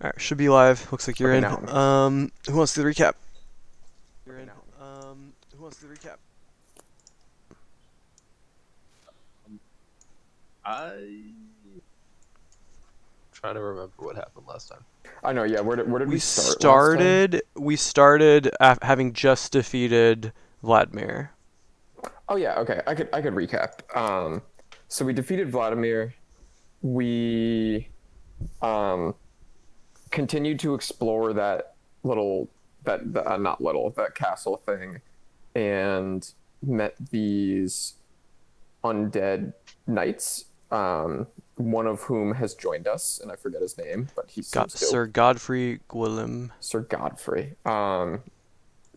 Alright, should be live. Looks like you're Okay, in. now I'm in. Who wants to do the recap? You're Okay, in. now I'm in. Who wants to do the recap? I trying to remember what happened last time. I know, yeah. Where did We we start last time? started having just defeated Vladimir. Oh yeah, okay. I could recap. So we defeated Vladimir. We um continued to explore that little not little that castle thing, and met these undead knights. One of whom has joined us, and I forget his name, but he seems Sir dope. Godfrey Gwilym. Sir Godfrey.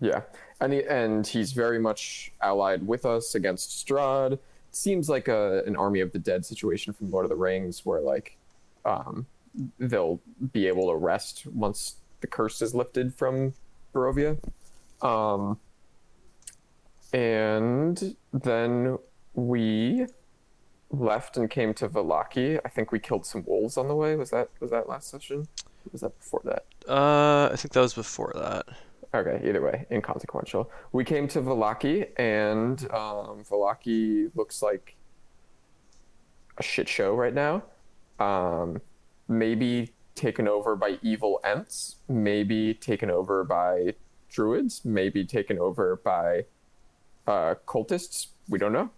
Yeah, and he's very much allied with us against Strahd. Seems like an army of the dead situation from Lord of the Rings, where like um, they'll be able to rest once the curse is lifted from Barovia. Um, and then we left and came to Valaki. I think we killed some wolves on the way. Was that last session? Was that before that? I think that was before that. Okay, either way, inconsequential. We came to Valaki, and Valaki looks like a shit show right now. Um, Maybe taken over by evil ents, maybe taken over by druids, maybe taken over by cultists. We don't know.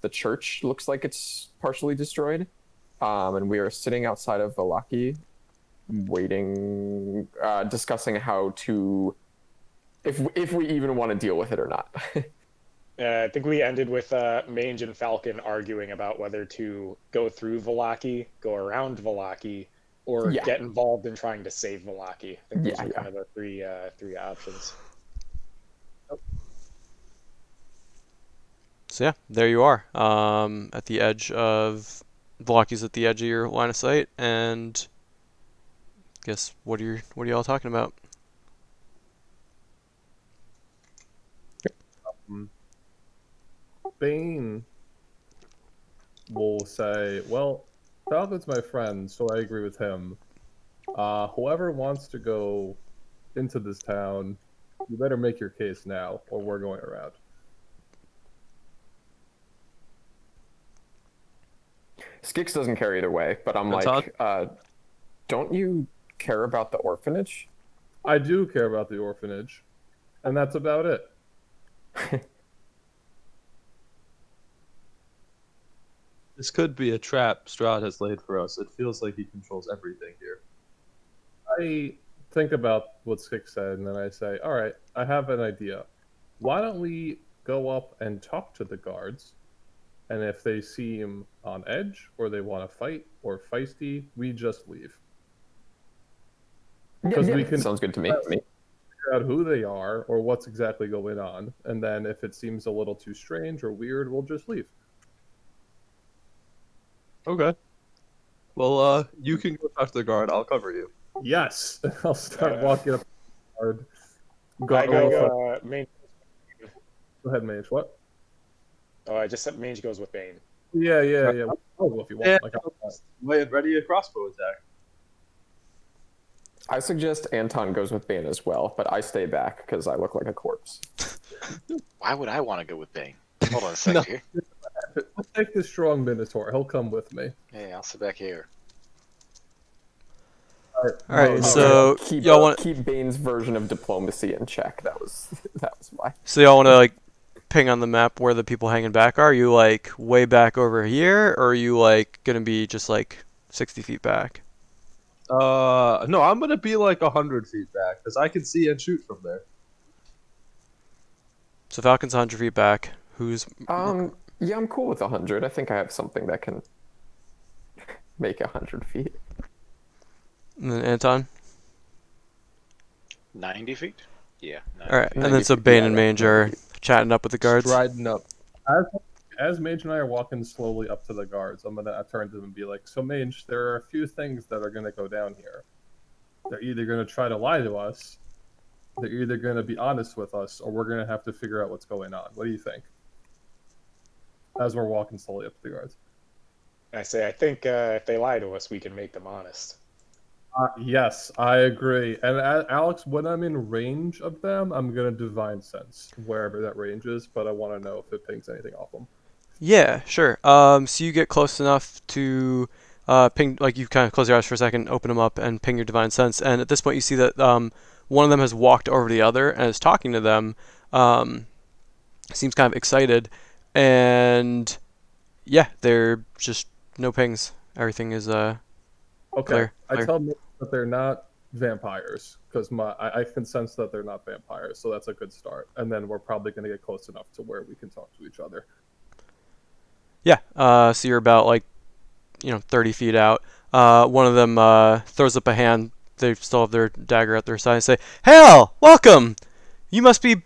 The church looks like it's partially destroyed. And we are sitting outside of Valaki, waiting, discussing how to if we even want to deal with it or not. I think we ended with Mange and Falcon arguing about whether to go through Vallaki, go around Vallaki, or Yeah, get involved in trying to save Vallaki. I think those yeah, are yeah. kind of the three options. So yeah, there you are. At the edge of Vlaki's at the edge of your line of sight, and guess what are y'all talking about? Um, Bane will say, "Well, Falcon's my friend, so I agree with him. Whoever wants to go into this town, you better make your case now, or we're going around." Skix doesn't care either way, but I'm And Todd, like, don't you care about the orphanage? I do care about the orphanage, and that's about it. This could be a trap Strahd has laid for us. It feels like he controls everything here. I think about what Skix said, and then I say, all right, I have an idea. Why don't we go up and talk to the guards? And if they seem on edge, or they want to fight, or feisty, we just leave. Yeah, Because yeah, we can sounds good to me. figure out who they are, or what's exactly going on. And then if it seems a little too strange or weird, we'll just leave. Okay. Well, you can go talk to the guard. I'll cover you. Yes. I'll start walking up to the guard. I Will start. go Mange. Go ahead, Mage. What? Oh, I just said Mange goes with Bane. Yeah, yeah, yeah. I'll go if you want. Yeah, Like, ready a crossbow attack. I suggest Anton goes with Bane as well, but I stay back because I look like a corpse. Why would I want to go with Bane? Hold on a sec No. here. I'll take the strong Minotaur. He'll come with me. Hey, I'll sit back here. All right, No, so keep y'all want keep Bane's version of diplomacy in check. That was why. so y'all want to like ping on the map where the people hanging back are? Are you like way back over here, or are you like gonna be just like 60 feet back? No, I'm gonna be like 100 feet back because I can see and shoot from there. So Falcon's 100 feet back. Who's Yeah, I'm cool with 100. I think I have something that can make 100 feet. and then Anton? 90 feet? Yeah. 90 All right, feet. and then 90 so feet, Bane yeah, and yeah, Mange 90 are feet. chatting up with the guards. Striding up. As Mage and I are walking slowly up to the guards, I'm gonna turn to them and be like, "So, Mage, there are a few things that are gonna go down here. They're either gonna try to lie to us, they're either gonna be honest with us, or we're gonna have to figure out what's going on. What do you think?" As we're walking slowly up to the guards, I say, I think if they lie to us, we can make them honest. Yes, I agree. And Alex, when I'm in range of them, I'm gonna divine sense wherever that range is, but I want to know if it pings anything off them. Yeah, sure. So you get close enough to ping, like you kind of close your eyes for a second, open them up, and ping your divine sense. And at this point, you see that one of them has walked over to the other and is talking to them. Um, Seems kind of excited, and yeah, they're just no pings. Everything is Okay, clear. I Clear. tell them that they're not vampires because I can sense that they're not vampires, so that's a good start. And then we're probably gonna get close enough to where we can talk to each other. Yeah. So you're about like 30 feet out. One of them throws up a hand. They still have their dagger at their side and say, "Hail! Welcome! You must be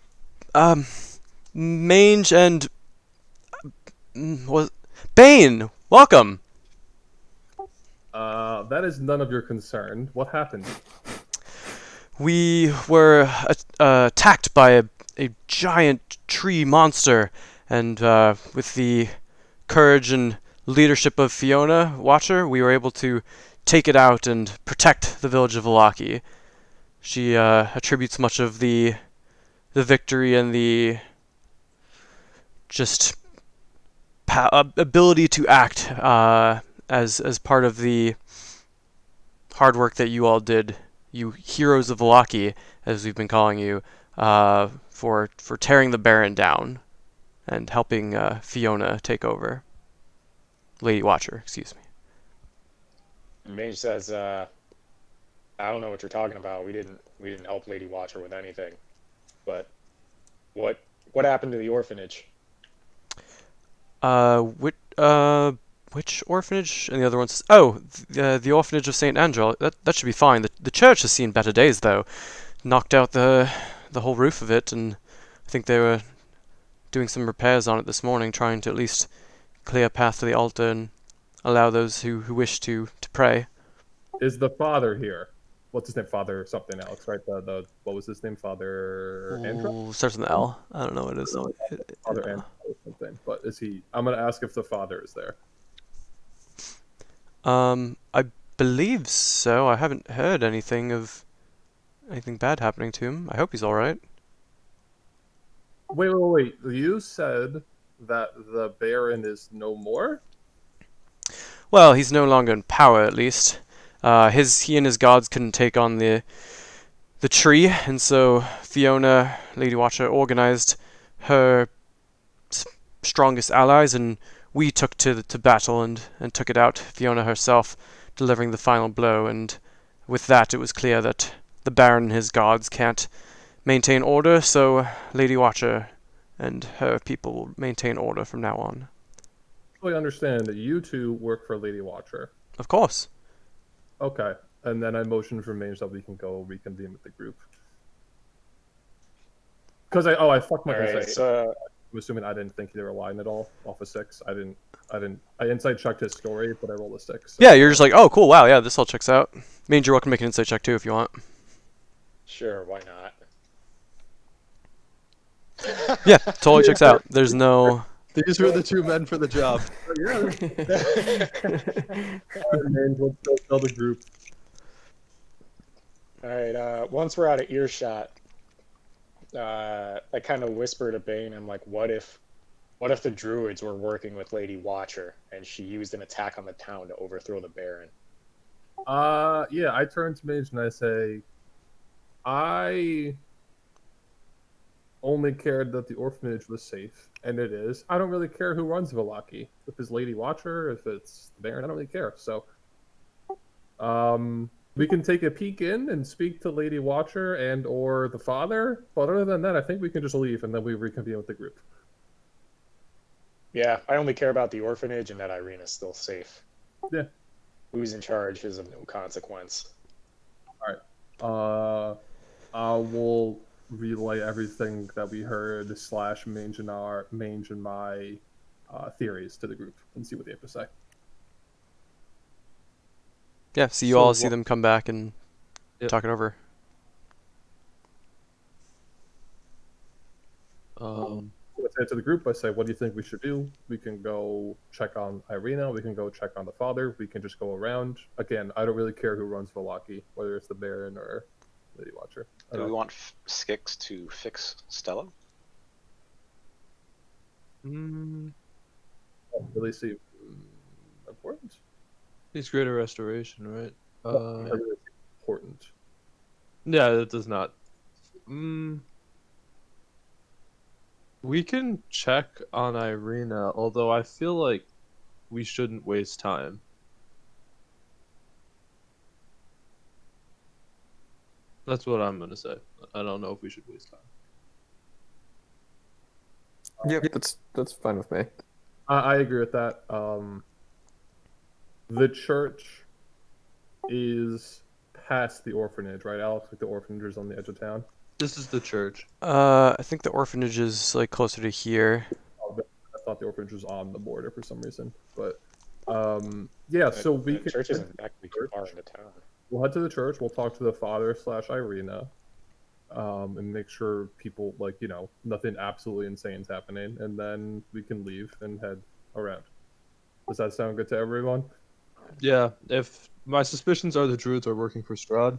um, Mange and was Bane. Welcome." That is none of your concern. What happened? We were attacked by a giant tree monster, and with the courage and leadership of Fiona Watcher, we were able to take it out and protect the village of Valaki. She attributes much of the victory and the just ability to act as part of the hard work that you all did, you heroes of Valaki, as we've been calling you, for tearing the Baron down and helping Fiona take over. Lady Watcher, excuse me. Mage says, I don't know what you're talking about. We didn't help Lady Watcher with anything. But what what happened to the orphanage? Uh, which, uh, which orphanage? And the other one says, "Oh, the orphanage of Saint Angel. That should be fine. The church has seen better days, though. Knocked out the whole roof of it, and I think they were doing some repairs on it this morning, trying to at least clear a path to the altar and allow those who wish to pray." Is the father here? What's his name? Father something, Alex, right? The what was his name? Father Andra? Ooh, starts with an L. I don't know what it is. Father Andra or something. But is he? I'm gonna ask if the father is there. I believe so. I haven't heard anything of anything bad happening to him. I hope he's all right. Wait. You said that the Baron is no more? Well, he's no longer in power, at least. He and his gods couldn't take on the tree, and so Fiona, Lady Watcher, organized her strongest allies, and we took to battle and took it out. Fiona herself delivering the final blow, and with that, it was clear that the Baron and his gods can't maintain order, so Lady Watcher and her people will maintain order from now on. I understand that you two work for Lady Watcher. Of course. Okay. And then I motion for Mange that we can go reconvene with the group. Because I fucked my All right, consent. so I'm assuming I didn't think they were lying at all off a 6. I inside checked his story, but I rolled a 6. So. Yeah, you're just like, oh, cool, wow, yeah, this all checks out. Means you're welcome to make an insight check too if you want. sure, why not? Yeah, totally checks out. There's no. These were the two men for the job. Mange, let's go tell the group. All right. Once we're out of earshot, I kind of whisper to Bane. I'm like, what if the druids were working with Lady Watcher and she used an attack on the town to overthrow the Baron? Yeah, I turn to Mange and I say, I only cared that the orphanage was safe, and it is. I don't really care who runs Valaki. If it's Lady Watcher, if it's the Baron, I don't really care. So, we can take a peek in and speak to Lady Watcher and or the father. But other than that, I think we can just leave and then we reconvene with the group. Yeah, I only care about the orphanage and that Irena's still safe. Yeah. Who's in charge is of no consequence. All right. I will relay everything that we heard / Mange and my theories to the group and see what they have to say. Yeah, so you So all see what- them come back and Yep. talk it over. Let's it to the group. I say, what do you think we should do? We can go check on Irina. We can go check on the father. We can just go around. Again, I don't really care who runs Velaki, whether it's the Baron or Lady Watcher. Do we want Skix to fix Stella? Really seem important. He's greater restoration, right? Really important. Yeah, that does not. We can check on Irina, although I feel like we shouldn't waste time. That's what I'm gonna say. I don't know if we should waste time. Yep, that's fine with me. I agree with that. The church is past the orphanage, right, Alex? Like the orphanage is on the edge of town. This is the church. I think the orphanage is like closer to here. I thought the orphanage was on the border for some reason, but yeah. So we the can church isn't actually too far into town. We'll head to the church. We'll talk to the father / Irina, and make sure people nothing absolutely insane's happening, and then we can leave and head around. Does that sound good to everyone? Yeah, if my suspicions are the druids are working for Strahd,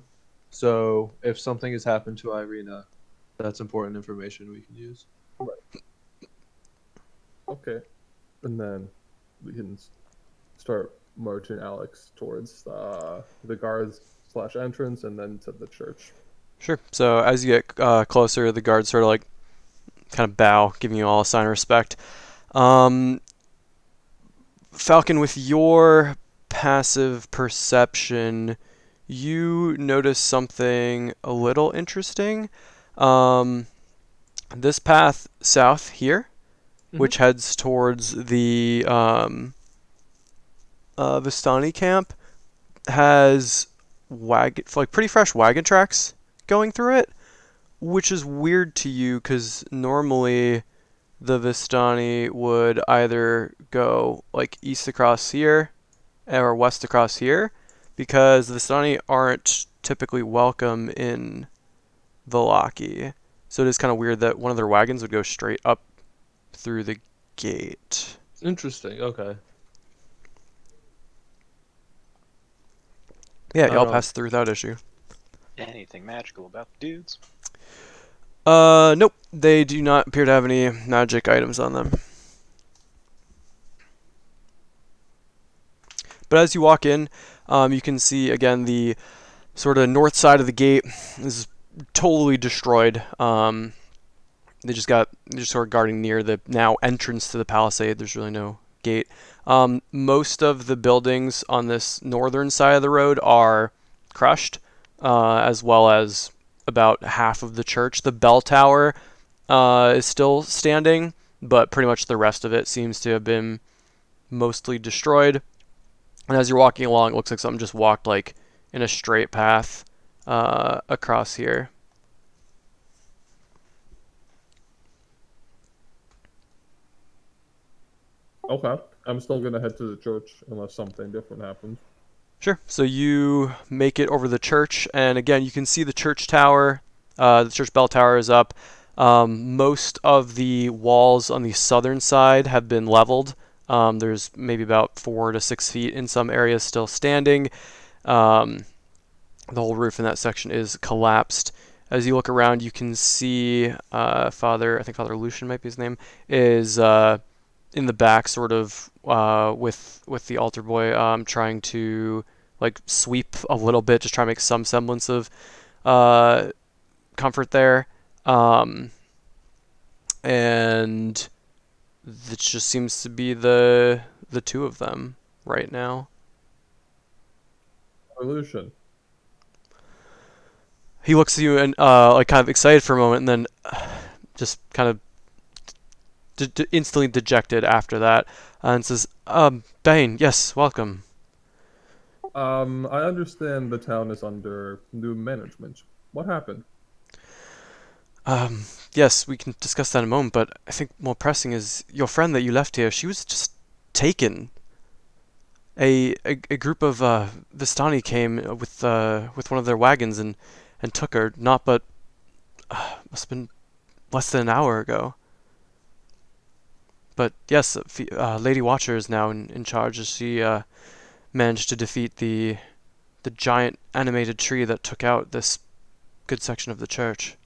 so if something has happened to Irina, that's important information we can use. Okay, and then we can start marching Alex towards the guards / entrance, and then to the church. Sure. So as you get closer, the guards sort of like kind of bow, giving you all a sign of respect. Falcon, with your passive perception, you notice something a little interesting. This path south here, which heads towards the Vistani camp, has pretty fresh wagon tracks going through it, which is weird to you because normally the Vistani would either go like east across here or west across here, because the Vistani aren't typically welcome in Velaki. So it is kind of weird that one of their wagons would go straight up through the gate. Interesting. Okay. Yeah, y'all pass through without issue. Anything magical about the dudes? Nope. They do not appear to have any magic items on them. But as you walk in, you can see again the sort of north side of the gate is totally destroyed. They're just sort of guarding near the now entrance to the palisade. There's really no gate. Most of the buildings on this northern side of the road are crushed, as well as about half of the church. The bell tower is still standing, but pretty much the rest of it seems to have been mostly destroyed. And as you're walking along, it looks like something just walked like in a straight path across here. Okay, I'm still gonna head to the church unless something different happens. Sure. So you make it over the church, and again, you can see the church tower. The church bell tower is up. Most of the walls on the southern side have been leveled. There's maybe about 4 to 6 feet in some areas still standing. The whole roof in that section is collapsed. As you look around, you can see Father Lucian might be his name, is in the back, sort of with the altar boy, trying to like sweep a little bit, just try to make some semblance of comfort there. And it just seems to be the two of them right now. Lucian. He looks at you and like kind of excited for a moment, and then just kind of instantly dejected after that, and says, Bane, yes, welcome. I understand the town is under new management. What happened? Yes, we can discuss that in a moment, but I think more pressing is your friend that you left here. She was just taken. A group of Vistani came with one of their wagons and took her. Not but must have been less than an hour ago. But yes, Lady Watcher is now in charge as she managed to defeat the giant animated tree that took out this good section of the church.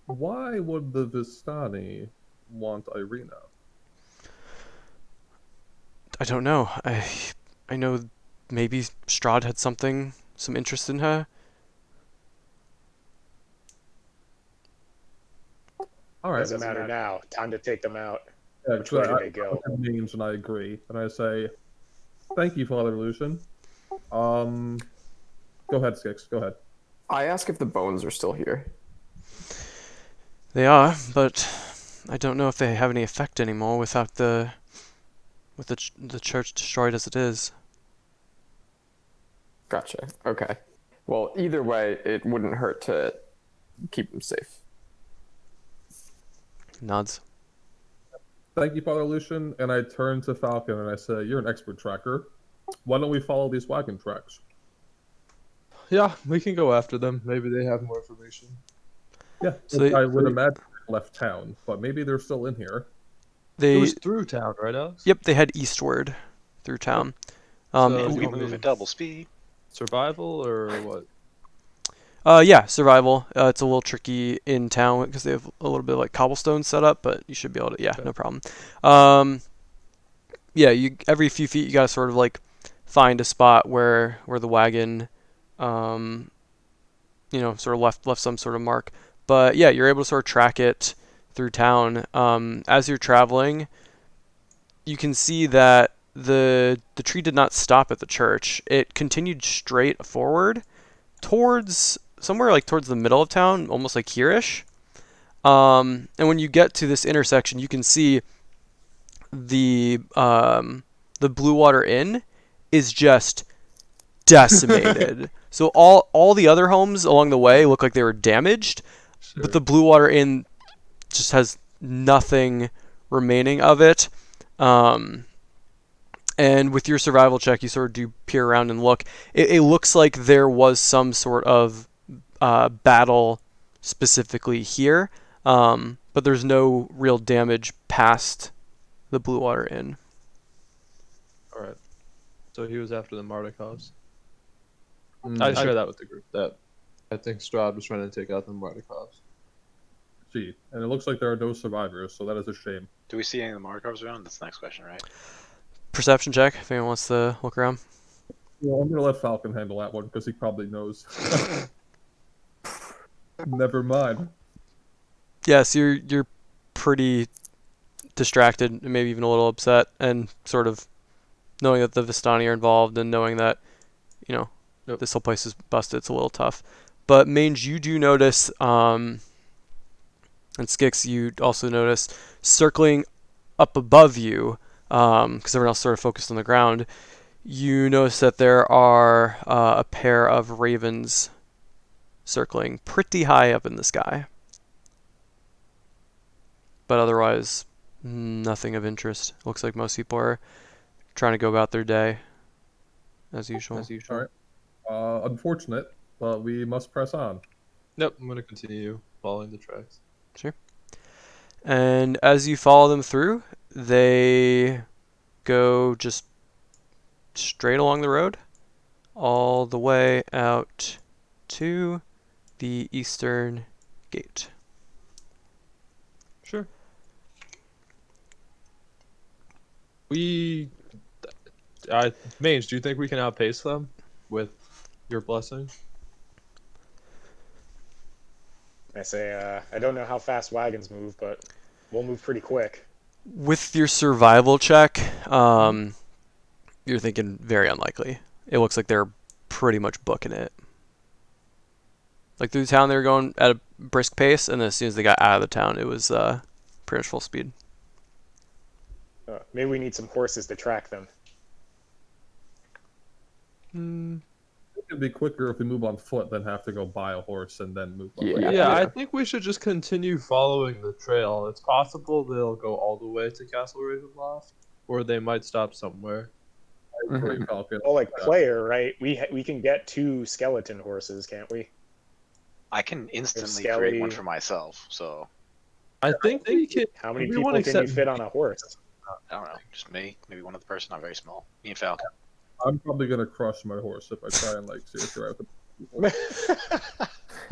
Why would the Vistani want Irina? I don't know. I know maybe Strahd had some interest in her. All right. Doesn't matter now. Time to take them out. Yeah, Which 'cause way do I they go? look at names and I agree, and I say, "Thank you, Father Lucian." Go ahead, Skix. Go ahead. I ask if the bones are still here. They are, but I don't know if they have any effect anymore without the church destroyed as it is. Gotcha. Okay. Well, either way, it wouldn't hurt to keep them safe. Nods. Thank you, Father Lucian. And I turn to Falcon and I say, "You're an expert tracker. Why don't we follow these wagon tracks?" Yeah, we can go after them. Maybe they have more information. Yeah, So they- I would imagine they left town, but maybe they're still in here. It They was through town, right, Alex? Yep, they head eastward through town. So And do we you move want at double speed. survival or what? Yeah, survival. It's a little tricky in town because they have a little bit of like cobblestone set up, but you should be able to. Yeah, Okay. no problem. Yeah, you every few feet you gotta sort of like find a spot where the wagon, sort of left some sort of mark. But yeah, you're able to sort of track it through town. As you're traveling, you can see that the tree did not stop at the church. It continued straight forward towards somewhere like towards the middle of town, almost like here-ish. And when you get to this intersection, you can see the Blue Water Inn is just decimated. So all the other homes along the way look like they were damaged, Sure. but the Blue Water Inn just has nothing remaining of it. And with your survival check, you sort of do peer around and look. It looks like there was some sort of battle specifically here, but there's no real damage past the Blue Water Inn. All right. So he was after the Mardikovs. Mm, I share that with the group. That I think Strahd was trying to take out the Mardikovs. see, and it looks like there are no survivors, so that is a shame. Do we see any of the Markovs around? That's the next question, right? Perception check if anyone wants to look around. Well, I'm gonna let Falcon handle that one because he probably knows. Never mind. Yes, you're pretty distracted, and maybe even a little upset, and sort of knowing that the Vistani are involved and knowing that, Yep. this whole place is busted. It's a little tough. But Mange, you do notice, and Skix, you also notice circling up above you, because everyone else sort of focused on the ground. You notice that there are a pair of ravens circling pretty high up in the sky. But otherwise, nothing of interest. Looks like most people are trying to go about their day as usual. All right. Unfortunate, but we must press on. Nope, I'm gonna continue following the tracks. And as you follow them through, they go just straight along the road all the way out to the eastern gate. Sure. Mange, do you think we can outpace them with your blessing? I say, I don't know how fast wagons move, but we'll move pretty quick. With your survival check, you're thinking very unlikely. It looks like they're pretty much booking it. Like through town, they were going at a brisk pace, and then as soon as they got out of the town, it was pretty much full speed. Maybe we need some horses to track them. It'd be quicker if we move on foot than have to go buy a horse and then move on. Yeah. Yeah, I think we should just continue following the trail. It's possible they'll go all the way to Castle Ravenloft, or they might stop somewhere. Great Falcon. Well, like player, right? We can get 2 skeleton horses, can't we? I can instantly Skelly. create one for myself, so I think we can. How many Everyone people can you except fit on a horse? I don't know. Just me. Maybe one other person. I'm very small. Me and Falcon. I'm probably gonna crush my horse if I try and like seriously ride with people.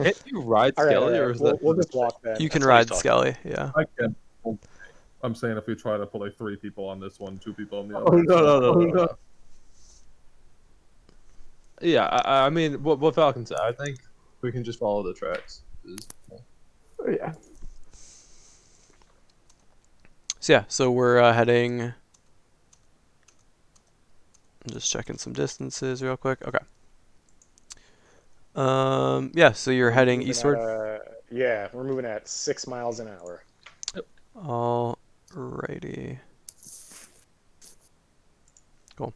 can't you ride All right, all Skelly, or right. is We'll that just walk then. You can That's what he's ride talking Skelly, yeah. I can. I'm saying if we try to put like 3 people on this one, 2 people on the Oh other. no. Yeah, I mean, what Falcon said. I think we can just follow the tracks. Oh, yeah. So yeah, so we're heading. I'm just checking some distances real quick. Okay. Yeah, so you're We're heading moving eastward. yeah, we're moving at 6 miles an hour. Alrighty. Cool.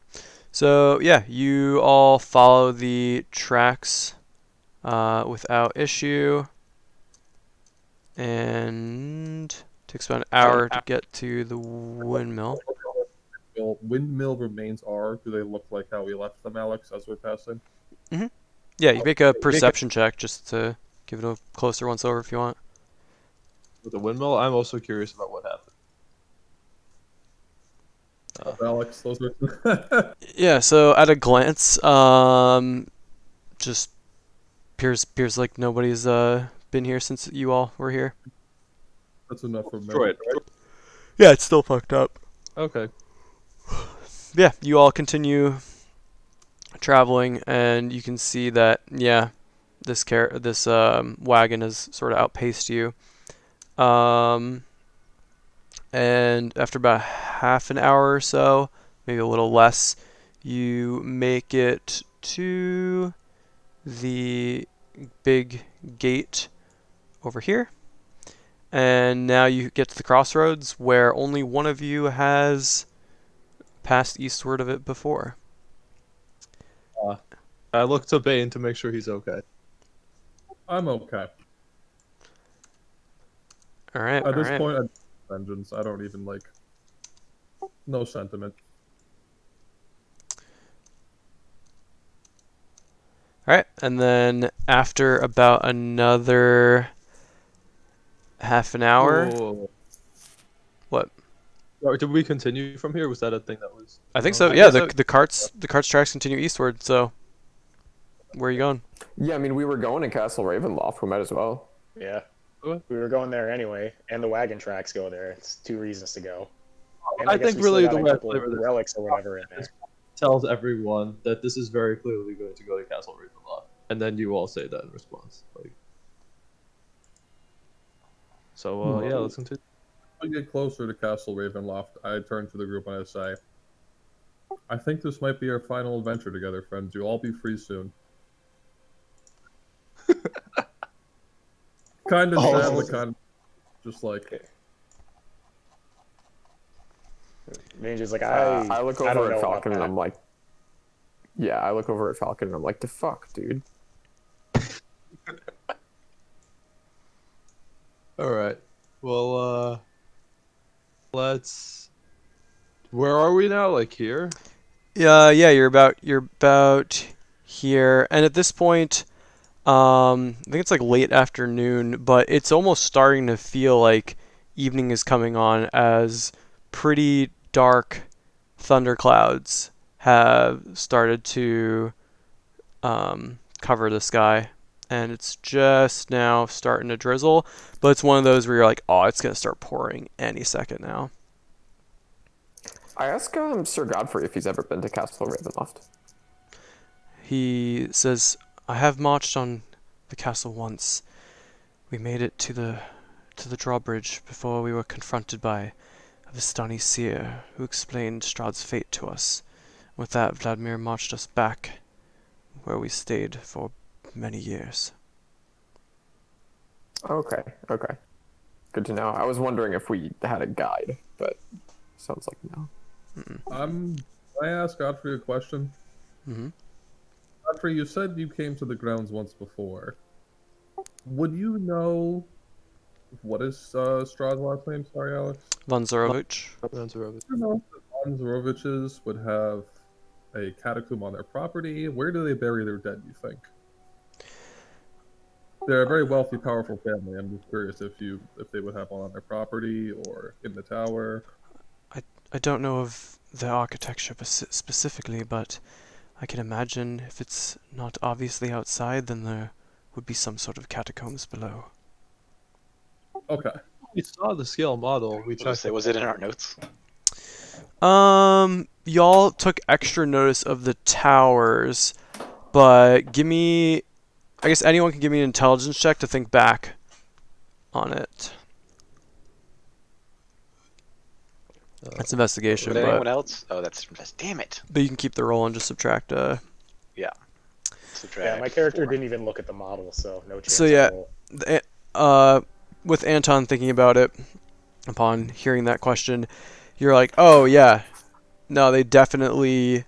So yeah, you all follow the tracks without issue, and takes about an hour to get to the windmill. Windmill remains are. Do they look like how we left them, Alex, as we're passing? Yeah, you make a perception check just to give it a closer once over if you want. With the windmill, I'm also curious about what happened. Alex, those are. Yeah, so at a glance, just appears like nobody's been here since you all were here. That's enough for me. Destroyed, right? Yeah, it's still fucked up. Okay. Yeah, you all continue traveling, and you can see that this wagon has sort of outpaced you. And after about half an hour or so, maybe a little less, you make it to the big gate over here. And now you get to the crossroads where only one of you has passed eastward of it before. I look to Bane to make sure he's okay. I'm okay. All right. At this point, vengeance. I don't even like. No sentiment. All right. And then after about another half an hour. Whoa. What? Or did we continue from here? Was that a thing that was? I think so. Yeah, the carts tracks continue eastward. So where are you going? Yeah, I mean, we were going to Castle Ravenloft. We might as well. Yeah. What? We were going there anyway, and the wagon tracks go there. It's 2 reasons to go. And I guess think we still really got the a way I couple flavor this relics or whatever in there. tells everyone that this is very clearly going to go to Castle Ravenloft, and then you all say that in response. Like, so yeah, let's continue. As we get closer to Castle Ravenloft, I turn to the group and I say, I think this might be our final adventure together, friends. You'll all be free soon. Kind of sad, but kind of just like. Ranger's like, I look I don't over know at about Falcon and that. I'm like, yeah, I look over at Falcon and I'm like, the fuck, dude. All right. Well, let's. Where are we now? Like here? Yeah, you're about here, and at this point, I think it's like late afternoon, but it's almost starting to feel like evening is coming on as pretty dark thunderclouds have started to cover the sky, and it's just now starting to drizzle. But it's one of those where you're like, oh, it's gonna start pouring any second now. I ask Sir Godfrey if he's ever been to Castle Ravenloft. He says, I have marched on the castle once. We made it to the drawbridge before we were confronted by a Vistani seer who explained Strahd's fate to us. With that, Vladimir marched us back where we stayed for many years. Okay. Good to know. I was wondering if we had a guide, but sounds like no. Can I ask Godfrey a question? Mm-hmm. Godfrey, you said you came to the grounds once before. Would you know what is Strahd's last name? Sorry, Alex. Von Zorovich. Zanzarovich. Do you know if the Von Zoroviches would have a catacomb on their property? Where do they bury their dead, you think? They're a very wealthy, powerful family. I'm just curious if they would have one on their property or in the tower. I don't know of the architecture specifically, but I can imagine if it's not obviously outside, then there would be some sort of catacombs below. Okay. We saw the scale model. We I was gonna checked. say, was it in our notes? Y'all took extra notice of the towers, but give me, I guess anyone can give me an intelligence check to think back on it. That's investigation, Would anyone but else? Oh, that's damn it. you can keep the roll and just subtract. Yeah. Subtract Yeah, my character 4. didn't even look at the model, so no chance So yeah, to roll. With Anton thinking about it, upon hearing that question, you're like, oh yeah, no, they definitely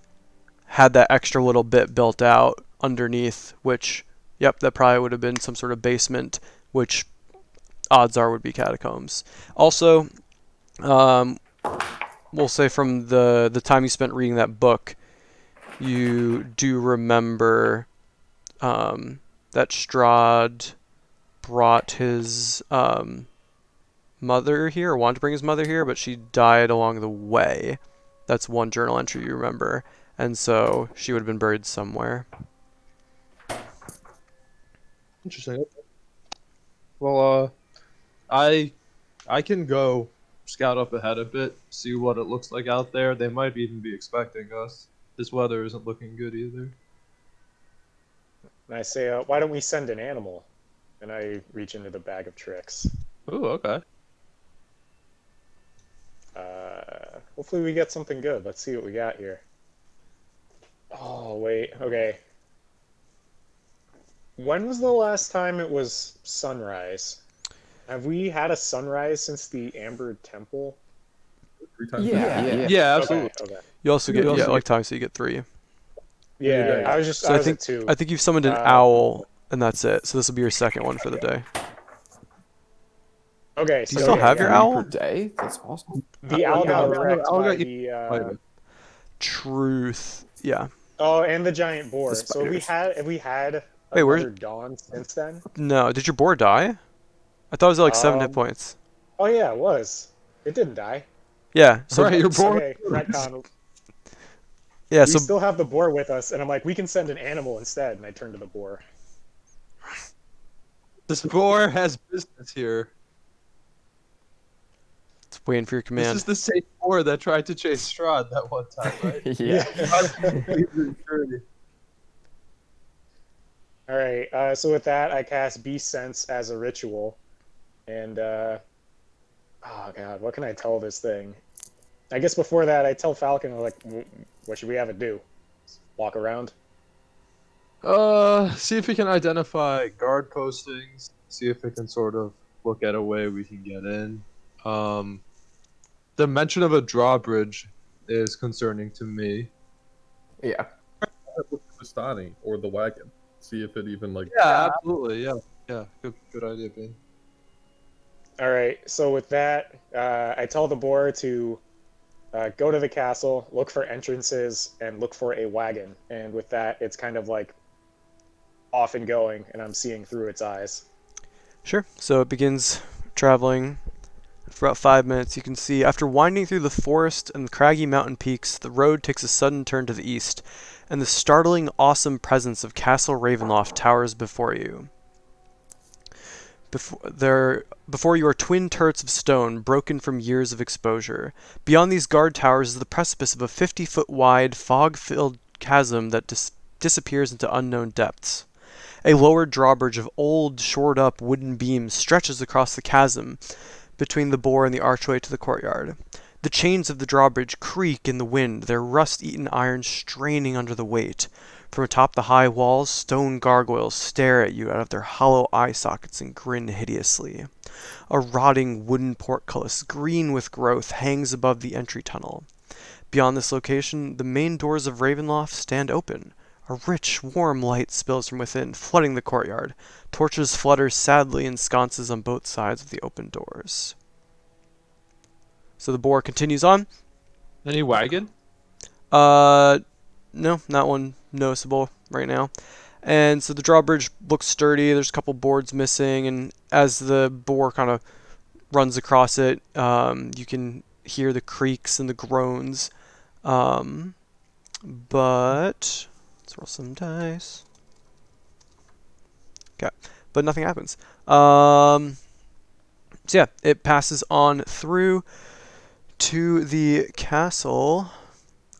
had that extra little bit built out underneath, which, yep, that probably would have been some sort of basement, which odds are would be catacombs. Also, we'll say from the time you spent reading that book, you do remember that Strahd brought his mother here, or wanted to bring his mother here, but she died along the way. That's one journal entry you remember. And so she would have been buried somewhere. Interesting. Well, I can go scout up ahead a bit, see what it looks like out there. They might even be expecting us. This weather isn't looking good either. And I say, why don't we send an animal? And I reach into the bag of tricks. Ooh, okay. Hopefully we get something good. Let's see what we got here. Oh, wait. Okay. When was the last time it was sunrise? Have we had a sunrise since the Amber Temple? 3 times. Yeah. Yeah, absolutely. Okay. You also get, You also yeah, get- like time, so you get 3. Yeah, I was just, So I I was think at 2. I think you've summoned an owl, and that's it. So this will be your second one for the day. Okay, Do you so still have your Three owl? per day? That's awesome. The owl got wrecked Owl by got the Truth. Yeah. oh, and the giant boar. The So have we had Wait, where's- another dawn since then? No, did your boar die? I thought it was at like 7 hit Um, points. Oh yeah, it was. It didn't die. Yeah. So Right, you're bored. Okay, retcon. yeah. We So still have the boar with us, and I'm like, we can send an animal instead. And I turn to the boar. This boar has business here. it's waiting for your command. This is the same boar that tried to chase Strahd that one time, right? Yeah. All right. So with that, I cast Beast Sense as a ritual, and oh god, what can I tell this thing? I guess before that, I tell Falcon, like, what should we have it do? Walk around. See if we can identify guard postings. See if we can sort of look at a way we can get in. The mention of a drawbridge is concerning to me. Yeah. Bastani or the wagon. See if it even like. Yeah, absolutely. Yeah. Good idea, Ben. All right. So with that, I tell the boar to go to the castle, look for entrances, and look for a wagon. And with that, it's kind of like off and going, and I'm seeing through its eyes. Sure. So it begins traveling. For about 5 minutes, you can see, after winding through the forest and the craggy mountain peaks, the road takes a sudden turn to the east, and the startling, awesome presence of Castle Ravenloft towers before you. Before you are twin turrets of stone, broken from years of exposure. Beyond these guard towers is the precipice of a 50-foot wide, fog-filled chasm that disappears into unknown depths. A lower drawbridge of old, shored-up wooden beams stretches across the chasm between the boar and the archway to the courtyard. The chains of the drawbridge creak in the wind, their rust-eaten iron straining under the weight. From atop the high walls, stone gargoyles stare at you out of their hollow eye sockets and grin hideously. A rotting wooden portcullis, green with growth, hangs above the entry tunnel. Beyond this location, the main doors of Ravenloft stand open. A rich, warm light spills from within, flooding the courtyard. Torches flutter sadly in sconces on both sides of the open doors. So the boar continues on. Any wagon? No, not one noticeable right now. And so the drawbridge looks sturdy. There's a couple boards missing, and as the boar kind of runs across it, you can hear the creaks and the groans. But let's roll some dice. Okay, but nothing happens. So yeah, it passes on through to the castle,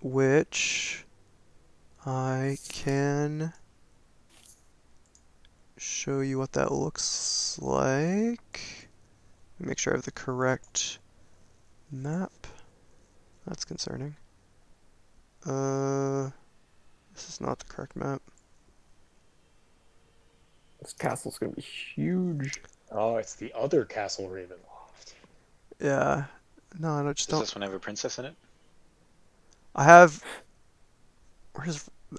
which I can show you what that looks like. Make sure I have the correct map. That's concerning. This is not the correct map. This castle's gonna be huge. Oh, it's the other Castle Ravenloft. Yeah. No, I just Does don't. this one have a princess in it? I have.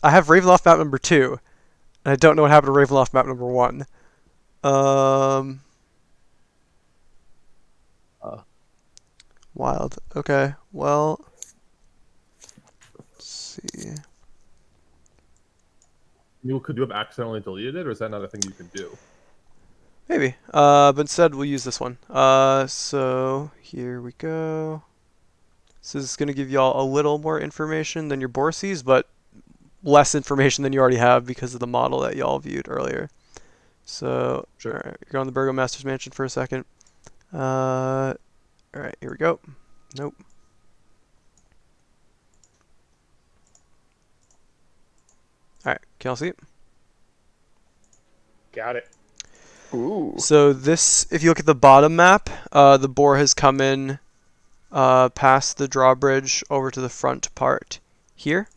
I have Ravenloft map number 2, and I don't know what happened to Ravenloft map number 1. Um. Wild. Okay. Well. Let's see. Could you have accidentally deleted it, or is that not a thing you can do? Maybe. But instead we'll use this one. So here we go. This is gonna give y'all a little more information than your boar sees, but less information than you already have because of the model that y'all viewed earlier. So, Sure. alright, you're on the Burgomaster's Mansion for a second. Alright, here we go. Nope. Alright, can y'all see it? Got it. Ooh. So this, if you look at the bottom map, the boar has come in past the drawbridge over to the front part here.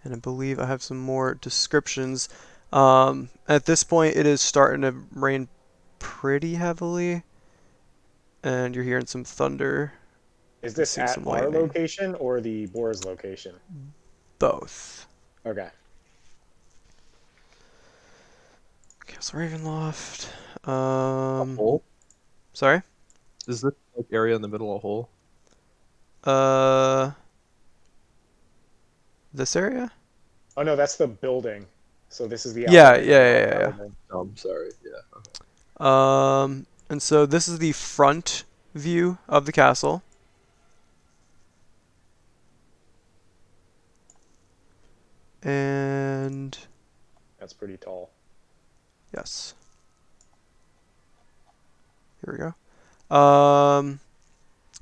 And I believe I have some more descriptions. At this point, it is starting to rain pretty heavily, and you're hearing some thunder. Is this Seeing at some our lightning. location or the boar's location? Both. Okay. Castle Ravenloft. A hole? Sorry. Is this like area in the middle a hole? This area? Oh no, that's the building. So this is the Yeah, outer yeah. building. Oh, I'm sorry. Yeah. And so this is the front view of the castle. And That's pretty tall. yes. Here we go.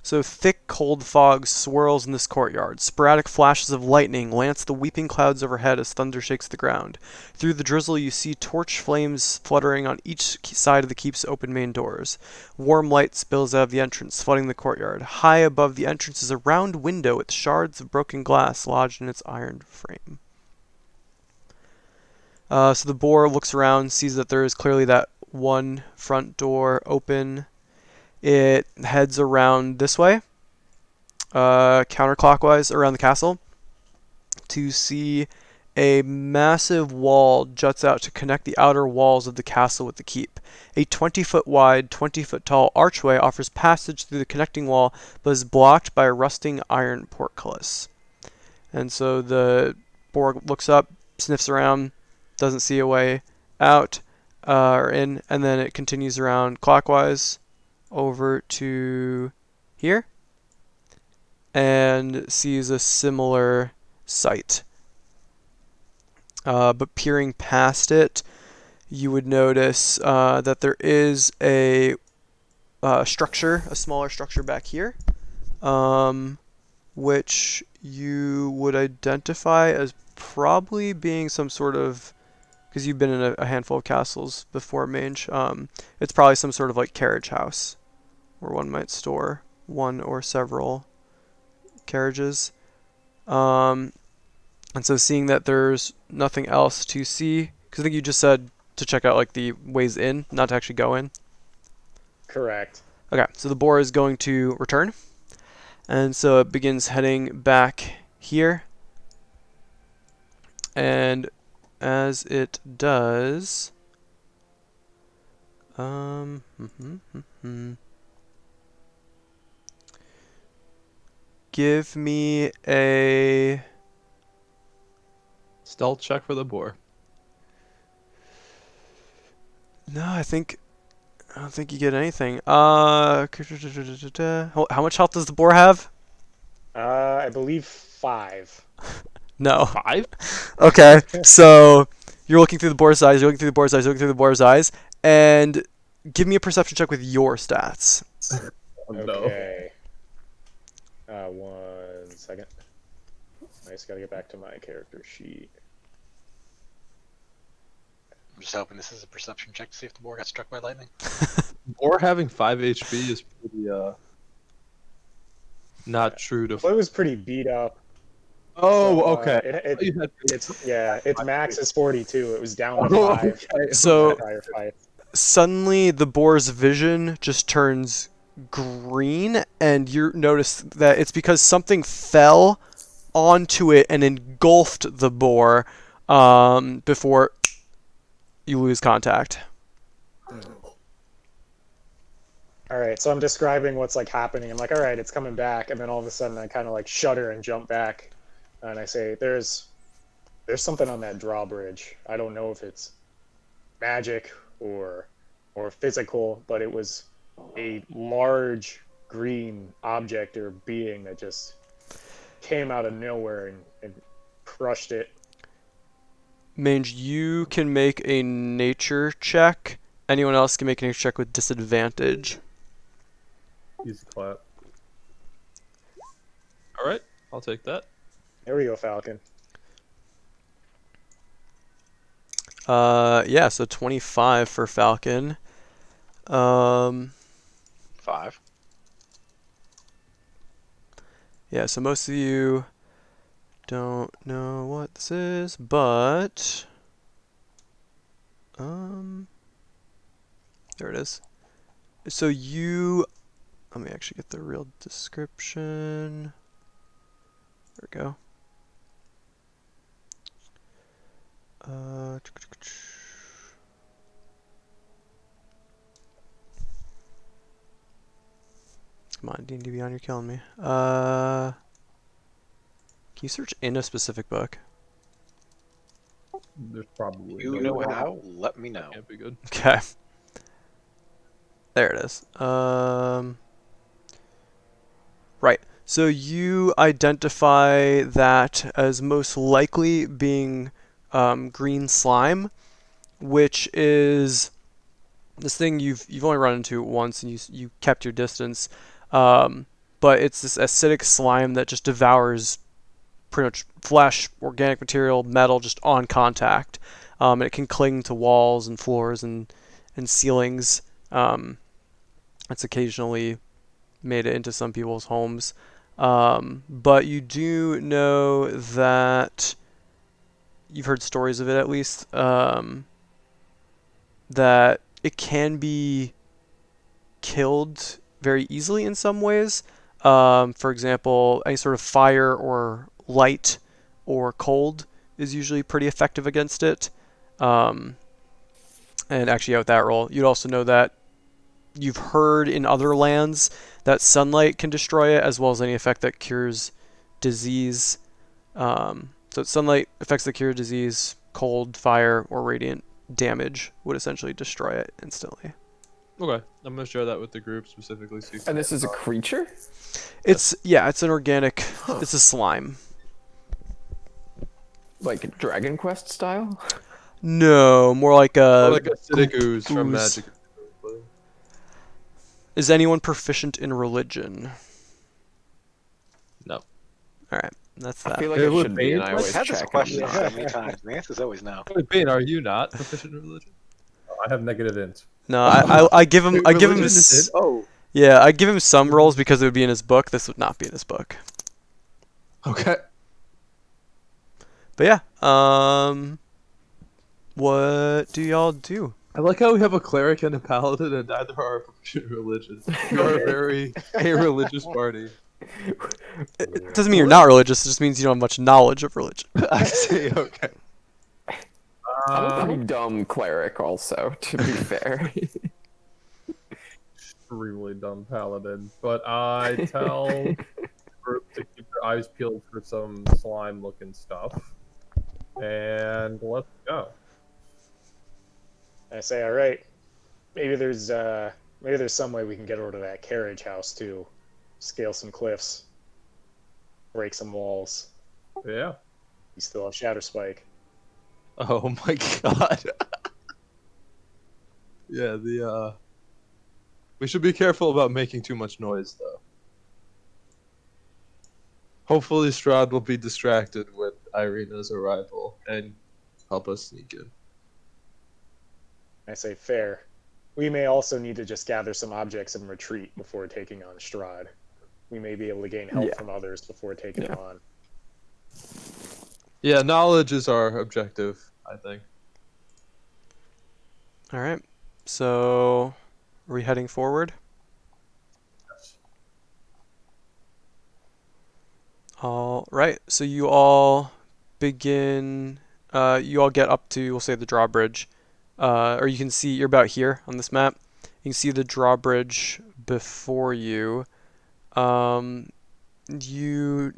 So thick, cold fog swirls in this courtyard. Sporadic flashes of lightning lance the weeping clouds overhead as thunder shakes the ground. Through the drizzle, you see torch flames fluttering on each side of the keep's open main doors. Warm light spills out of the entrance, flooding the courtyard. High above the entrance is a round window with shards of broken glass lodged in its iron frame. So the boar looks around, sees that there is clearly that one front door open. It heads around this way, counterclockwise around the castle, to see a massive wall juts out to connect the outer walls of the castle with the keep. A 20-foot wide, 20-foot tall archway offers passage through the connecting wall, but is blocked by a rusting iron portcullis. And so the boar looks up, sniffs around, doesn't see a way out or in, and then it continues around clockwise over to here and sees a similar sight. But peering past it, you would notice that there is a structure, a smaller structure back here, which you would identify as probably being some sort of, because you've been in a handful of castles before, Mange, it's probably some sort of like carriage house where one might store one or several carriages. And so seeing that there's nothing else to see, because I think you just said to check out like the ways in, not to actually go in. Correct. Okay, so the boar is going to return. And so it begins heading back here. And as it does, give me a Stealth check for the boar. No, I don't think you get anything. How much health does the boar have? I believe 5. No. 5? Okay, so you're looking through the boar's eyes, you're looking through the boar's eyes, you're looking through the boar's eyes, and give me a perception check with your stats. Oh, no. Okay. 1 second. I just gotta get back to my character sheet. I'm just hoping this is a perception check to see if the boar got struck by lightning. Or having 5 HP is pretty not true to. Well, it was pretty beat up. Oh, So, okay. Its max is 42. It was down to Oh, 5 okay. So- in the prior fight. Suddenly, the boar's vision just turns green, and you notice that it's because something fell onto it and engulfed the boar before you lose contact. All right, so I'm describing what's like happening. I'm like, all right, it's coming back, and then all of a sudden I kind of like shudder and jump back, and I say, there's something on that drawbridge. I don't know if it's magic or physical, but it was a large green object or being that just came out of nowhere and crushed it. Mange, you can make a nature check. Anyone else can make a nature check with disadvantage. Easy clap. All right, I'll take that. There we go, Falcon. Yeah, so 25 for Falcon. 5. Yeah, so most of you don't know what this is, but there it is. So let me actually get the real description. There we go. Come on, D&D Beyond, you're killing me. Can you search in a specific book? There's probably You know how? Let me know. Can't be good. Okay. There it is. Right. So you identify that as most likely being green slime, which is this thing you've only run into once, and you kept your distance. But it's this acidic slime that just devours pretty much flesh, organic material, metal, just on contact. And it can cling to walls and floors and ceilings. It's occasionally made it into some people's homes. But you do know that you've heard stories of it at least, that it can be killed very easily in some ways. For example, any sort of fire or light or cold is usually pretty effective against it. And actually, with that roll, you'd also know that you've heard in other lands that sunlight can destroy it, as well as any effect that cures disease. So sunlight affects the cure disease, cold, fire, or radiant damage would essentially destroy it instantly. Okay, I'm gonna share that with the group specifically. So you And this is a creature? It's an organic. It's a slime. Like Dragon Quest style? No, more like a. like acidic ooze from ooze. Magic. Is anyone proficient in religion? No. All right, that's I that. feel like It I would should be, and be- I I've always had this check. question Yeah. so many times. The answer's always no. Wait, Bane, are you not proficient in religion? I have negative int. No, I give him. I give him. Religion is in- Oh. Yeah, I give him some rolls because it would be in his book. This would not be in his book. Okay. But yeah, what do y'all do? I like how we have a cleric and a paladin, and neither are proficient in religion. We are a very a religious party. It doesn't mean you're not religious. It just means you don't have much knowledge of religion. I see. Okay. I'm a pretty dumb cleric, also, to be fair. Extremely dumb paladin, but I tell the group to keep their eyes peeled for some slime-looking stuff, and let's go. I say, all right, maybe there's some way we can get over to that carriage house too. Scale some cliffs, break some walls. Yeah. You still have Shatter Spike. Oh my god. Yeah, we should be careful about making too much noise though. Hopefully Strahd will be distracted with Irina's arrival and help us sneak in. I say fair. We may also need to just gather some objects and retreat before taking on Strahd. We may be able to gain help Yeah. from others before taking him on. Yeah, knowledge is our objective, I think. All right. So, are we heading forward? All right. So you all begin. You all get up to, we'll say, the drawbridge, or you can see you're about here on this map. You can see the drawbridge before you. You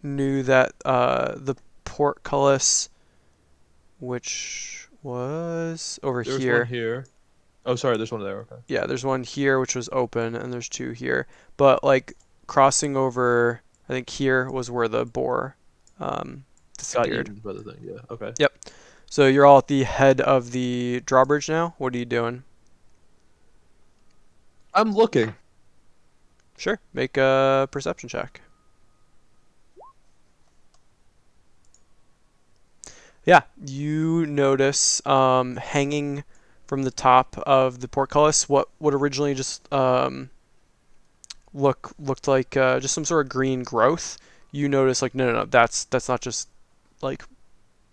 knew that the portcullis, which was over There's here. one here. Oh, sorry, there's one there. Okay. Yeah, there's one here which was open, and there's two here. But like crossing over, I think here was where the boar Got disappeared. eaten by the thing. Yeah. Okay. Yep. So you're all at the head of the drawbridge now. What are you doing? I'm looking. Sure. Make a perception check. Yeah, you notice hanging from the top of the portcullis what originally just looked like just some sort of green growth. You notice like no, that's not just like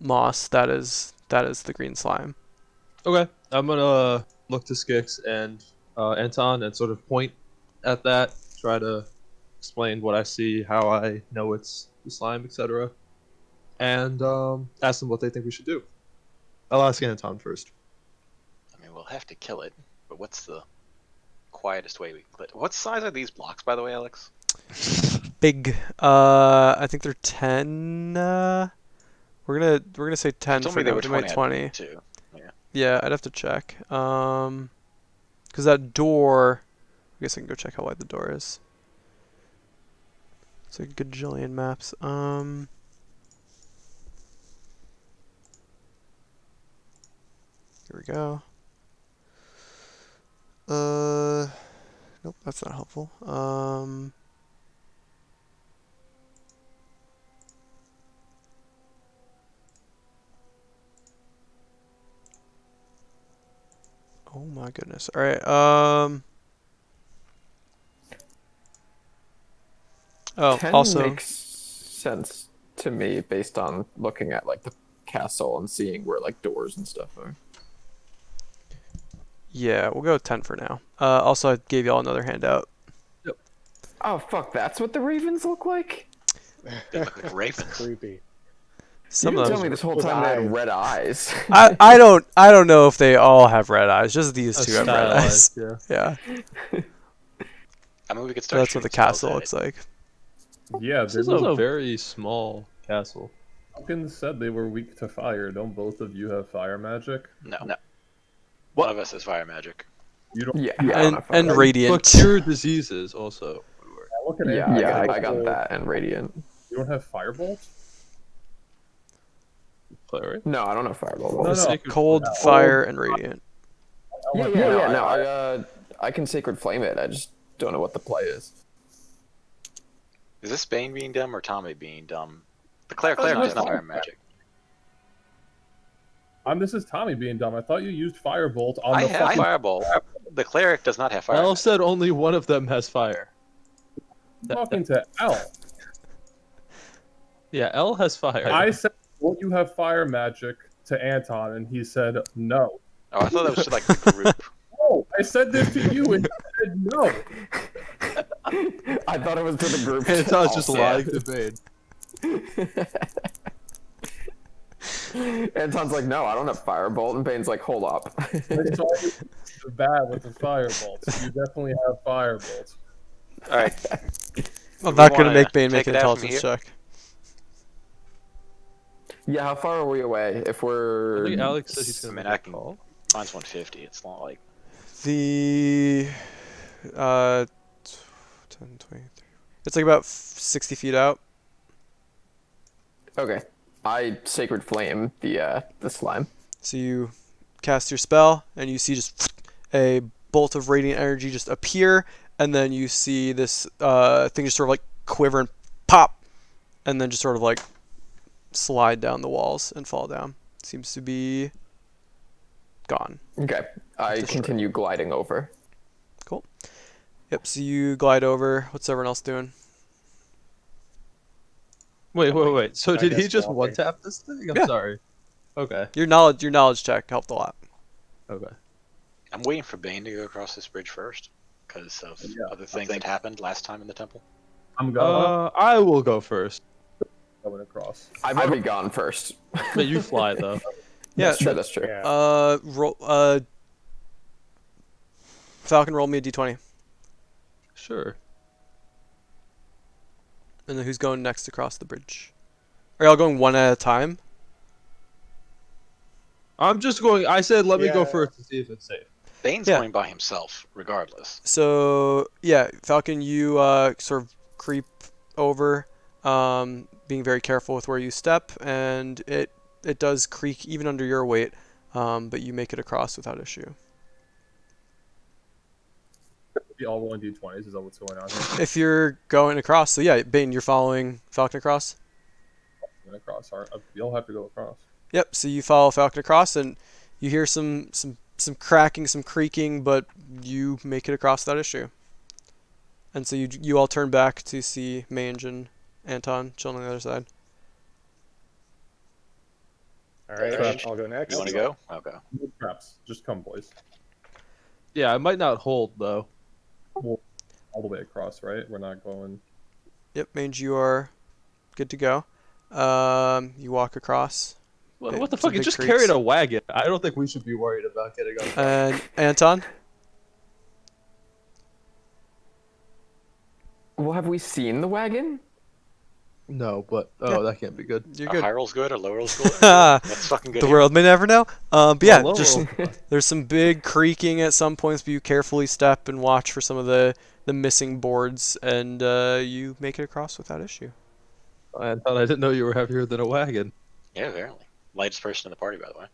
moss. That is the green slime. Okay. I'm gonna look to Skix and Anton and sort of point at that, try to explain what I see, how I know it's the slime, etc. And ask them what they think we should do. I'll ask Anton first. I mean, we'll have to kill it, but what's the quietest way we can kill it? What size are these blocks, by the way, Alex? Big. I think they're 10. We're gonna say 10 You told for me they now. were They might 20. 20. Too. Yeah. Yeah, I'd have to check. Because that door. I guess I can go check how wide the door is. It's a gajillion maps. Here we go. Nope, that's not helpful. Oh my goodness. All right. Oh, 10 also. makes sense to me based on looking at like the castle and seeing where like doors and stuff are. Yeah, we'll go with 10 for now. Also, I gave y'all another handout. Oh fuck, that's what the ravens look like? They look like ravens. Creepy. Some You of didn't tell them. me this whole with time they eyes. had red eyes. I don't know if they all have red eyes. Just these two have red eyes. Stylized, yeah. Yeah, I mean, we could start that's what the shooting spells castle at looks it. like. Yeah, This is a very small castle. Hawkins said they were weak to fire. Don't both of you have fire magic? No. One of us has fire magic. You don't. Yeah, I don't And know if I- and radiant. But cure diseases also would work. Look at yeah, it. I got that and radiant. You don't have firebolt? Cleric? No, I don't know fireball. No, no. Sacred Cold, Flame. fire, and radiant. Yeah, no, I can sacred flame it. I just don't know what the play is. Is this Bane being dumb or Tommy being dumb? The cleric thought you does had not fire fire magic. This is Tommy being dumb. I thought you used firebolt on I the have fucking. fireball. The cleric does not have fire. Al magic. said only one of them has fire. Talking to L. Yeah, L has fire. I said, "Will you have fire magic?" to Anton, and he said no. Oh, I thought that was just like the group. No, I said this to you, and you said no. I thought it was to the group. Anton's just also. lying to Bane. Anton's like, no, I don't have firebolt, and Bane's like, hold up. I saw you the bad with the firebolts. You definitely have firebolts. All right. I'm not gonna wanna make Bane make take an it out from intelligence check. Yeah, how far are we away? If I we're think Alex said he's I gonna mean, make I a can. call. Mine's 150. It's not like The 10, 20. It's like about 60 feet out. Okay. I sacred flame the slime. So you cast your spell, and you see just a bolt of radiant energy just appear, and then you see this thing just sort of like quiver and pop, and then just sort of like slide down the walls and fall down. Seems to be gone. Okay. I Destroyed. continue gliding over. Cool. Yep, so you glide over. What's everyone else doing? Wait. So I did he guess just walking. one tap this thing? I'm Yeah. sorry. Okay. Your knowledge check helped a lot. Okay. I'm waiting for Bane to go across this bridge first because of other things that happened last time in the temple. I'm going. I will go first. Going across. I've already gone first. But you fly though. Yeah, That's true. That's true. Yeah. Falcon, roll me a d20. Sure. And then who's going next across the bridge? Are y'all going one at a time? I'm just going. I said let me go Yeah. first to see if it's safe. Bane's Yeah. going by himself, regardless. So yeah, Falcon, you sort of creep over, being very careful with where you step, and it does creak even under your weight, but you make it across without issue. We all rolling d20s. Is that what's going on here? If you're going across, so yeah, Bane, you're following Falcon across. Going across. All right. You'll have to go across. Yep. So you follow Falcon across, and you hear some cracking, some creaking, but you make it across without issue. And so you all turn back to see Mange and Anton chilling on the other side. All right, Traps. I'll go next. You want to go? I'll go. No traps. Just come, boys. Yeah, I might not hold though. All the way across, right? We're not going. Yep, Mange, you are good to go. You walk across. What the Some fuck? It big just creaks. carried a wagon. I don't think we should be worried about getting on. And Anton? Well, have we seen the wagon? No, but Yeah. that can't be good. You're A good. high roll's good, a low roll's good. That's fucking good. The here. world may never know. But yeah, Well, just there's some big creaking at some points, but you carefully step and watch for some of the missing boards, and you make it across without issue. I thought I didn't know you were heavier than a wagon. Yeah, apparently. Lightest person in the party, by the way.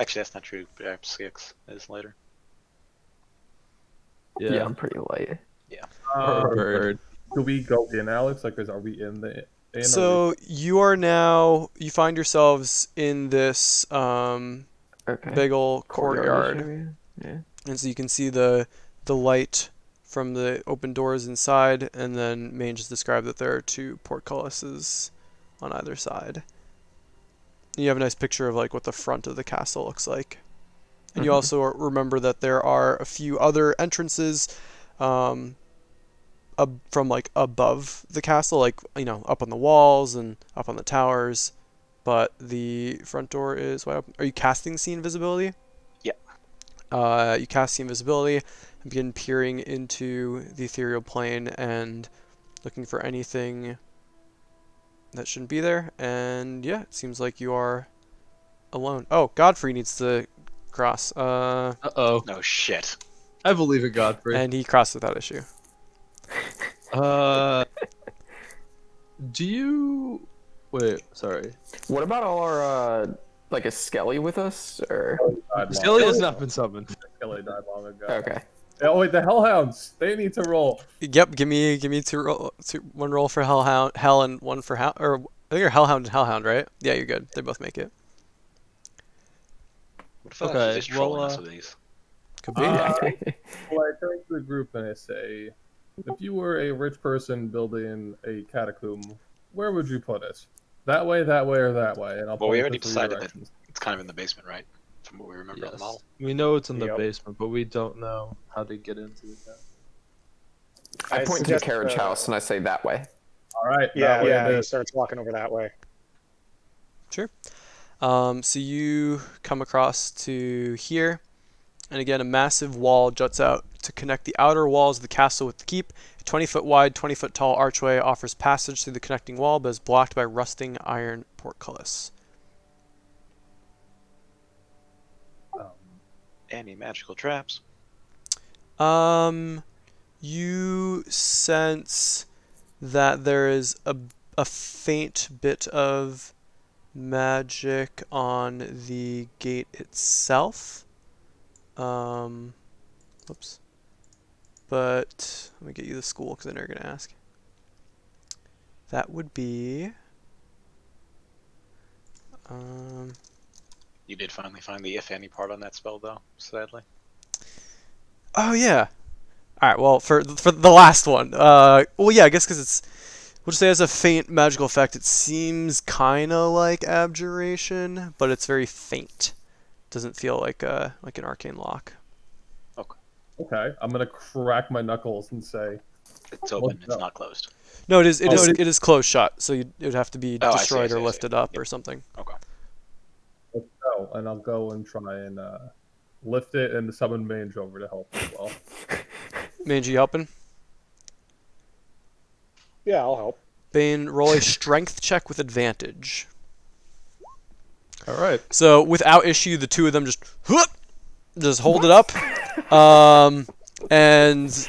Actually, that's not true. Perhaps 6 is lighter. Yeah. I'm pretty light. Bird. Do we go in, Alex? Like, are we in the? In, So you find yourselves in this Okay. big old courtyard. area? Yeah. And so you can see the light from the open doors inside, and then Mange has described that there are 2 portcullises on either side. And you have a nice picture of like what the front of the castle looks like. And you also remember that there are a few other entrances from like above the castle, like up on the walls and up on the towers, but the front door is wide open. Are you casting see invisibility? You cast the invisibility and begin peering into the ethereal plane and looking for anything that shouldn't be there. And yeah, it seems like you are alone. Oh, Godfrey needs to cross. Uh-oh. No shit. I believe in Godfrey. And he crossed without issue. Do you... Wait, sorry. What about all our like a Skelly with us or? Skelly has not been summoned. Skelly died long ago. Okay. Oh wait, the Hellhounds. They need to roll. Yep, give me one roll for Hell and one for Hound, or I think you're Hellhound and Hellhound, right? Yeah, you're good. They both make it. What if I Okay, just trolling well, us with these? Could be. Well, I turn to the group and I say, if you were a rich person building a catacomb, where would you put it? That way, or that way? And I'll Well, we point already to 3 decided that directions. it's kind of in the basement, right? From what we remember on the Yes. model. We know it's in the Yep. basement, but we don't know how to get into it yet. I point to the suggest, carriage house and I say that way. All right. Yeah, that way it he is. starts walking over that way. Sure. So you come across to here, and again, a massive wall juts out to connect the outer walls of the castle with the keep. A 20-foot wide, 20-foot tall archway offers passage through the connecting wall, but is blocked by rusting iron portcullis. any magical traps? You sense that there is a faint bit of magic on the gate itself. Whoops. But let me get you the school because I know you're going to ask. That would be. You did finally find the if any part on that spell, though, sadly. Oh, yeah. All right. Well, for the last one. Well, yeah, I guess because it's. We'll just say it has a faint magical effect. It seems kind of like abjuration, but it's very faint. Doesn't feel like an arcane lock. Okay, I'm gonna crack my knuckles and say, It's open, What's it's up? not closed. No, it is. It Oh, is. it It is closed shut. So it would have to be Oh, I see, destroyed I see, or I see. lifted up Yep. or something. Okay. "Let's go," and I'll go and try and lift it and summon Mange over to help as well. Mangy helping. Yeah, I'll help. Bane, roll a strength check with advantage. All right. So without issue, the two of them just hold it up, and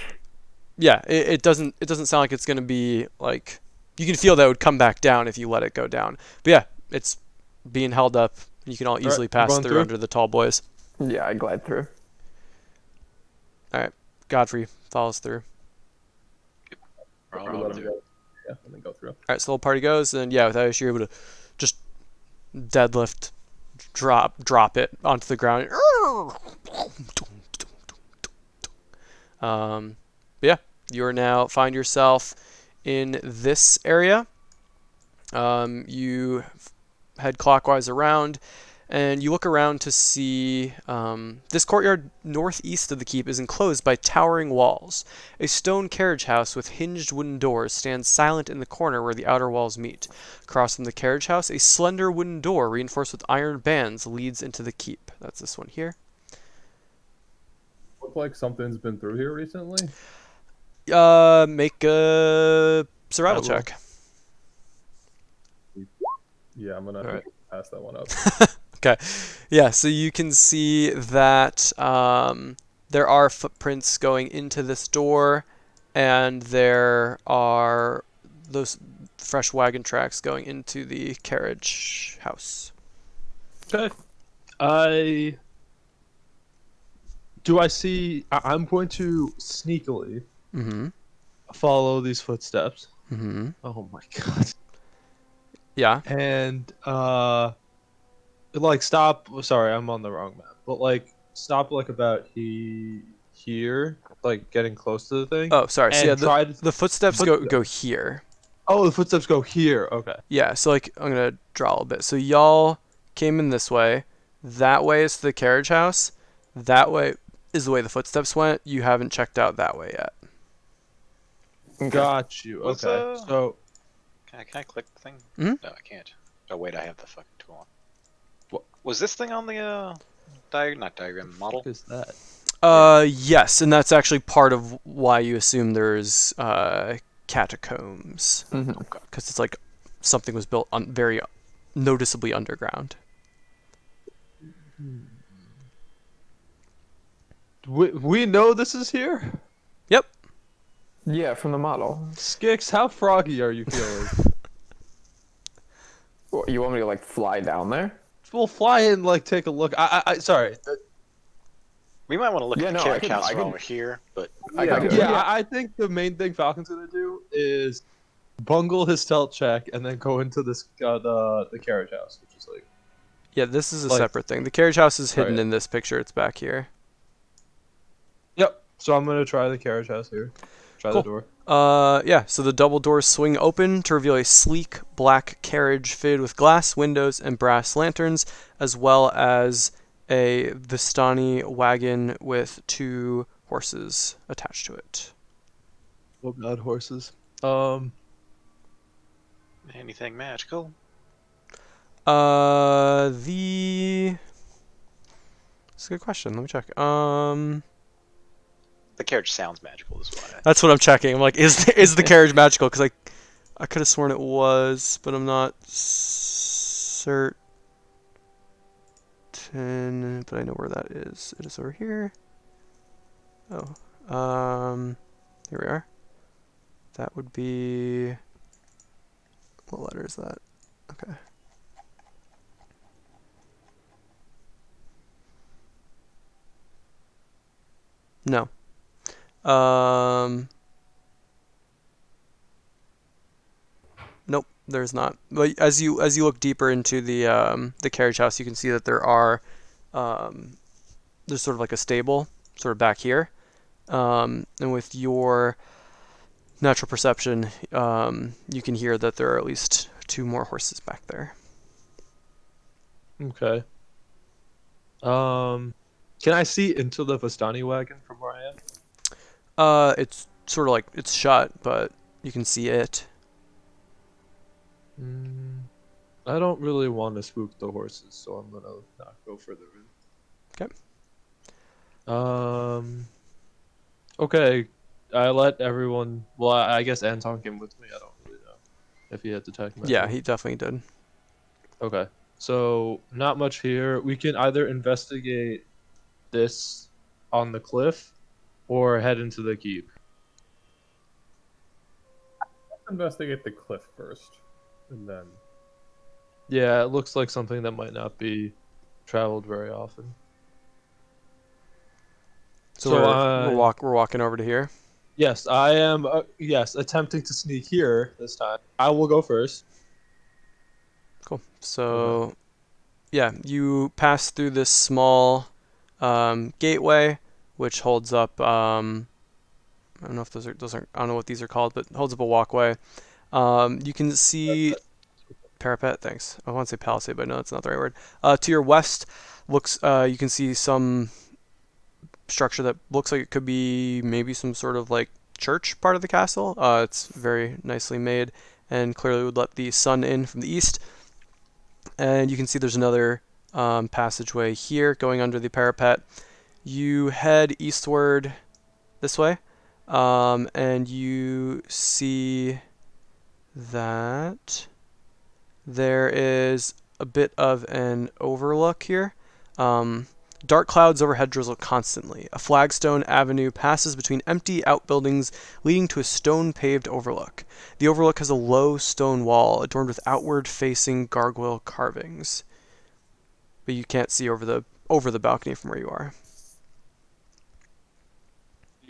yeah, it doesn't sound like it's gonna be like you can feel that it would come back down if you let it go down. But yeah, it's being held up. You can all easily right, pass run through through. under the tall boys. Yeah, I glide through. All right, Godfrey follows through. We're all Let going him through. go. Yeah, and then go through. All right, so the whole party goes, and yeah, without issue, you're able to just deadlift, drop it onto the ground. But yeah, you are now find yourself in this area. You head clockwise around, and you look around to see this courtyard northeast of the keep is enclosed by towering walls. A stone carriage house with hinged wooden doors stands silent in the corner where the outer walls meet. Across from the carriage house, a slender wooden door reinforced with iron bands leads into the keep. That's this one here. Look like something's been through here recently. Make a survival I will. check. Yeah, I'm gonna All right. pass that one up. Okay. Yeah, so you can see that there are footprints going into this door, and there are those fresh wagon tracks going into the carriage house. Okay. I'm going to sneakily Mm-hmm. follow these footsteps. Mm-hmm. Oh my god. Yeah. And like stop. Sorry, I'm on the wrong map. But like stop like about here, like getting close to the thing. Oh, sorry. So And yeah, try to. the footsteps go here. Oh, the footsteps go here. Okay. Yeah, so like I'm gonna draw a little bit. So y'all came in this way. That way is the carriage house. That way is the way the footsteps went. You haven't checked out that way yet. Got you. What's, Okay. So Can I click the thing? Mhm. No, I can't. Oh wait, I have the fucking tool on. What? Was this thing on the not diagram model? what is that? Yes, and that's actually part of why you assume there's catacombs, Mm-hmm. because it's like something was built on very noticeably underground. We know this is here. Yep. Yeah, from the model. Skix, how froggy are you feeling? What, you want me to like fly down there? We'll fly in, like take a look. Sorry. We might want to look Yeah, at the no, carriage I house can- while we're here, but I Yeah, can do Yeah, it. I think the main thing Falcon's gonna do is bungle his stealth check and then go into this the carriage house, which is like Yeah, this is a Like- separate thing. The carriage house is hidden Right. in this picture. It's back here. Yep. So I'm gonna try the carriage house here. Try Cool. the door. Yeah, so the double doors swing open to reveal a sleek black carriage fitted with glass windows and brass lanterns, as well as a Vistani wagon with 2 horses attached to it. Oh god, horses. anything magical? That's a good question. Let me check. The carriage sounds magical as well. That's what I'm checking. I'm like, is the carriage magical? Because I could have sworn it was, but I'm not certain. but I know where that is. It is over here. Oh, here we are. That would be, what letter is that? Okay. No. Nope, there's not. But as you look deeper into the carriage house, you can see that there's sort of like a stable sort of back here. And with your natural perception, you can hear that there are at least 2 more horses back there. Okay. Can I see into the Vistani wagon from where I am? It's sort of like it's shut, but you can see it. I don't really want to spook the horses, so I'm gonna not go further in. Okay. Okay. I let everyone. Well, I guess Anton came with me. I don't really know if he had to attack me. Yeah, he definitely did. Okay. So not much here. We can either investigate this on the cliff or head into the keep. Let's investigate the cliff first, and then. Yeah, it looks like something that might not be traveled very often. So, So we're walking over to here. yes, I am. Yes, attempting to sneak here this time. I will go first. Cool. So, yeah, you pass through this small gateway, which holds up. I don't know if those are. I don't know what these are called, but holds up a walkway. You can see parapet. Thanks. I want to say palisade, but no, that's not the right word. To your west, looks. You can see some structure that looks like it could be maybe some sort of like church part of the castle. It's very nicely made and clearly would let the sun in from the east. And you can see there's another passageway here going under the parapet. You head eastward this way, and you see that there is a bit of an overlook here. Dark clouds overhead drizzle constantly. A flagstone avenue passes between empty outbuildings, leading to a stone-paved overlook. The overlook has a low stone wall adorned with outward-facing gargoyle carvings, but you can't see over the balcony from where you are.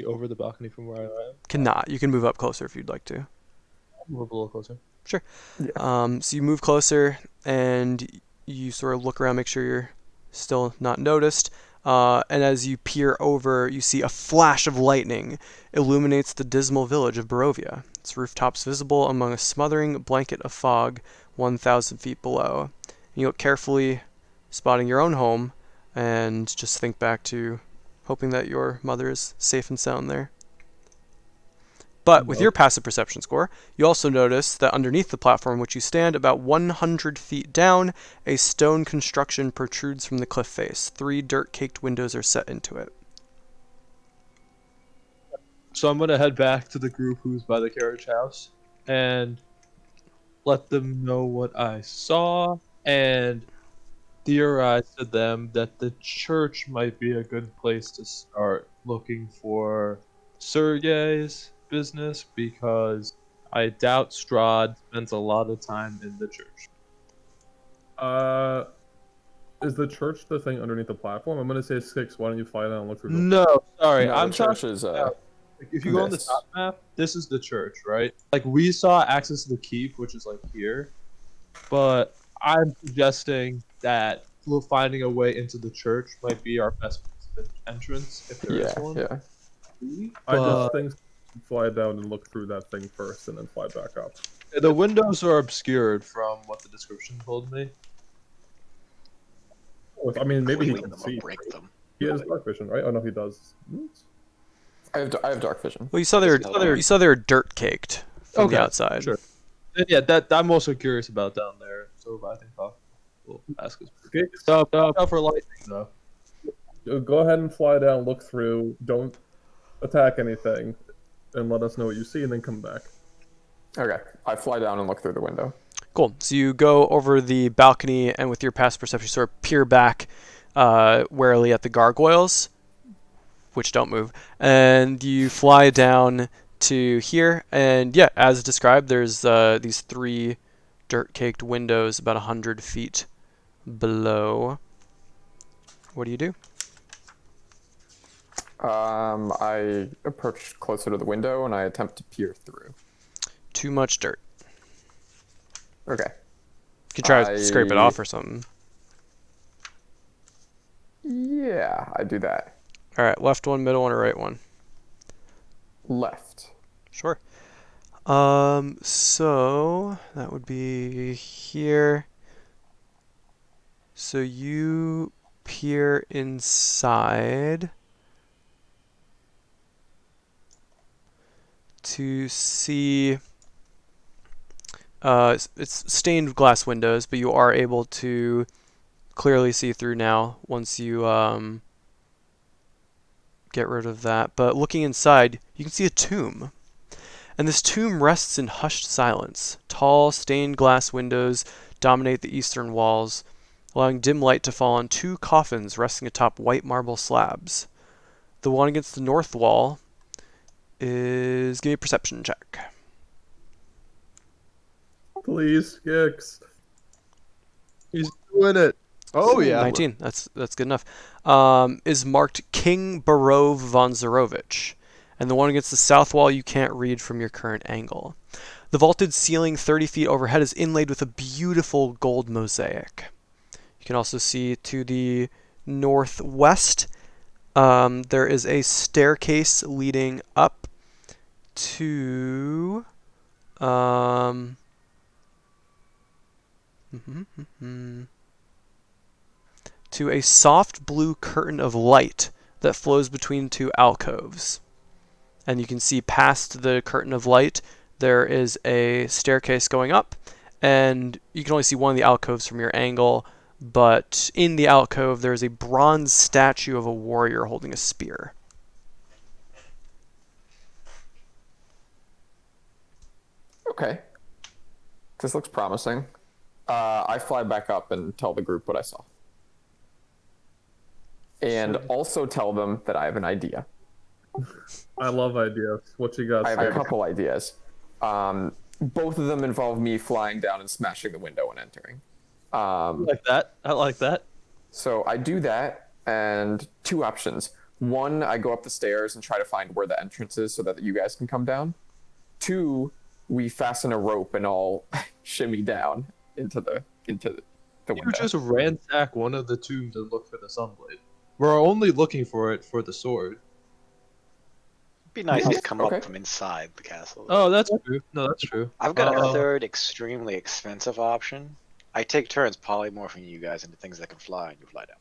Over the balcony from where I am. Cannot. You can move up closer if you'd like to. Move a little closer. Sure. Yeah. So you move closer and you sort of look around, make sure you're still not noticed. And as you peer over, you see a flash of lightning illuminates the dismal village of Barovia, its rooftops visible among a smothering blanket of fog 1,000 feet below. And you look carefully, spotting your own home, and just think back to hoping that your mother is safe and sound there. But with your passive perception score, you also notice that underneath the platform in which you stand, about 100 feet down, a stone construction protrudes from the cliff face. 3 dirt-caked windows are set into it. So I'm gonna head back to the group who's by the carriage house and let them know what I saw and theorize to them that the church might be a good place to start looking for Sergei's business because I doubt Strahd spends a lot of time in the church. Is the church the thing underneath the platform? I'm gonna say 6. Why don't you fly down and look through the... No, sorry, No, I'm the church talking is about, like, if you go on the this. top map, this is the church, right? Like we saw access to the keep, which is like here, but I'm suggesting that finding a way into the church might be our best entrance if there is Yeah, one. yeah. I just think fly down and look through that thing first, and then fly back up. The windows are obscured from what the description told me. I mean, maybe he Clean can them see. or break them. He has dark vision, right? Oh no, he does. I have dark vision. Well, you saw they were dirt caked from the outside. Sure. And yeah, that I'm also curious about down there. So I think we'll ask us. Okay, Stop for lightning though. go ahead and fly down, look through. Don't attack anything, and let us know what you see, and then come back. Okay, I fly down and look through the window. Cool. So you go over the balcony and with your passive perception, you sort of peer back warily at the gargoyles, which don't move, and you fly down to here. And yeah, as described, there's these 3 dirt-caked windows about 100 feet below. What do you do? I approach closer to the window and I attempt to peer through. Too much dirt. Okay. You can try to scrape it off or something. Yeah, I do that. All right, left one, middle one, or right one? Left. Sure. So that would be here. So you peer inside to see. It's stained glass windows, but you are able to clearly see through now once you get rid of that. But looking inside, you can see a tomb. And this tomb rests in hushed silence. Tall, stained glass windows dominate the eastern walls, allowing dim light to fall on 2 coffins resting atop white marble slabs. The one against the north wall is... Give me a perception check. Please, Skix. He's doing it. Oh yeah. 19. That's good enough. Is marked King Barov von Zarovich. And the one against the south wall you can't read from your current angle. The vaulted ceiling 30 feet overhead is inlaid with a beautiful gold mosaic. You can also see to the northwest, there is a staircase leading up to... to a soft blue curtain of light that flows between 2 alcoves. And you can see past the curtain of light, there is a staircase going up, and you can only see one of the alcoves from your angle, but in the alcove there is a bronze statue of a warrior holding a spear. Okay. This looks promising. I fly back up and tell the group what I saw. And also tell them that I have an idea. I love ideas. What you got? I have a Skix? couple ideas. Both of them involve me flying down and smashing the window and entering. I like that. I like that. So I do that, and 2 options. 1, I go up the stairs and try to find where the entrance is so that you guys can come down. 2, we fasten a rope and all shimmy down into the window. You just ransack one of the tombs and look for the sunblade. We're only looking for it for the sword. It'd be nice to come Okay. up from inside the castle. Oh, that's true. No, that's true. I've got a third extremely expensive option. I take turns polymorphing you guys into things that can fly, and you fly down.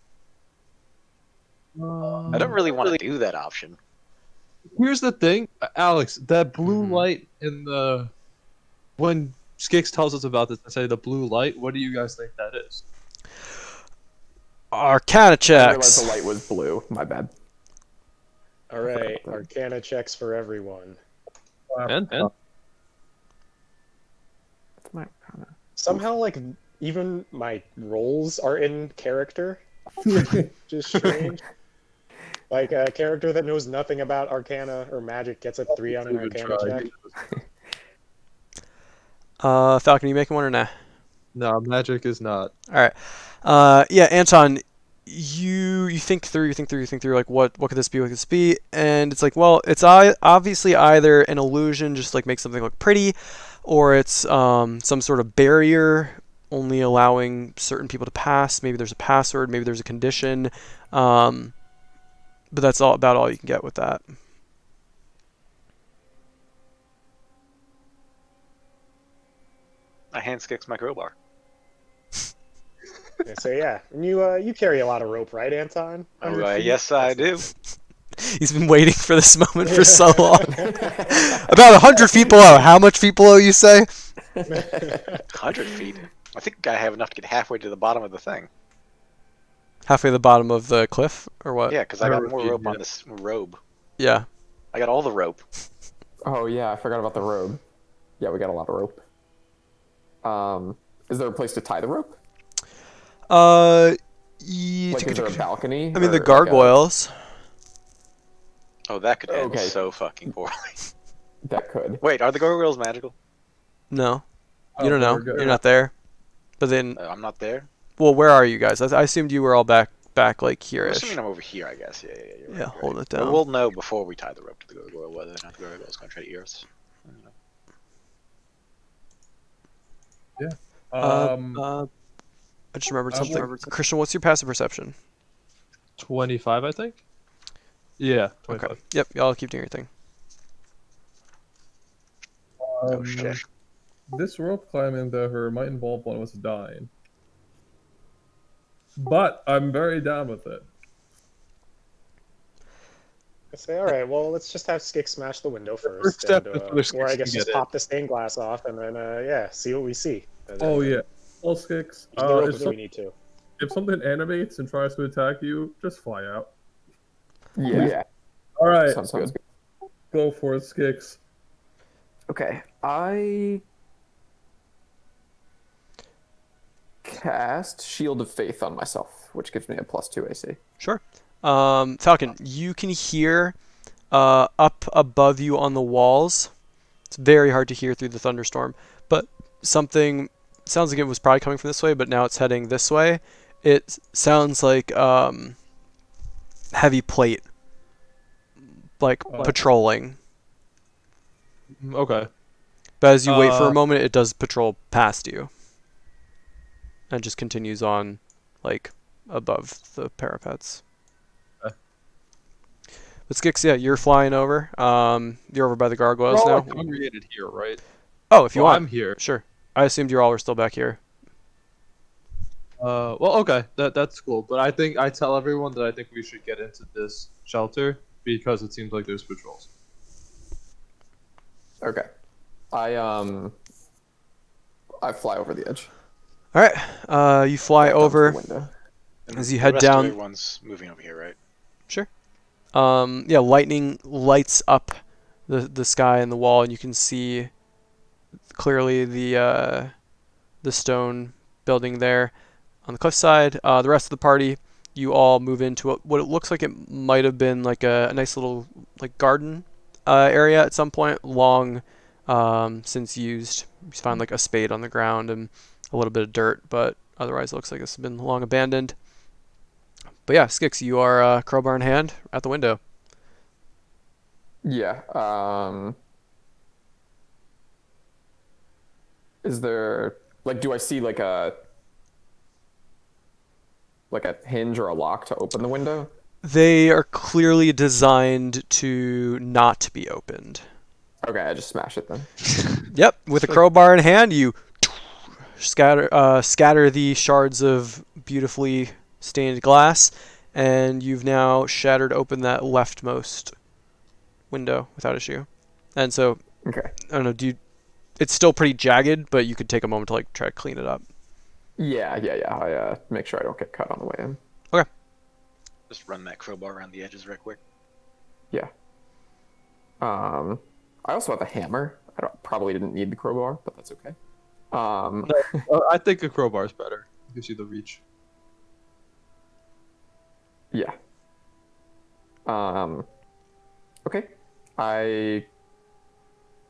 I don't really want to do that option. Here's the thing, Alex. That blue Mhm. light in the when Skix tells us about this, I say the blue light. What do you guys think that is? Arcana I checks. realized the light was blue. My bad. All right, Arcana checks for everyone. And That's my arcana. Somehow, like, even my rolls are in character. Just strange. Like, a character that knows nothing about Arcana or magic gets a 3 on an Good Arcana try. check. Falcon, you making one or nah? No, magic is not. All right. Yeah, Anton, you think through, like what could this be? What could this be? And it's like, well, it's obviously either an illusion, just like make something look pretty, or it's some sort of barrier only allowing certain people to pass. Maybe there's a password. Maybe there's a condition. But that's about all you can get with that. I hand Skix my crowbar. So yeah, and you carry a lot of rope, right, Anton? Oh, 100 feet? yes, I do. He's been waiting for this moment for so long. About 100 feet below. How much feet below, you say? 100 feet. I think I have enough to get halfway to the bottom of the thing. Halfway to the bottom of the cliff, or what? Yeah, because I got 100 more feet, rope on yeah. this robe. Yeah. I got all the rope. Oh yeah, I forgot about the rope. Yeah, we got a lot of rope. Is there a place to tie the rope? Like, is there a balcony? I mean, the or like a- gargoyles. Oh, that could end Okay. so fucking poorly. that could. Wait, are the gargoyles magical? No, I you don't think know. we're good. You're not there. But then, I'm not there. well, where are you guys? I assumed you were all back like I'm here-ish. assuming I'm over here, I guess. Yeah, you're right, Yeah, you're holding right. it down. But we'll know before we tie the rope to the gargoyle whether or not the gargoyle's going to try to ear us. I don't know. I just remembered I will- something. Christian, what's your passive perception? 25, I think. Yeah, 25. Okay. Yep, y'all keep doing your thing. Oh shit. This rope climb endeavor might involve one of us dying. But I'm very down with it. I say, all right, well, let's just have Skix smash the window first. First step and, is where or I Skix guess can just get pop the stained glass off and then, yeah, see what we see. And then, Oh yeah. All Skix. use the rope If, if we need to. if something animates and tries to attack you, just fly out. Yeah. All right. Sounds good. Go for it, Skix. Okay, I cast Shield of Faith on myself, which gives me a +2 AC. Sure. Falcon, you can hear up above you on the walls. It's very hard to hear through the thunderstorm, but something sounds like it was probably coming from this way, but now it's heading this way. It sounds like heavy plate, like patrolling. Okay. But as you wait for a Uh, moment, it does patrol past you, and just continues on, like above the parapets. Okay. But Skix, yeah, you're flying over. You're over by the gargoyles We're all now. congregated here, right? Oh, if you Well, want, I'm here. sure. I assumed you all were still back here. Well, okay, that's cool. But I think I tell everyone that I think we should get into this shelter because it seems like there's patrols. Okay, I fly over the edge. All right. You fly Back down to the over window. And as you the head rest of down. everyone's moving over here, right? Yeah, lightning lights up the sky and the wall, and you can see clearly the stone building there on the cliffside. The rest of the party, you all move into what it looks like it might have been like a nice little like garden area at some point, long since used. You find like a spade on the ground and a little bit of dirt, but otherwise it looks like it's been long abandoned. But yeah, Skix, you are crowbar in hand at the window. Yeah. Is there like do I see like a hinge or a lock to open the window? They are clearly designed to not be opened. Okay, I just smash it then. Yep, with a crowbar in hand, you scatter the shards of beautifully stained glass, and you've now shattered open that leftmost window without issue. And so, Okay. I don't know, it's still pretty jagged, but you could take a moment to like try to clean it up. Yeah. I make sure I don't get cut on the way in. Just run that crowbar around the edges right quick. Yeah. I also have a hammer. Probably didn't need the crowbar, but that's okay. I think a crowbar is better. Gives you the reach. Yeah. Okay. I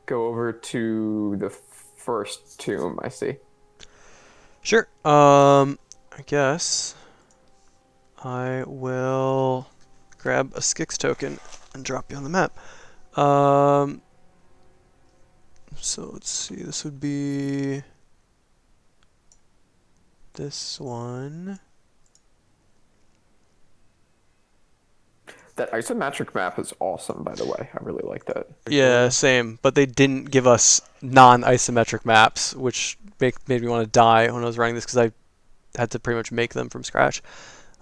go over to the first tomb I see. Sure. I guess I will grab a Skix token and drop you on the map. So let's see. This would be this one. That isometric map is awesome, by the way. I really like that. Yeah, same. But they didn't give us non-isometric maps, which made me want to die when I was writing this because I had to pretty much make them from scratch.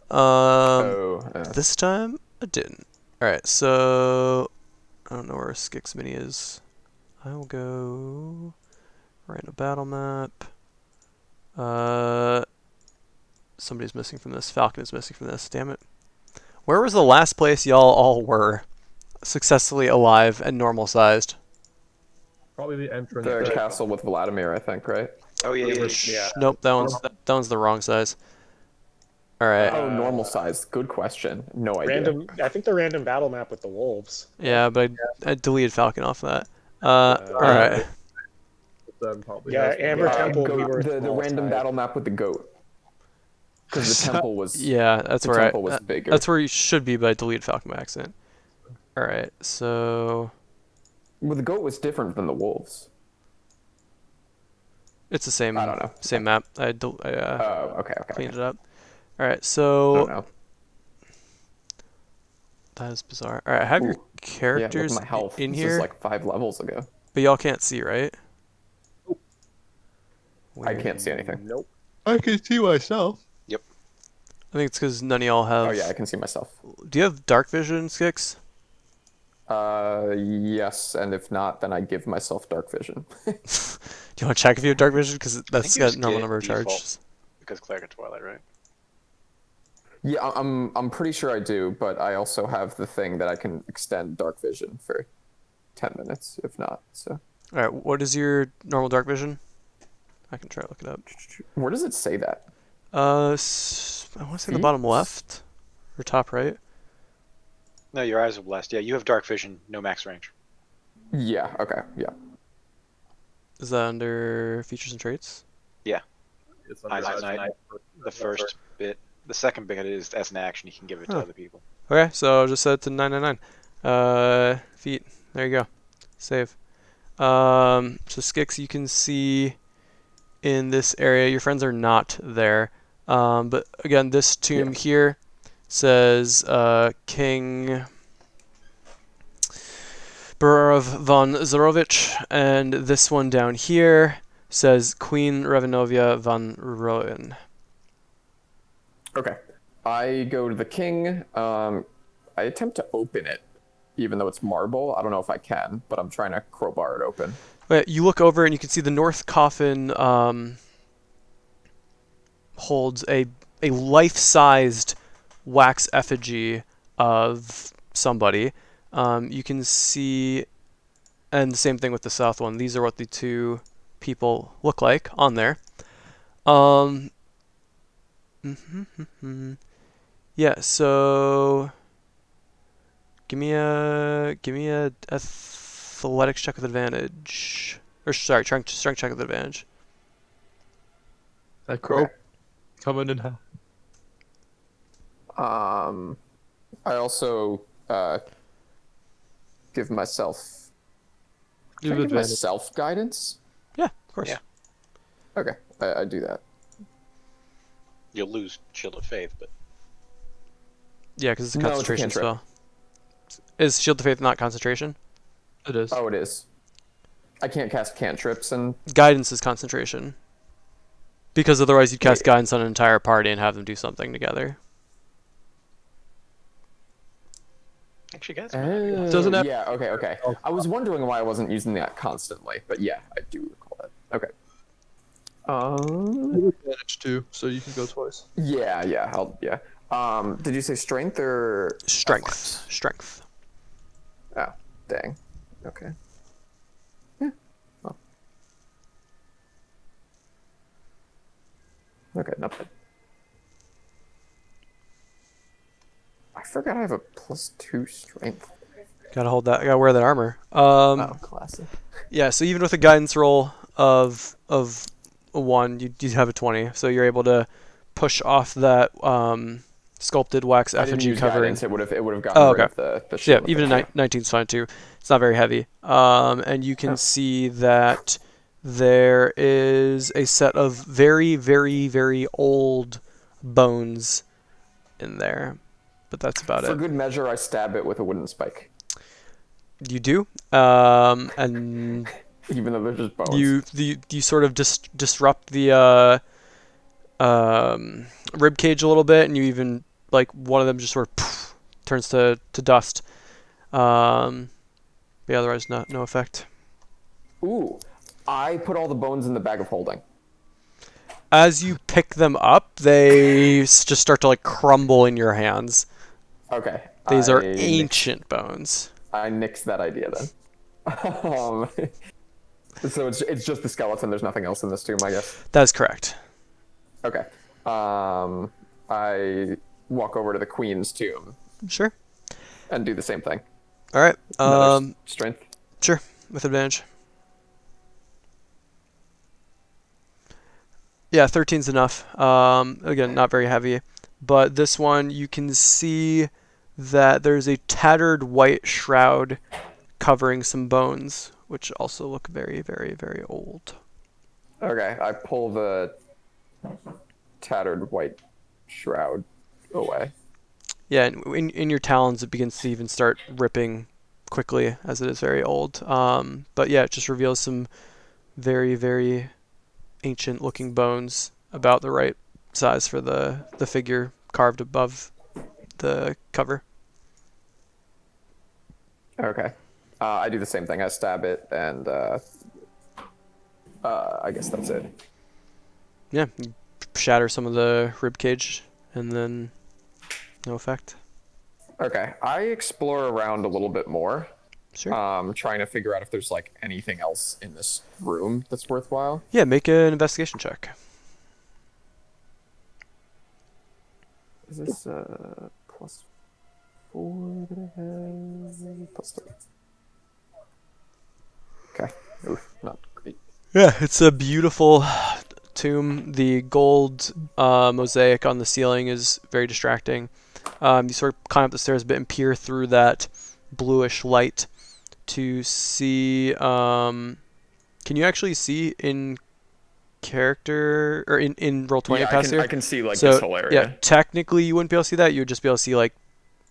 This time I didn't. All right, so I don't know where Skix Mini is. I will go random battle map. Somebody's missing from this. Falcon is missing from this. Damn it. Where was the last place y'all all were successfully alive and normal sized? Probably the entrance. The right? castle with Vladimir, I think, right? Oh yeah. Yeah. Nope, that one's the wrong size. All All right. Oh, normal size. Good question. No idea. Random. I think the random battle map with the wolves. Yeah, but I deleted Falcon off of that. All Uh, right. Then probably Yeah, has one. Amber Temple would be Goat, worth the small random side. battle map with the goat. Because the temple was Yeah, that's the where temple was bigger. that's where you should be, but I deleted Falcon by accident. All right. So Well, the goat was different than the wolves. it's the same. I don't know. Same map. I Oh, okay. cleaned Okay. it up. All right. I So don't know. that is bizarre. All right. I have your Ooh. Yeah, look at characters my health. in this here, is like 5 levels ago. but y'all can't see, right? I Weird. can't see anything. Nope. I can see myself. I think it's because none of y'all have. Oh yeah, I can see myself. Do you have dark vision, Skix? Yes, and if not, then I give myself dark vision. Do you want to check if you have dark vision? Because that's think you got just normal get number of default. charges. Because Cleric and Twilight, right? Yeah, I'm pretty sure I do, but I also have the thing that I can extend dark vision for 10 minutes, if not. So All right. What is your normal dark vision? I can try to look it up. where does it say that? I want to say the bottom Feet? left or top right. No, your eyes are blessed. Yeah, you have dark vision, no max range. Yeah. Okay. Yeah. Is that under features and traits? It's Eyes under at night. The first bit. The second bit is as an action, you can give it to Huh. other people. Okay, so I'll just set it to 999. Feet. There you go. Save. So Skix, you can see in this area, your friends are not there. But again, this tomb here says King Burov von Zarovich, and this one down here says Queen Revenovia von Roen. Okay. I go to the king. I attempt to open it, even though it's marble. I don't know if I can, but I'm trying to crowbar it open. Wait, you look over and you can see the north coffin holds a life-sized wax effigy of somebody. You can see, and the same thing with the south one. These are what the two people look like on there. Yeah. So give me a athletics check with advantage. Or sorry, strength check with advantage. That crow Okay. coming in hell. I also give myself. You Can I have give advantage. myself guidance? Yeah, of course. Yeah. Okay, I do that. You'll lose Shield of Faith, but Yeah, because it's a No, it's a concentration cantrip. spell. Is Shield of Faith not concentration? It is. Oh, it is. I can't cast cantrips and. Guidance is concentration. Because otherwise you'd cast Wait. guidance on an entire party and have them do something together. actually, guys, Doesn't have- Yeah. Okay. I was wondering why I wasn't using that constantly, but yeah, I do recall that. Okay. You have advantage too, so you can go twice. Yeah. Did you say strength or Strength. Strength. Oh, dang. Okay. Yeah. Well. Okay, not bad. I forgot I have a +2 strength. Gotta hold that. Gotta wear that armor. Oh, classic. Yeah. So even with a guidance roll of a 1, you have a 20. So you're able to push off that sculpted wax I didn't effigy use covering. guidance. It would have gotten Oh, rid okay. of the Yeah, shield even effect, a 19 is fine too. It's not very heavy. And you can see that there is a set of very, very, very old bones in there. But that's about For it. good measure, I stab it with a wooden spike, You do. And even though they're just bones. you sort of disrupt the rib cage a little bit, and you even like one of them just sort of poof, turns to dust. Yeah, otherwise no effect. Ooh, I put all the bones in the bag of holding. As you pick them up, they just start to like crumble in your hands. Okay. These are I nix- ancient bones. I nixed that idea then. So it's just the skeleton. There's nothing else in this tomb, I guess. That is correct. Okay. I walk over to the queen's tomb Sure. and do the same thing. All right. Another strength. Sure. With advantage. Yeah, 13's enough. Again, not very heavy. But this one, you can see that there's a tattered white shroud covering some bones, which also look very, very, very old. Okay, I pull the tattered white shroud away. Yeah, and in your talons, it begins to even start ripping quickly, as it is very old. But yeah, it just reveals some very, very ancient-looking bones, about the right size for the figure carved above the cover. Okay. I do the same thing. I stab it, and I guess that's it. Yeah, you shatter some of the rib cage, and then no effect. Okay, I explore around a little bit more, Sure. trying to figure out if there's like anything else in this room that's worthwhile. Yeah, make an investigation check. Is this +4 that I have? +3. Okay. Oof, not great. Yeah, it's a beautiful tomb. The gold mosaic on the ceiling is very distracting. You sort of climb up the stairs a bit and peer through that bluish light to see. Can you actually see in character or in Roll20 Yeah, capacity? I can see like So this whole area. yeah, technically you wouldn't be able to see that. You would just be able to see like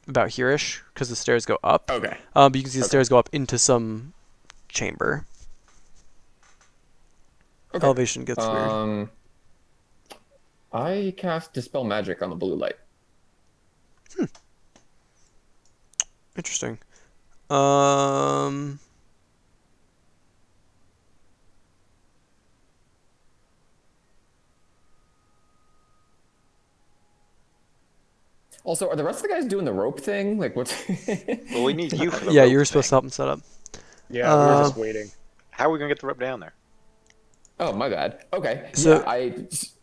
about here-ish because the stairs go up. Okay. But you can see the Okay. stairs go up into some chamber. Okay. Elevation gets weird. I cast Dispel Magic on the blue light. Interesting. Also, are the rest of the guys doing the rope thing? Like, what's? Well, we need you for the Yeah, rope you were supposed to thing. help them set up. Yeah, we were just waiting. How are we gonna get the rope down there? Oh, my bad. Okay. So-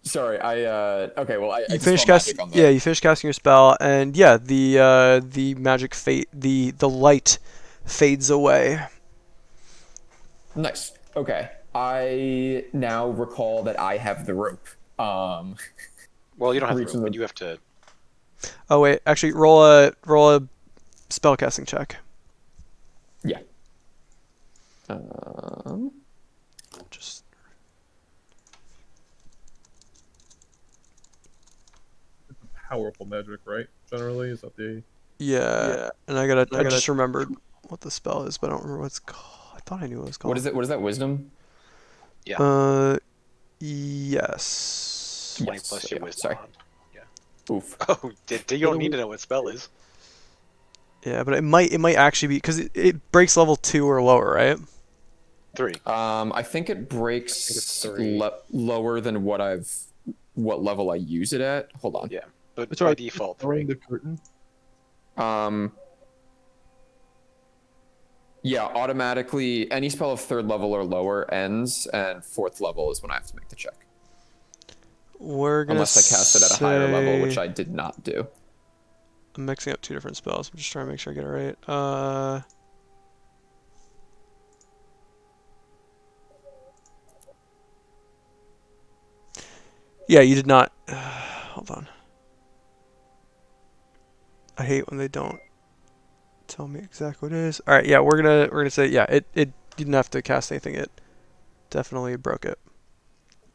Sorry. Okay. Well, I You Dispel finish casting. Magic on the. Yeah, you finish casting your spell, and yeah, the magic fade. The light fades away. Nice. Okay. I now recall that I have the rope. Well, you don't have the Reaching rope, but the- you have to. Oh wait, actually, roll a spell casting check. Yeah. Just Powerful magic, right? Generally, is that the yeah, and I just remembered what the spell is, but I don't remember what it's called. I thought I knew what it was called. What is it? What is that? Wisdom. Yes. 20 Yes, plus your yeah, wisdom. sorry. on. Oof. Oh, you don't need to know what spell is. Yeah, but it might actually be because it breaks level 2 or lower, right? 3. I think it it's breaks 3. lower than what level I use it at. Hold on. Yeah, but It's by alright. default, Throwing 3. the curtain. Yeah, automatically any spell of 3rd level or lower ends, and 4th level is when I have to make the check. We're gonna Unless I cast it at a higher level, which say- I did not do. I'm mixing up 2 different spells. I'm just trying to make sure I get it right. Yeah, you did not. Hold on. I hate when they don't tell me exactly what it is. All right, yeah, we're gonna say yeah. It you didn't have to cast anything. It definitely broke it.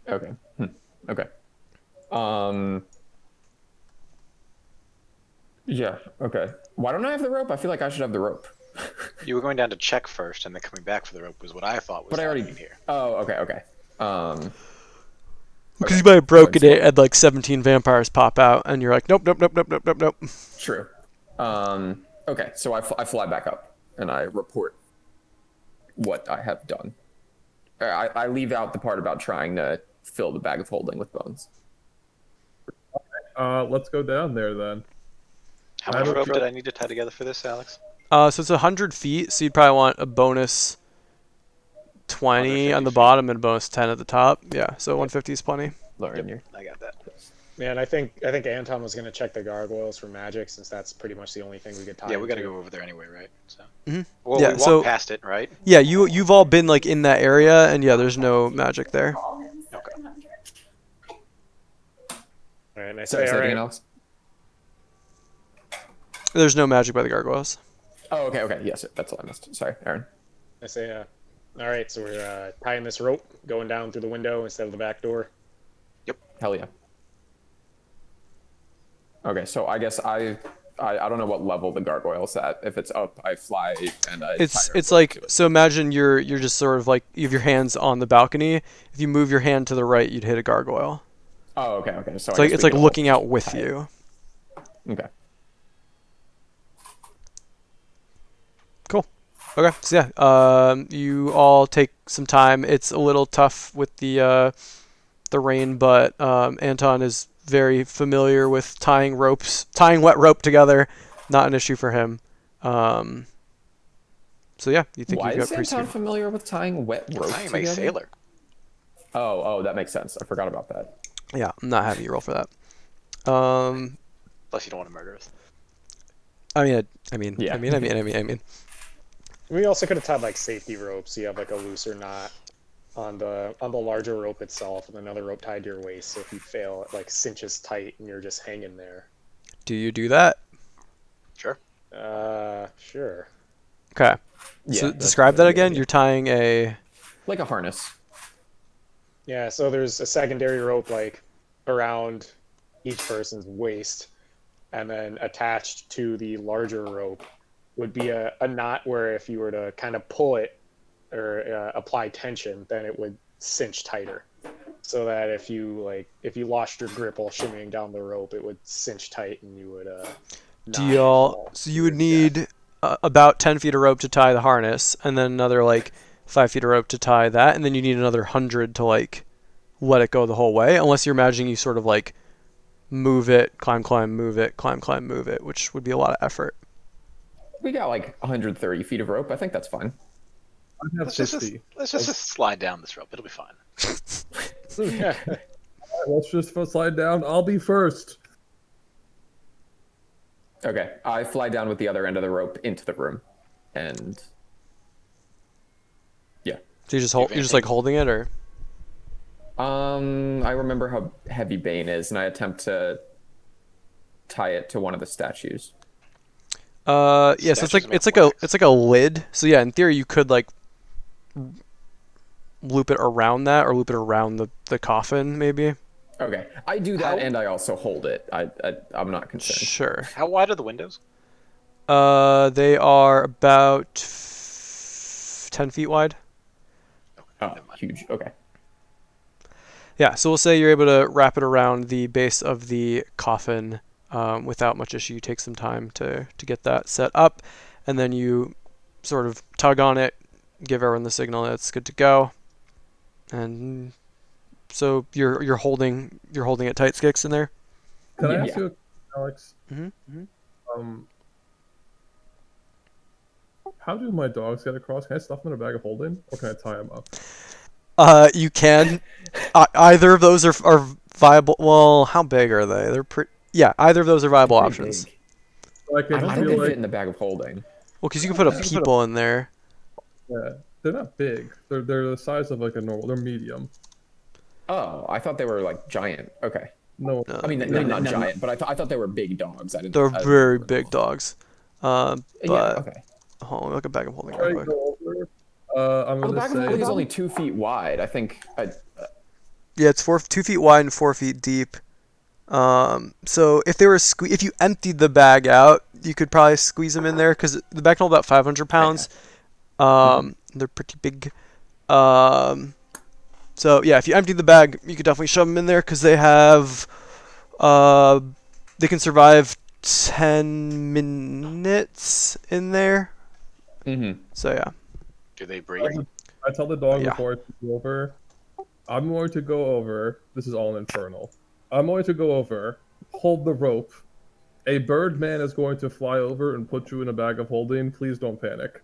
Okay. Okay. Yeah. Okay. Why don't I have the rope? I feel like I should have the rope. You were going down to check first, and then coming back for the rope was what I thought was But I already. happening here. Oh. Okay. Okay. Because Okay. you might have broken So it, it's- and like 17 vampires pop out, and you're like, nope, nope, nope, nope, nope, nope, nope. True. Okay. So I fly back up and I report what I have done. I leave out the part about trying to fill the bag of holding with bones. Let's go down there then. How I much don't rope know. did I need to tie together for this, Alex? So it's 100 feet, so you'd probably want a bonus 20 on the 150 feet. bottom and a bonus 10 at the top. Yeah, so 150 is plenty. Lauren, Yep, you're- I got that. Yeah, and I think Anton was gonna check the gargoyles for magic since that's pretty much the only thing we could tie. Yeah, we gotta into. go over there anyway, right? So. Hmm. Well, Yeah. we walked So past it, right? yeah, you've all been like in that area, and yeah, there's no magic there. Okay. All right, and I Sorry, say, say all it again, right, Alex. There's no magic by the gargoyles. Oh, okay. Yes, that's all I missed. Sorry, Aaron. I say, all right, so we're tying this rope, going down through the window instead of the back door. Hell yeah. Okay, so I guess I don't know what level the gargoyle's at. If it's up, I fly and I. It's like, so imagine you're just sort of like you have your hands on the balcony. If you move your hand to the right, you'd hit a gargoyle. Oh, okay. So It's like looking out with you. Okay. Cool. Okay. So yeah, you all take some time. It's a little tough with the rain, but Anton is very familiar with tying wet rope together. Not an issue for him. So yeah, you think Why you've got is pretty Anton soon. familiar with tying wet rope I am a together? sailor. Oh, that makes sense. I forgot about that. Yeah, I'm not having you roll for that. Plus, you don't want to murder us. I Yeah. mean. We also could have tied like safety ropes, so you have like a looser knot on the larger rope itself, and another rope tied to your waist. So if you fail, it like cinches tight, and you're just hanging there. Do you do that? Sure. Sure. Okay. Yeah, So that's describe a that good again. idea. You're tying a. Like a harness. Yeah, so there's a secondary rope like around each person's waist, and then attached to the larger rope would be a knot where if you were to kind of pull it or apply tension, then it would cinch tighter. So that if you lost your grip while shimmying down the rope, it would cinch tight and you would Do not y'all? fall So to you your would death. need about 10 feet of rope to tie the harness, and then another like 5 feet of rope to tie that, and then you need another 100 to like let it go the whole way. Unless you're imagining you sort of like move it, climb, move it, climb, move it, which would be a lot of effort. We got like 130 feet of rope. I think that's fine. I have Let's just 50. slide down this rope. It'll be fine. Let's just slide down. I'll be first. Okay, I fly down with the other end of the rope into the room, and yeah. So you're just like holding it, or I remember how heavy Bane is, and I attempt to tie it to one of the statues. yeah. So it's like a lid. So yeah, in theory you could like loop it around that, or loop it around the coffin, maybe. Okay, I do that, How- and I also hold it. I'm not concerned. Sure. How wide are the windows? They are about 10 feet wide. Oh, Never mind. huge. Okay. Yeah, so we'll say you're able to wrap it around the base of the coffin without much issue. You take some time to get that set up, and then you sort of tug on it, give everyone the signal that it's good to go, and so you're holding it tight, Skix, in there. Can Yeah. I ask you, Alex? Mm-hmm. How do my dogs get across? Can I stuff them in a bag of holding, or can I tie them up? You can. Either of those are viable. Well, how big are they? They're pretty. Yeah, either of those are viable Pretty options. big. Like, I don't think they fit in the bag of holding. Well, because you can put a people in there. Yeah, they're not big. They're the size of like a normal. They're medium. Oh, I thought they were like giant. Okay. No, I mean, not giant, but I thought they were big dogs. I didn't. They're I didn't very know. big dogs. But Yeah. Okay. hold on, look at bag of holding Try real to quick. go over. I'm Well, the gonna bag of holding is say. only 2 feet wide. I think. Yeah, it's 2 feet wide and 4 feet deep. So if they were if you emptied the bag out, you could probably squeeze them in there because the bag can hold about 500 pounds. They're pretty big. So yeah, if you empty the bag, you could definitely shove them in there because they have, they can survive 10 minutes in there. Mm-hmm. So yeah. Do they breathe? I tell the dog Yeah. before I go over. I'm going to go over. This is all infernal. I'm going to go over, hold the rope. A bird man is going to fly over and put you in a bag of holding. Please don't panic.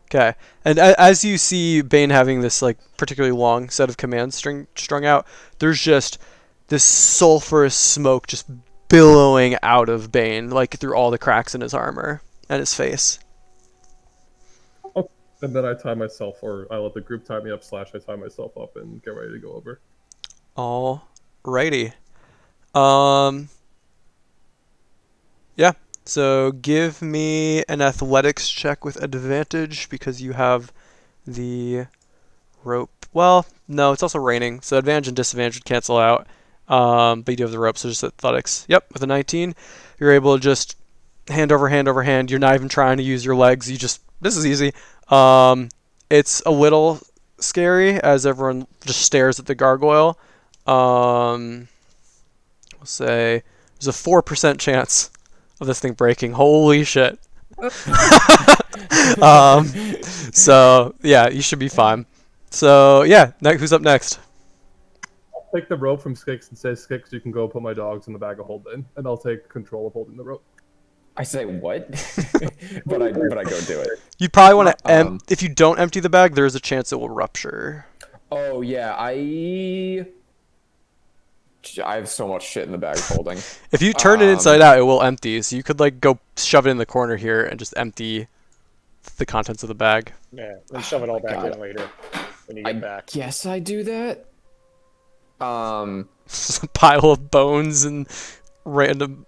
Okay, and as you see Bane having this like particularly long set of commands strung out, there's just this sulfurous smoke just billowing out of Bane, like through all the cracks in his armor and his face. And then I tie myself, or I let the group tie me up. / I tie myself up and get ready to go over. Alrighty. Yeah. So give me an athletics check with advantage because you have the rope. Well, no, it's also raining, so advantage and disadvantage would cancel out. But you do have the rope, so just athletics. Yep, with a 19, you're able to just hand over hand over hand. You're not even trying to use your legs. This is easy. It's a little scary as everyone just stares at the gargoyle. We'll say there's a 4% chance of this thing breaking. Holy shit. So yeah, you should be fine. So yeah, who's up next? I'll take the rope from Skix and say, Skix, you can go put my dogs in the bag of holding, and I'll take control of holding the rope. I say what? but I go do it. You'd probably want to if you don't empty the bag, there's a chance it will rupture. Oh yeah, I have so much shit in the bag of holding. If you turn it inside out, it will empty. So you could like go shove it in the corner here and just empty the contents of the bag. Yeah, and shove it all back in later when you get I back. guess I do that. Just a pile of bones and random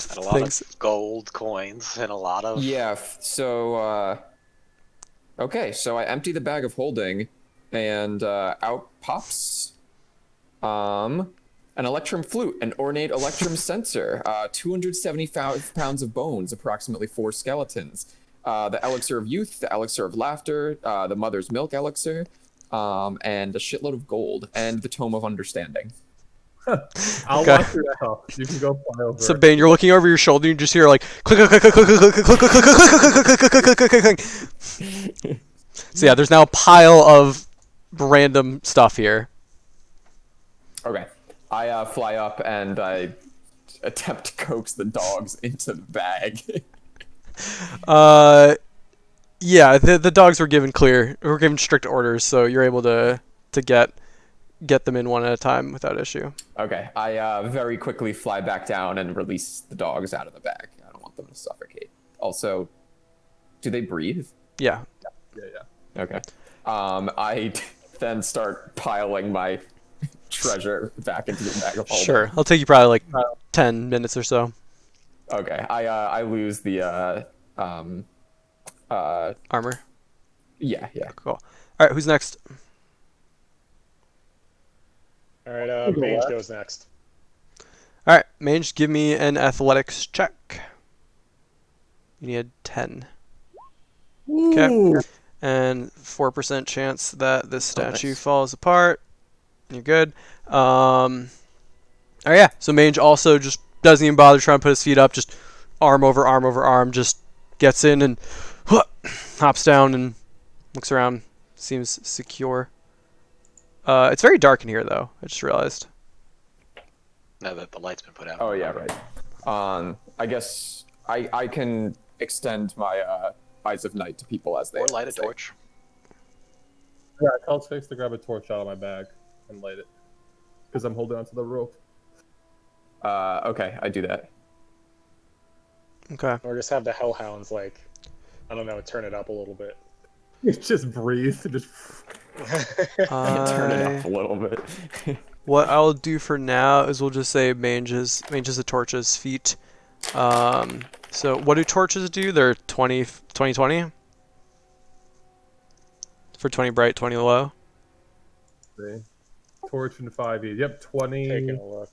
And a lot things. of gold coins and a lot of Yeah. So okay, so I empty the bag of holding, and out pops an electrum flute, an ornate electrum censer, 275 pounds of bones, approximately 4 skeletons, the elixir of youth, the elixir of laughter, the mother's milk elixir, and a shitload of gold, and the tome of understanding. I'll Okay. walk you out. You can go fly over. So Bane, you're looking over your shoulder, and you just hear like click click click click click click click click click click click click click click. So yeah, there's now a pile of random stuff here. Okay. I fly up and I attempt to coax the dogs into the bag. Yeah, the dogs were given strict orders, so you're able to get them in one at a time without issue. Okay. I very quickly fly back down and release the dogs out of the bag. I don't want them to suffocate. Also, do they breathe? Yeah. Yeah. Okay. I then start piling my treasure back into the bag of holding. Sure. It'll take you probably like 10 minutes or so. Okay. I lose the Armor. yeah. Cool. All right, who's next? All right, Mage goes next. All right, Mange, give me an athletics check. You need 10. Okay. And 4% chance that this statue falls apart. You're good. Oh yeah. So Mange also just doesn't even bother trying to put his feet up. Just arm over arm over arm. Just gets in and hops down and looks around. Seems secure. It's very dark in here, though. I just realized. now that the light's been put out. Oh yeah, right. I guess I can extend my eyes of night to people as they Or light a torch. Yeah, I tell Skix to grab a torch out of my bag and light it. Because I'm holding onto the rope. Okay, I do that. Okay. Or just have the hellhounds, like, I don't know, turn it up a little bit. Just breathe. Just Turn it up a little bit. What I'll do for now is we'll just say Mange is the torch's feet. So what do torches do? They're 20, 20, 20? For 20 bright, 20 low? see. Torch and 5e. Yep, 20. Taking a look.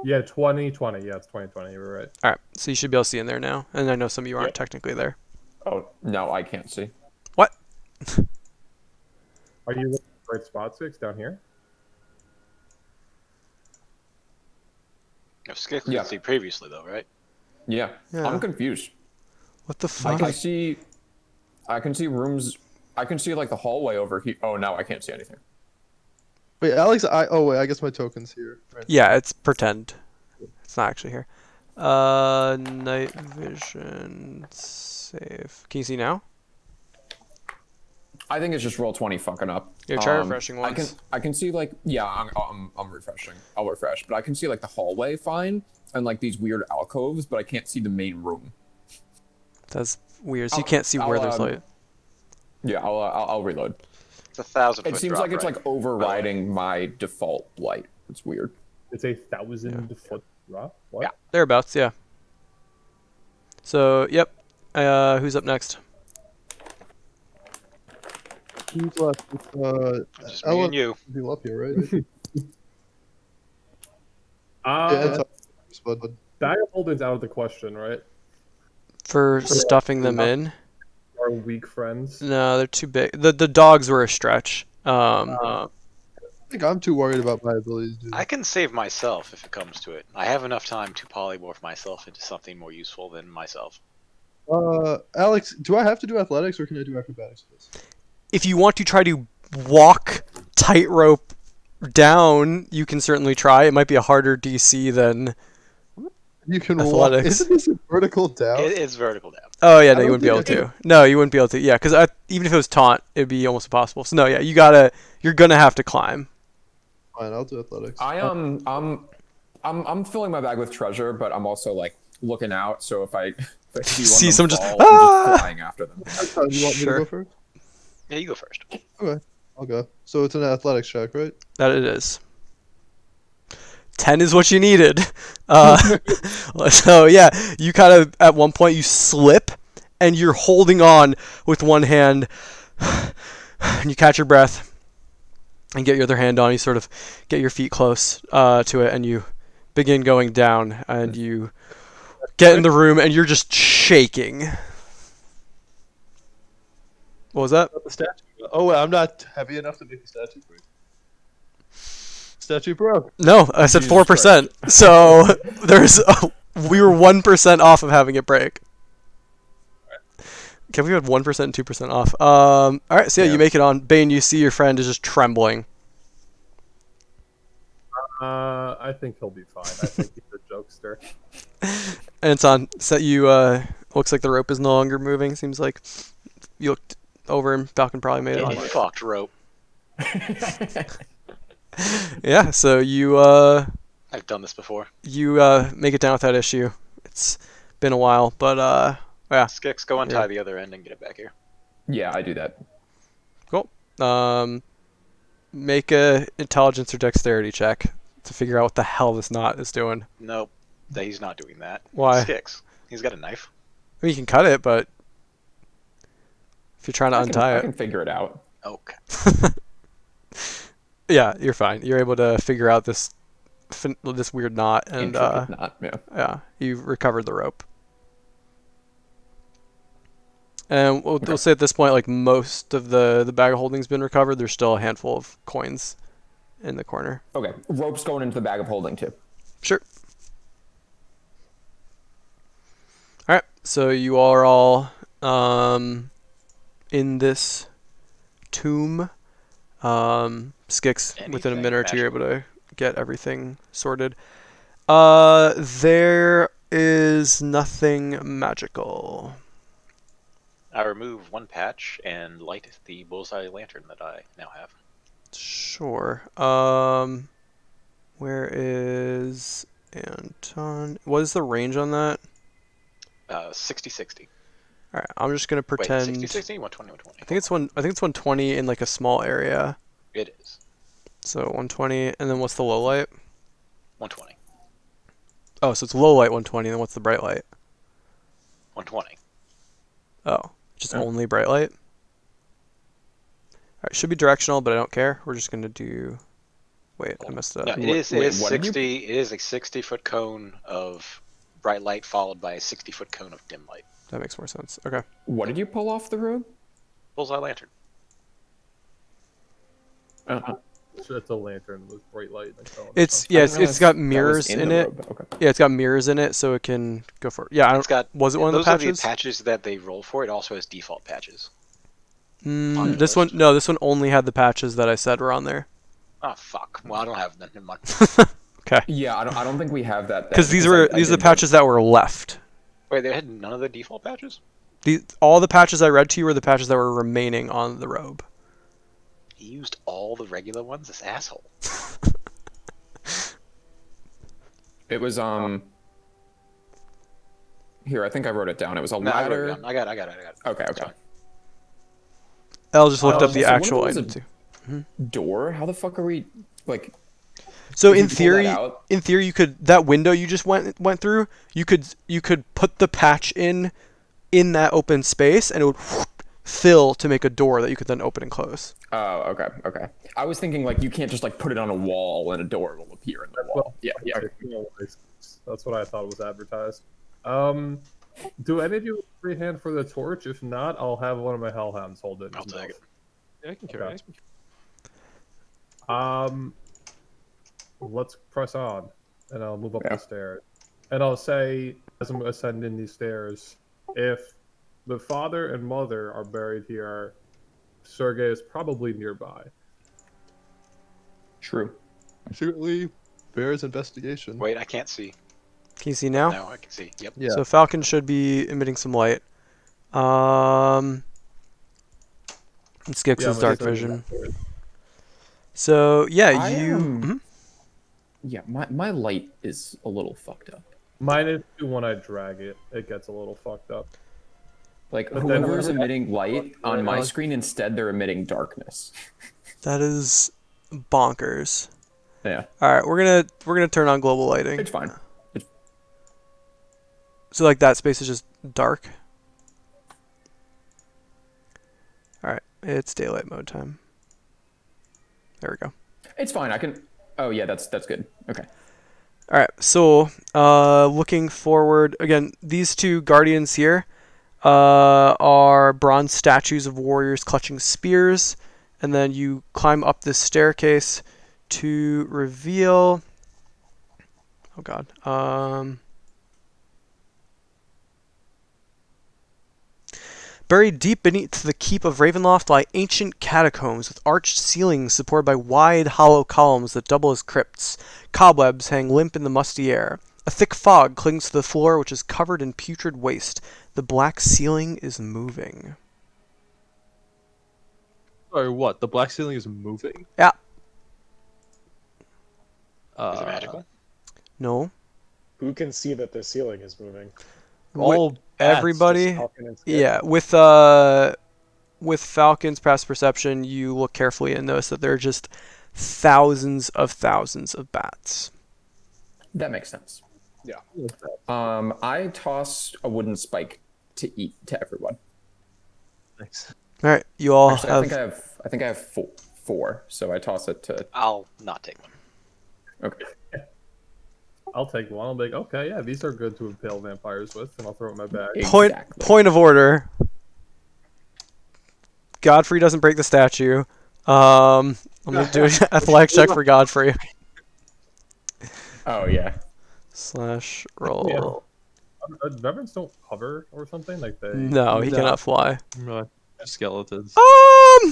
Yeah, 20, 20. Yeah, it's 20, 20. You were right. Alright, so you should be able to see in there now. And I know some of you aren't Yep. technically there. Oh no, I can't see. What? Are you looking at the right spot, Skix, down here? No, Skix Yeah. could see previously though, right? Yeah, Yeah. I'm confused. What the fuck? I can see rooms. I can see like the hallway over here. Oh, now I can't see anything. Wait, Alex, I guess my token's here. Right. Yeah, it's pretend. It's not actually here. Night vision save. Can you see now? I think it's just roll 20 fucking up. Yeah, try refreshing once. I can see like I'm refreshing. I'll refresh, but I can see like the hallway fine and like these weird alcoves, but I can't see the main room. That's weird. So you can't see where there's light. Yeah, I'll reload. It's 1,000 foot It seems drop, like it's right? like overriding my default light. It's weird. It's 1,000-foot drop. What? Yeah. Thereabouts, yeah. So, yep. Who's up next? Who's left? It's, Just me and you. Be up here, right? Uh, But Bag of Holding's out of the question, right? For stuffing them in? Our weak friends. No, they're too big. The dogs were a stretch. I think I'm too worried about my abilities, dude. I can save myself if it comes to it. I have enough time to polymorph myself into something more useful than myself. Alex, do I have to do athletics or can I do acrobatics? If you want to try to walk tightrope down, you can certainly try. It might be a harder DC than... You can Athletics. walk. Isn't this a vertical down? It is vertical down. Oh, yeah, no, I you don't wouldn't be able think to. No, you wouldn't be able to. Yeah, because even if it was taunt, it'd be almost impossible. So, no, yeah, you're going to have to climb. Fine, I'll do athletics. I'm filling my bag with treasure, but I'm also like looking out. So if I see See one someone of just, them fall, I'm just flying after them. Do you want me to Sure. go first? Yeah, you go first. Okay, I'll go. So it's an athletics check, right? That it is. 10 is what you needed. So yeah, you kind of at one point you slip and you're holding on with one hand and you catch your breath and get your other hand on. You sort of get your feet close to it and you begin going down and you get in the room and you're just shaking. What was that? The statue. Oh, wait, I'm not heavy enough to make the statue break. Statue broke. No, I said Jesus 4%. So we were 1% off of having it break. Okay, we had 1% and 2% off. All right, so yeah, you make it on. Bane, you see your friend is just trembling. I think he'll be fine. I think he's a jokester. And it's on. So you looks like the rope is no longer moving. Seems like you looked over and Falcon probably made it Yeah, on. you fucked rope. Yeah, so you I've done this before. make it down without issue. It's been a while, but yeah. Skix, go untie the other end and get it back here. Yeah, I do that. Cool. Make a intelligence or dexterity check to figure out what the hell this knot is doing. Nope, he's not doing that. Why? Skix, he's got a knife. I mean, you can cut it, but if you're trying to untie I it, can figure it out. Okay. yeah, you're fine. You're able to figure out this weird knot, and Intricate knot, yeah. yeah, you've recovered the rope. And we'll say at this point, like most of the bag of holding's been recovered. There's still a handful of coins in the corner. Okay, rope's going into the bag of holding too. Sure. All right, so you are all in this tomb. Skix, within a Anything minute or two, you're able magical? to get everything sorted. There is nothing magical. I remove one patch and light the bullseye lantern that I now have. Sure. Where is Anton? What is the range on that? 60-60. All right, I'm just gonna Wait, pretend. 60-60? 120-120. I think it's 120 in like a small area. It is. So 120, and then what's the low light? 120. Oh, so it's low light 120, and then what's the bright light? 120. Oh, just only bright light? Alright, should be directional, but I don't care. We're just gonna do... Wait, I messed up. No, it is what did you- 60. It is a 60-foot cone of bright light followed by a 60-foot cone of dim light. That makes more sense. Okay. What did you pull off the room? Bullseye lantern. It's a lantern with bright light. Like It's, I yeah, didn't it's realize got that was mirrors in in the it. robe, but okay. Yeah, it's got mirrors in it, so it can go for... Yeah, I don't... It's got. Was it one of the those patches? are the patches that they roll for. It also has default patches. on your This one... list. No, this one only had the patches that I said were on there. Oh fuck. Well, I don't have them. Never mind. Okay. Yeah, I don't think we have that. Because these I are the did patches that were left. Wait, they had none of the default patches. All the patches I read to you were the patches that were remaining on the robe. He used all the regular ones. This asshole. It was Here, I think I wrote it down. It was a No, I wrote it ladder. down. I got it. Okay, It's okay. fine. I'll just looked up So the one of actual them was item too. Door? How the fuck are we like? So if in you pull theory, that out- you could that window you just went through. You could put the patch in that open space, and it would fill to make a door that you could then open and close. Oh, okay, okay. I was thinking like you can't just like put it on a wall and a door will appear in the wall. Yeah, yeah. That's what I thought was advertised. Do any of you have free hand for the torch? If not, I'll have one of my hellhounds hold it. in I'll his take mouth. it. Yeah, I can carry Okay. it. Let's press on, and I'll move up Yeah. the stairs. And I'll say, as I'm ascending these stairs, if the father and mother are buried here, Sergei is probably nearby. True. Secretly, Bear's investigation. Wait, I can't see. Can you see now? Now I can see. Yep. Yeah. So Falcon should be emitting some light. And Skix Yeah, is I'm dark ascending vision. that stairs. So yeah, I you. am- Mhm. Yeah, my light is a little fucked up. Mine is too when I drag it. It gets a little fucked up. Like But then whoever's whenever- emitting light on my screen, instead they're emitting darkness. That is bonkers. Yeah, All right, we're gonna turn on global lighting. it's fine. So like that space is just dark. All right, it's daylight mode time. There we go. It's fine. I can. Oh yeah, that's good. Okay. All right, so looking forward again, these two guardians here are bronze statues of warriors clutching spears, and then you climb up this staircase to reveal. Oh God. Buried deep beneath the keep of Ravenloft lie ancient catacombs with arched ceilings supported by wide, hollow columns that double as crypts. Cobwebs hang limp in the musty air. A thick fog clings to the floor, which is covered in putrid waste. The black ceiling is moving. Sorry, what? The black ceiling is moving? Yeah. Is it magical? No. Who can see that the ceiling is moving? All bats, Everybody. Falcon and Skip? Yeah. With Falcon's past perception, you look carefully and notice that there are just thousands of bats. That makes sense. Yeah. I toss a wooden spike to eat to everyone. Thanks. All right, you all Actually, have. I think I have four. So I toss it to. I'll not take one. Okay. I'll take one. I'll be like, okay, yeah, these are good to impale vampires with, and I'll throw it in my bag. Exactly. Point of order. Godfrey doesn't break the statue. I'm gonna do an athletic check for Godfrey. Oh yeah. Slash roll. Reverends don't hover or something like they. No, he No. cannot fly. No, skeletons. I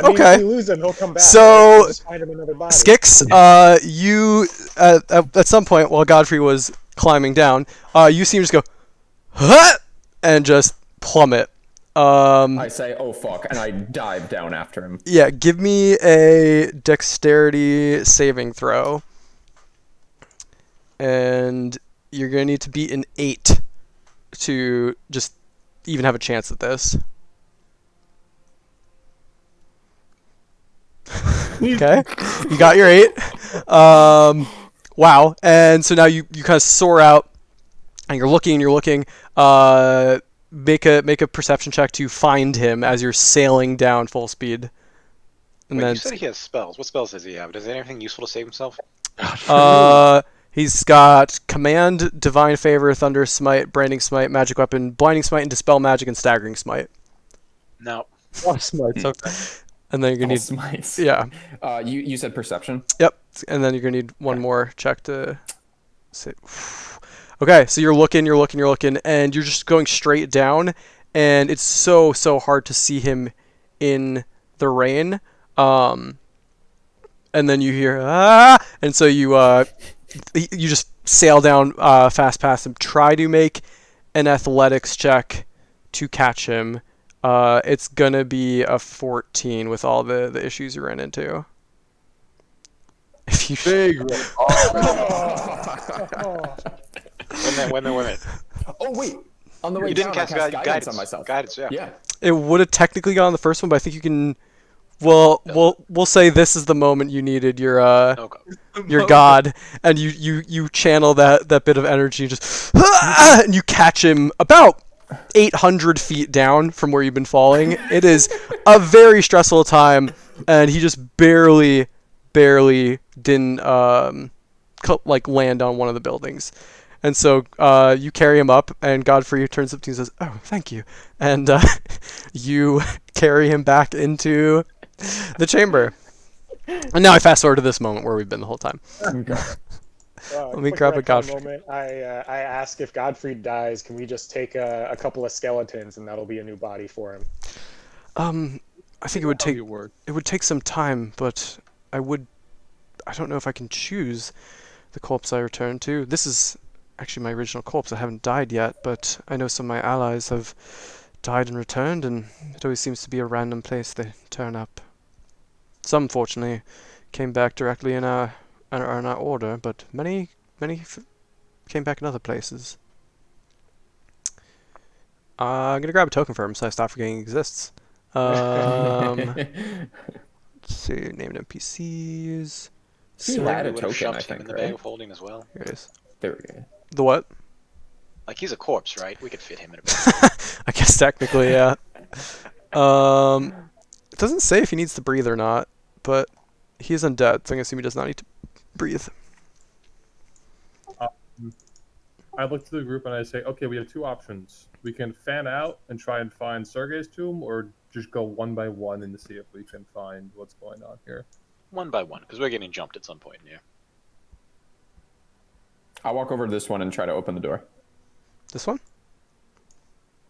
mean, Okay. if we lose him, he'll come back. So- right? We'll just find him another body. Skix, you at some point while Godfrey was climbing down, you see him just go, huh! And just plummet. I say, oh fuck, and I dive down after him. Yeah, give me a dexterity saving throw. And you're going to need to beat an 8 to just even have a chance at this. Okay, you got your 8. Wow. And so now you kind of soar out, and you're looking. Make a perception check to find him as you're sailing down full speed. And Wait, then you said he has spells. What spells does he have? Does he have anything useful to save himself? He's got Command, Divine Favor, Thunder Smite, Branding Smite, Magic Weapon, Blinding Smite, and Dispel Magic, and Staggering Smite. No. Oh, smites, okay. And then you're gonna All need, smites. yeah, You said perception. yep. And then you're gonna need one more check to say. Okay, so you're looking, and you're just going straight down, and it's so hard to see him in the rain. And then you hear and so you just sail down fast past him. Try to make an athletics check to catch him. It's gonna be a 14 with all the issues you ran into. If you Big roll. Wait a minute. Oh wait, on the way You down, didn't I cast cast guidance. guidance on myself. Guidance, yeah. Yeah. It would have technically gone on the first one, but I think you can. Well, we'll say this is the moment you needed your Okay. your god, and you channel that bit of energy, just and you catch him about 800 feet down from where you've been falling. It is a very stressful time, and he just barely didn't like land on one of the buildings. And so you carry him up, and Godfrey turns up to you and says, "Oh, thank you." And you carry him back into the chamber. And now I fast forward to this moment where we've been the whole time. Let me Quick grab a retcon Godfrey. moment. I ask if Godfrey dies, can we just take a couple of skeletons and that'll be a new body for him? I think it Work. would take some time, but I don't know if I can choose the corpse I return to. This is actually my original corpse. I haven't died yet, but I know some of my allies have died and returned, and it always seems to be a random place they turn up. Some, fortunately, came back directly in our order, but many came back in other places. I'm gonna grab a token for him so I stop forgetting he exists. Let's see, named NPCs. He had a We would have token, I shoved him think, in the bag right? of holding as well. Here it is. There we go. The what? Like, he's a corpse, right? We could fit him in a bag. I guess technically, yeah. It doesn't say if he needs to breathe or not, but he is undead, so I assume he does not need to breathe. I look to the group and I say, okay, we have two options. We can fan out and try and find Sergei's tomb, or just go one by one and see if we can find what's going on here. One by one, because we're getting jumped at some point in here. I'll walk over to this one and try to open the door. This one?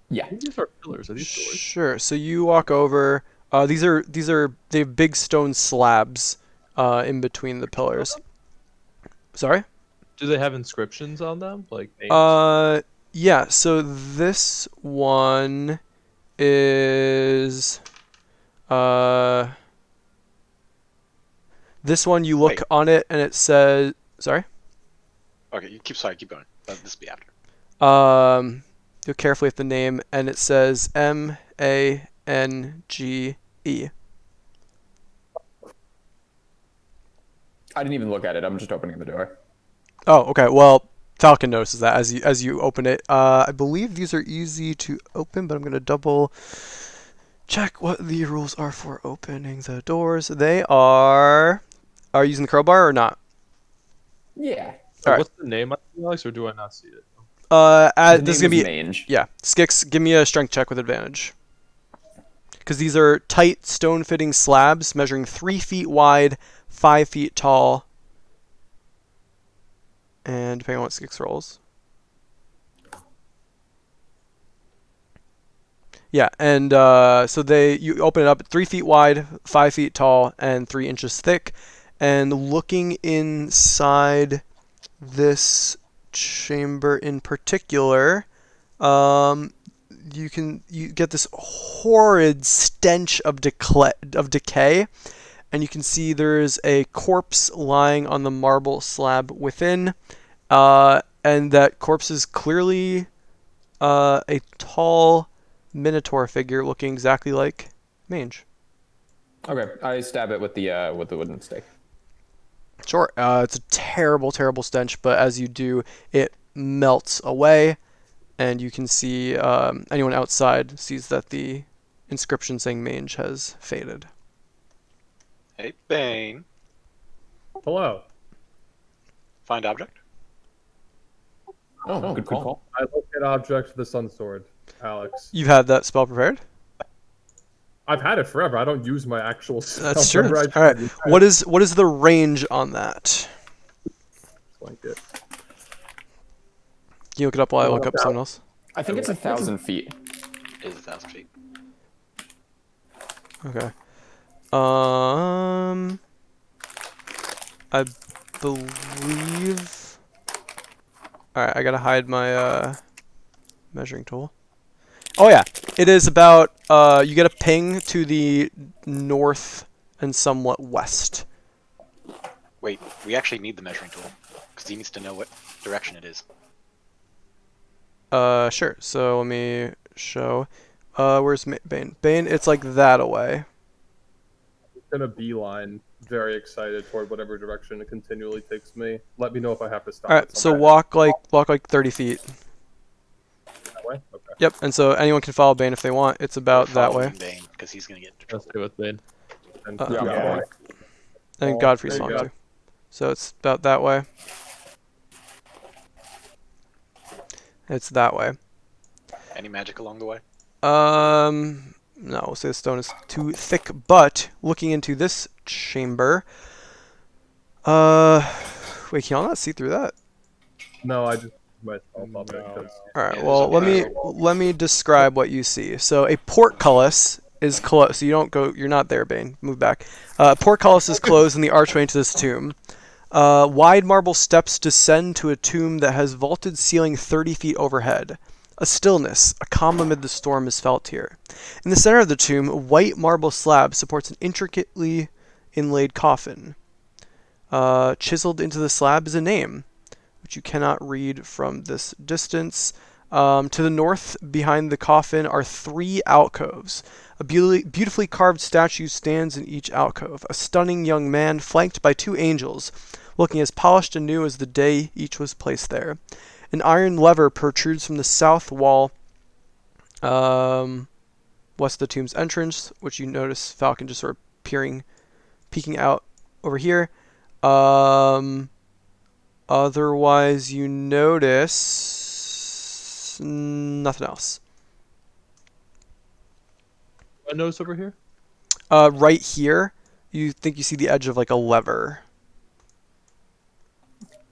Yeah. I think these are pillars. Are these doors? Sure. So you walk over. They have big stone slabs in between the pillars. Sorry? Do they have inscriptions on them, like names? Yeah. So this one is this one you look Wait. on it and it says sorry. Okay, keep going. This will be after. Look carefully at the name and it says Mange. I didn't even look at it. I'm just opening the door. Oh, okay. Well, Falcon notices that as you open it. I believe these are easy to open, but I'm gonna double check what the rules are for opening the doors. They are you using the crowbar or not? Yeah. Alright. What's the name, Alex, or do I not see it? This is gonna be Mange. yeah. Skix, give me a strength check with advantage. Because these are tight stone-fitting slabs measuring 3 feet wide, 5 feet tall, and depending on what Skix rolls. Yeah, and so you open it up 3 feet wide, 5 feet tall, and 3 inches thick. And looking inside this chamber in particular, you get this horrid stench of decay, and you can see there's a corpse lying on the marble slab within, and that corpse is clearly a tall minotaur figure looking exactly like Mange. Okay, I stab it with the wooden stake. Sure. It's a terrible, terrible stench, but as you do, it melts away, and you can see anyone outside sees that the inscription saying Mange has faded. Hey, Bane. Hello. Find object. Oh, good call. I look at object the sun sword, Alex. You've had that spell prepared? I've had it forever. I don't use my actual spell. That's true. Whenever I All right. try to- What is the range on that? Like it. Can you look it up while I look up something else? I think it's 1,000 feet. It is 1,000 feet. Okay. I believe. All right, I gotta hide my measuring tool. Oh yeah, it is about. You get a ping to the north and somewhat west. Wait, we actually need the measuring tool because he needs to know what direction it is. Sure. So let me show. Where's Bane? Bane, it's like that away. Gonna beeline, very excited toward whatever direction it continually takes me. Let me know if I have to stop. All right. at So some walk like 30 feet. that way. Okay, Yep. And so anyone can follow Bane if they want. It's about We're that way. following Bane because he's gonna get into trouble. Let's do it, Bane. and Yeah, I'm Yeah. following. And Oh, Godfrey's there you following go. too. So it's about that way. It's that way. Any magic along the way? No, we'll say the stone is too thick, but looking into this chamber, wait, can y'all not see through that? No, I just myself up it No. because All right, Yeah, well, there's let me describe what you see. So a portcullis is closed. So you don't go. You're not there, Bane. Move back. Portcullis is closed in the archway into this tomb. Wide marble steps descend to a tomb that has vaulted ceiling 30 feet overhead. A stillness, a calm amid the storm is felt here. In the center of the tomb, a white marble slab supports an intricately inlaid coffin. Chiseled into the slab is a name, which you cannot read from this distance. To the north, behind the coffin, are 3 alcoves. A beautifully carved statue stands in each alcove. A stunning young man, flanked by 2 angels, looking as polished and new as the day each was placed there. An iron lever protrudes from the south wall, west of the tomb's entrance, which you notice Falcon just sort of peeking out over here. Otherwise, you notice nothing else. Windows over here. Right here, you think you see the edge of like a lever.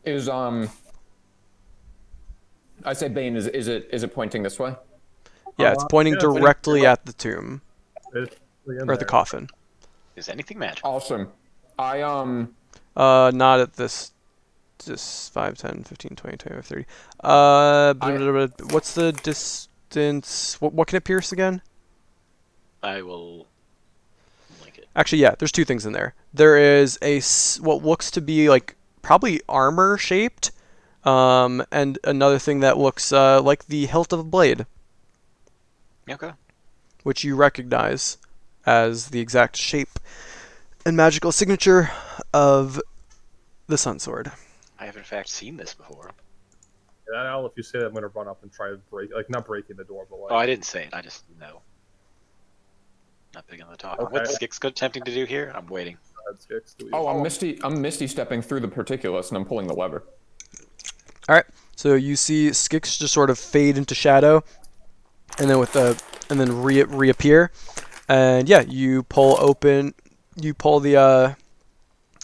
Is I say Bane, is it pointing this way? Yeah, it's pointing yeah, it's pointing directly at the tomb it's in or the there. coffin. Is anything magic? Awesome. I Not at this. Just 5, 10, 15, 20, 25, 30. What's the distance? What can it pierce again? I will link it. Actually, yeah, there's 2 things in there. There is what looks to be like probably armor shaped, and another thing that looks like the hilt of a blade, Okay. which you recognize as the exact shape and magical signature of the Sun Sword. I have in fact seen this before. Yeah, Al, if you say that, I'm gonna run up and try to break, like not breaking the door, but like. Oh, I didn't say it. I just know. Not big on the talk. Okay. What's Skix attempting to do here? I'm waiting. I'm misty stepping through the portcullis and I'm pulling the lever. All right, so you see Skix just sort of fade into shadow, and then reappear, and yeah, you pull the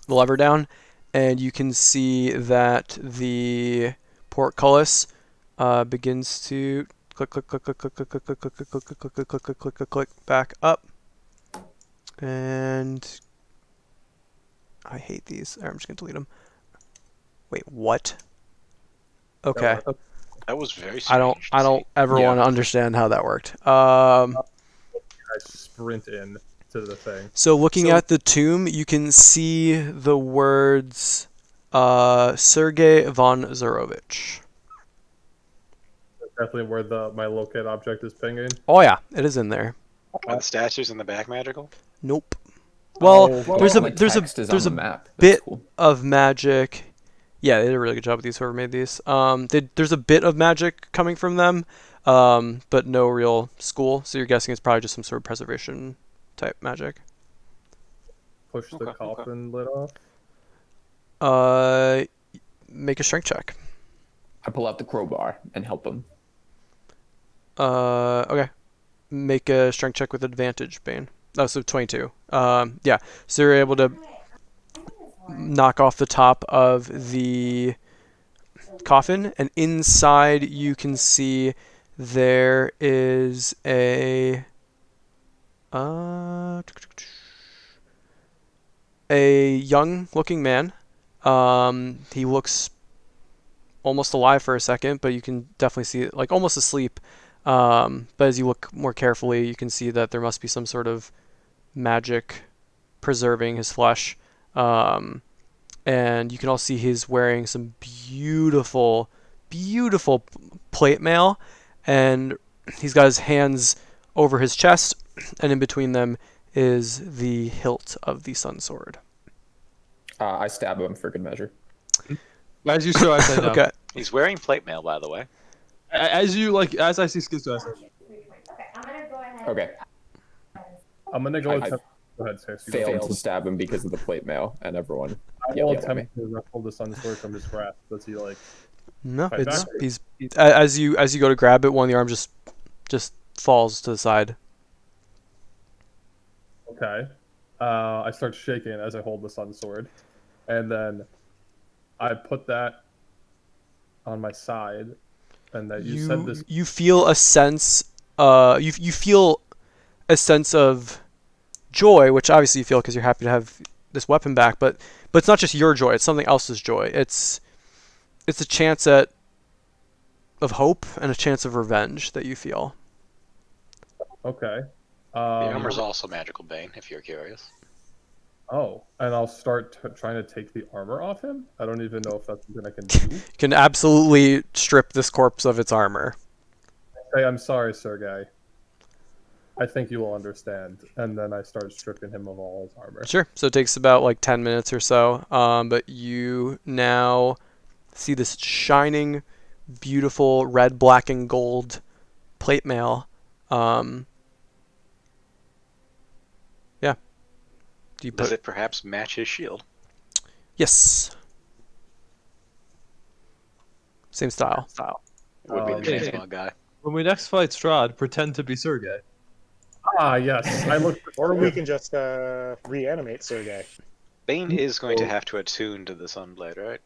lever down, and you can see that the portcullis begins to click back up, and I hate these. I'm just gonna delete them. Wait, what? Okay. That was very strange. I don't ever Yeah. want to understand how that worked. I sprint in to the thing. So looking at the tomb, you can see the words Sergei von Zarovich. That's definitely where my locate object is pinging. Oh yeah, it is in there. Are the statues in the back magical? Nope. Well, Oh, there's the a text is on there's the a map. That's bit cool. of magic. Yeah, they did a really good job with these. Whoever made these. There's a bit of magic coming from them, but no real school. So you're guessing it's probably just some sort of preservation type magic. Push the Okay, coffin lid off. Make a strength check. I pull out the crowbar and help him. Okay. Make a strength check with advantage, Bane. Oh, so 22. Yeah. So you're able to knock off the top of the coffin, and inside you can see there is a young-looking man. He looks almost alive for a second, but you can definitely see it like almost asleep. But as you look more carefully, you can see that there must be some sort of magic preserving his flesh. Um, and you can also see he's wearing some beautiful, beautiful plate mail, and he's got his hands over his chest, and in between them is the hilt of the sun sword. I stab him for good measure. As you show, I say no. Okay. He's wearing plate mail, by the way. As you like, as I see Skix do, I say Okay. I'm gonna go I attempt. Go ahead, Six. You go. failed to stab him because of the plate mail, and everyone I will yelled at me. attempt to ruffle the sun sword from his grasp. Does he like? No, Fight it's back? he's as you go to grab it, one of the arms just falls to the side. Okay. I start shaking as I hold the sun sword, and then I put that on my side, and that you said this. You feel a sense you feel a sense of joy, which obviously you feel because you're happy to have this weapon back, but it's not just your joy, it's something else's joy. It's a chance of hope and a chance of revenge that you feel. Okay. The armor's also magical bane, if you're curious. Oh, and I'll start trying to take the armor off him. I don't even know if that's something I can do. You can absolutely strip this corpse of its armor. Hey, I'm sorry, Sergey. I think you will understand. And then I start stripping him of all his armor. Sure. So it takes about like 10 minutes or so. But you now see this shining, beautiful red, black, and gold plate mail. Yeah. Do you Does put? it perhaps match his shield? Yes. Same style. It would be the Okay. transmog guy. when we next fight Strahd, pretend to be Sergey. Ah, yes. I look. Or we can just reanimate Sergey. Bane is going to have to attune to the Sunblade, right?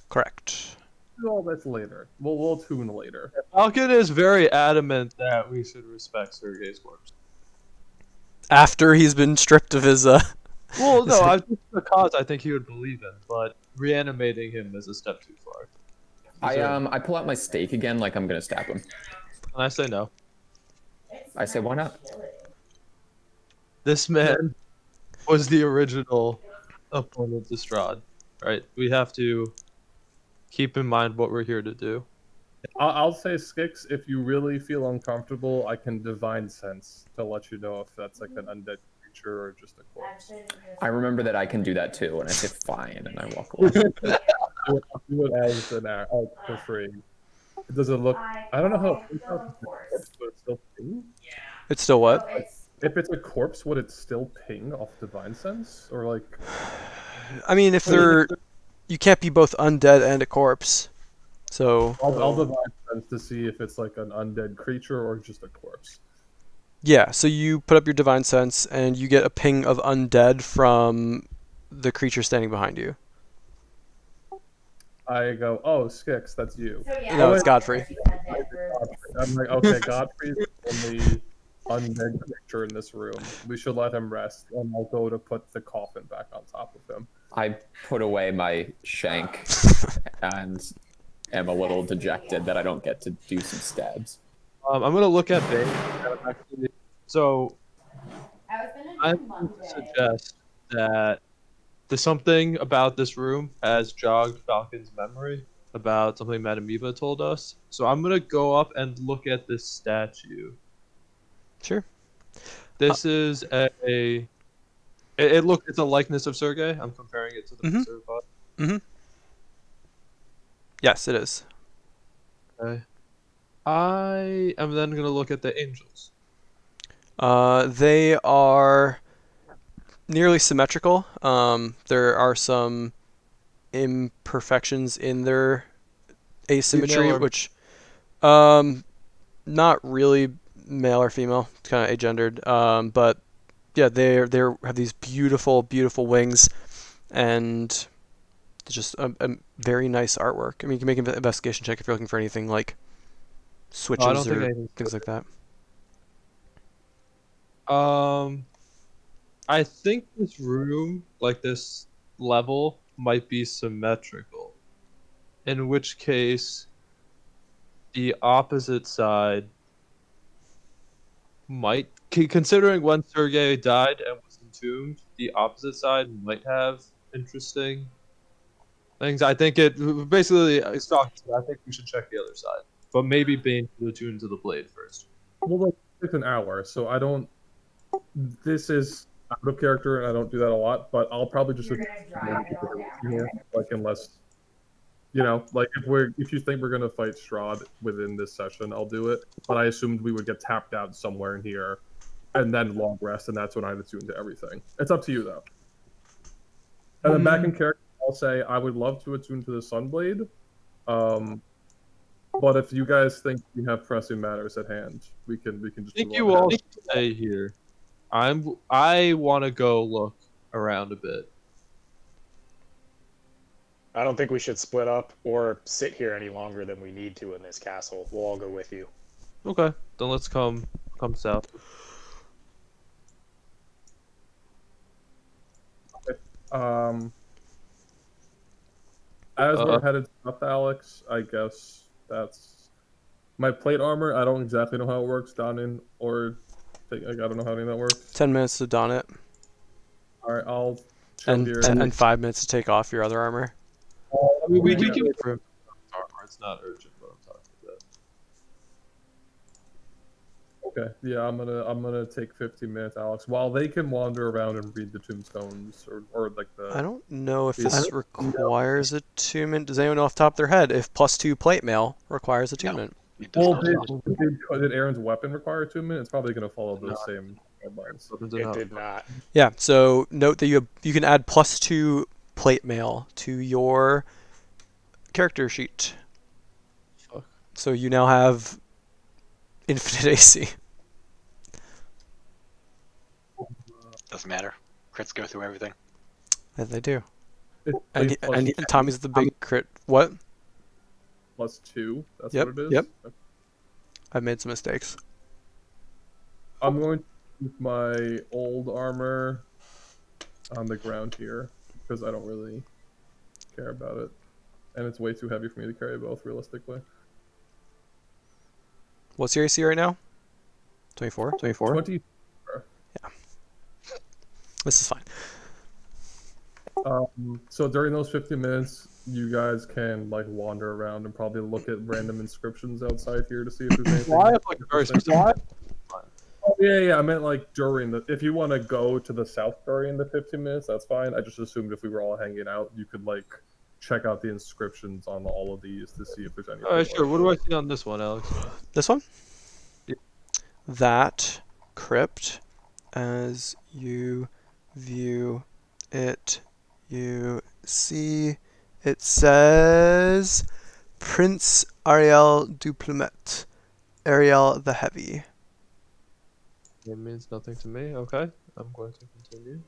Correct. Do all this later. We'll tune later. Falcon is very adamant that we should respect Sergey's corpse. After he's been stripped of his Well, no, because I think he would believe in, but reanimating him is a step too far. I pull out my stake again, like I'm gonna stab him. And I say no. I say, why not? This man was the original opponent to Strahd, right? We have to keep in mind what we're here to do. I'll say, Skix, if you really feel uncomfortable, I can divine sense to let you know if that's like an undead creature or just a corpse. I remember that I can do that too, and I say fine, and I walk away. I'll do it as an act, for free. Does it look? I don't know how it looks out. Corpse, but it's still ping. It's still what? If it's a corpse, would it still ping off divine sense, or like? I mean, if they're, you can't be both undead and a corpse. So I'll divine sense to see if it's like an undead creature or just a corpse. yeah, so you put up your divine sense and you get a ping of undead from the creature standing behind you. I go, oh, Skix, that's you. No, it's Godfrey. I'm like, okay, Godfrey's the only undead creature in this room. We should let him rest, and I'll go to put the coffin back on top of him. I put away my shank and am a little dejected that I don't get to do some stabs. I'm gonna look at Bane. So I'm going to suggest that there's something about this room has jogged Falcon's memory about something Madame Eva told us. So I'm gonna go up and look at this statue. Sure. This is it's a likeness of Sergey. I'm comparing it to the preserved body. Yes, it is. Okay. I am then gonna look at the angels. They are nearly symmetrical. There are some imperfections in their asymmetry, Female or- which, not really male or female, kind of agendered. But yeah, they have these beautiful, beautiful wings, and just a very nice artwork. I mean, you can make an investigation check if you're looking for anything like switches don't think or anything's things like that. I think this room, like this level, might be symmetrical. In which case, the opposite side might, considering when Sergei died and was entombed, the opposite side might have interesting things. I think it basically, Stock said, I think we should check the other side, but maybe Bane should attune to the blade first. Well, like, it's an hour, so I don't. This is out of character, and I don't do that a lot. But I'll probably just here, like unless like if you think we're gonna fight Strahd within this session, I'll do it. But I assumed we would get tapped out somewhere in here, and then long rest, and that's when I'd attune to everything. It's up to you though. And then back in character, I'll say I would love to attune to the Sunblade. But if you guys think we have pressing matters at hand, we can just. I think you all stay here. I want to go look around a bit. I don't think we should split up or sit here any longer than we need to in this castle. We'll all go with you. Okay, then let's come south. Okay. As we're headed south, Alex, I guess that's my plate armor. I don't exactly know how it works, donning or I don't know how any of that works. 10 minutes to don it. All right, I'll chill And here. and 5 minutes to take off your other armor. I mean, we can wait for him. It's not urgent, but I'm talking about. Okay, yeah, I'm gonna take 15 minutes, Alex, while they can wander around and read the tombstones or like the. I don't know if this requires attunement. Does anyone know off the top of their head if +2 plate mail requires attunement? It does Well, not. did Aaron's weapon require attunement? It's probably gonna follow those same guidelines. It did not. Yeah. So note that you can add +2 plate mail to your character sheet. Fuck. So you now have infinite AC. Doesn't matter. Crits go through everything. And they do. It's And Tommy's the big crit. What? +2. That's Yep, what it is. yep. I've made some mistakes. I'm going to keep my old armor on the ground here because I don't really care about it, and it's way too heavy for me to carry both realistically. What's your AC right now? 24? 20. This is fine. So during those 15 minutes, you guys can like wander around and probably look at random inscriptions outside here to see if there's anything. I have like a very specific. Oh, yeah. I meant like during the. If you want to go to the south during the 15 minutes, that's fine. I just assumed if we were all hanging out, you could like check out the inscriptions on all of these to see if there's anything. Alright, sure. What do I see on this one, Alex? This one? Yeah. That crypt, as you view it, you see it says Prince Ariel du Plumet, Ariel the Heavy. It means nothing to me. Okay, I'm going to continue.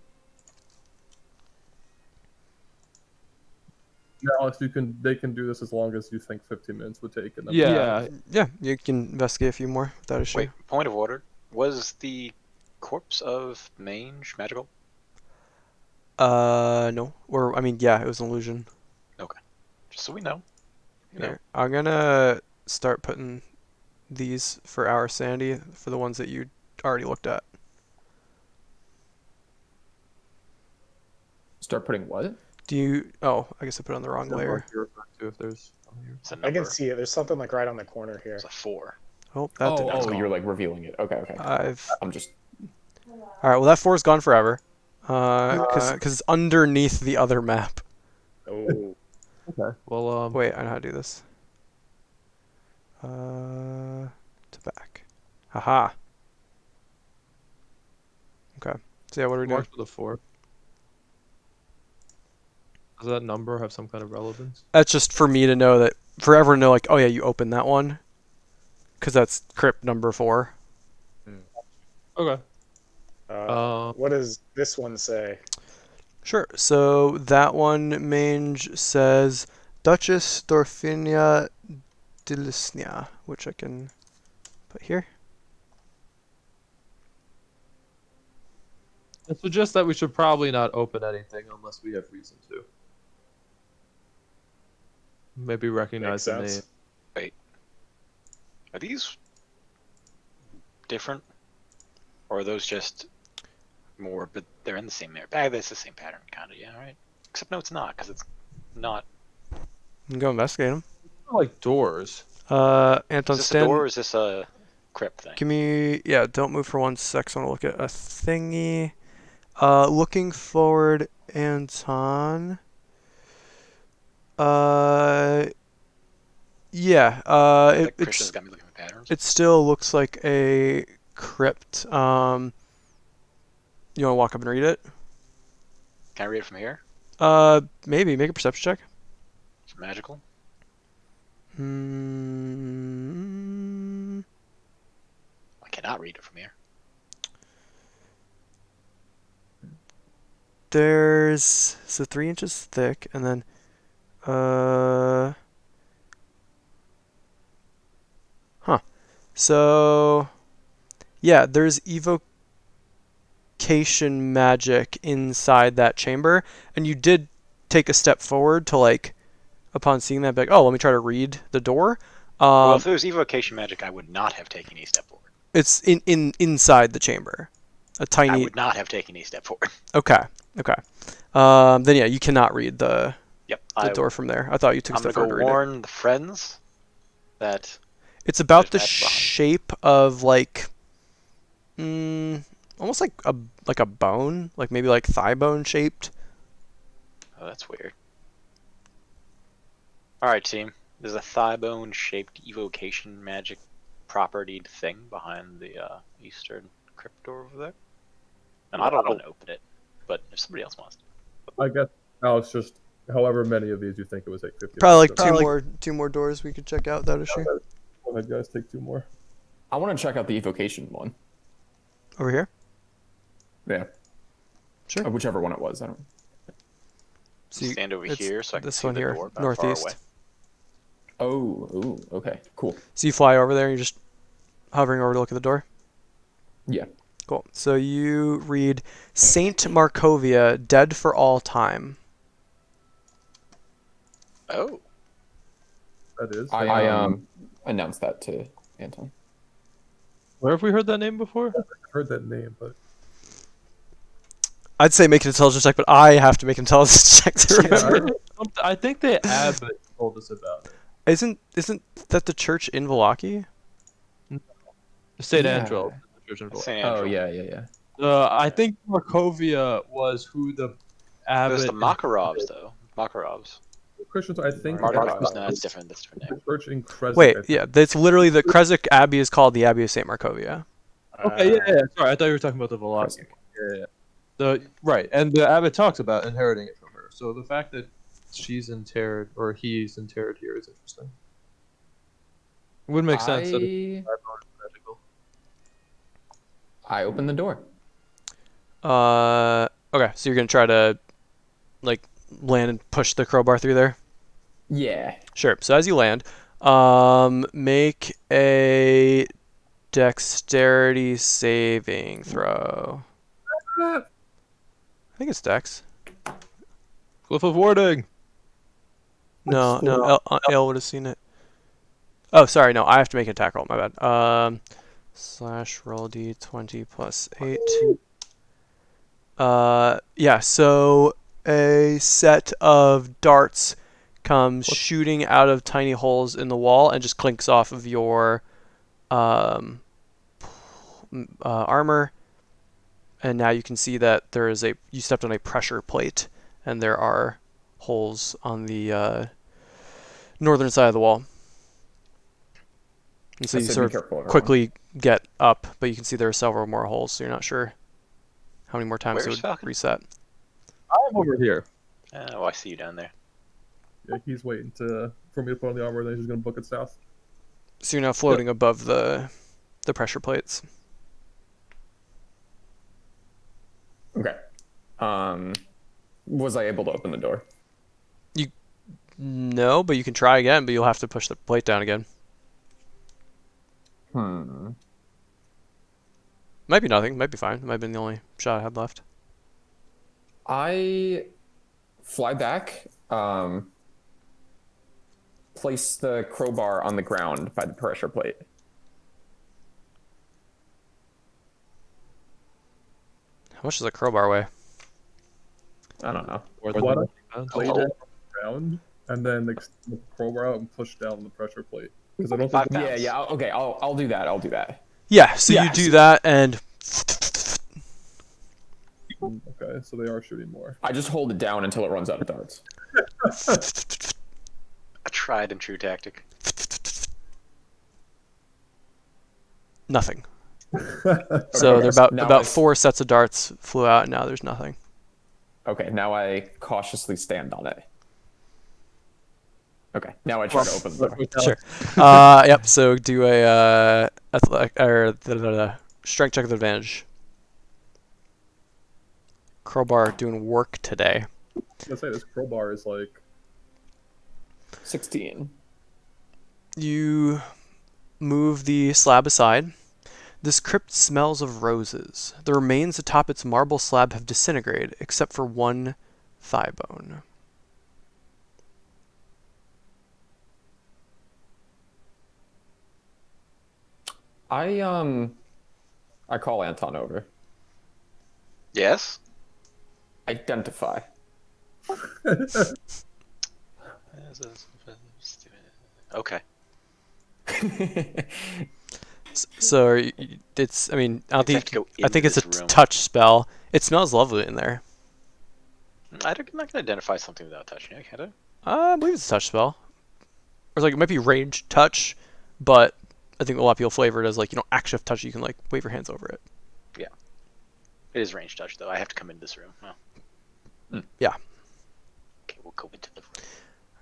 Now, Alex, they can do this as long as you think 15 minutes would take. And then Yeah. Yeah, you can investigate a few more without issue. Wait, point of order. Was the corpse of Mange magical? No. Or, I mean, yeah, it was an illusion. Okay. Just so we know. You know. Here, I'm gonna start putting these for our sanity for the ones that you already looked at. Start putting what? Do you? Oh, I guess I put it on the wrong layer. If there's It's a I number. can see it. There's something like right on the corner here. It's a 4. Oh, that did. Oh, you're like revealing it. Okay. I'm just. All right. Well, that 4's gone forever. Because it's underneath the other map. Oh. okay. Well, Wait, I know how to do this. To back. Haha. Okay. So yeah, what are we doing? marked with a 4. Does that number have some kind of relevance? That's just for me to know that, for everyone to know, like, oh yeah, you opened that one. Because that's crypt number 4. Okay. What does this one say? Sure. So that one, Mange says Duchess Dorfinia Dilisnia, which I can put here. It suggests that we should probably not open anything unless we have reason to. Maybe recognize Makes the name. sense. Wait. Are these different? Or are those just more, but they're in the same area? That's the same pattern, kind of, yeah, right? Except no, it's not, because it's not. You can go investigate them. Like doors. Anton, Is this a door stand. or is this a crypt thing? Give me. Yeah, don't move for 1 sec. So I want to look at a thingy. Looking forward, Anton. Yeah. Like Christian's got me looking at patterns. It still looks like a crypt. You want to walk up and read it? Can I read it from here? Maybe make a perception check. It's magical. Hmm. I cannot read it from here. There's so 3 inches thick, and then So yeah, there's evocation magic inside that chamber, and you did take a step forward to like, upon seeing that, be like, oh, let me try to read the door. Well, if it was evocation magic, I would not have taken a step forward. It's inside the chamber, a I tiny. would not have taken a step forward. Okay. Then yeah, you cannot read the Yep. door from there. I thought you took a I'm step gonna forward go to read it. warn the friends that It's about the there's magic behind it. shape of like, almost like a bone, like maybe like thigh bone shaped. Oh, that's weird. Alright, team. There's a thigh bone shaped evocation magic propertied thing behind the eastern crypt door over there. And I don't want to open it, but if somebody else wants to. I guess now it's just however many of these you think it was like 50. Probably like two more doors we could check out without issue. Go ahead, guys, take 2 more. I want to check out the evocation one. Over here. Yeah. Sure. Whichever one it was. I don't. So you, Stand over it's here so I can this see one the here, door about far away. northeast. Oh, okay, cool. So you fly over there and you're just hovering over to look at the door. Yeah. Cool. So you read Saint Markovia, dead for all time. Oh. That is. I announced that to Anton. Where have we heard that name before? I've heard that name, but I'd say make an intelligence check, but I have to make an intelligence check to remember. I think the abbot told us about it. Isn't that the church in Vallaki? St. Yeah. Andrew. The church in Valley. St. Oh Andrew. yeah. I think Markovia was who the abbot. There's the Makarovs, though. Makarovs. Christians, I think. Makarovs, no, that's different. That's a different The name. church in Kresik, Wait, I think. yeah, that's literally the Kresik Abbey is called the Abbey of Saint Markovia. Okay, yeah. Sorry, I thought you were talking about the Velocity. Kresik. Yeah. Right, and the abbot talks about inheriting it from her. So the fact that she's interred or he's interred here is interesting. It would make sense that it's magical. I opened the door. Okay, so you're gonna try to like land and push the crowbar through there. Yeah. Sure. So as you land, make a dexterity saving throw. I think it's dex. Cliff of Warding. No, Ale would have seen it. Oh, sorry, no, I have to make an attack roll. My bad. Slash roll d20 plus 8. Yeah. So a set of darts comes shooting out of tiny holes in the wall and just clinks off of your armor. And now you can see that you stepped on a pressure plate, and there are holes on the northern side of the wall. And so I you said sort be careful, of everyone. quickly get up, but you can see there are several more holes, so you're not sure how many more times it Where's would Falcon? reset. I'm over here. Oh, I see you down there. Yeah, he's waiting for me to put on the armor, then he's gonna book it south. So you're now floating above the pressure plates. Okay. Was I able to open the door? No, but you can try again, but you'll have to push the plate down again. Might be nothing. Might be fine. Might have been the only shot I had left. I fly back. place the crowbar on the ground by the pressure plate. How much does a crowbar weigh? I don't know. Or Why the don't pounds. Plate it around and then extend the crowbar out and push down the pressure plate. Because I don't think 5 pounds. Yeah. Okay. I'll do that. I'll do that. Yeah, so you do that, and Okay, so they are shooting more. I just hold it down until it runs out of darts. A tried and true tactic. nothing. So Okay, there now about 4 sets of darts flew out, and now there's nothing. Okay, now I cautiously stand on it. Okay, now I try to open the door. Sure. Yep. So do a strength check with advantage. Crowbar doing work today. Let's say this crowbar is like 16. You move the slab aside. This crypt smells of roses. The remains atop its marble slab have disintegrated, except for one thigh bone. I call Anton over. Yes? Identify. Okay. So it's. I mean, I don't Just have think. to go I think into it's a this room. touch spell. It smells lovely in there. I'm not going to identify something without touching it, can I? I believe it's a touch spell. Or like it might be range touch, but I think a lot of people flavor it as like you don't actually have to touch it. You can like wave your hands over it. It is range touch, though. I have to come into this room. Oh. Yeah. Okay, we'll go into the room.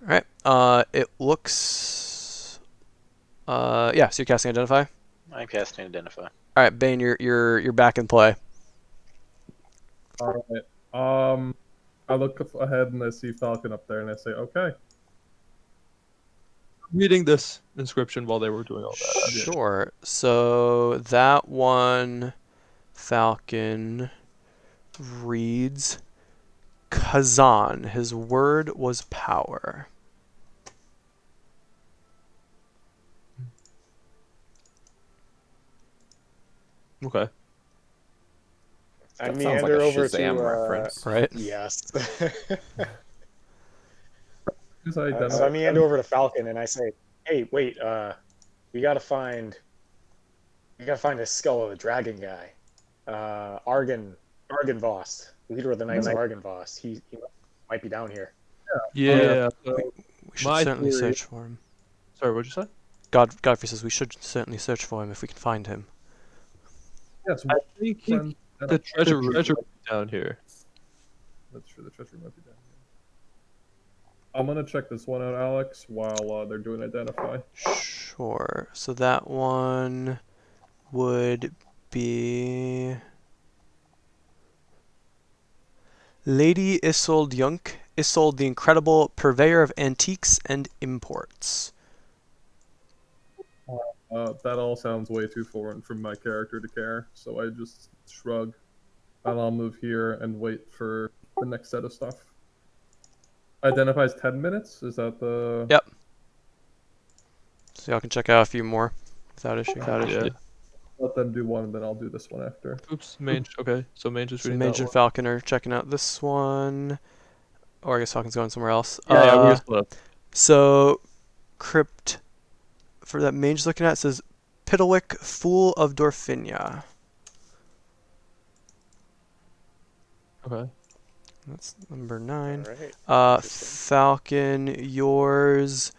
All right. It looks. Yeah. So you're casting identify. I'm casting Identify. All right, Bane, you're back in play. all right. I look ahead and I see Falcon up there and I say, okay. Reading this inscription while they were doing all that. Sure. So that one, Falcon, reads Kazan. His word was power. Okay. I That sounds like meander a over Shazam to reference. Right? yes. Because I So I identify. meander over to Falcon and I say, "Hey, wait, we gotta find a skull of the dragon guy, Argenvost, leader of the Knights of Argenvost. He might be down here." Yeah. So, We should My certainly theory- search for him. sorry, what'd you say? Godfrey says we should certainly search for him if we can find him. Yes, I think friend, the treasure would be down here. That's true. The treasure might be down here. I'm gonna check this one out, Alex, while they're doing identify. Sure. So that one would be Lady Isolde Junk, Isolde the Incredible, purveyor of antiques and imports. That all sounds way too foreign for my character to care, so I just shrug, and I'll move here and wait for the next set of stuff. Identifies 10 minutes? Is that the... Yep. So y'all can check out a few more without issue. Yeah. Let them do one, and then I'll do this one after. Oops, Mange. Okay, so Mange is So reading Mage that and one. Falcon are checking out this one. Or I guess Falcon's going somewhere else. Yeah, we're gonna split up. So, Crypt, for that Mange looking at, says Pitalick, Fool of Dorfinia. Okay. That's number 9. All right. Interesting. Falcon, yours.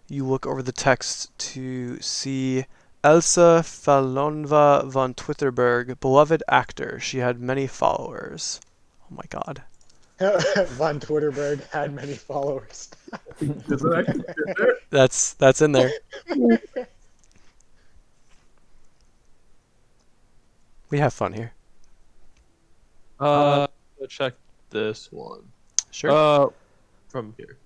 You look over the text to see Elsa Falonva von Twitterberg, beloved actor. She had many followers. Oh my god. Von Twitterberg had many followers. Is it actually there? That's in there. We have fun here. Let's check this one. Sure. From here.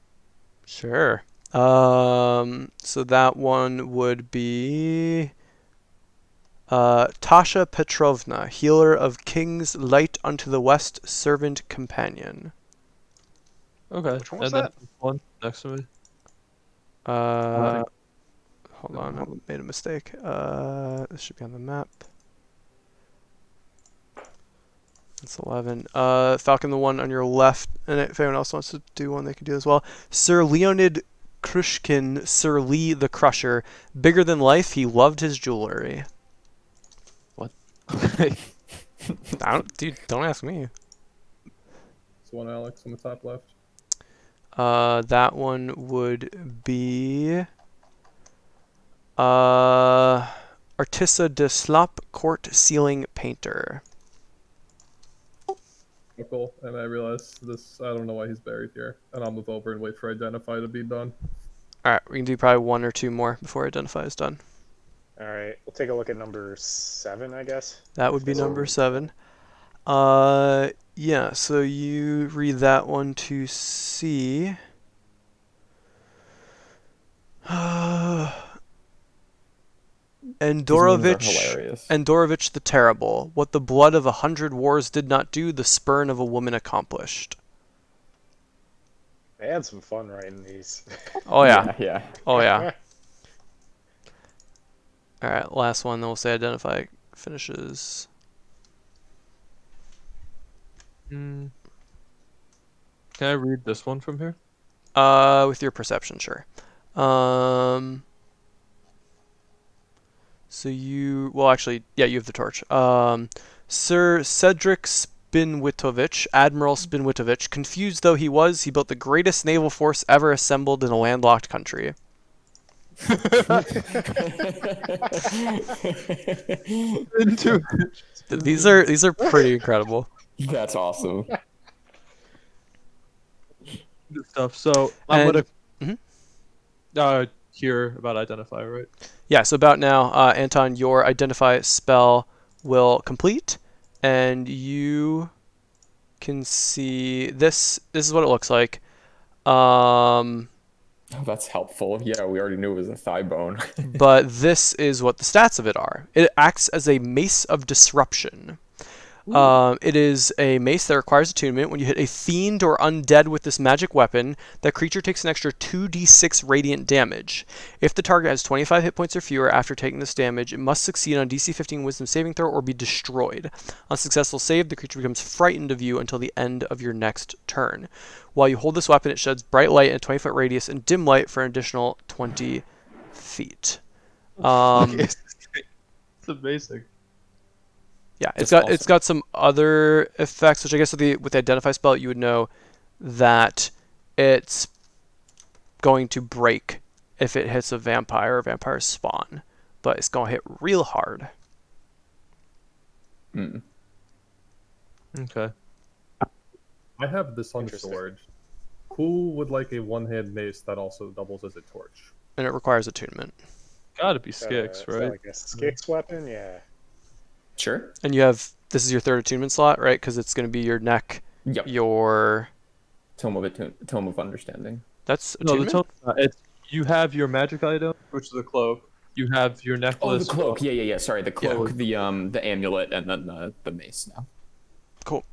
Sure. So that one would be Tasha Petrovna, healer of kings, light unto the west, servant companion. Okay. Which one was and that? then one next to me. Hold on, I made a mistake. This should be on the map. That's 11. Falcon, the one on your left, and if anyone else wants to do one, they can do as well. Sir Leonid Krushkin, Sir Lee the Crusher. Bigger than life, he loved his jewelry. Dude, don't ask me. This one, Alex, on the top left. That one would be Artissa de Slop, court ceiling painter. Oh, cool. And I realized this. I don't know why he's buried here. And I'll move over and wait for identify to be done. All right, we can do probably one or two more before identify is done. All right, we'll take a look at number 7, I guess. That would be This one. number 7. Yeah, so you read that one to see. Endorovich the Terrible. What the blood of 100 wars did not do, the spurn of a woman accomplished. They had some fun writing these. Oh, yeah. Yeah. Oh, yeah. All right, last one, then we'll say identify finishes. Can I read this one from here? With your perception, sure. So you, well, actually, yeah, you have the torch. Sir Cedric Spinwitovich, Admiral Spinwitovich, confused though he was, he built the greatest naval force ever assembled in a landlocked country. These are pretty incredible. That's awesome. Good stuff. So I'm gonna hear about identify, right? Yeah, so about now, Anton, your identify spell will complete, and you can see this. This is what it looks like. Oh, that's helpful. Yeah, we already knew it was a thigh bone. But this is what the stats of it are. It acts as a mace of disruption. It is a mace that requires attunement. When you hit a fiend or undead with this magic weapon, that creature takes an extra 2d6 radiant damage. If the target has 25 hit points or fewer after taking this damage, it must succeed on DC 15 Wisdom saving throw or be destroyed. On successful save, the creature becomes frightened of you until the end of your next turn. While you hold this weapon, it sheds bright light in a 20-foot radius and dim light for an additional 20 feet. It's amazing. Yeah, it's got some other effects, which I guess with the identify spell you would know that it's going to break if it hits a vampire or vampire spawn, but it's gonna hit real hard. Okay. I have this on Interesting. sword. Who would like a one-hand mace that also doubles as a torch? And it requires attunement. Gotta be Is that Skix, is that right? like a Skix weapon? Yeah. Sure. And you have, this is your third attunement slot, right? Because it's going to be your neck, Yep. your... Tome of Understanding. That's No, attunement? it's you have your magic item, which is a cloak. You have your Oh, necklace. the cloak. Yeah. Sorry, the cloak, the amulet, and then the mace now. Cool.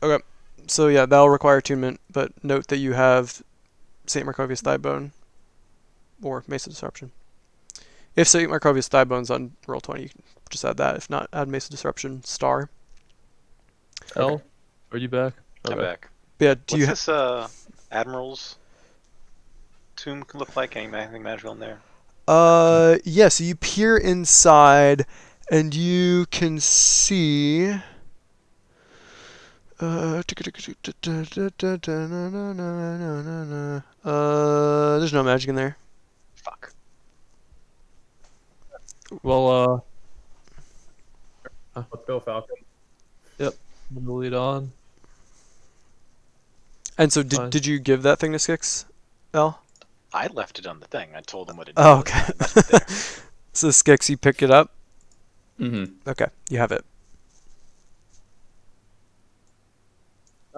Okay. So yeah, that'll require attunement, but note that you have St. Markovius Thighbone or Mace of Disruption. If St. Markovius Thighbone's on Roll20, you can just add that. If not, add Mace of Disruption, star. L, are you back? I'm Okay. back. But yeah, do What's this Admiral's tomb look like? Anything magical in there? yeah, so you peer inside and you can see there's no magic in there. Fuck. Well, Let's go, Falcon. I'm gonna lead on. And so Fine. did you give that thing to Skix, L? I left it on the thing. I told him what it did. Oh, okay. So Skix, you pick it up? Mm-hmm. Okay, you have it.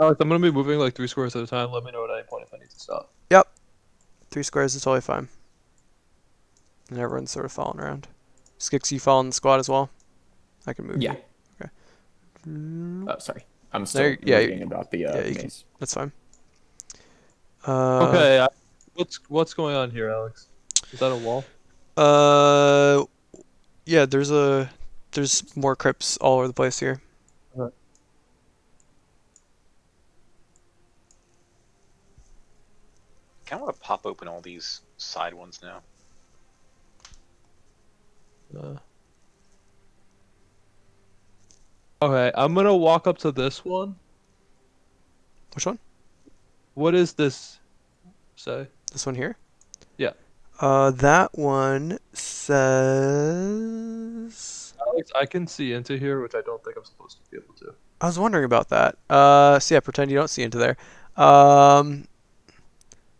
Alex, I'm gonna be moving like 3 squares at a time. Let me know at any point if I need to stop. 3 squares is totally fine. And everyone's sort of following around. Skix, you follow in the squad as well? I can move Yeah. you. Okay. Oh, sorry. I'm still yeah, reading about the you can- mace. That's fine. Okay. What's going on here, Alex? Is that a wall? Yeah. There's more crypts all over the place here. Kind of want to pop open all these side ones now. Uh, okay, I'm gonna walk up to this one. Which one? What does this say? This one here? Yeah. That one says. Alex, I can see into here, which I don't think I'm supposed to be able to. I was wondering about that. So yeah, pretend you don't see into there.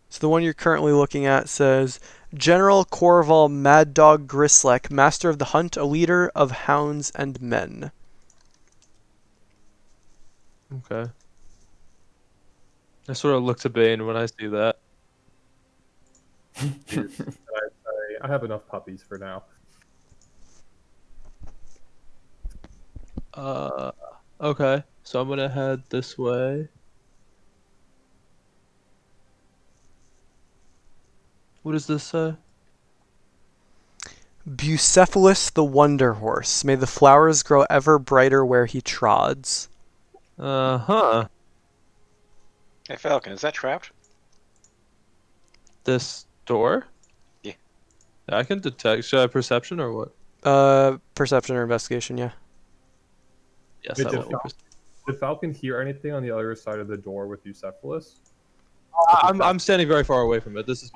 So the one you're currently looking at says General Corval Mad Dog Grislek, Master of the Hunt, a leader of hounds and men. Okay. I sort of look to Bane when I see that. I have enough puppies for now. Okay. So I'm gonna head this way. What does this say? Bucephalus the Wonder Horse. May the flowers grow ever brighter where he trods. Uh-huh. Hey, Falcon, is that trapped? This door? Yeah. I can detect. Should I have perception or what? Perception or investigation, yeah. Yes, Wait, I did, will. did Falcon hear anything on the other side of the door with Bucephalus? I'm standing very far away from it. This is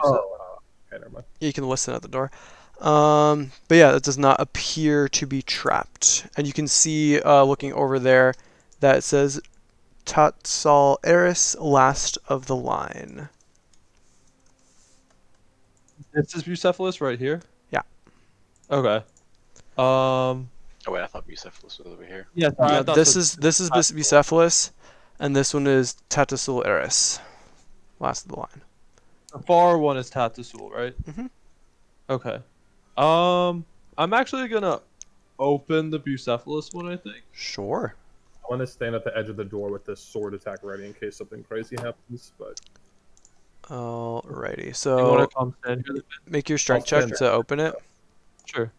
Okay, never mind. You can listen at the door. But yeah, it does not appear to be trapped. And you can see, looking over there, that it says Tatsal Eris, last of the line. This is Bucephalus right here? Yeah. Okay. Oh wait, I thought Bucephalus was over here. Yeah, sorry, I Yeah, thought this so. is Bucephalus, and this one is Tatsal Eris, last of the line. The far one is Tatasul, right? Mhm. Okay. I'm actually gonna open the Bucephalus one, I think. Sure. I want to stand at the edge of the door with this sword attack ready in case something crazy happens, but Alrighty. You wanna So come stand here? make your strength check stand to open it, Sure.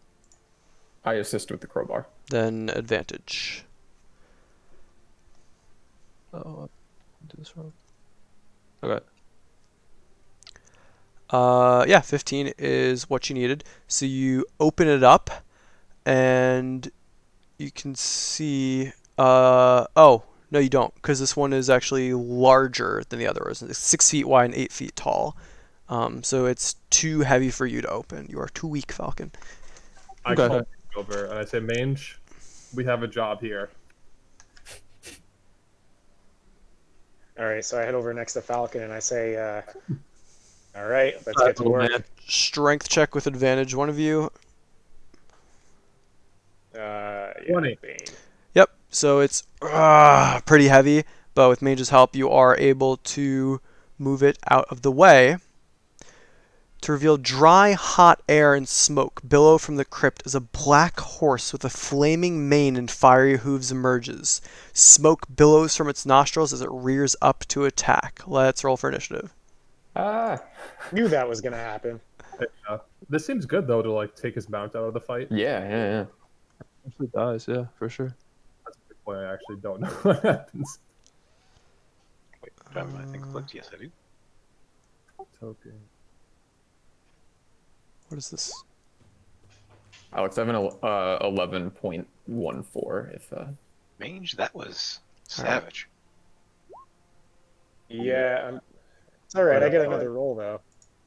I assist with the crowbar. then advantage. Oh, do this wrong. Okay. Yeah, 15 is what you needed. So you open it up, and you can see. Oh, no, you don't, because this one is actually larger than the other ones. It's 6 feet wide and 8 feet tall. So it's too heavy for you to open. You are too weak, Falcon. I Okay. call Mange over and I say, Mange, we have a job here. All right, so I head over next to Falcon and I say, all right, let's get to little work. man. Strength check with advantage, one of you. Yeah, 20. Bane. Yep. So it's pretty heavy, but with Mage's help, you are able to move it out of the way. To reveal dry, hot air and smoke billow from the crypt as a black horse with a flaming mane and fiery hooves emerges. Smoke billows from its nostrils as it rears up to attack. Let's roll for initiative. Ah. Knew that was gonna happen. This seems good though to like take his mount out of the fight. Yeah. Actually dies, yeah, for sure. That's a good point. I actually don't know what happens. Wait, do I have my thing clicked? Yes, I do. Token. What is this? Alex, I have an 11.14. If Mange, that was All right. savage. Yeah, it's all right. I get another roll though.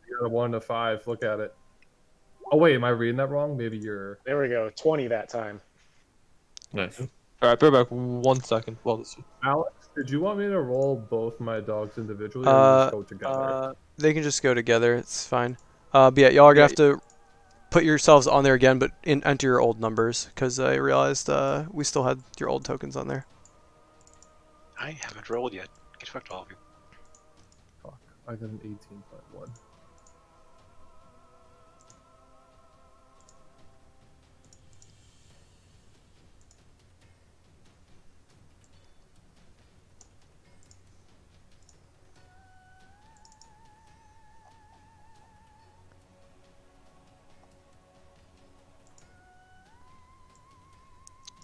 You got a 1 to 5. Look at it. Oh wait, am I reading that wrong? Maybe you're. There we go. 20 that time. nice. All right, bear back 1 second. Well, this. Alex, did you want me to roll both my dogs individually, or just go together? They can just go together. It's fine. But yeah, y'all are gonna have to put yourselves on there again, but enter your old numbers, because I realized we still had your old tokens on there. I haven't rolled yet. Get fucked, all of you. Fuck, I got an 18.1.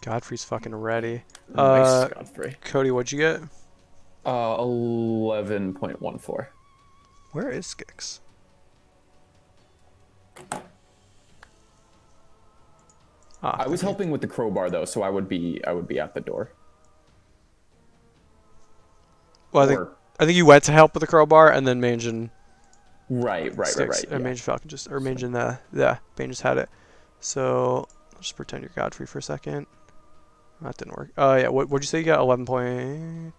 Godfrey's fucking ready. Nice, Godfrey. Cody, what'd you get? 11.14. Where is Skix? I was thank you. helping with the crowbar though, so I would be at the door. Well, I think you went to help with the crowbar, and then Mange and Right. Skix, Yeah. Mange Falcon Mange and Mange just had it. So I'll just pretend you're Godfrey for a second. That didn't work. Yeah. What'd you say you got? 11.14.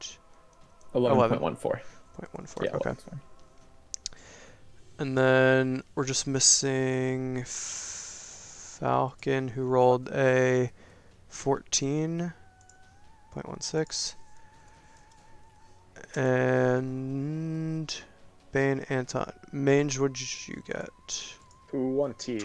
11.14. Yeah. Okay. And then we're just missing Falcon, who rolled a 14.16. And Bane, Anton. Mange, what'd you get? 20.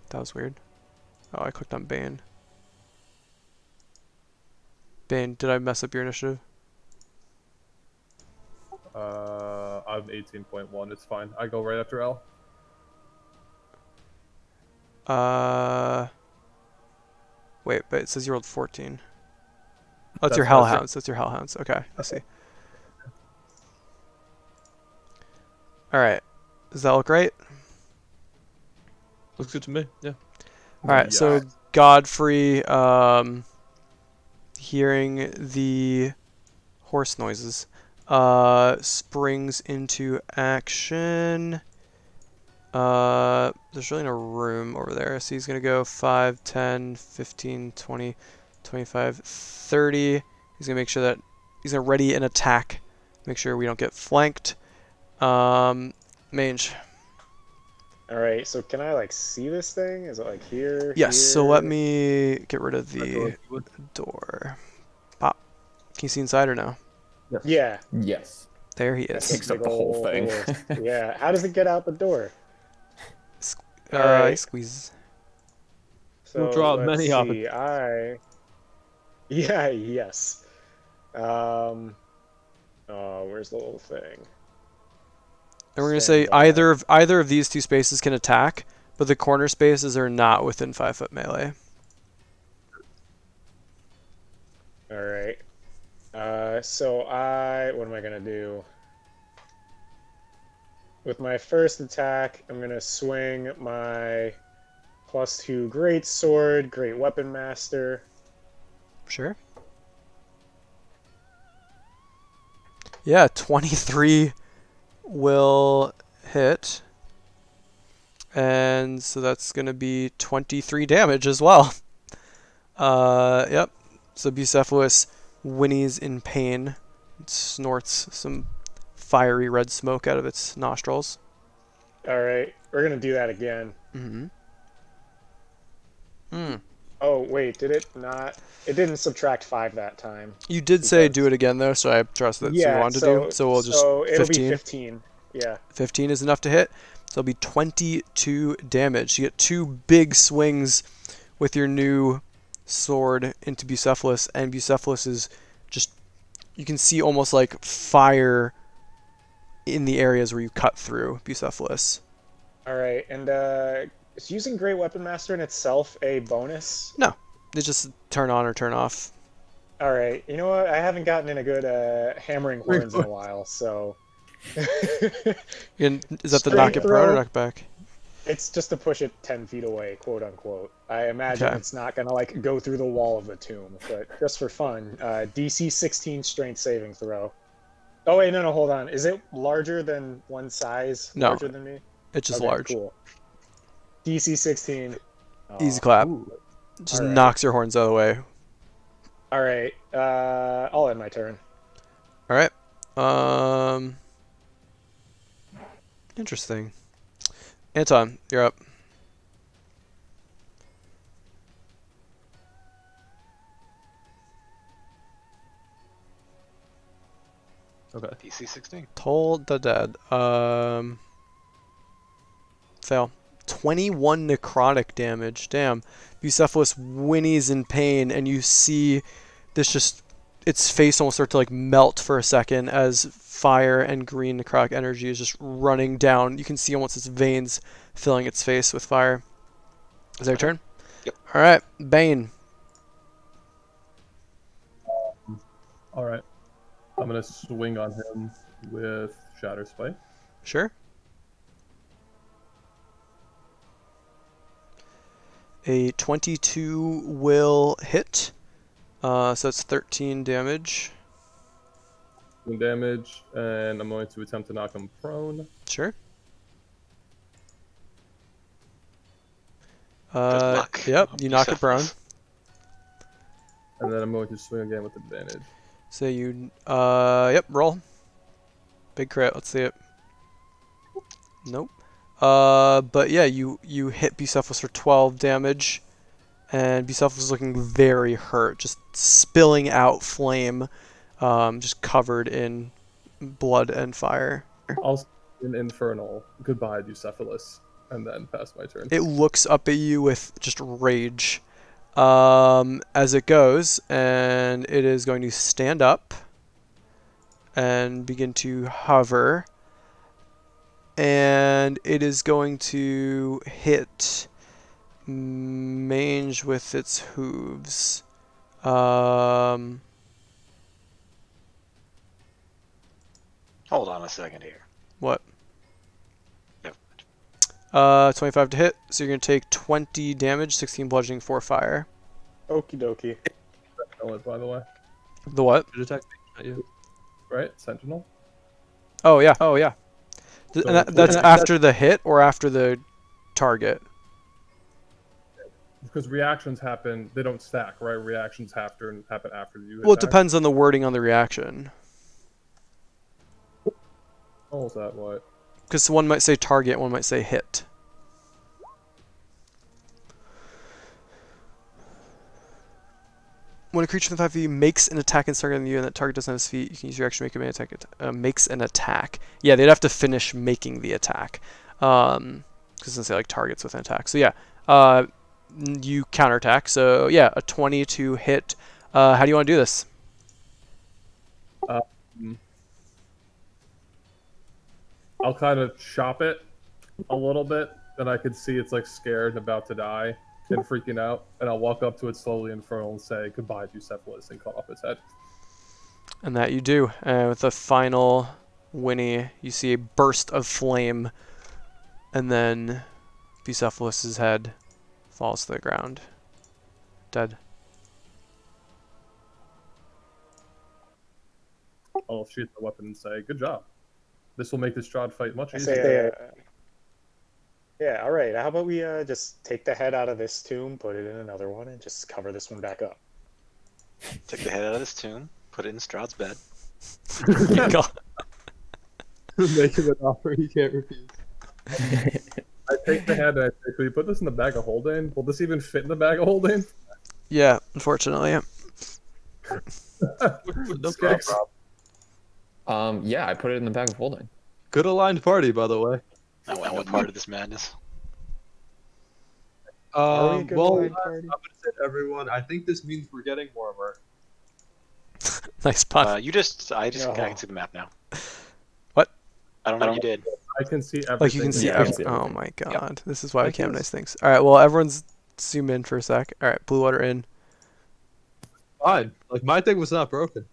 That was weird. Oh, I clicked on Bane. Bane, did I mess up your initiative? I'm 18.1. It's fine. I go right after L. Wait, but it says you rolled 14. Oh, it's your That's my Hellhounds. That's your Hellhounds. Okay, I see. Alright. Does that look right? Looks good to me. Yeah. Alright, so Godfrey, hearing the horse noises, springs into action. There's really no room over there, so he's going to go 5, 10, 15, 20, 25, 30. He's going to make sure that he's going to ready an attack. Make sure we don't get flanked. Mange. Alright, so can I like see this thing? Is it like here? Yes, so here? let me get rid of the door. Pop. Can you see inside or no? Yeah. Yes. There he is. Takes up the whole thing. Yeah. How does it get out the door? He Alright. squeezes. So We'll draw let's many see. opportunities. Yeah, yes. Oh, where's the little thing? And we're going to say Stand either of these two spaces can attack, but the corner spaces are not within 5-foot melee. Alright. So what am I gonna do? With my first attack, I'm gonna swing my +2 great sword, great weapon master. Sure. Yeah, 23 will hit. And so that's going to be 23 damage as well. Yep. So Bucephalus whinnies in pain. It snorts some fiery red smoke out of its nostrils. Alright, we're gonna do that again. Oh, wait, did it not? It didn't subtract 5 that time. You did say do it again, though, so I trust that's what you wanted to do. So we'll just it'll 15. be 15. Yeah. 15 is enough to hit. So it'll be 22 damage. You get 2 big swings with your new sword into Bucephalus, and Bucephalus is just, you can see almost like fire in the areas where you cut through Bucephalus. Alright, and is using Great Weapon Master in itself a bonus? No, they just turn on or turn off. Alright, you know what? I haven't gotten in a good hammering horns in a while, so... Is that to Straight knock it prone or throw. knock it back? It's just to push it 10 feet away, quote unquote. I imagine Okay. it's not gonna like go through the wall of the tomb, but just for fun. DC 16 strength saving throw. Oh wait, no, hold on. Is it larger than one size? No. Larger than me? It's just Okay, large. Cool. DC 16. Easy clap. Ooh. Just Alright. knocks your horns out of the way. Alright, I'll end my turn. Alright. Interesting. Anton, you're up. Okay. DC 16. Toll the Dead. Fail. 21 necrotic damage. Damn. Bucephalus whinnies in pain, and you see this just its face almost start to like melt for a second as fire and green necrotic energy is just running down. You can see almost its veins filling its face with fire. Is that your turn? Yep. All right, Bane. All right. I'm gonna swing on him with Shatter Spike. Sure. A 22 will hit. So it's 13 damage. Damage, and I'm going to attempt to knock him prone. Sure. luck. Yep, you knock it prone. Bucephalus. And then I'm going to swing again with advantage. So you, yep, roll. Big crit, let's see it. Nope. But yeah, you hit Bucephalus for 12 damage, and Bucephalus is looking very hurt, just spilling out flame, just covered in blood and fire. I'll an infernal goodbye, Bucephalus, and then pass my turn. It looks up at you with just rage as it goes, and it is going to stand up and begin to hover, and it is going to hit Mange with its hooves. Hold on a second here. What? Never 25 to hit, so you're going to take 20 damage, 16 bludgeoning, 4 fire. Okie dokie. Sentinel, by the way. The what? Should attack not you. Right? Sentinel? Oh, yeah. Oh, yeah. So That's after the hit or after the target? Because reactions happen, they don't stack, right? Reactions happen after you Well, it attack. depends on the wording on the reaction. Oh, is that what? Because one might say target, one might say hit. When a creature within 5 feet makes an attack and target on you and that target doesn't have his feet, you can use your action to make a melee attack. Makes an attack. Yeah, they'd have to finish making the attack. Because it doesn't say like targets with an attack. So yeah, you counterattack. So yeah, a 20 to hit. How do you want to do this? I'll kind of chop it a little bit, and I could see it's like scared and about to die and freaking out, and I'll walk up to it slowly infernal and say goodbye, Bucephalus, and cut off its head. And that you do. With the final whinny, you see a burst of flame, and then Bucephalus's head falls to the ground. Dead. I'll shoot the weapon and say, good job. This will make the Strahd fight much I easier. say, yeah, all right. How about we just take the head out of this tomb, put it in another one, and just cover this one back up? Take the head out of this tomb, put it in Strahd's bed. God. Make him an offer he can't refuse. I take the head and I say, could you put this in the bag of holding? Will this even fit in the bag of holding? Yeah, unfortunately. No Skix. problem. Yeah, I put it in the bag of holding. Good aligned party, by the way. I want no part of this madness. Are we a good Well, line I'm party? gonna say to everyone, I think this means we're getting warmer. Nice pun. I can No. see the map now. What? I don't know what you did. I can see everything. Like you can see Yeah, I can every- see Oh everything. my god. This is why we Thank can't have you. nice things. Alright, well everyone's zoom in for a sec. Alright, blue water in. Fine. Like my thing was not broken.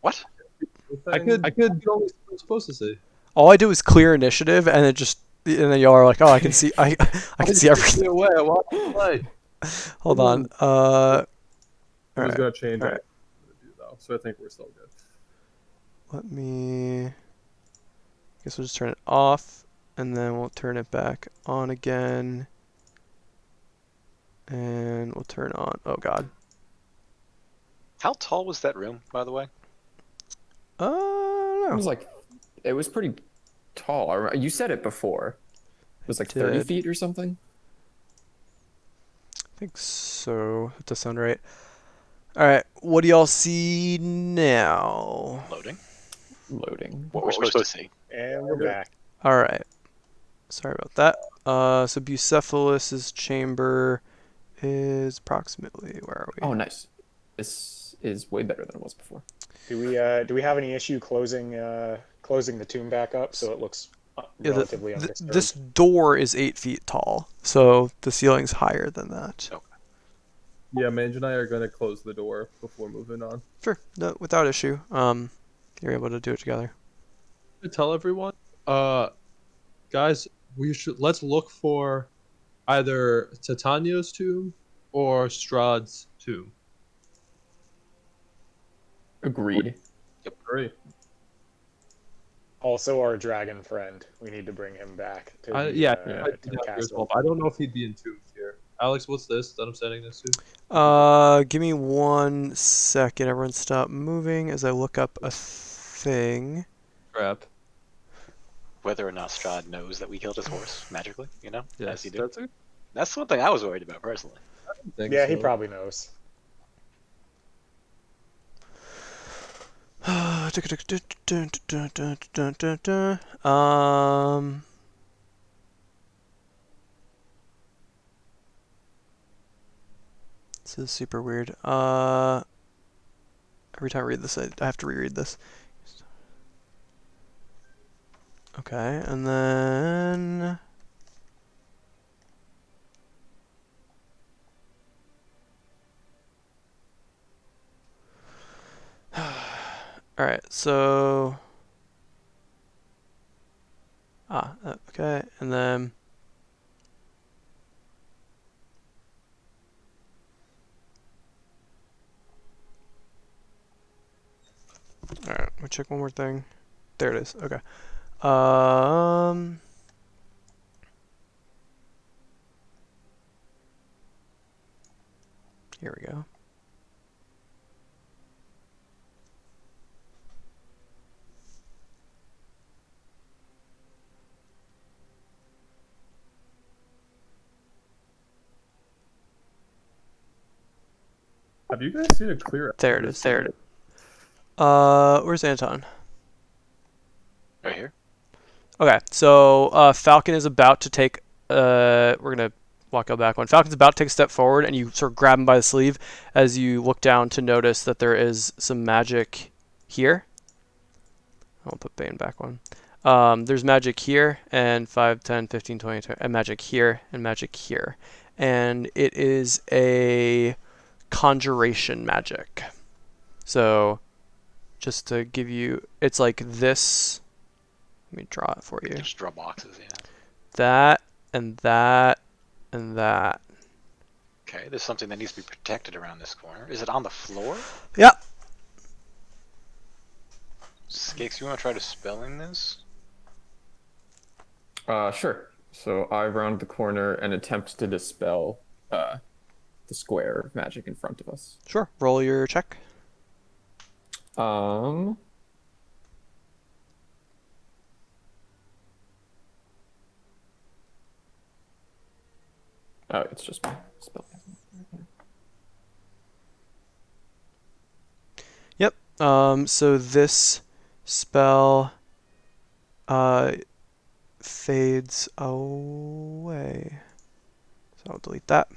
What? I could do all what I'm supposed to see. All I did was clear initiative and it just and then y'all are like, oh I can see I can see everything. Away. I want to play. Hold on. I was Alright. gonna change Alright. it, though, so I think we're still good. Let me guess we'll just turn it off and then we'll turn it back on again. And we'll turn on oh god. How tall was that room, by the way? I don't It know. was like, it was pretty tall. You said it before. It was like 30 Did. feet or something. I think so. That does sound right. Alright, what do y'all see now? Loading. Loading. What we're supposed to see. And we're back. Alright. Sorry about that. So Bucephalus's chamber is approximately where are we? Oh, nice. This is way better than it was before. Do we have any issue closing the tomb back up so it looks Yeah, relatively undisturbed? this door is 8 feet tall, so the ceiling's higher than that. Okay. Yeah, Mange and I are gonna close the door before moving on. Sure, no, without issue. You're able to do it together. To tell everyone, guys, let's look for either Titania's tomb or Strahd's tomb. Agreed. Great. Also, our dragon friend. We need to bring him back to I the, do that to here the as castle. well. I don't know if he'd be entombed here. Alex, what's this that I'm sending this to? Give me 1 second. Everyone stop moving as I look up a thing. Crap. Whether or not Strahd knows that we killed his horse magically, as Yes, he did. that's a That's one thing I was worried about personally. thing. Yeah, he probably knows. This is super weird. Every time I read this, I have to reread this. Okay, and then all right, so okay, and then all right, let me check one more thing. There it is. Okay. Here we go. Have you guys seen a clear? There it is. There it is. Where's Anton? Right here. Okay, so Falcon is about to take. We're gonna walk out back one. Falcon's about to take a step forward, and you sort of grab him by the sleeve as you look down to notice that there is some magic here. I'll put Bane back one. There's magic here, and 5, 10, 15, 20, and magic here, and magic here. And it is a conjuration magic. So, just to give you, it's like this. Let me draw it for you. Just draw boxes, yeah. That, and that, and that. Okay, there's something that needs to be protected around this corner. Is it on the floor? Yep. Skix, you want to try dispelling this? Sure. So I round the corner and attempt to dispel the square of magic in front of us. Sure. Roll your check. Oh, it's just my spell. Yep. So this spell fades away. So I'll delete that.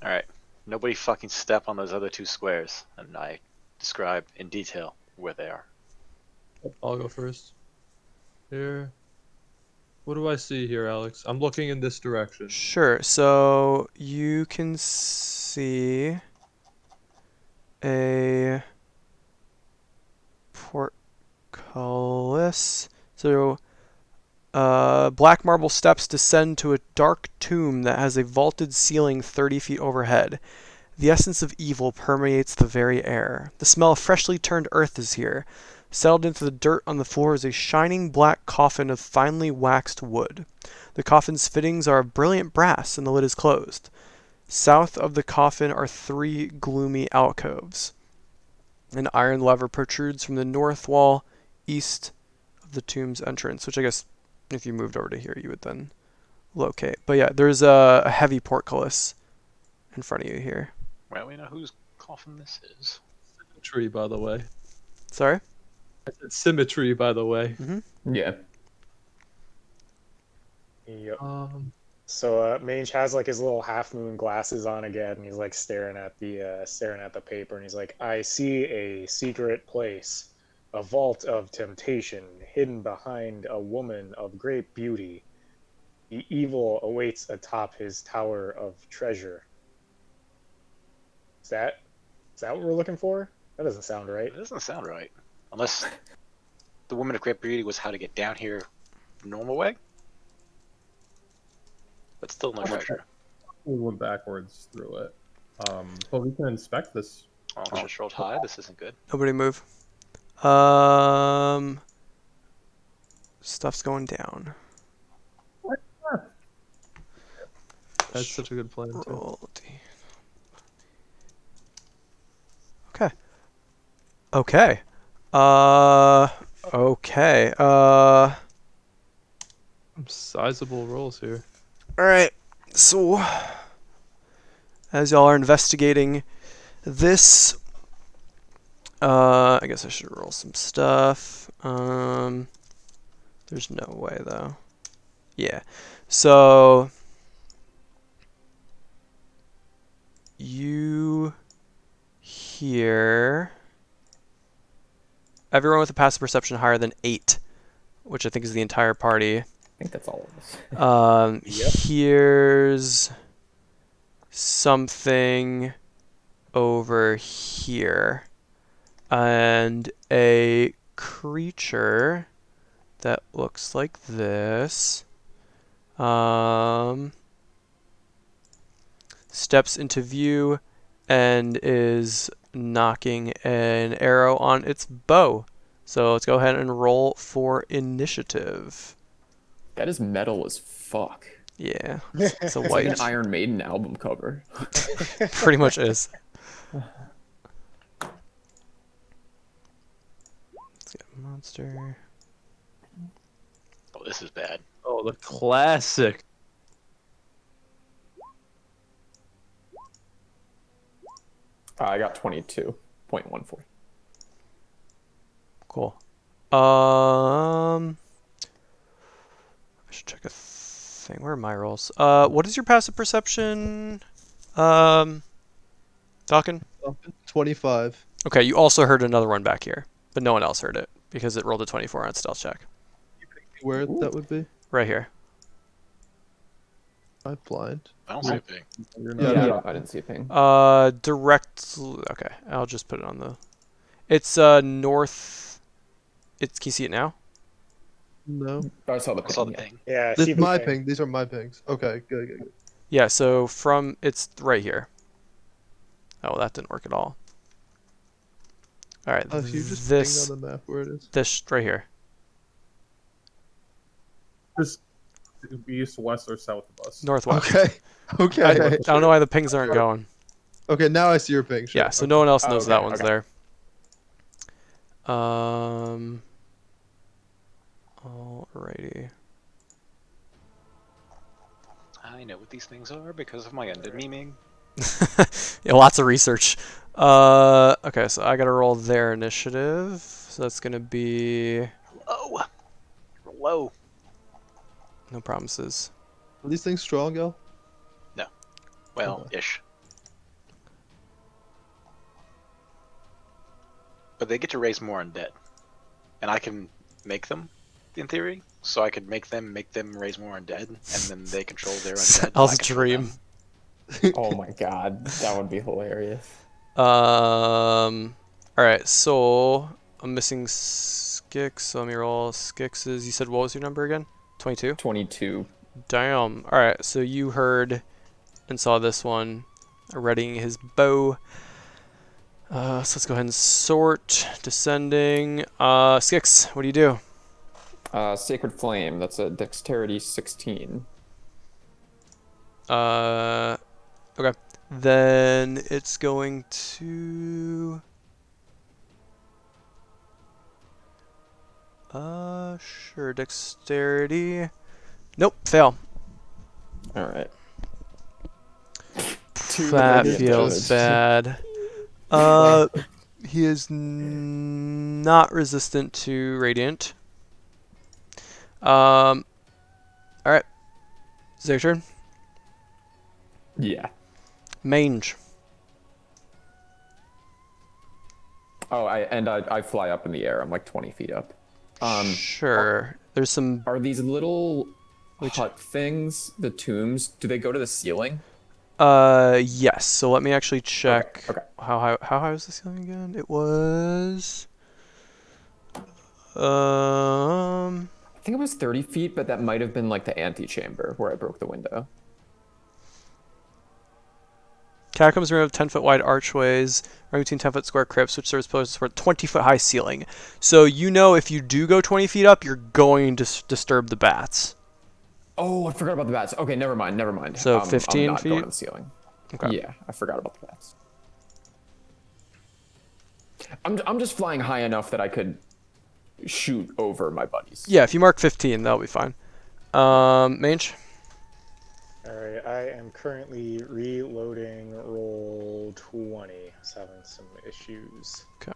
Alright. Nobody fucking step on those other two squares, and I describe in detail where they are. I'll go first. Here. What do I see here, Alex? I'm looking in this direction. Sure. So you can see a portcullis. So black marble steps descend to a dark tomb that has a vaulted ceiling 30 feet overhead. The essence of evil permeates the very air. The smell of freshly turned earth is here. Settled into the dirt on the floor is a shining black coffin of finely waxed wood. The coffin's fittings are of brilliant brass, and the lid is closed. South of the coffin are 3 gloomy alcoves. An iron lever protrudes from the north wall, east of the tomb's entrance, which I guess if you moved over to here, you would then locate. But yeah, there's a heavy portcullis in front of you here. Well, we know whose coffin this is. Symmetry, by the way. Sorry? I said symmetry, by the way. Yeah. Yep. So Mange has like his little half moon glasses on again, and he's like staring at the paper, and he's like, "I see a secret place, a vault of temptation, hidden behind a woman of great beauty. The evil awaits atop his tower of treasure." Is that is that what we're looking for? That doesn't sound right. It doesn't sound right. Unless the woman of great beauty was how to get down here the normal way. But still no treasure. We went backwards through it. But we can inspect this. Oh, just rolled high. This isn't good. Nobody move. Stuff's going down. That's such a good plan too. Roll D. Okay. Okay. Okay. Some sizable rolls here. All right. So, as y'all are investigating this, I guess I should roll some stuff. There's no way though. Yeah. So you hear everyone with a passive perception higher than 8, which I think is the entire party. I think that's all of us. Yep. Here's something over here, and a creature that looks like this steps into view and is knocking an arrow on its bow. So let's go ahead and roll for initiative. That is metal as fuck. Yeah, it's a It's like white. an Iron Maiden album cover. Pretty much is. Let's get a monster. Oh, this is bad. Oh, the classic. I got 22.14. Cool. I should check a thing. Where are my rolls? What is your passive perception? Dawkin? 25. Okay, you also heard another one back here, but no one else heard it because it rolled a 24 on stealth check. Where Ooh. that would be? Right here. I'm blind. I don't see a ping. You're Yeah, not. I didn't see a ping. Direct. Okay, I'll just put it on the. It's north. It's. Can you see it now? No. I saw the I ping. saw the yeah. ping. Yeah, I This see is the my thing. ping. These are my pings. Okay, good, good, good. Yeah. So from it's right here. Oh, that didn't work at all. All right. Oh, so you just this ping on the map where it is. this right here. Just east, west, or south of us. Northwest. Okay. Okay. I don't know why the pings aren't going. Okay, now I see your ping. Sure. Yeah, so no one else knows okay, that one's okay. there. Alrighty. I know what these things are because of my undead memeing. Yeah, lots of research. Okay, so I gotta roll their initiative. So that's gonna be Low. Low. no promises. Are these things strong, Gal? Well, Okay. ish. But they get to raise more undead. And I can make them, in theory. So I could make them raise more undead, and then they control their undead. and I Sal's control dream. them. Oh my god, that would be hilarious. Alright, so I'm missing Skix, so let me roll Skix's. You said what was your number again? 22? 22. Damn. Alright, so you heard and saw this one readying his bow. So let's go ahead and sort. Descending. Skix, what do you do? Sacred Flame, that's a dexterity 16. Okay. Then it's going to... sure, dexterity. Nope, fail. Alright. That feels bad. He is not resistant to radiant. Alright. Is that your turn? Yeah. Mange. Oh, I fly up in the air. I'm like 20 feet up. Sure. There's some. Are these little Which- hut things, the tombs, do they go to the ceiling? Yes. So let me actually check. Okay. How high was the ceiling again? It was. I think it was 30 feet, but that might have been like the antechamber where I broke the window. Catacombs are made of 10-foot wide archways, running between 10-foot square crypts, which serves pillars for a 20-foot high ceiling. So you know if you do go 20 feet up, you're going to disturb the bats. Oh, I forgot about the bats. Okay, never mind. So I'm 15 not feet? going to the ceiling. Okay. Yeah, I forgot about the bats. I'm just flying high enough that I could shoot over my buddies. Yeah, if you mark 15, that'll be fine. Mange? Alright, I am currently reloading roll 20. I was having some issues. Okay.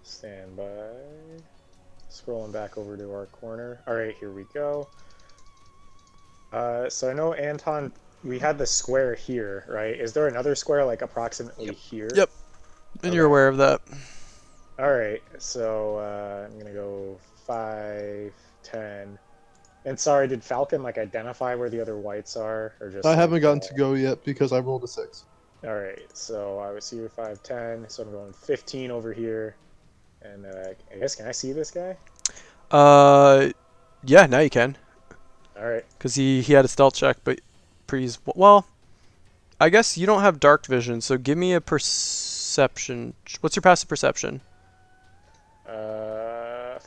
Stand by. Scrolling back over to our corner. Alright, here we go. So I know, Anton, we had the square here, right? Is there another square, like, approximately here? Yep. And you're aware of that. Alright, so I'm gonna go 5, 10. And sorry, did Falcon like identify where the other whites are, or just? I like, haven't gotten to go yet because I rolled a 6. All right, so I was here 5, 10. So I'm going 15 over here, and I guess can I see this guy? Yeah, now you can. All right. Because he had a stealth check, but well, I guess you don't have dark vision, so give me a perception. What's your passive perception?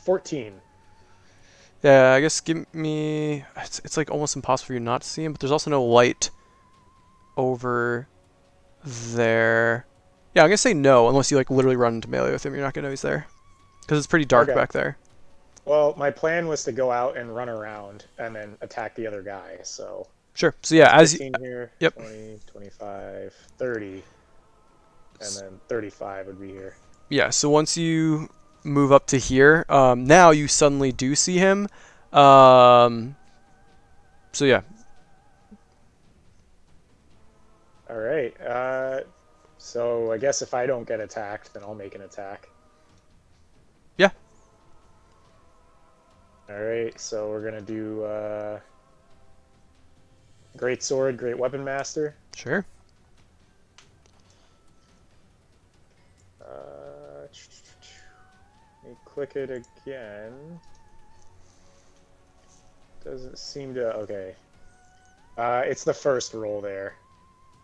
14. Yeah, I guess give me. It's like almost impossible for you not to see him, but there's also no light over there. Yeah, I'm gonna say no, unless you like literally run into melee with him. You're not gonna know he's there, because it's pretty dark Okay. back there. Well, my plan was to go out and run around and then attack the other guy. So Sure. So yeah, as you, 15 here, yep. 20, 25, 30, and then 35 would be here. yeah. So once you move up to here, now you suddenly do see him. So yeah. All right. So I guess if I don't get attacked, then I'll make an attack. Yeah. All right. So we're gonna do Great Sword, Great Weapon Master. Sure. Let me click it again. Doesn't seem to. Okay. It's the first roll there.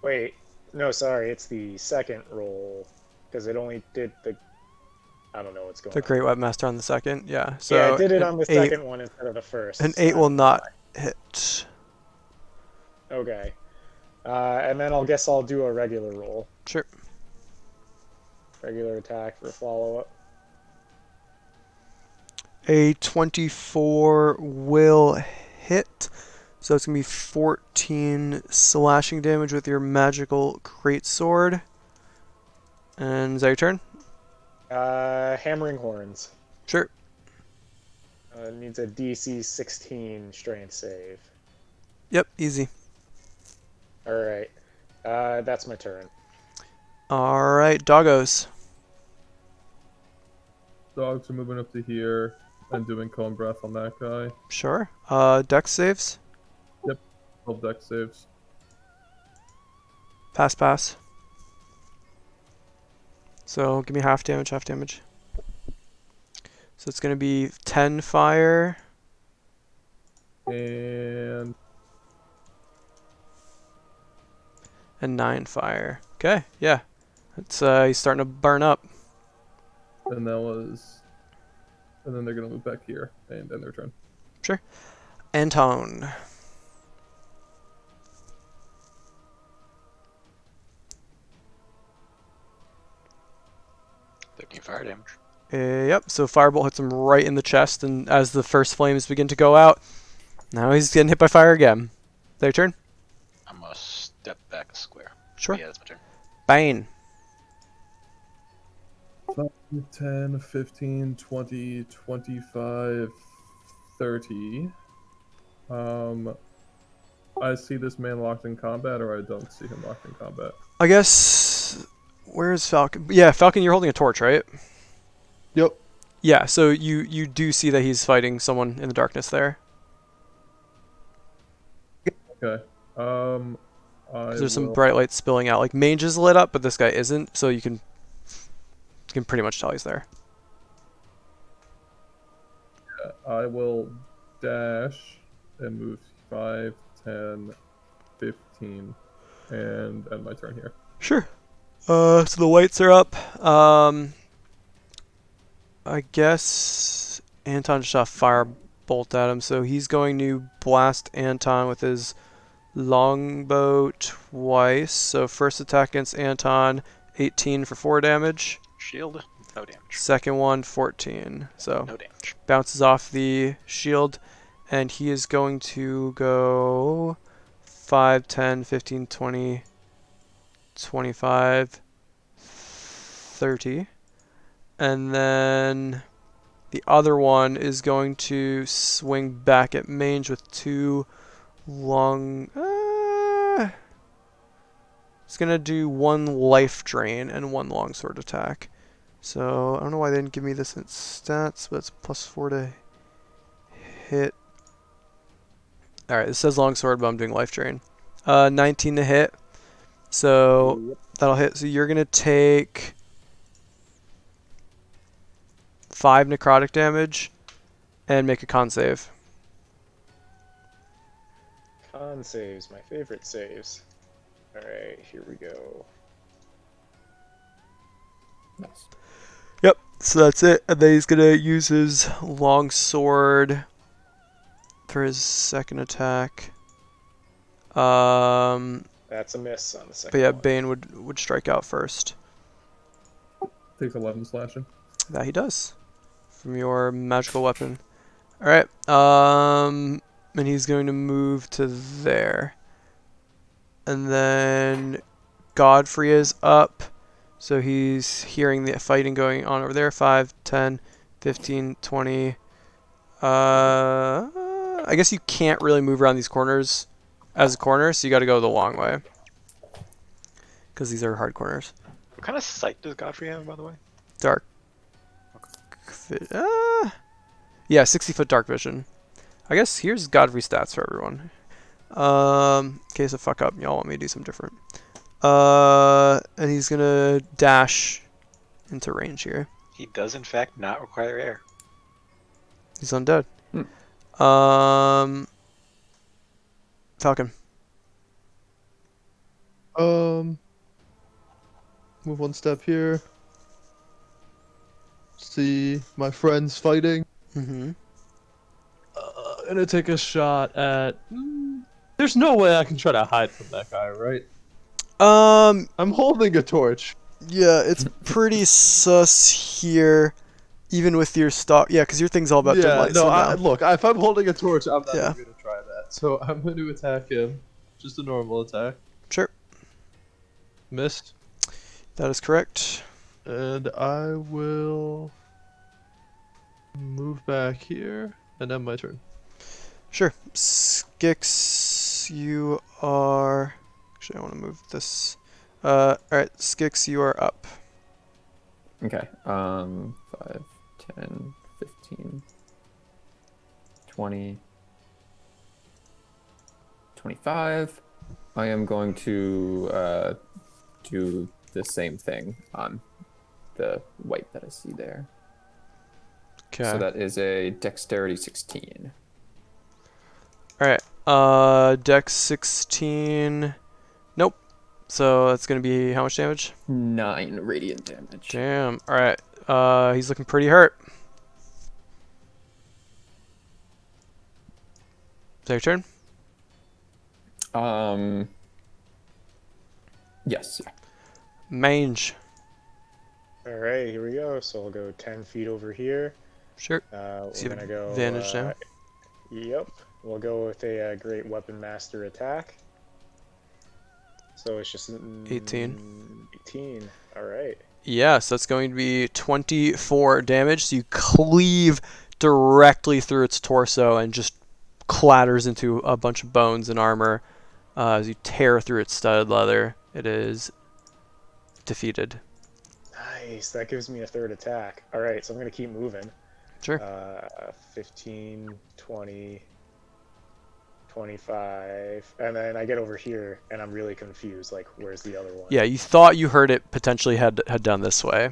Wait. No, sorry. It's the second roll because it only did the. I don't know what's going The on. Great Webmaster on the second. Yeah. So Yeah, I did it an on the 8 second one instead of the first. An so 8 I will don't know not why. hit. Okay. And then I'll guess I'll do a regular roll. Sure. Regular attack for follow-up. A 24 will hit. So it's going to be 14 slashing damage with your magical greatsword. And is that your turn? Hammering Horns. Sure. It needs a DC 16 strength save. Yep, easy. Alright. That's my turn. Alright, doggos. Dogs are moving up to here and doing calm breath on that guy. Sure. Dex saves. 12 deck saves. Pass. So give me half damage. So it's going to be 10 fire. And 9 fire. Okay, yeah. It's he's starting to burn up. and that was. And then they're gonna move back here and end their turn. Sure. Anton. Taking fire damage. Yep, so Firebolt hits him right in the chest, and as the first flames begin to go out, now he's getting hit by fire again. Their turn? I'm gonna step back a square. Sure. Yeah, that's my turn. Bane. 5, 10, 15, 20, 25, 30. I see this man locked in combat, or I don't see him locked in combat. I guess. Where's Falcon? Yeah, Falcon, you're holding a torch, right? Yep. Yeah, so you do see that he's fighting someone in the darkness there. Okay. I 'Cause there's some will. bright lights spilling out. Like Mange is lit up, but this guy isn't, so you can pretty much tell he's there. I will dash and move 5, 10, 15, and end my turn here. Sure. So the lights are up. I guess Anton just shot a fire bolt at him, so he's going to blast Anton with his longbow twice. So first attack against Anton, 18 for 4 damage. Shield, no damage. Second one, 14. So No damage. bounces off the shield, and he is going to go 5, 10, 15, 20, 25, 30. And then the other one is going to swing back at Mange with 2 long... it's going to do 1 life drain and 1 longsword attack. So I don't know why they didn't give me this in stats, but it's +4 to hit. Alright, this says longsword, but I'm doing life drain. 19 to hit. So that'll hit. So you're going to take 5 necrotic damage and make a con save. Con saves, my favorite saves. Alright, here we go. Nice. Yep, so that's it. And then he's going to use his longsword for his second attack. That's a miss on the second But yeah, one. Bane would strike out first. Takes 11 slashing. That he does. From your magical weapon. Alright, and he's going to move to there. And then Godfrey is up. So he's hearing the fighting going on over there. 5, 10, 15, 20. I guess you can't really move around these corners as a corner, so you got to go the long way. Because these are hard corners. What kind of sight does Godfrey have, by the way? Dark. Yeah, 60-foot dark vision. I guess here's Godfrey's stats for everyone. In case I fuck up, y'all want me to do something different. And he's gonna dash into range here. He does, in fact, not require air. He's undead. Falcon. Move 1 step here. See my friends fighting. Mm-hmm. Gonna take a shot at. There's no way I can try to hide from that guy, right? I'm holding a torch. Yeah, it's pretty sus here, even with your stock. Yeah, because your thing's all about dim light. No, so no. look, if I'm holding a torch, I'm not Yeah. even gonna try that. So I'm going to attack him. Just a normal attack. Sure, Missed. that is correct. And I will move back here and end my turn. Sure. Skix, you are... Actually, I want to move this. Alright, Skix, you are up. Okay. 5, 10, 15, 20, 25. I am going to do the same thing on the white that I see there. Okay. So that is a dexterity 16. Alright, Dex 16. Nope. So that's going to be how much damage? 9 radiant damage. Damn. Alright, he's looking pretty hurt. Is that your turn? Yes. Mange. Alright, here we go. So I'll go 10 feet over here. Sure. We're So you have gonna go. advantage now. Yep. We'll go with a great weapon master attack. So it's just 18. 18. Alright. Yes, that's going to be 24 damage. So you cleave directly through its torso and just clatters into a bunch of bones and armor. As you tear through its studded leather, it is defeated. Nice. That gives me a third attack. All right, so I'm going to keep moving. Sure. 15, 20, 25. And then I get over here, and I'm really confused. Like, where's the other one? Yeah, you thought you heard it potentially had done this way,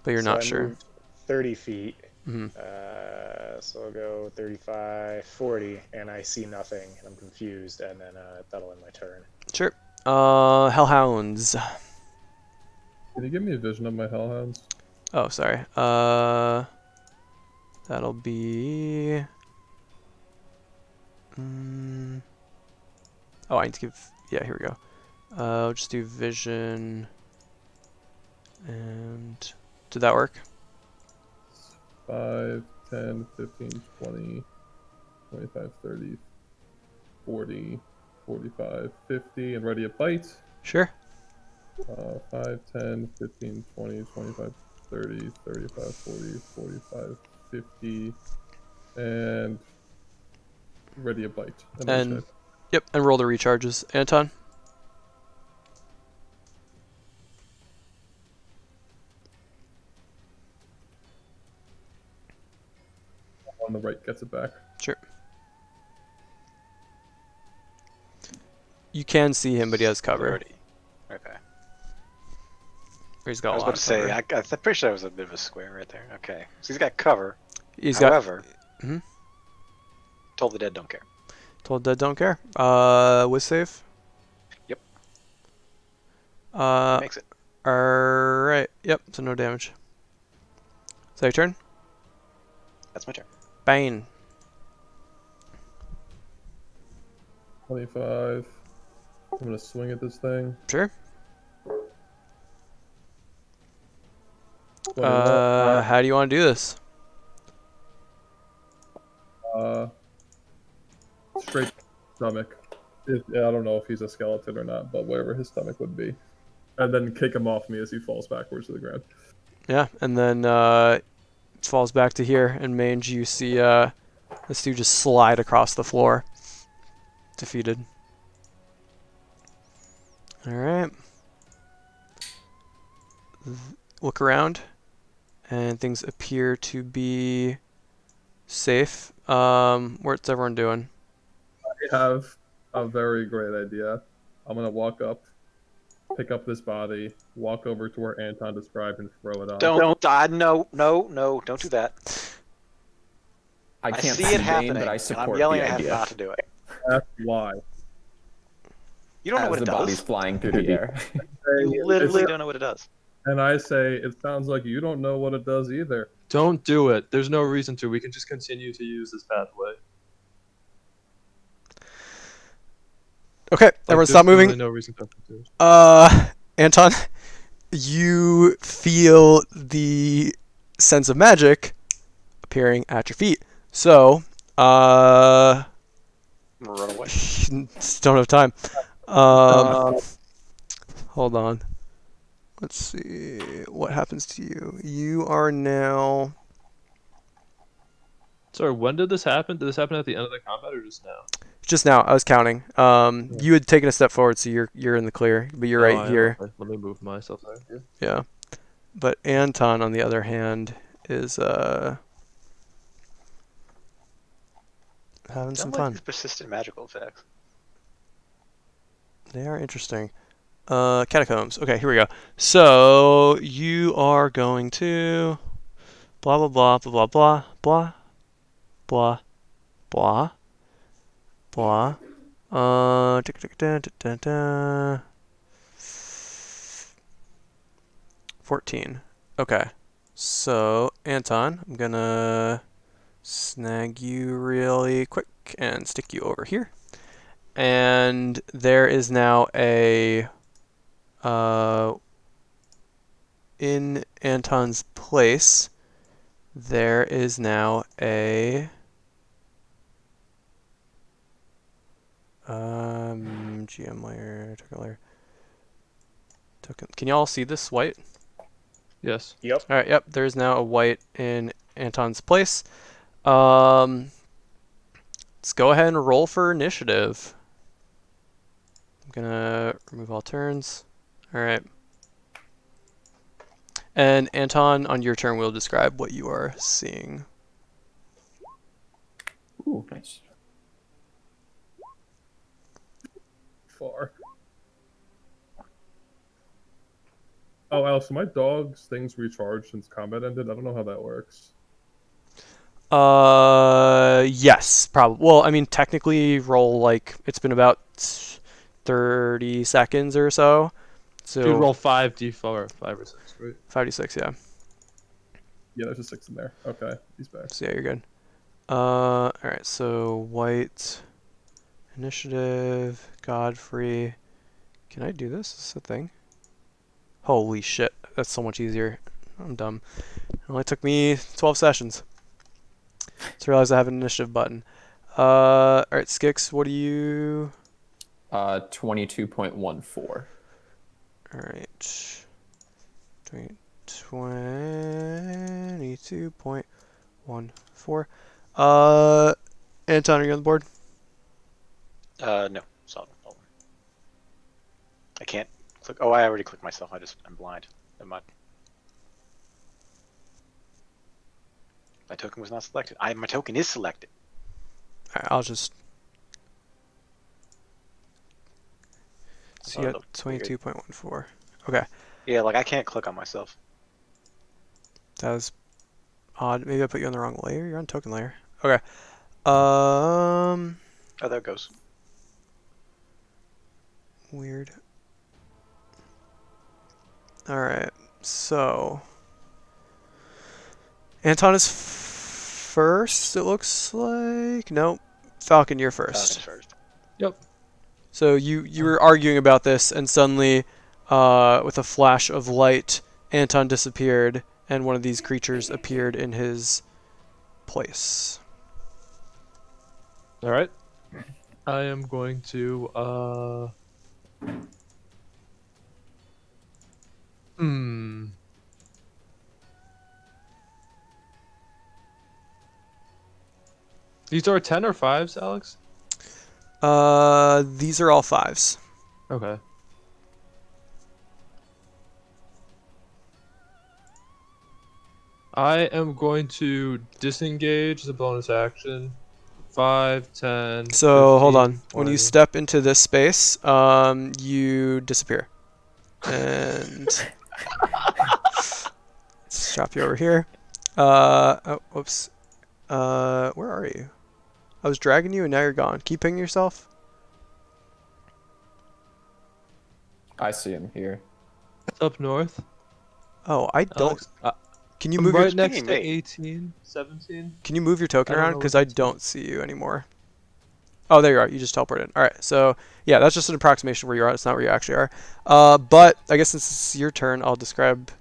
but you're So not I sure. moved 30 feet. Hmm. So I'll go 35, 40, and I see nothing. And I'm confused, and then that'll end my turn. Sure. Hellhounds. Can you give me a vision of my hellhounds? Oh, sorry. That'll be. Oh, I need to give. Yeah, here we go. I'll just do vision. And did that work? 5, 10, 15, 20, 25, 30, 40, 45, 50, and ready a bite. Sure. 5, 10, 15, 20, 25, 30, 35, 40, 45, 50, and ready a bite. And yep, and roll the recharges. Anton. On the right gets it back. Sure. You can see him, but he has cover. 30. Okay. Or he's got I was a about lot to of say, cover. I'm pretty sure that was a bit of a square right there. Okay. So he's got cover. He's got. However, Mhm. told the dead don't care. Told dead don't care. Whiz save. Yep. He Uh, makes it. alright. Yep, so no damage. Is that your turn? That's my turn. Bane. 25. I'm gonna swing at this thing. Sure. 21. How do you want to do this? Straight stomach. I don't know if he's a skeleton or not, but wherever his stomach would be. And then kick him off me as he falls backwards to the ground. Yeah, and then falls back to here, and Mange, you see this dude just slide across the floor. Defeated. Alright. Look around, and things appear to be safe. What's everyone doing? I have a very great idea. I'm gonna walk up, pick up this body, walk over to where Anton described, and throw it on. Don't. No, don't do that. I I can't see see it Bane, happening, but I and support I'm yelling the at him idea. not to do it. That's why. You don't know As what the it body's does. flying through the air. You literally don't know what it does. And I say, it sounds like you don't know what it does either. Don't do it. There's no reason to. We can just continue to use this pathway. Okay, Like, everyone there's stop moving. Really no reason to do it. Anton, you feel the sense of magic appearing at your feet. So, I'm gonna run away. don't have time. Hold on. Let's see what happens to you. You are now. Sorry, when did this happen? Did this happen at the end of the combat or just now? Just now, I was counting. You had taken a step forward, so you're in the clear, but you're Oh, right here. okay. Let me move myself there. Yeah. But Anton, on the other hand, is having some Don't like fun. these persistent magical effects. They are interesting. Catacombs. Okay, here we go. So you are going to blah blah blah blah blah blah blah blah blah. Da, da, da, da, da. 14. Okay. So Anton, I'm gonna snag you really quick and stick you over here. And there is now a in Anton's place, there is now a GM layer, token layer. Token. Can y'all see this white? Yes. Yep. All right. Yep. There's now a white in Anton's place. And let's go ahead and roll for initiative. I'm gonna remove all turns. All right. And Anton, on your turn, will describe what you are seeing. Ooh, nice. Far. Oh, Alice, my dog's things recharged since combat ended. I don't know how that works. Yes, probably. Well, I mean, technically, roll like it's been about 30 seconds or so. Dude, So roll 5d4, 5 or 6, right? 5d6, yeah. Yeah, there's a 6 in there. Okay, he's back. So yeah, you're good. All right. So white initiative, Godfrey. Can I do this? Is this a thing? Holy shit, that's so much easier. I'm dumb. It only took me 12 sessions to realize I have an initiative button. All right, Skix, what do you? 22.14. All right. 22.14. Anton, are you on the board? No. So hold on. I can't click. Oh, I already clicked myself. I'm blind. Never mind. My token was not selected. My token is selected. All right, I'll just. So you Oh, got that's weird. 22.14. Okay, Yeah, like I can't click on myself. that was odd. Maybe I put you on the wrong layer. You're on token layer. Okay. Oh, there it goes. Weird. All right. So Anton is first. It looks like. Nope. Falcon, you're Falcon's first. first. Yep. So you were arguing about this, and suddenly, with a flash of light, Anton disappeared, and one of these creatures appeared in his place. All right. I am going to These are 10 or 5s, Alex? These are all 5s. Okay. I am going to disengage the bonus action. 5, 10, So 15, hold on. When you 20. step into this space, you disappear. And let's drop you over here. Oh, whoops. Where are you? I was dragging you, and now you're gone. Keep pinging yourself. I see him here. Up north. Oh, I don't. Alex, Can you I'm move right your next pinging to me. 18, 17. Can you move your token I don't around? know Because what I that's don't see you anymore. Oh, there you are. You just teleported. All right. So yeah, that's just an approximation where you are. It's not where you actually are. But I guess since it's your turn, I'll describe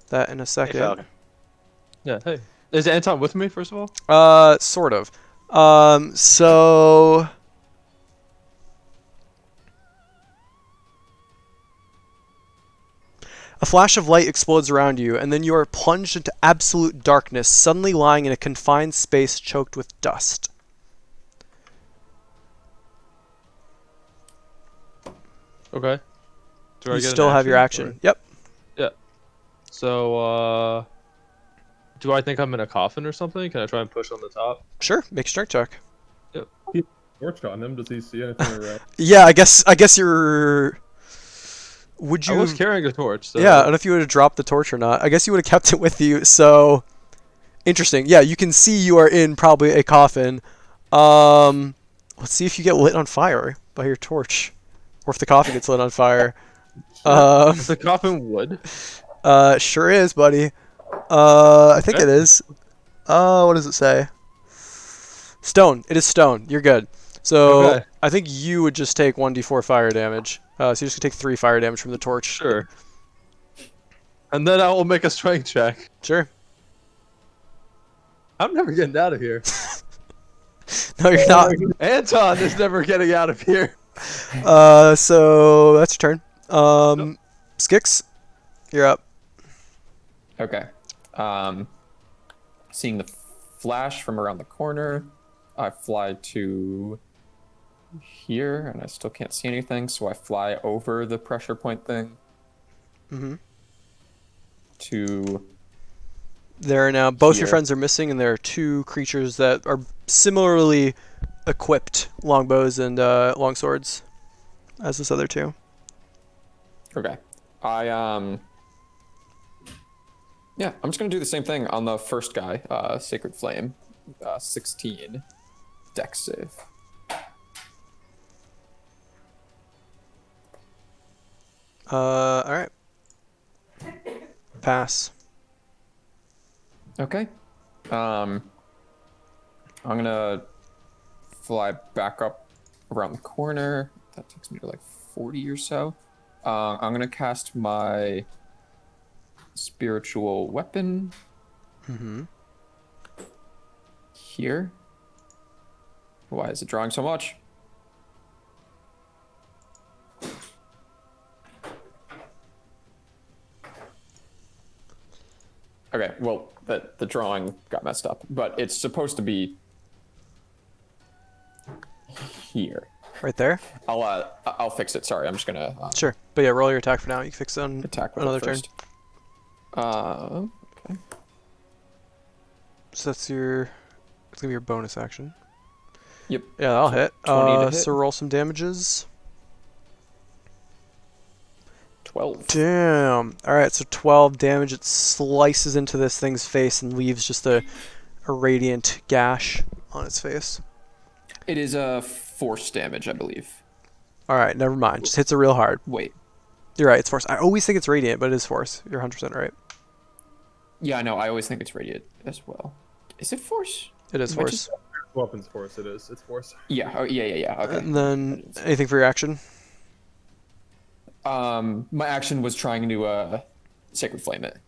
that in a Hey, second. Falcon. Yeah, hey. Is Anton with me, first of all? Sort of. So a flash of light explodes around you, and then you are plunged into absolute darkness, suddenly lying in a confined space choked with dust. Okay. Do I You get still an have your action, action. or- Yep. Yeah. So, do I think I'm in a coffin or something? Can I try and push on the top? Sure. Make a strength check. Torch on him. Does he see anything around? Yeah, I guess you're. Would I was you? carrying a torch, so... Yeah, I don't know if you would have dropped the torch or not. I guess you would have kept it with you. So interesting. Yeah, you can see you are in probably a coffin. Let's see if you get lit on fire by your torch, or if the coffin gets lit on fire. Is the coffin wood? Sure is, buddy. I think Okay. it is. What does it say? Stone. It is stone. You're good. So Okay. I think you would just take 1d4 fire damage. So you're just gonna take 3 fire damage from the torch. Sure. And then I will make a strength check. Sure. I'm never getting out of here. No, you're not. Anton is never getting out of here. So that's your turn. Skix, you're up. Okay. Seeing the flash from around the corner, I fly to here, and I still can't see anything, so I fly over the pressure point thing Mm-hmm. to There are now both your here. friends are missing, and there are two creatures that are similarly equipped longbows and longswords as this other two. Okay. Yeah, I'm just gonna do the same thing on the first guy, Sacred Flame. 16 dex save. All right. Pass. Okay. I'm gonna fly back up around the corner. That takes me to like 40 or so. I'm gonna cast my spiritual weapon Mm-hmm. here. Why is it drawing so much? Okay, well, the drawing got messed up, but it's supposed to be here. Right there. I'll fix it. Sorry, I'm just gonna Sure. But yeah, roll your attack for now. You can fix it on attack with another it turn. first. Okay. So that's your. It's gonna be your bonus action. Yep. Yeah, that'll So hit. 20 to hit. So roll some damages. 12. Damn. All right, so 12 damage. It slices into this thing's face and leaves just a radiant gash on its face. It is a force damage, I believe. All right, never mind. Just hits it real hard. Wait. You're right. It's force. I always think it's radiant, but it is force. You're 100% right. Yeah, no, I always think it's radiant as well. Is it force? It is Am I force. just- Weapons force. It is. It's force. Yeah. Oh, yeah. Okay. And then anything for your action? My action was trying to sacred flame it.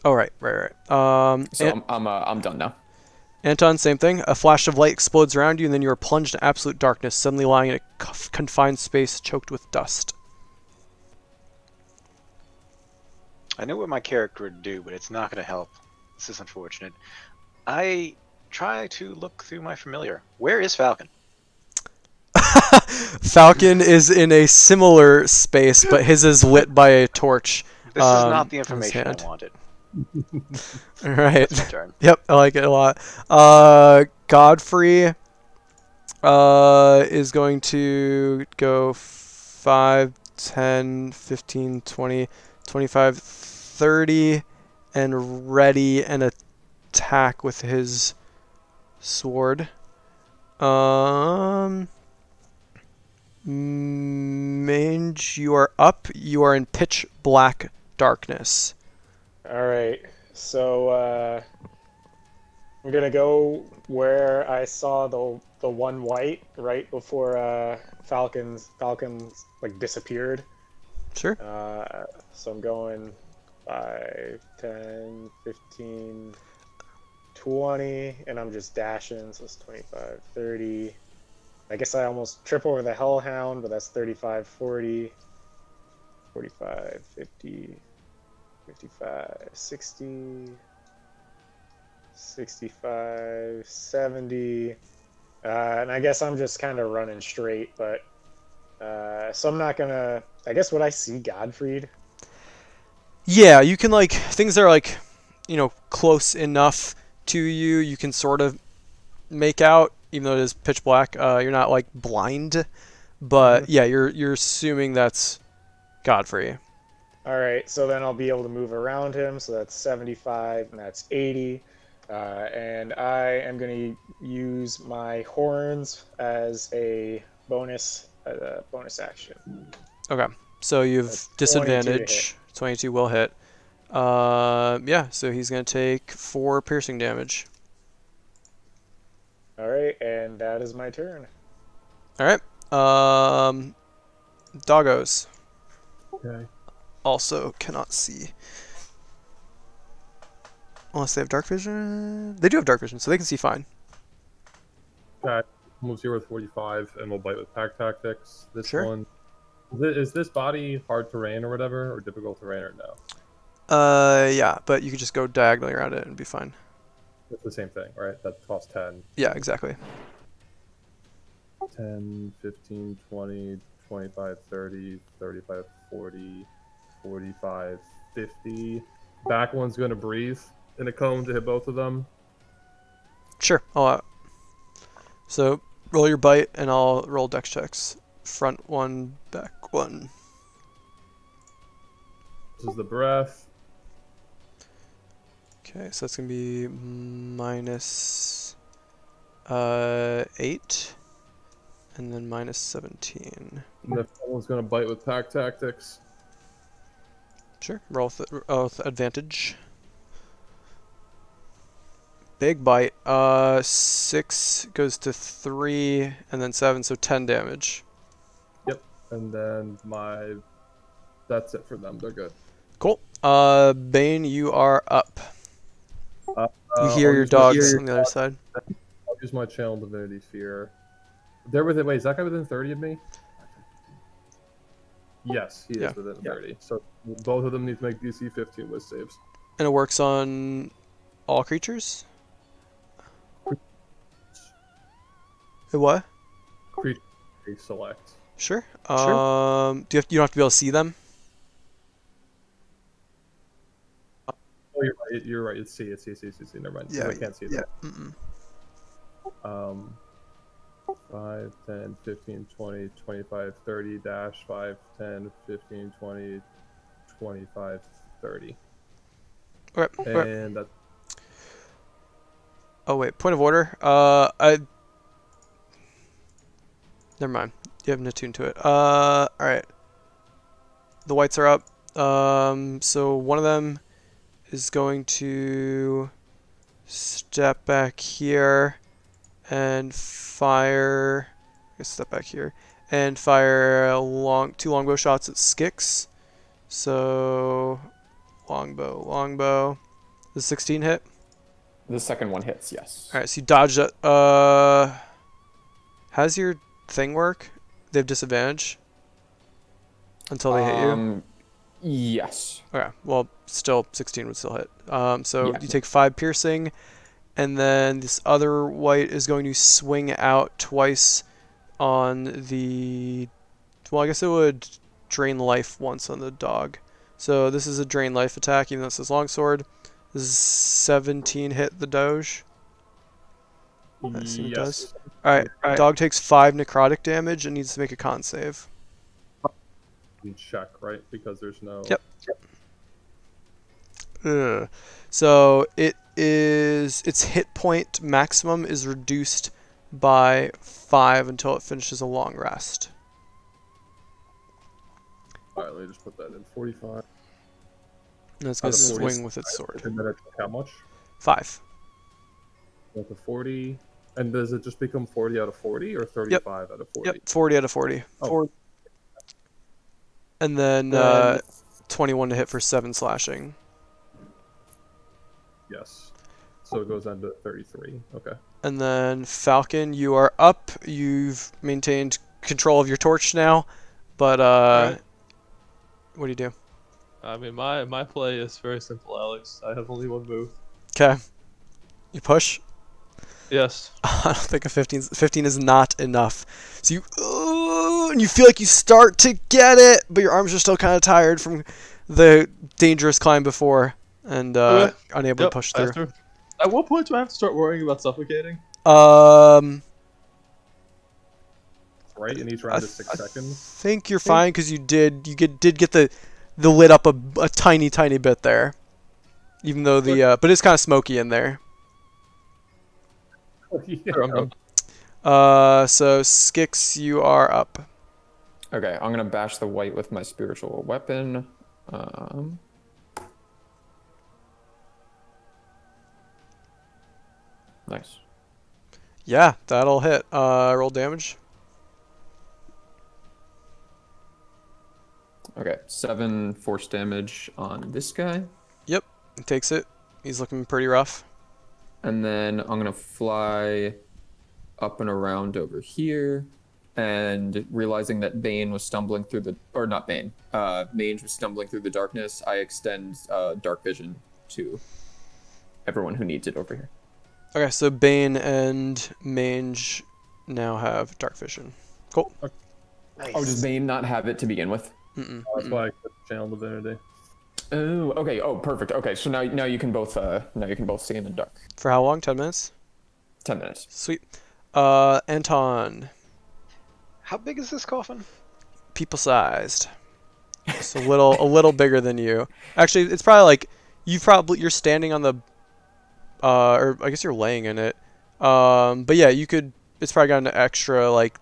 Oh, right. So I'm done now. Anton, same thing. A flash of light explodes around you, and then you are plunged in absolute darkness, suddenly lying in a confined space choked with dust. I know what my character would do, but it's not going to help. This is unfortunate. I try to look through my familiar. Where is Falcon? Falcon is in a similar space, but his is lit by a torch. This is not the in his information hand. I wanted. All right. That's my turn. Yep, I like it a lot. Godfrey is going to go 5, 10, 15, 20, 25, 30, and ready an attack with his sword. Mange, you are up. You are in pitch black darkness. All right, so I'm gonna go where I saw the one white right before Falcon's like disappeared. Sure. So I'm going 5, 10, 15, 20, and I'm just dashing, so it's 25, 30. I guess I almost trip over the Hellhound, but that's 35, 40, 45, 50, 55, 60, 65, 70. And I guess I'm just kind of running straight, but so I'm not gonna. I guess would I see Godfried? Yeah, you can like things that are like, close enough to you. You can sort of make out, even though it is pitch black. You're not like blind, but yeah, you're assuming that's Godfrey. All right, so then I'll be able to move around him. So that's 75, and that's 80. And I am going to use my horns as a bonus action. Okay, so you've That's 22 to disadvantage. 22 will hit. Yeah, so he's gonna take 4 piercing damage. All right, and that is my turn. All right. Doggos Okay. also cannot see. Unless they have dark vision. They do have dark vision, so they can see fine. That moves here with 45, and we'll bite with pack tactics. This Sure. one. Is this body hard terrain or whatever, or difficult terrain or no? Yeah, but you could just go diagonally around it and be fine. It's the same thing, right? That costs 10. Yeah, exactly. 10, 15, 20, 25, 30, 35, 40, 45, 50. Back one's going to breathe in a cone to hit both of them. Sure. So roll your bite, and I'll roll dex checks. Front one, back one. This is the breath. Okay, so that's gonna be minus 8, and then minus 17. And the front one's going to bite with pack tactics. Sure. Roll with advantage. Big bite. 6 goes to 3, and then 7, so 10 damage. Yep. And then that's it for them. They're good. Cool. Bane, you are up. Uh, You I'll hear your use my- dogs on the other side. I'll use my channel divinity fear. They're within. Wait, is that guy within 30 of me? Yes, he is Yeah. within 30. So both of them need to make DC 15 with saves. And it works on all creatures? It what? Creature they select. Sure. You don't have to be able to see them? Oh, you're right. You're right. It's C. Never mind. Yeah, I can't see them. Mm-mm. 5, 10, 15, 20, 25, 30, dash 5, 10, 15, 20, 25, 30. Okay. And that's Oh wait, point of order. Never mind. You haven't attuned to it. Alright. The whites are up. So one of them is going to step back here and fire. I guess step back here and fire two longbow shots at Skix. So longbow. Does 16 hit? The second one hits, yes. All right, so you dodged it. How's your thing work? They have disadvantage until they hit you. Yes. Okay, well, still 16 would still hit. So Yeah. you take 5 piercing, and then this other white is going to swing out twice on the. Well, I guess it would drain life once on the dog. So this is a drain life attack, even though this is longsword. This is 17 hit the doge. I assume it does. Alright, dog takes 5 necrotic damage and needs to make a con save. check, right? Because there's no. Yep. Ugh. So its hit point maximum is reduced by 5 until it finishes a long rest. Alright, let me just put that in. 45. And it's going to Out of 40. swing with its sword. And then it's how much? 5. Like a 40. And does it just become 40 out of 40 or 35 out of 40? Yep, 40 out of 40. Oh. And then 21 to hit for 7 slashing. Yes. So it goes down to 33. Okay. And then Falcon, you are up. You've maintained control of your torch now. But Right. what do you do? I mean, my play is very simple, Alex. I have only one move. Okay. You push? Yes. I don't think a 15 is not enough. So and you feel like you start to get it, but your arms are still kind of tired from the dangerous climb before, and Okay. unable to push through. Faster. At what point do I have to start worrying about suffocating? Right? In each round is 6 seconds. Think you're fine because you did get the lid up a tiny bit there, even though but it's kind of smoky in there. Yeah. Sure, I'm done. So Skix, you are up. Okay, I'm gonna bash the white with my spiritual weapon. Nice. Yeah, that'll hit. Roll damage. Okay, 7 force damage on this guy. Yep, he takes it. He's looking pretty rough. And then I'm gonna fly up and around over here. And realizing that Bane was stumbling through the, or not Bane, Mange was stumbling through the darkness, I extend dark vision to everyone who needs it over here. Okay, so Bane and Mange now have dark vision. Cool. Nice. Oh, does Bane not have it to begin with? Mm-mm, That's mm-mm. why I could channel divinity. Oh, okay. Oh, perfect. Okay, so now you can both see in the dark. For how long? 10 minutes? 10 minutes. Sweet. Anton, How big is this coffin? people-sized. Just a little bigger than you. Actually, it's probably like you're standing on the or I guess you're laying in it. But yeah, you could. It's probably got an extra like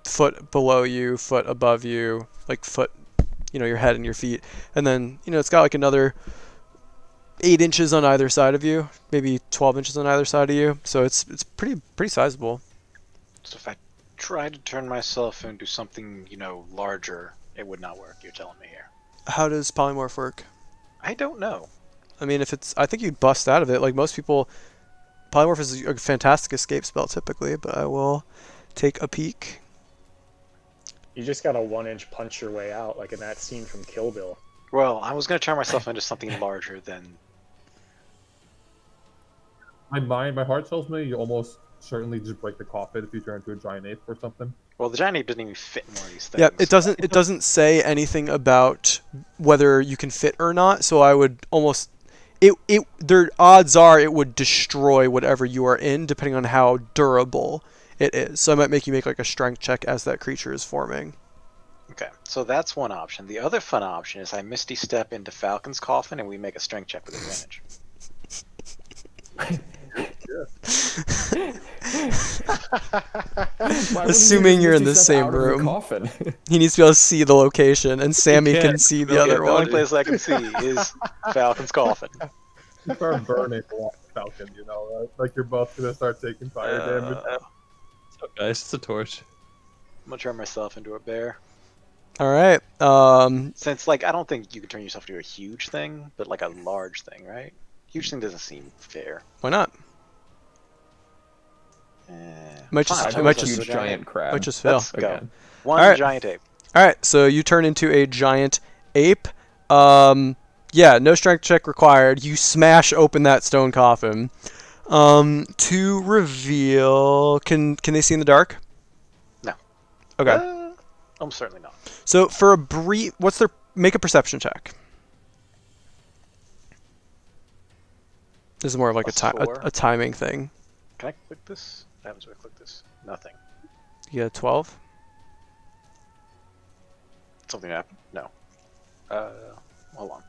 foot below you, foot above you, like foot, your head and your feet, and then it's got like another 8 inches on either side of you, maybe 12 inches on either side of you. So it's pretty sizable. So if I try to turn myself into something, larger, it would not work. You're telling me here. How does polymorph work? I don't know. I mean, I think you'd bust out of it. Like most people, polymorph is a fantastic escape spell typically, but I will take a peek. You just gotta 1-inch punch your way out, like in that scene from Kill Bill. Well, I was gonna turn myself into something larger than. My heart tells me you almost certainly just break the coffin if you turn into a giant ape or something. Well, the giant ape doesn't even fit in one of these things. Yeah, it doesn't say anything about whether you can fit or not. So I would almost their odds are it would destroy whatever you are in, depending on how durable it is. So I might make you make like a strength check as that creature is forming. Okay, so that's one option. The other fun option is I Misty Step into Falcon's coffin and we make a strength check with advantage. Assuming you're in the same room. Coffin. He needs to be able to see the location, and Sammy can see the other The only one. place I can see is Falcon's coffin. You start burning the Falcon, right? Like you're both gonna start taking fire damage. What's up, guys? It's a torch. I'm gonna turn myself into a bear. All right. Since, I don't think you can turn yourself into a huge thing, but like a large thing, right? Huge thing doesn't seem fair. Why not? Might just- fine, I'll it turn might myself just- into a giant crab. Might just fail. Let's go. Again. One All right. giant ape. All right. So you turn into a giant ape. Yeah, no strength check required. You smash open that stone coffin. To reveal, can they see in the dark? No. Okay. Almost certainly not. So for a brief, make a perception check. This is more of like +4. a timing thing. Can I click this? What happens when I click this? Nothing. You got 12. Something happened? No. Hold on.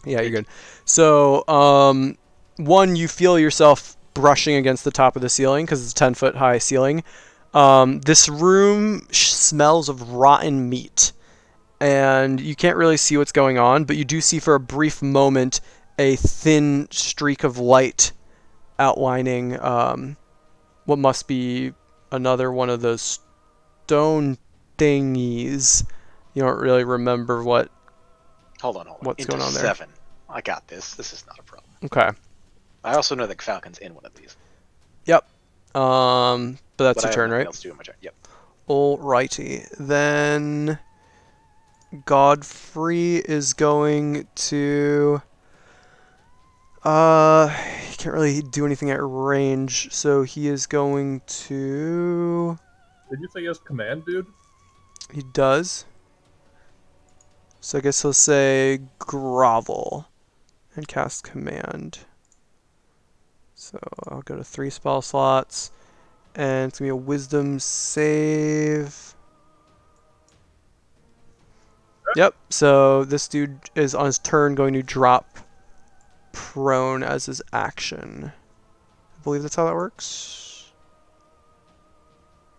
Yeah, you're good. So, one, you feel yourself brushing against the top of the ceiling because it's a 10-foot high ceiling. This room smells of rotten meat, and you can't really see what's going on, but you do see for a brief moment a thin streak of light outlining what must be another one of those stone thingies. You don't really remember what. Hold on. What's Into going on there? 7. I got this. This is not a problem. Okay. I also know that Falcon's in one of these. Yep. But that's But your turn, right? Else to do in my turn. Yep. Alrighty. Then Godfrey is going to. He can't really do anything at range, so he is going to. Did you say he has command, dude? He does. So I guess he'll say grovel and cast command. So I'll go to 3 spell slots, and it's gonna be a wisdom save. Yep. So this dude is on his turn going to drop prone as his action. I believe that's how that works.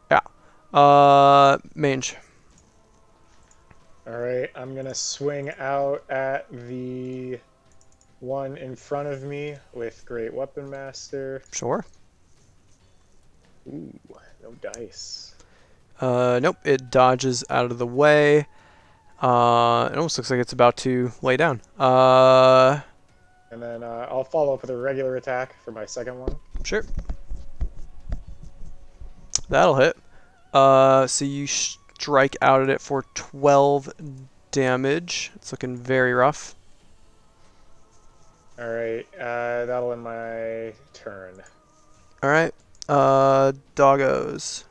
Yeah. Mange. Alright, I'm gonna swing out at the one in front of me with Great Weapon Master. Sure. Ooh, no dice. Nope. It dodges out of the way. It almost looks like it's about to lay down. And then I'll follow up with a regular attack for my second one. Sure. That'll hit. So you strike out at it for 12 damage. It's looking very rough. All right, that'll end my turn. All right, doggos.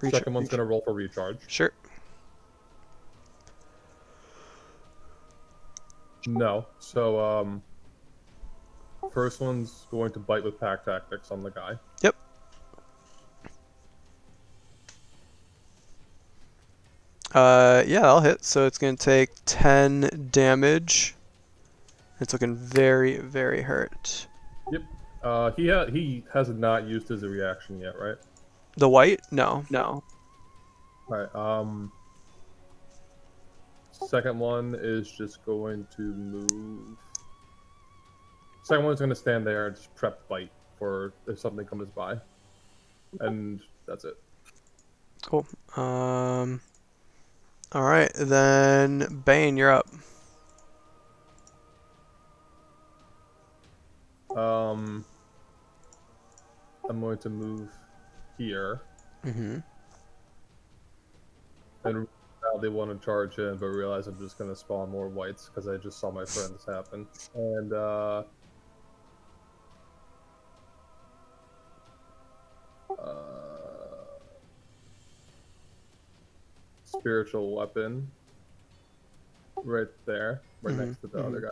Second one's gonna roll for recharge. Sure. No. So first one's going to bite with pack tactics on the guy. Yep. Yeah, that'll hit. So it's gonna take 10 damage. It's looking very, very hurt. Yep. He has not used his reaction yet, right? The white? No. No. Alright, second one is just going to move. Second one's gonna stand there and just prep bite for if something comes by. And that's it. Cool. All right, then Bane, you're up. I'm going to move here. Mm-hmm. And now they want to charge in, but realize I'm just going to spawn more whites because I just saw my friends happen. And, spiritual weapon right there, right next to the other guy.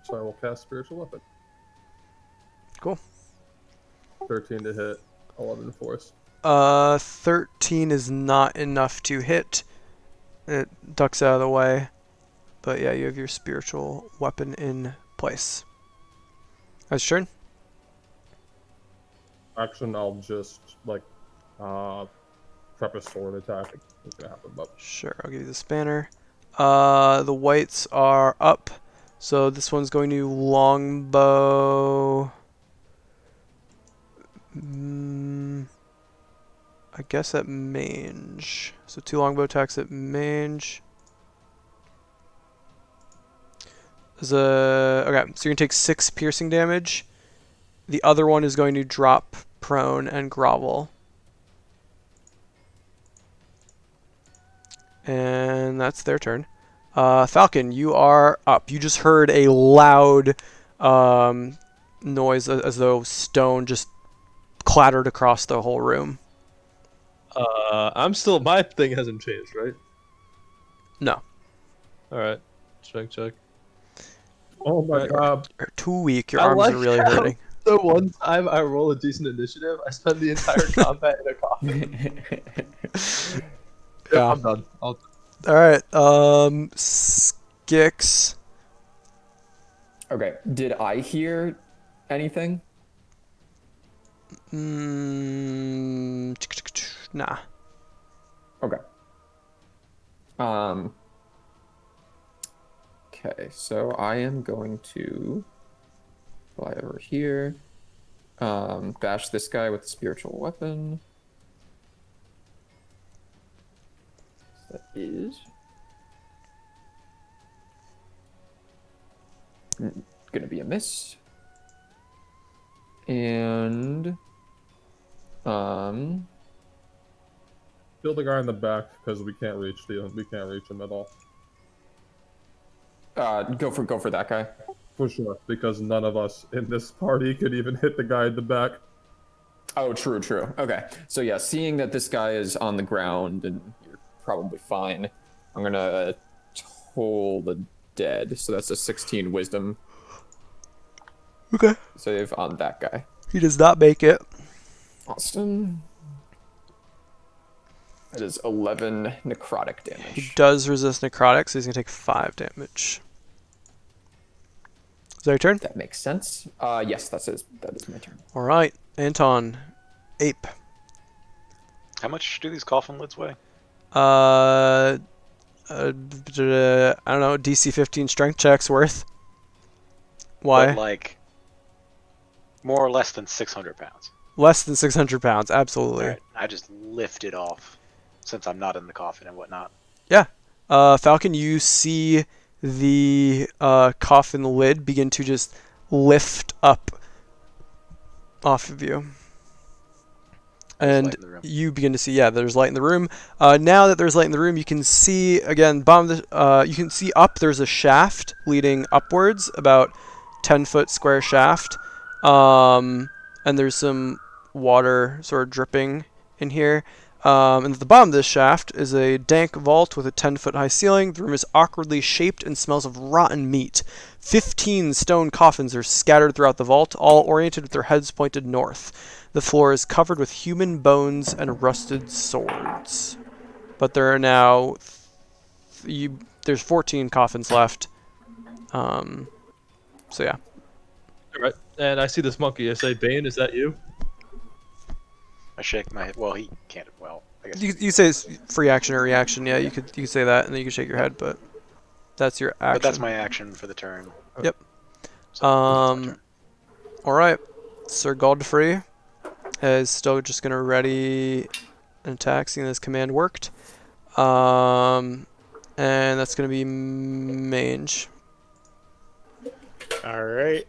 So I will cast spiritual weapon. Cool. 13 to hit, 11 to force. 13 is not enough to hit. It ducks out of the way. But yeah, you have your spiritual weapon in place. That's your turn? Action, I'll just, like, prep a sword attack. It's gonna happen, but... Sure, I'll give you the spanner. The whites are up. So this one's going to longbow. I guess at mange. So 2 longbow attacks at mange. Okay, so you're gonna take 6 piercing damage. The other one is going to drop prone and grovel. And that's their turn. Falcon, you are up. You just heard a loud noise as though stone just clattered across the whole room. My thing hasn't changed, right? No. Alright. Check. Oh my god. You're too weak. Your I arms like are really how hurting. The one time I roll a decent initiative, I spend the entire combat in a coffin. Yeah. I'm done. Alright, Skix. Okay. Did I hear anything? Nah. Okay. Okay, so I am going to fly over here. Bash this guy with the spiritual weapon. That is gonna be a miss. And Kill the guy in the back because we can't reach him at all. go for that guy. For sure, because none of us in this party could even hit the guy in the back. Oh, true. Okay, so yeah, seeing that this guy is on the ground and you're probably fine, I'm gonna toll the dead. So that's a 16 wisdom Okay. save on that guy. He does not make it. Austin. That is 11 necrotic He damage. does resist necrotic, so he's going to take 5 damage. Is that your turn? That makes sense. Yes, that is my turn. Alright, Anton. Ape. How much do these coffin lids weigh? I don't know, DC 15 strength checks worth. Why? But like, more or less than 600 pounds. Less than 600 pounds, absolutely. Alright, I just lift it off, since I'm not in the coffin and whatnot. Yeah. Falcon, you see the coffin lid begin to just lift up off of you. and light in the room. you begin to see, yeah, there's light in the room. Now that there's light in the room, you can see again, bottom of the, you can see up. There's a shaft leading upwards, about 10-foot square shaft, and there's some water sort of dripping in here. And at the bottom of this shaft is a dank vault with a 10-foot high ceiling. The room is awkwardly shaped and smells of rotten meat. 15 stone coffins are scattered throughout the vault, all oriented with their heads pointed north. The floor is covered with human bones and rusted swords. But there are now... there's 14 coffins left. So yeah. All right. And I see this monkey. I say, Bane, is that you? I shake my head. Well, he can't. Well, I guess. You say it's free action or reaction. Yeah, you could say that, and then you can shake your head, but that's your action. But that's my action for the turn. Yep. So, that's my turn. All right. Sir Godfrey is still just gonna ready an attack, seeing his command worked. And that's gonna be mange. All right.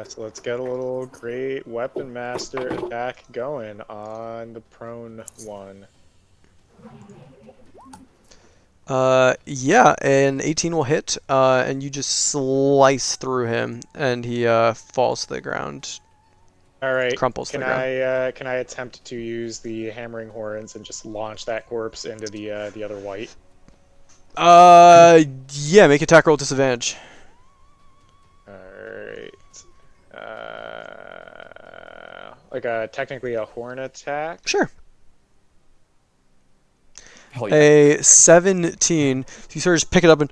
So let's get a little great weapon master attack going on the prone one. Yeah, an 18 will hit, and you just slice through him, and he falls to the ground. All right. Crumples to Can the ground. can I attempt to use the hammering horns and just launch that corpse into the other white? Yeah, make attack roll disadvantage. Alright. Like technically a horn attack? Sure. Hell yeah. A 17. So you sort of just pick it up and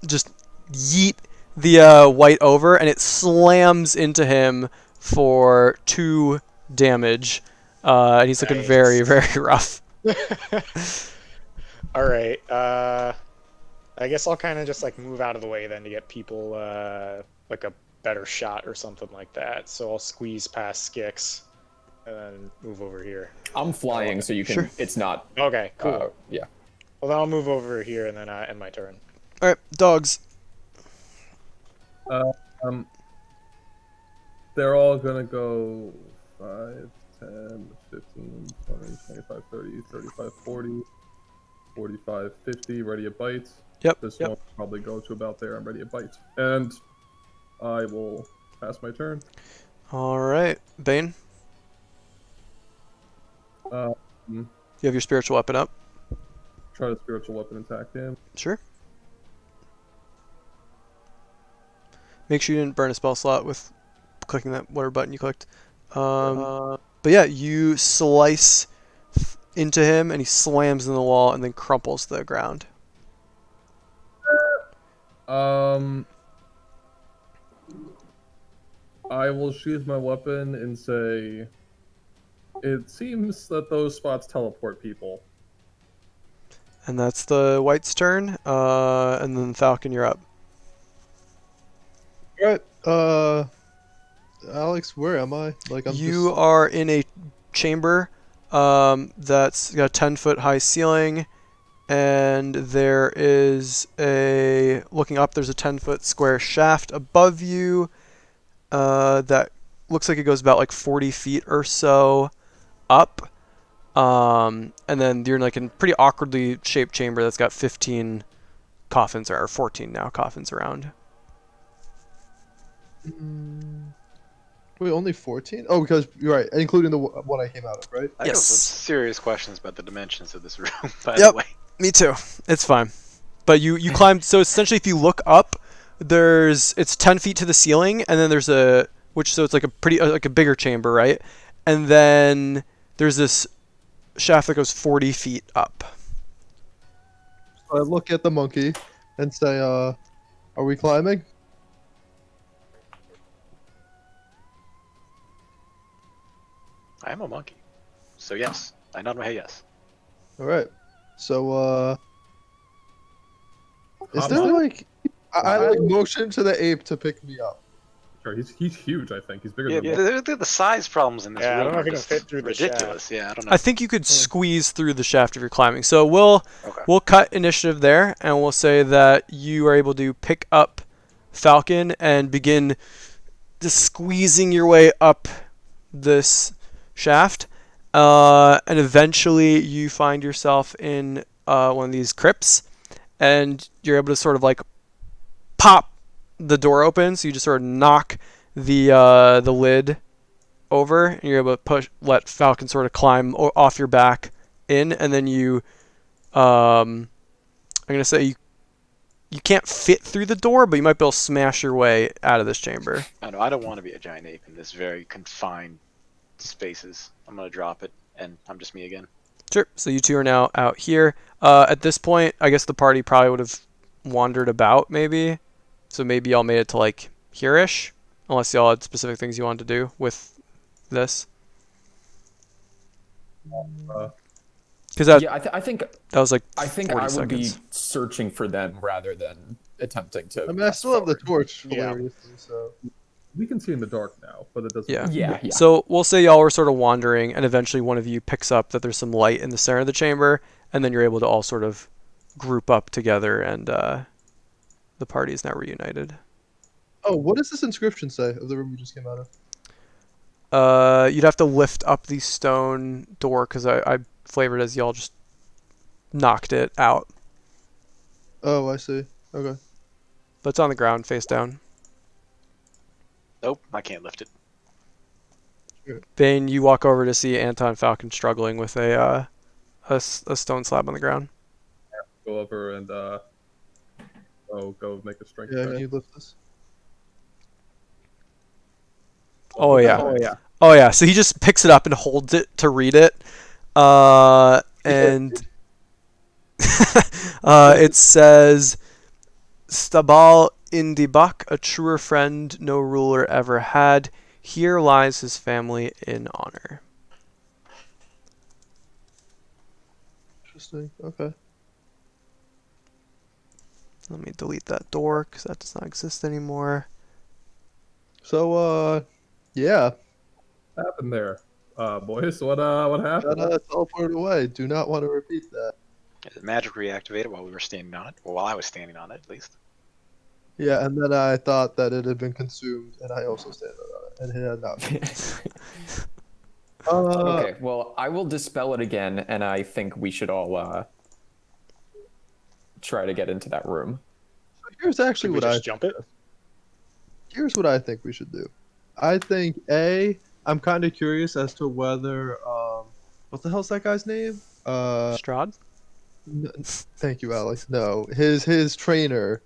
just yeet the white over, and it slams into him for 2 damage. And he's looking Nice. very, very rough. Alright. I guess I'll kind of just like move out of the way then to get people like a better shot or something like that. So I'll squeeze past Skix and then move over here. I'm flying, so you can. Sure. It's not. Okay, cool. Yeah. Well, then I'll move over here and then end my turn. All right, dogs. They're all gonna go 5, 10, 15, 20, 25, 30, 35, 40, 45, 50. Ready a bite. Yep. This Yep. one will probably go to about there. I'm ready a bite. And I will pass my turn. All right, Bane. Um, You have your spiritual weapon up. try to spiritual weapon attack him. Sure. Make sure you didn't burn a spell slot with clicking that whatever button you clicked. But yeah, you slice into him, and he slams in the wall and then crumples to the ground. I will sheathe my weapon and say, it seems that those spots teleport people. And that's the white's turn. And then Falcon, you're up. Alright, Alex, where am I? Like, You are in a chamber that's got a 10-foot high ceiling, and there is looking up, there's a 10-foot square shaft above you that looks like it goes about like 40 feet or so up. And then you're in like a pretty awkwardly shaped chamber that's got 15 coffins, or 14 now coffins around. Wait, only 14? Oh, because you're right, including the one I came out of, right? I have some Yes. serious questions about the dimensions of this room, by Yep. the way. Me too. It's fine. But you climb. So essentially, if you look up, it's 10 feet to the ceiling, and then there's so it's like a pretty like a bigger chamber, right? And then there's this shaft that goes 40 feet up. So I look at the monkey and say, are we climbing? I am a monkey. So yes. I nod my head yes. Alright. So, is Hop there on. like... I like motion to the ape to pick me up. Sure, he's huge. I think he's bigger Yeah, than me. the size problems in this Yeah, I room don't know are if you can just fit through the ridiculous. Yeah, I don't know. I think you could squeeze through the shaft if you're climbing. So we'll Okay. cut initiative there, and we'll say that you are able to pick up Falcon and begin just squeezing your way up this shaft. And eventually you find yourself in one of these crypts, and you're able to sort of like pop the door open. So you just sort of knock the lid over, and you're able to let Falcon sort of climb off your back in, and then you, I'm gonna say you can't fit through the door, but you might be able to smash your way out of this chamber. I know I don't want to be a giant ape in this very confined spaces. I'm gonna drop it, and I'm just me again. Sure. So you two are now out here. At this point, I guess the party probably would have wandered about, maybe. So maybe y'all made it to like here-ish, unless y'all had specific things you wanted to do with this. Because Yeah, I think that was like I think 40 I would seconds. be searching for them rather than attempting to. I mean, I still have the torch, Yeah. hilariously, so. We can see in the dark now, but it doesn't. Yeah. Yeah. So we'll say y'all were sort of wandering, and eventually one of you picks up that there's some light in the center of the chamber, and then you're able to all sort of group up together, and the party is now reunited. Oh, what does this inscription say of the room we just came out of? You'd have to lift up the stone door because I flavored as y'all just knocked it out. Oh, I see. Okay. But it's on the ground, face down. Nope, I can't lift it. Bane, you walk over to see Anton Falcon struggling with a stone slab on the ground. Go over and go make a strength Yeah, check. can you lift this? Oh yeah. Oh yeah. Oh yeah. So he just picks it up and holds it to read it. And it says, Stabal Indibak, a truer friend no ruler ever had. Here lies his family in honor. Interesting. Okay. Let me delete that door because that does not exist anymore. So, yeah. What happened there, boys? What happened? Got teleported away. Do not want to repeat that. The magic reactivated while we were standing on it. Well, while I was standing on it, at least. Yeah, and then I thought that it had been consumed, and I also stand on it, and it had not been. Okay. Well, I will dispel it again, and I think we should all try to get into that room. Here's actually Should we what I just jump it? here's what I think we should do. I think I'm kind of curious as to whether what the hell's that guy's name? Strahd? Thank you, Alex. No, his trainer,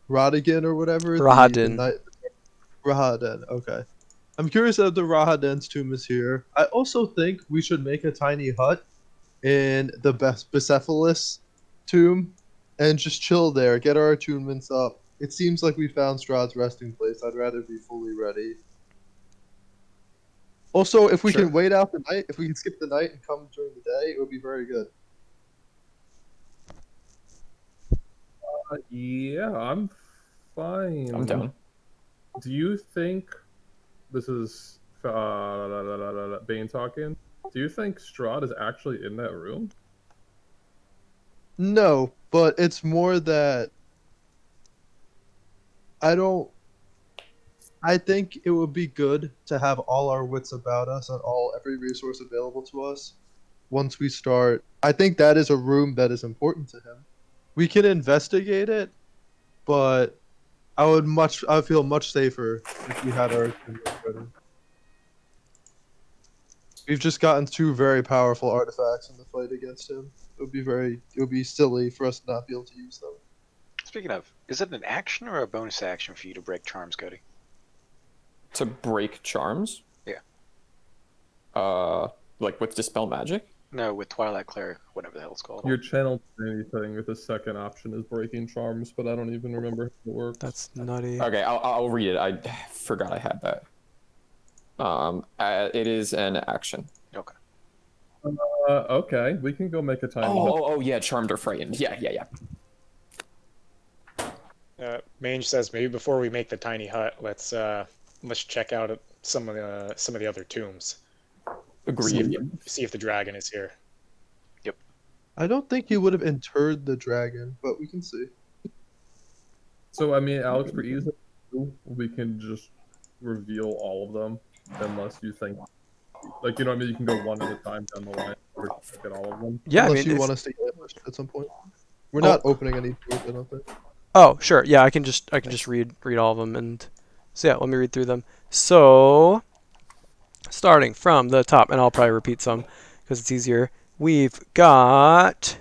Rodigan or whatever. Rahadin. Rahadin. Okay. I'm curious if the Rahadin's tomb is here. I also think we should make a tiny hut in the Bicephalus tomb and just chill there, get our attunements up. It seems like we found Strahd's resting place. I'd rather be fully ready. Also, if we Sure. can wait out the night, if we can skip the night and come during the day, it would be very good. Yeah, I'm fine. I'm down. Do you think this is Bane talking? Do you think Strahd is actually in that room? No, but it's more that I think it would be good to have all our wits about us and every resource available to us once we start. I think that is a room that is important to him. We can investigate it, but I would feel much safer if we had our attunements ready. We've just gotten two very powerful artifacts in the fight against him. It would be silly for us to not be able to use them. Speaking of, is it an action or a bonus action for you to break charms, Cody? To break charms? Yeah. Like with dispel magic? No, with Twilight Cleric, whatever the hell it's called. Your channel anything with the second option is breaking charms, but I don't even remember how it works. That's nutty. Okay, I'll read it. I forgot I had that. It is an action. Okay. Okay, we can go make a tiny hut. Oh, yeah, charmed or frightened. Yeah. Mange says maybe before we make the tiny hut, let's check out some of the other tombs. Agreed. See if the dragon is here. I don't think he would have interred the dragon, but we can see. So I mean, Alex, for ease of we can just reveal all of them, unless you think Like, you know what I mean? You can go one at a time down the line or look at all of them. Yeah, Unless I mean, you if, want us to get ambushed at some point. We're Oh. not opening any doors, I don't think. oh, sure. Yeah, I can just read all of them, and so yeah, let me read through them. So, starting from the top, and I'll probably repeat some because it's easier. We've got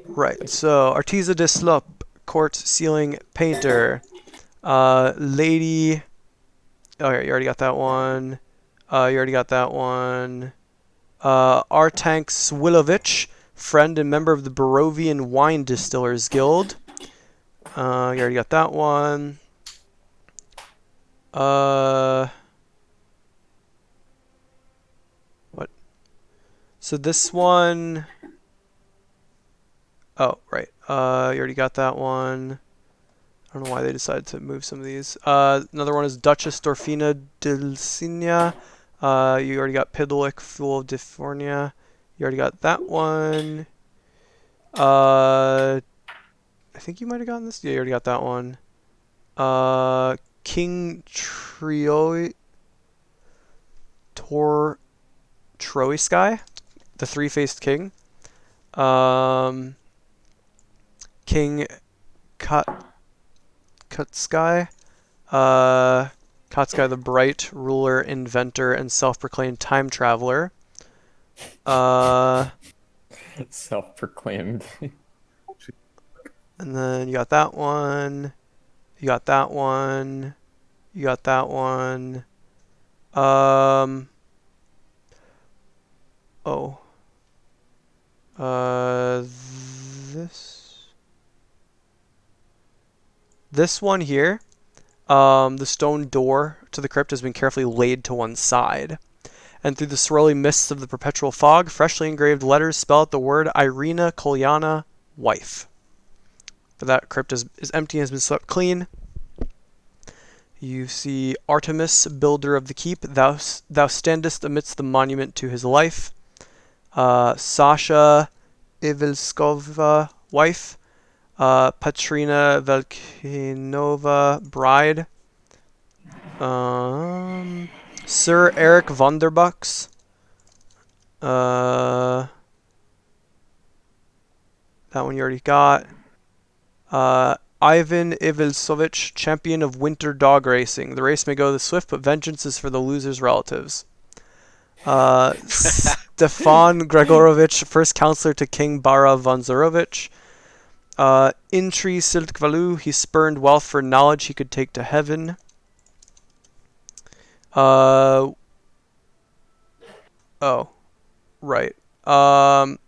right. So Artisa de Slup, quartz ceiling painter. Lady. Oh, yeah, you already got that one. You already got that one. Artank Swilovich, friend and member of the Barovian Wine Distillers Guild. You already got that one. What? So this one. Oh, right. You already got that one. I don't know why they decided to move some of these. Another one is Duchess Dorfina Dulcinea. You already got Pidalic, Fool of Difornia. You already got that one. I think you might have gotten this. Yeah, you already got that one. King Trio Tor Troisky, the three-faced king. King Kutsky. Kutsky the Bright, ruler, inventor, and self-proclaimed time traveler. Self-proclaimed. And then you got that one. You got that one. You got that one. Oh. This one here. The stone door to the crypt has been carefully laid to one side. And through the swirly mists of the perpetual fog, freshly engraved letters spell out the word Irina Kolyana, wife. But that crypt is empty and has been swept clean. You see Artemis, builder of the keep, thou standest amidst the monument to his life. Sasha Ivilskova, wife. Patrina Velkinova, bride. Sir Eric Vonderbucks. That one you already got. Ivan Ivilsovich, champion of winter dog racing. The race may go the swift, but vengeance is for the loser's relatives. Stefan Gregorovich, first counselor to King Bara Vanzarovich. Intri Siltkvalu, he spurned wealth for knowledge he could take to heaven. Oh, right. We're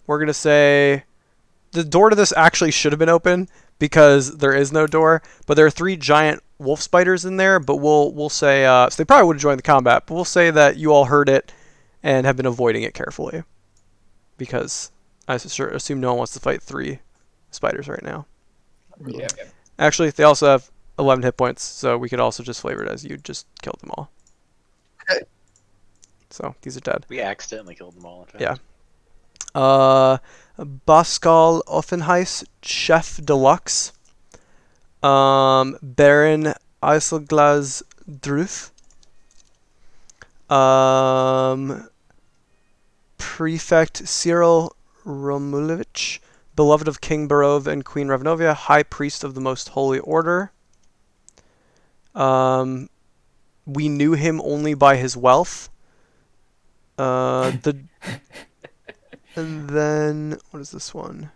gonna say the door to this actually should have been open because there is no door, but there are 3 giant wolf spiders in there. But we'll say so they probably would have joined the combat, but we'll say that you all heard it and have been avoiding it carefully because I assume no one wants to fight 3 spiders right now. Yeah. Actually, they also have 11 hit points, so we could also just flavor it as you just killed them all. Okay. So these are dead. We accidentally killed them all. In fact. Yeah. Pascal Offenheis, Chef Deluxe. Baron Eiselglas Druth. Prefect Cyril Romulovich, beloved of King Barov and Queen Ravnovia, High Priest of the Most Holy Order. We knew him only by his wealth. And then what is this one?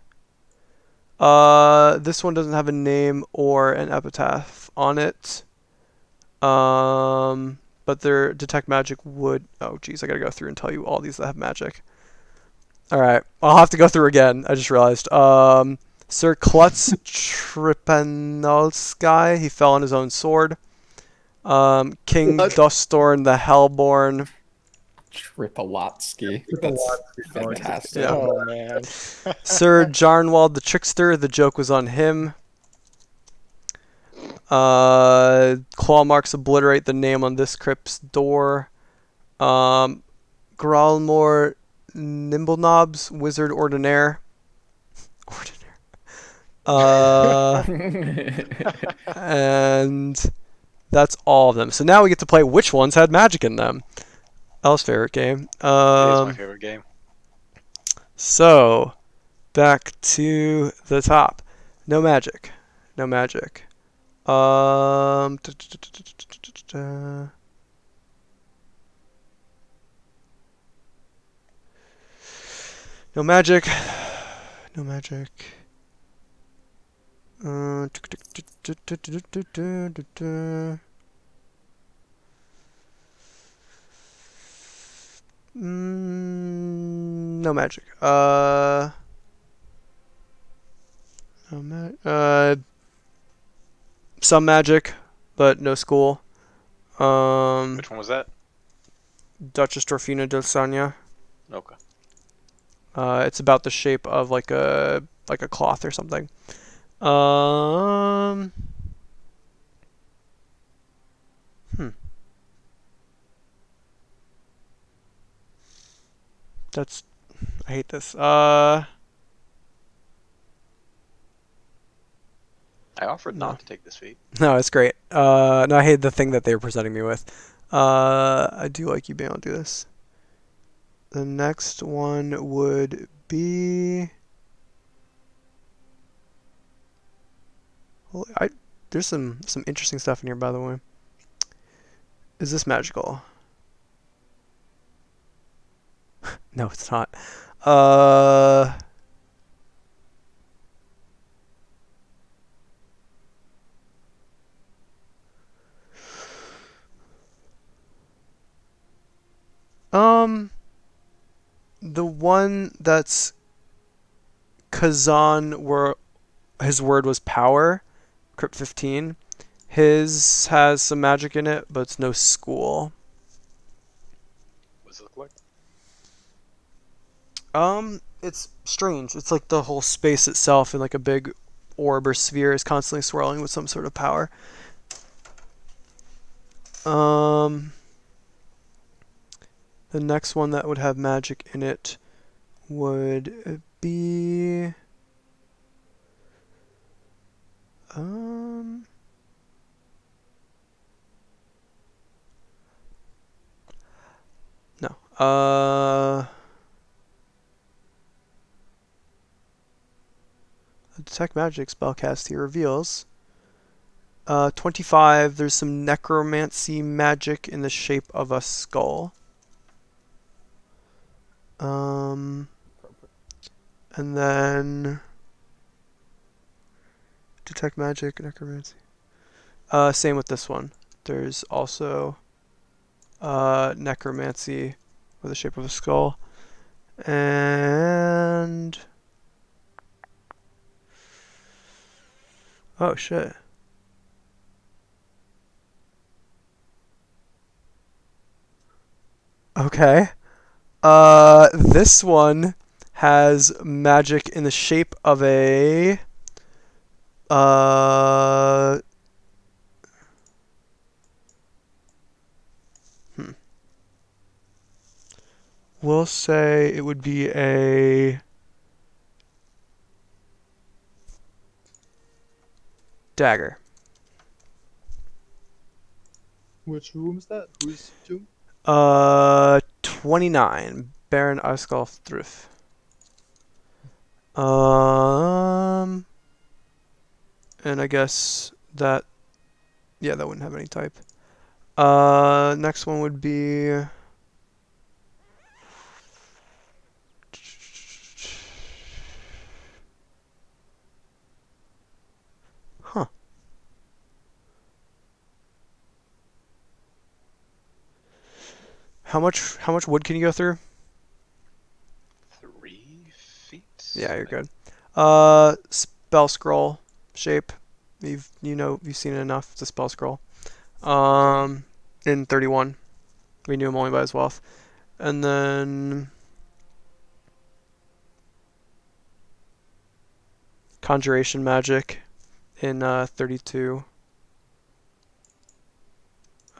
This one doesn't have a name or an epitaph on it. But their detect magic would. Oh, geez, I gotta go through and tell you all these that have magic. All right, I'll have to go through again. I just realized. Sir Klutz Tripanolsky, he fell on his own sword. King Dustorn the Hellborn. Tripalotsky. That's fantastic. Yeah. Oh man. Sir Jarnwald the Trickster, the joke was on him. Claw marks obliterate the name on this crypt's door. Gralmore Nimblenobs, Wizard Ordinaire. And That's all of them. So now we get to play which ones had magic in them. Elle's favorite game. It is my favorite game. So, back to the top. No magic. No magic. Um. No magic. No magic. No magic. Some magic, but no school. Which one was that? Duchess Dorfina del Sanya. Okay. It's about the shape of like a cloth or something. Hmm. That's. I hate this. I offered No. not to take this feat. No, it's great. No, I hate the thing that they were presenting me with. I do like you being able to do this. The next one would be. There's some interesting stuff in here, by the way. Is this magical? No, it's not. Um, the one that's Kazan, where his word was power, Crypt 15. His has some magic in it, but it's no school. What does it look like? It's strange. It's like the whole space itself in like a big orb or sphere is constantly swirling with some sort of power. The next one that would have magic in it would be no. Detect magic spellcast here reveals 25. There's some necromancy magic in the shape of a skull. And then detect magic, necromancy. Same with this one. There's also necromancy with the shape of a skull. And oh shit. Okay. This one has magic in the shape of a we'll say it would be a dagger. Which room is that? Who's tomb? 29. Baron Askolf Drif. And I guess that, yeah, that wouldn't have any type. Next one would be huh. How much wood can you go through? 3 feet. Yeah, you're good. Spell scroll shape. You've seen it enough. It's a spell scroll. In 31. We knew him only by his wealth. And then conjuration magic in 32.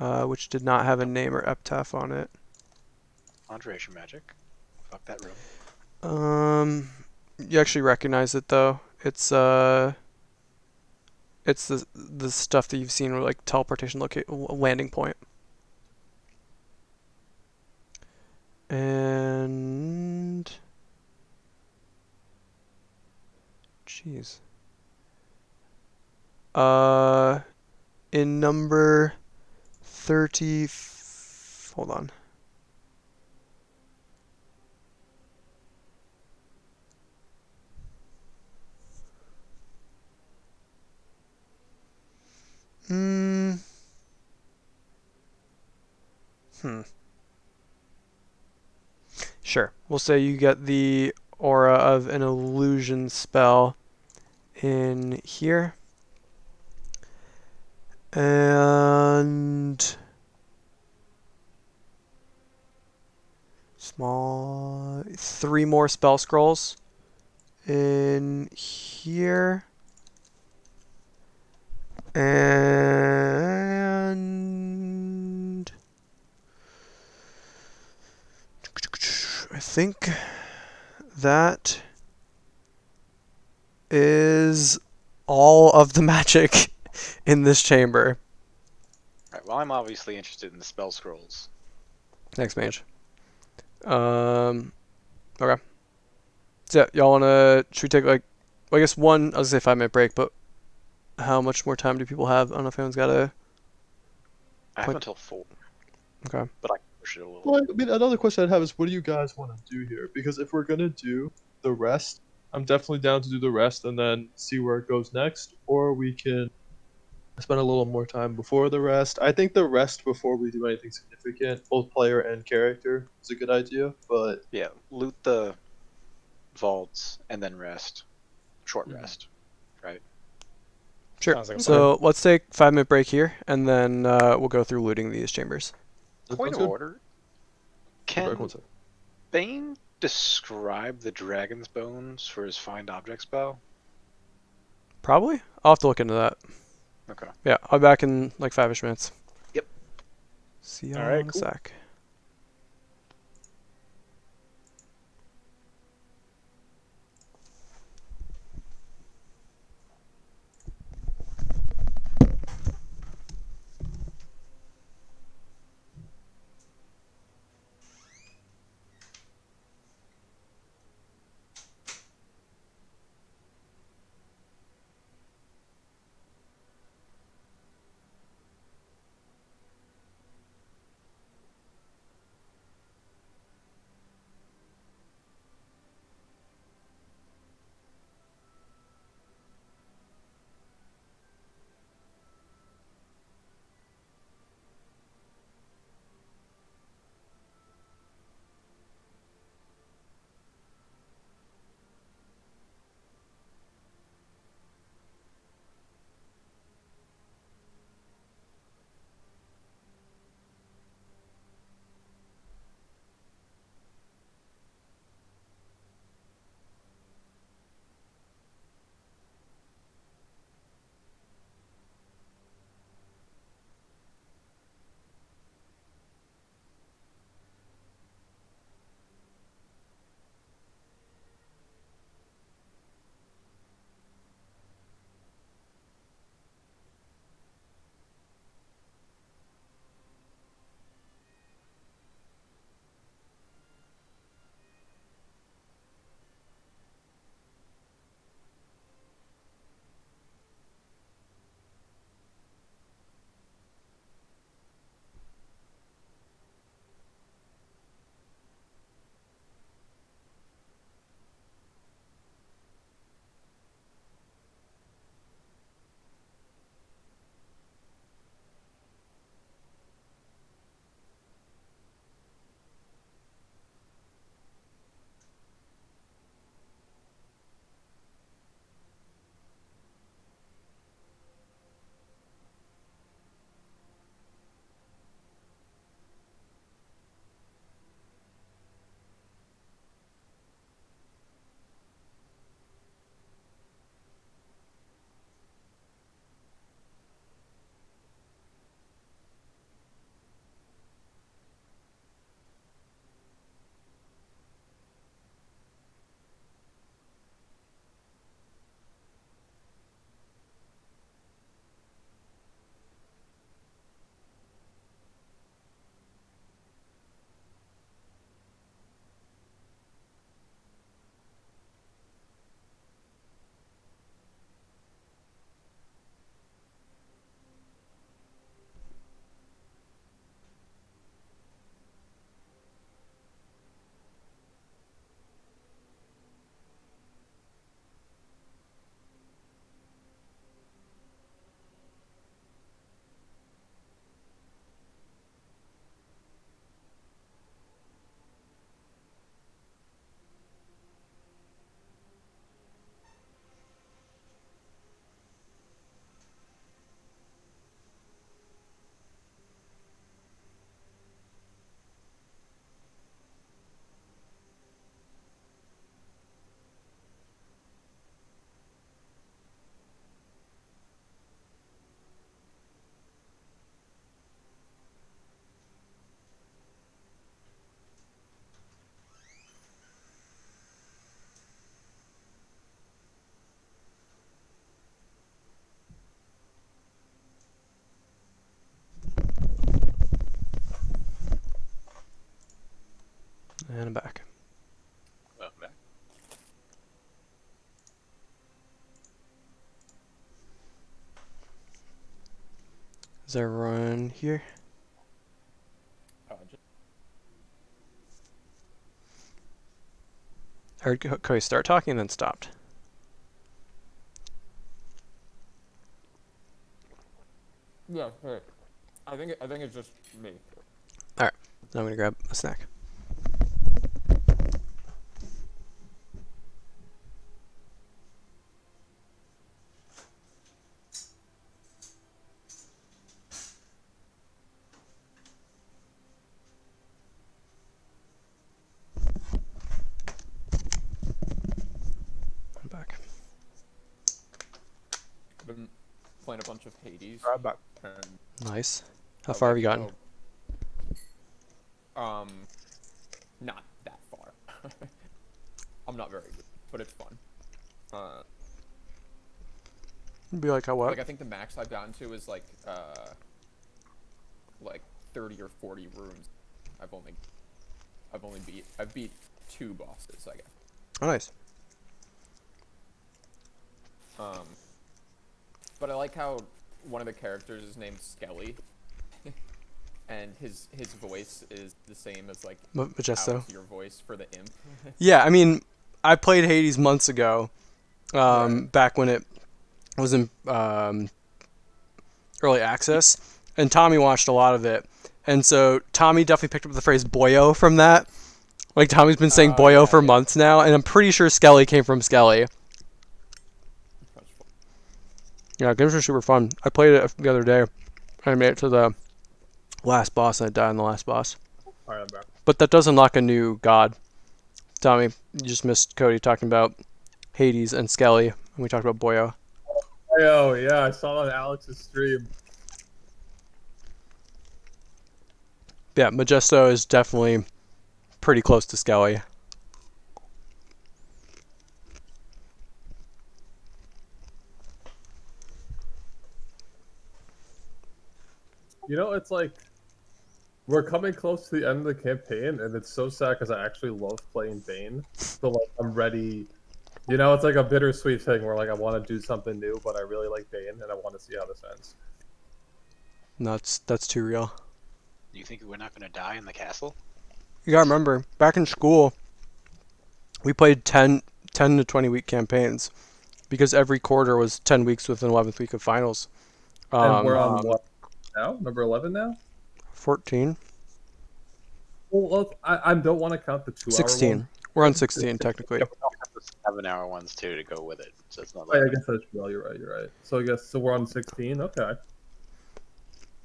Which did not have a name or epitaph on it. Conjuration magic. Fuck that room. You actually recognize it though. It's It's the stuff that you've seen with like teleportation landing point. And jeez. In number 30 hold on. Hmm. Sure. We'll say you get the aura of an illusion spell in here. And small 3 more spell scrolls in here. And I think that is all of the magic in this chamber. Right. Well, I'm obviously interested in the spell scrolls. Thanks, mage. Okay. So, yeah, y'all wanna, should we take like, well, I guess one, I was gonna say 5-minute break, but how much more time do people have? I don't know if anyone's got a, I have Point- until 4, okay. but I can push it a little. Well, I mean, another question I'd have is, what do you guys want to do here? Because if we're gonna do the rest, I'm definitely down to do the rest and then see where it goes next. Or we can spend a little more time before the rest. I think the rest before we do anything significant, both player and character, is a good idea. But Yeah, loot the vaults and then rest. Short Mhm. rest, right? Sure. Sounds like a So let's take 5-minute break here, and then we'll go through looting these chambers. that Point sounds of good. order. Go back one Can second. Bane describe the dragon's bones for his find object spell? Probably. I'll have to look into that. Okay. Yeah, I'll be back in like 5-ish minutes. Yep. See y'all All right, in a cool. sec. And I'm back. Welcome back. Is everyone here? I heard Cody start talking and then stopped. Yeah, hey. I think it's just me. Alright, now I'm gonna grab a snack. I'm back. I've been playing a bunch of Hades. Right back. And Nice. How I far have like you gotten? not that far. I'm not very good, but it's fun. Be like how what? Like I think the max I've gotten to is like 30 or 40 rooms. I've beat 2 bosses, I guess. Oh, nice. But I like how one of the characters is named Skelly, and his voice is the same as like Majesto. Alex, your voice for the imp. Yeah, I mean, I played Hades months ago, Right. back when it was in early access, and Tommy watched a lot of it, and so Tommy definitely picked up the phrase "boyo" from that. Like Tommy's been saying "boyo" Yeah, for yeah. months now, and I'm pretty sure Skelly came from Skelly. Yeah, games are super fun. I played it the other day. I made it to the last boss, and I died in the last boss. Alright, I'm back. But that does unlock a new god. Tommy, you just missed Cody talking about Hades and Skelly, and we talked about Boyo. Oh yeah, I saw on Alex's stream. Yeah, Majesto is definitely pretty close to Skelly. You know, it's like we're coming close to the end of the campaign, and it's so sad because I actually love playing Bane. So like, I'm ready. You know, it's like a bittersweet thing where like I want to do something new, but I really like Bane, and I want to see how this ends. No, that's too real. You think we're not gonna die in the castle? You gotta remember, back in school, we played 10 to 20 week campaigns because every quarter was 10 weeks with an 11th week of finals. And we're on what now? Number 11 now? 14? Well, I don't want to count the 2 hour 16. one. We're on 16, technically. Yeah, we don't have the 7-hour ones too to go with it, so it's not Oh, yeah, like I guess that's well. You're right. You're right. So I guess we're on 16. Okay.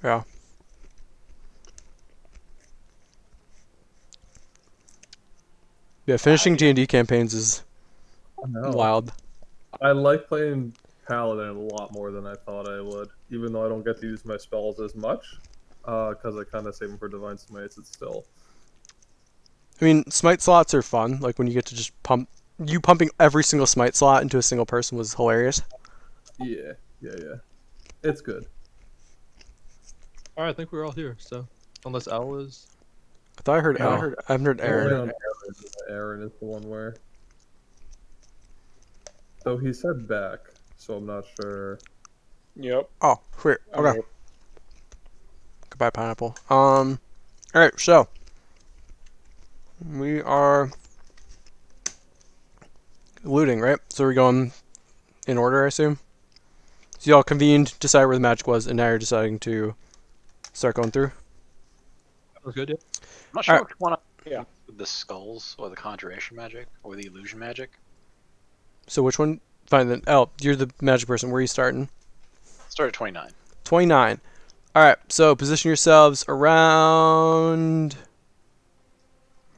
Yeah. Yeah, finishing D&D campaigns is I know. wild. I like playing Paladin a lot more than I thought I would, even though I don't get to use my spells as much, because I kind of save them for Divine Smites. It's still. I mean, smite slots are fun. Like when you get to just pumping every single smite slot into a single person was hilarious. Yeah. It's good. Alright, I think we're all here, so. Unless Al is. I thought I heard Yeah, I Al. I haven't heard Aaron. Aaron is the one where. So he said back, so I'm not sure. Yep. Oh, sweet. I'm Okay. here. Goodbye, pineapple. Alright, so we are looting, right? So we're going in order, I assume. So y'all convened, decided where the magic was, and now you're deciding to start going through. That was good, yeah. I'm not sure Alright. which one. Yeah. The skulls or the conjuration magic or the illusion magic. So which one? Fine then. Oh, you're the magic person. Where are you starting? Start at 29. 29. Alright, so position yourselves around.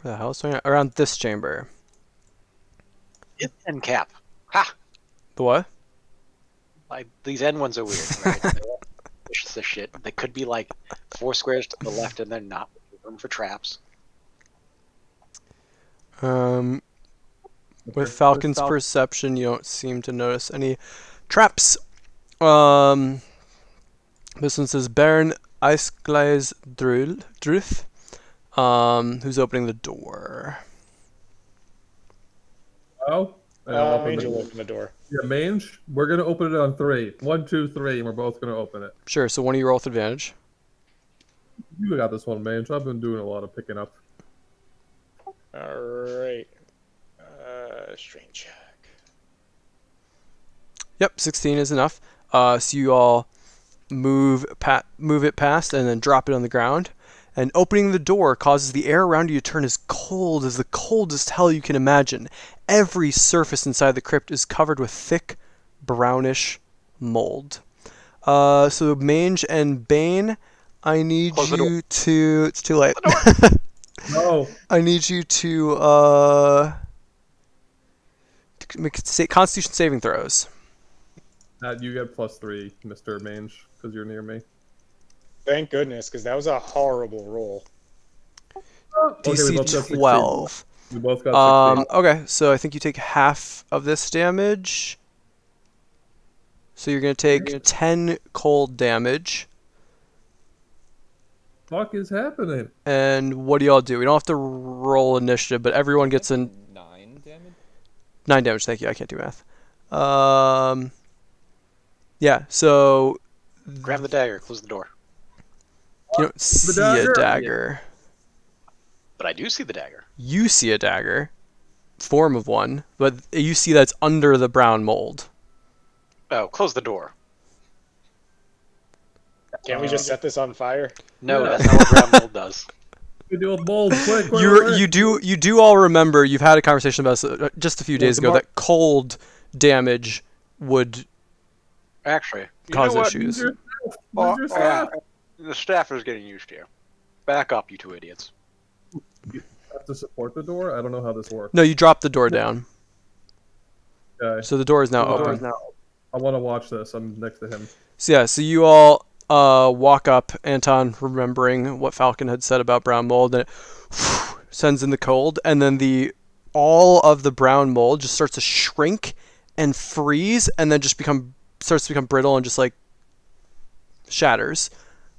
Where the hell is 29? Around this chamber. It's end cap. Ha! The what? Like these end ones are weird. Right? They're all vicious as shit. They could be like 4 squares to the left, and they're not. There's room for traps. With Falcon's perception, you don't seem to notice any traps. This one says Baron Eisgleis Druf. Who's opening the door? Oh, and I'll open Mange the will door. open the door. Yeah, Mange, we're gonna open it on 3. 1, 2, 3, and we're both gonna open it. Sure. So one of you roll with advantage. You got this one, Mange. I've been doing a lot of picking up. All right. Strange check. Yep, 16 is enough. So you all move it past and then drop it on the ground. And opening the door causes the air around you to turn as cold as the coldest hell you can imagine. Every surface inside the crypt is covered with thick, brownish mold. So Mange and Bane, I need Close the door. you to. It's too late. No. I need you to make Constitution saving throws. You get +3, Mr. Mange, because you're near me. Thank goodness, because that was a horrible roll. Okay, we both got DC 16. 12. We both got 16. Okay, so I think you take half of this damage. So you're going to take 10 cold damage. Fuck is happening? And what do y'all do? We don't have to roll initiative, but everyone gets a 9 damage. 9 damage. Thank you. I can't do math. Yeah, so Grab the dagger. Close the door. you don't see dagger? a dagger. But I do see the dagger. You see a dagger, form of one, but you see that's under the brown mold. Oh, close the door. Can't we just set this on fire? No, Yeah. that's not what ground mold does. We do a mold. Quick, quick, You do all remember you've had a conversation about this just a few days ago that cold damage would Actually, you cause know what? issues. Use your staff. The staffer's getting used to you. Back up, you two idiots. Have to support the door? I don't know how this works. No, you drop the door down. Okay. So the door is now The door open. is now open. I want to watch this. I'm next to him. So yeah, so you all walk up, Anton remembering what Falcon had said about brown mold, and it sends in the cold, and then all of the brown mold just starts to shrink and freeze, and then just starts to become brittle and just like shatters.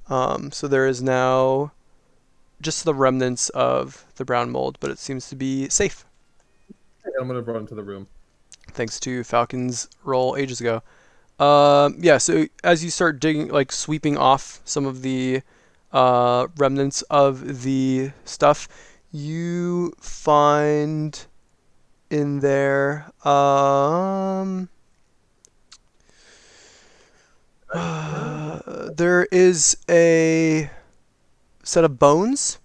So there is now just the remnants of the brown mold, but it seems to be safe, I'm gonna run into the room. thanks to Falcon's roll ages ago. Yeah, so as you start digging, like sweeping off some of the remnants of the stuff, you find in there there is a set of bones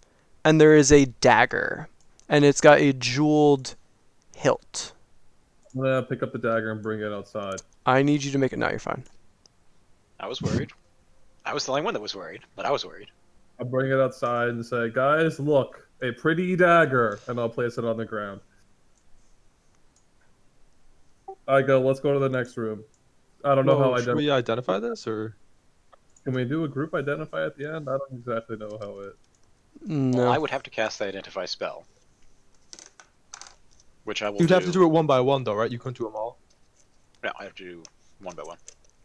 and there is a dagger, and it's got a jeweled hilt. I'm gonna pick up the dagger and bring it outside. I need you to make it. Now you're fine. I was worried. I was the only one that was worried, but I was worried. I'll bring it outside and say, guys, look, a pretty dagger, and I'll place it on the ground. I go, let's go to the next room. I don't know how I Should we identify this, or Can we do a group identify at the end? I don't exactly know how it... No. Well, I would have to cast the identify spell, which I will you'd do. have to do it one by one, though, right? You couldn't do them all. No, I have to do one by one.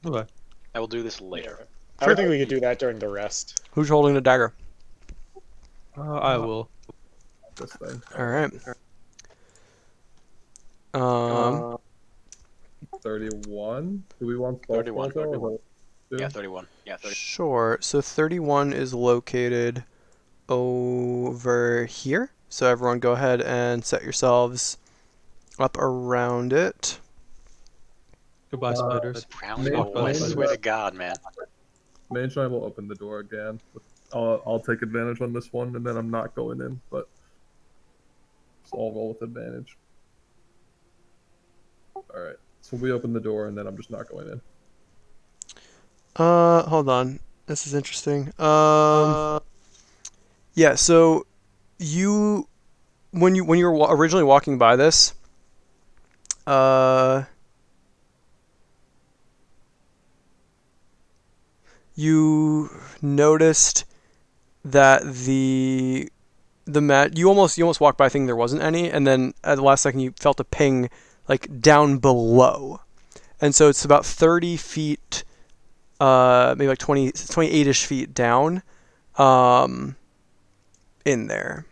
Okay. I will do this later. I don't think we could do that during the rest. Who's holding the dagger? I will. This thing. All right. 31? Do we want 31, 31. Yeah, 31. Yeah, 30. Sure. So 31 is located over here. So everyone go ahead and set yourselves up around it. Goodbye, spiders. Brown Main- gold. I main- swear to God, man. Mange and I will open the door again. I'll take advantage on this one, and then I'm not going in, but so I'll roll with advantage. Alright, so we open the door, and then I'm just not going in. Hold on. This is interesting. Yeah, so when you were originally walking by this, you noticed that you almost walked by thinking there wasn't any, and then at the last second you felt a ping like down below. And so it's about 30 feet, maybe like 28-ish feet down. in there.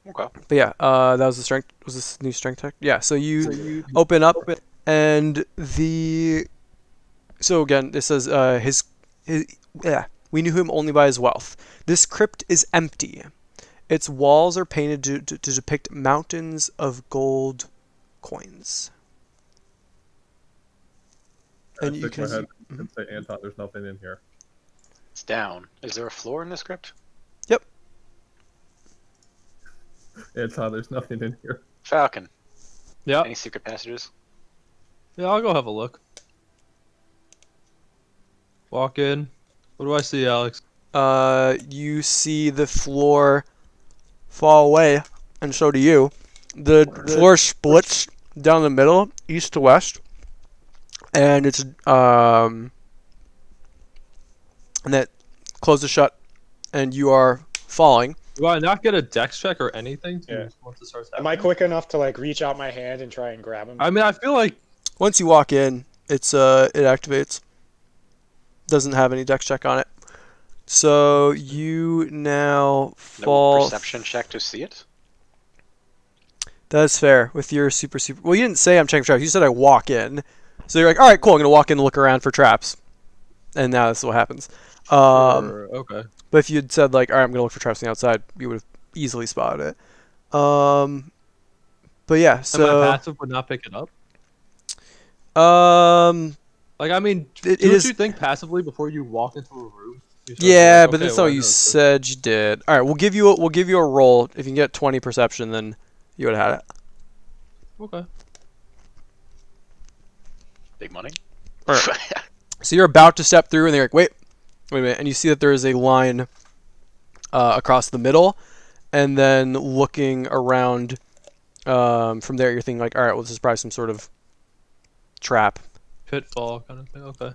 Okay. But yeah, that was the strength. Was this new strength check? Yeah. So you open up, and so again, this says his yeah. We knew him only by his wealth. This crypt is empty. Its walls are painted to depict mountains of gold coins. I And you shake my can head Mhm. and say, Anton, there's nothing in here. It's down. Is there a floor in this crypt? Anton, there's nothing in here. Falcon. Yeah. Any secret passages? Yeah, I'll go have a look. Walk in. What do I see, Alex? You see the floor fall away, and so do you. The floor splits down the middle, east to west, and it's and that closes shut, and you are falling. Do I not get a dex check or anything Yeah. once it starts Am happening? I quick enough to like reach out my hand and try and grab him? I mean, I feel like Once you walk in, it activates. Doesn't have any dex check on it. So you now No fall. perception check to see it? That's fair with your super. Well, you didn't say I'm checking for traps. You said I walk in. So you're like, all right, cool. I'm gonna walk in and look around for traps. And now this is what happens. sure, okay. But if you'd said like, all right, I'm gonna look for traps on the outside, you would have easily spotted it. But yeah, And my so passive would not pick it up. Like, I mean, it don't is. you think passively before you walk into a room? You start to be Yeah, like, but okay, that's well, not I what you know this. said you did. All right, we'll give you a roll. If you can get 20 perception, then you would have had it. Okay. Big money? All right. So you're about to step through, and they're like, wait a minute, and you see that there is a line across the middle, and then looking around from there, you're thinking like, all right, well, this is probably some sort of trap. Pitfall kind of thing. Okay.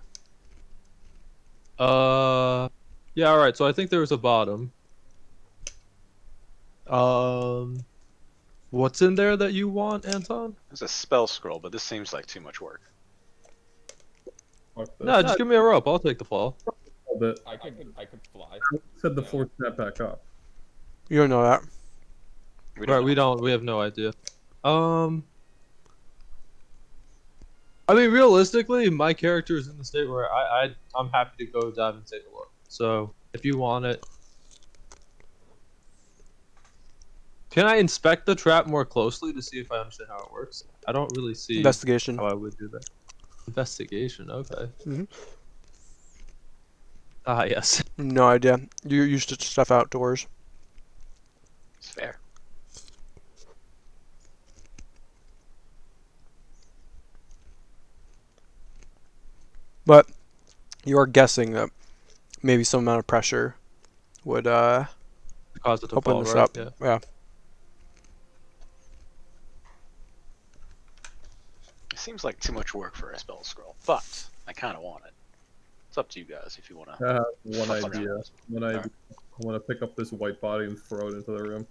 Yeah. All right. So I think there was a bottom. What's in there that you want, Anton? There's a spell scroll, but this seems like too much work. Fuck this. No, just give me a rope. I'll take the fall. But I could fly. said the floor snap back up. You don't know that. We don't Right. know. We don't. We have no idea. I mean, realistically, my character is in the state where I'm happy to go dive and take a look. So if you want it, can I inspect the trap more closely to see if I understand how it works? I don't really see Investigation. how I would do that. Investigation. Okay. Mhm. Ah, yes. No idea. You're used to stuff outdoors. It's fair. But you are guessing that maybe some amount of pressure would Cause it to open fall, this right? up. Yeah. Yeah. It seems like too much work for a spell scroll, but I kind of want it. It's up to you guys if you want to. I have one Fuck around idea. with this. One idea. I want to pick up this white body and throw it into the room.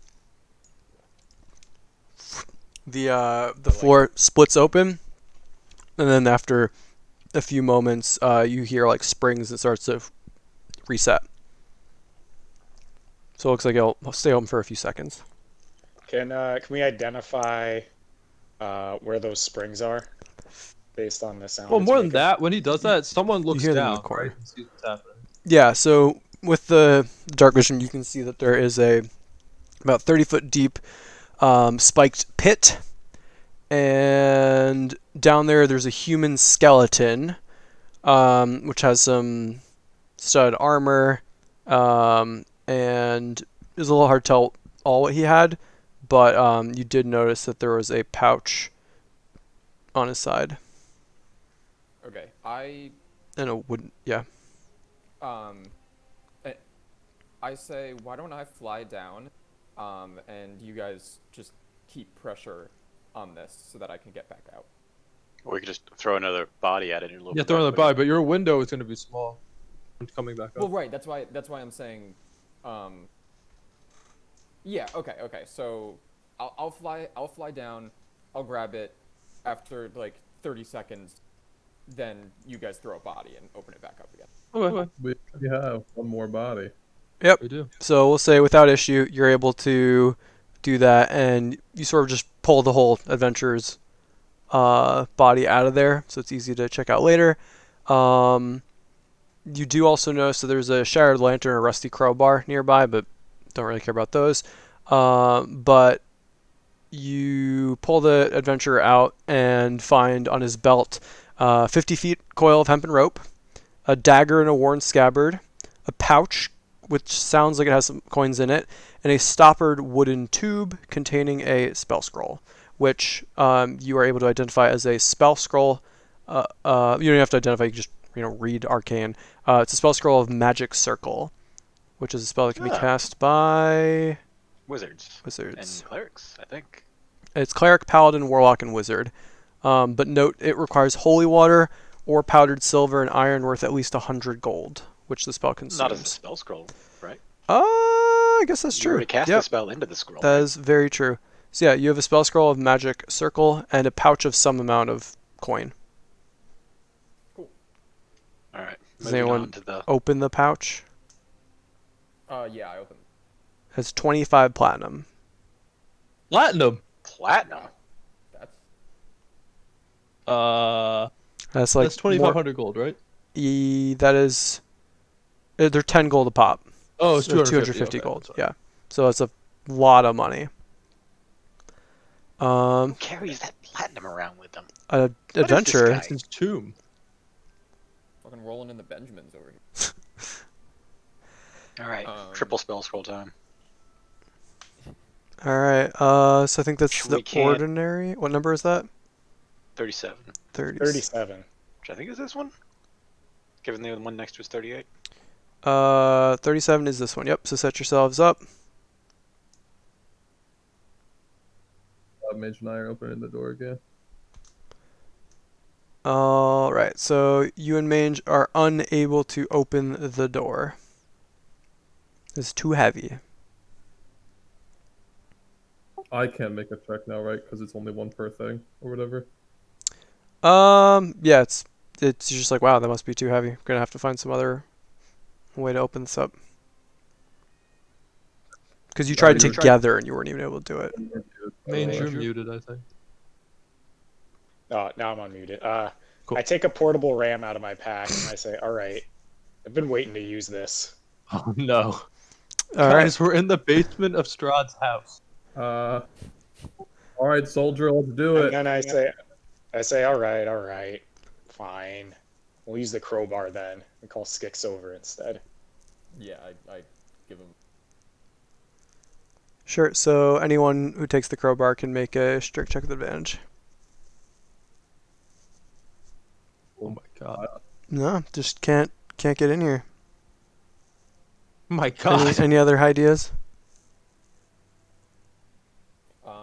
The floor splits open, and then after a few moments, you hear like springs that starts to reset. So it looks like it'll stay open for a few seconds. Can we identify where those springs are based on the sound? Well, it's more than making? that, when he does that, someone looks hear them in the down, corner. right, and sees what's happening. Yeah. So with the dark vision, you can see that there is a about 30-foot deep spiked pit, and down there's a human skeleton, which has some stud armor, and it was a little hard to tell all what he had, but you did notice that there was a pouch on his side Okay, and a wooden. Yeah. um, I- I say, why don't I fly down, and you guys just keep pressure on this so that I can get back out. Or we could just throw another body at it and look. Yeah, throw another body, but your window is going to be small. It's coming back up. Well, right. That's why I'm saying, yeah. Okay. So I'll fly down. I'll grab it. After like 30 seconds, then you guys throw a body and open it back up again. Okay. We already have one more body. Yep. We do. So we'll say without issue, you're able to do that, and you sort of just pull the whole adventurer's body out of there, so it's easy to check out later. You do also notice that there's a shattered lantern and a rusty crowbar nearby, but don't really care about those. But you pull the adventurer out and find on his belt 50 feet coil of hempen rope, a dagger in a worn scabbard, a pouch which sounds like it has some coins in it, and a stoppered wooden tube containing a spell scroll, which you are able to identify as a spell scroll. You don't have to identify; you can just read arcane. It's a spell scroll of Magic Circle, which is a spell that can be Ah. cast by Wizards wizards. and clerics, I think. It's cleric, paladin, warlock, and wizard. But note it requires holy water or powdered silver and iron worth at least 100 gold, which the spell consumes. Not as a spell scroll, right? I guess that's You true. were to cast Yep, the spell into the scroll, that right? is very true. So yeah, you have a spell scroll of Magic Circle and a pouch of some amount of coin. All right. Does Moving anyone on to the open the pouch? Yeah, I opened. Has 25 platinum. Platinum. platinum. That's That's like That's 2,500 gold, right? That is. They're 10 gold a pop. Oh, it's So 250 gold. sorry. Yeah. So that's a lot of money. Who carries that platinum around with them? An this adventure. guy? It's his tomb. fucking rolling in the Benjamins over here. All right. Um, Triple spell scroll time. All right. So I think that's Which the we can't- ordinary. What number is that? 37, 30. 37. which I think is this one. Given the one next to is 38. 37 is this one. Yep. So set yourselves up. Mage and I are opening the door again. All right. So you and Mange are unable to open the door. It's too heavy. I can't make a check now, right? Because it's only one per thing or whatever. Yeah. It's just like, wow, that must be too heavy. Gonna have to find some other way to open this up. Because you tried you- together and you weren't even able to do it. Mange, you're Sure. muted, I think. Oh, now I'm unmuted. Cool. I take a portable ram out of my pack and I say, all right, I've been waiting to use this. Oh no. All right. Guys, we're in the basement of Strahd's house. All right, soldier, let's do And it. then I say, all right, fine. We'll use the crowbar then. We call Skix over instead. Yeah, I give him. Sure. So anyone who takes the crowbar can make a strict check with advantage. Oh my god. No, just can't get in here. Oh my god. Any other ideas?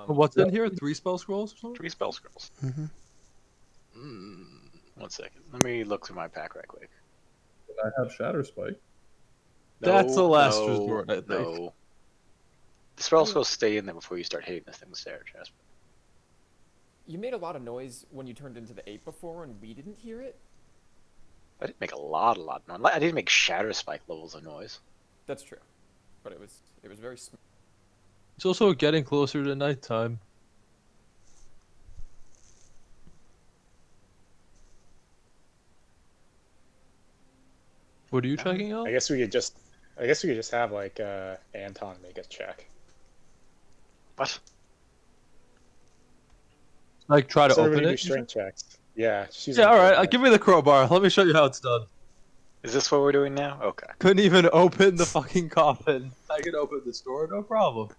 What's in here? 3 spell scrolls or something? 3 spell scrolls. Mm-hmm. 1 second. Let me look through my pack right quick. I have Shatter Spike. That's a last no, resort, I think. No. The spell scrolls stay in there before you start hitting this thing with Sarah Jasper. You made a lot of noise when you turned into the ape before, and we didn't hear it. I didn't make a lot of noise. I didn't make shatter spike levels of noise. That's true, but it was very. It's also getting closer to nighttime. What are you checking out? I guess we could just have like Anton make a check. What? Like try to So open everybody do it? strength checks. Yeah. just use Yeah, the alright, crowbar. give me the crowbar. Let me show you how it's done. Is this what we're doing now? Okay. Couldn't even open the fucking coffin. I can open this door, no problem.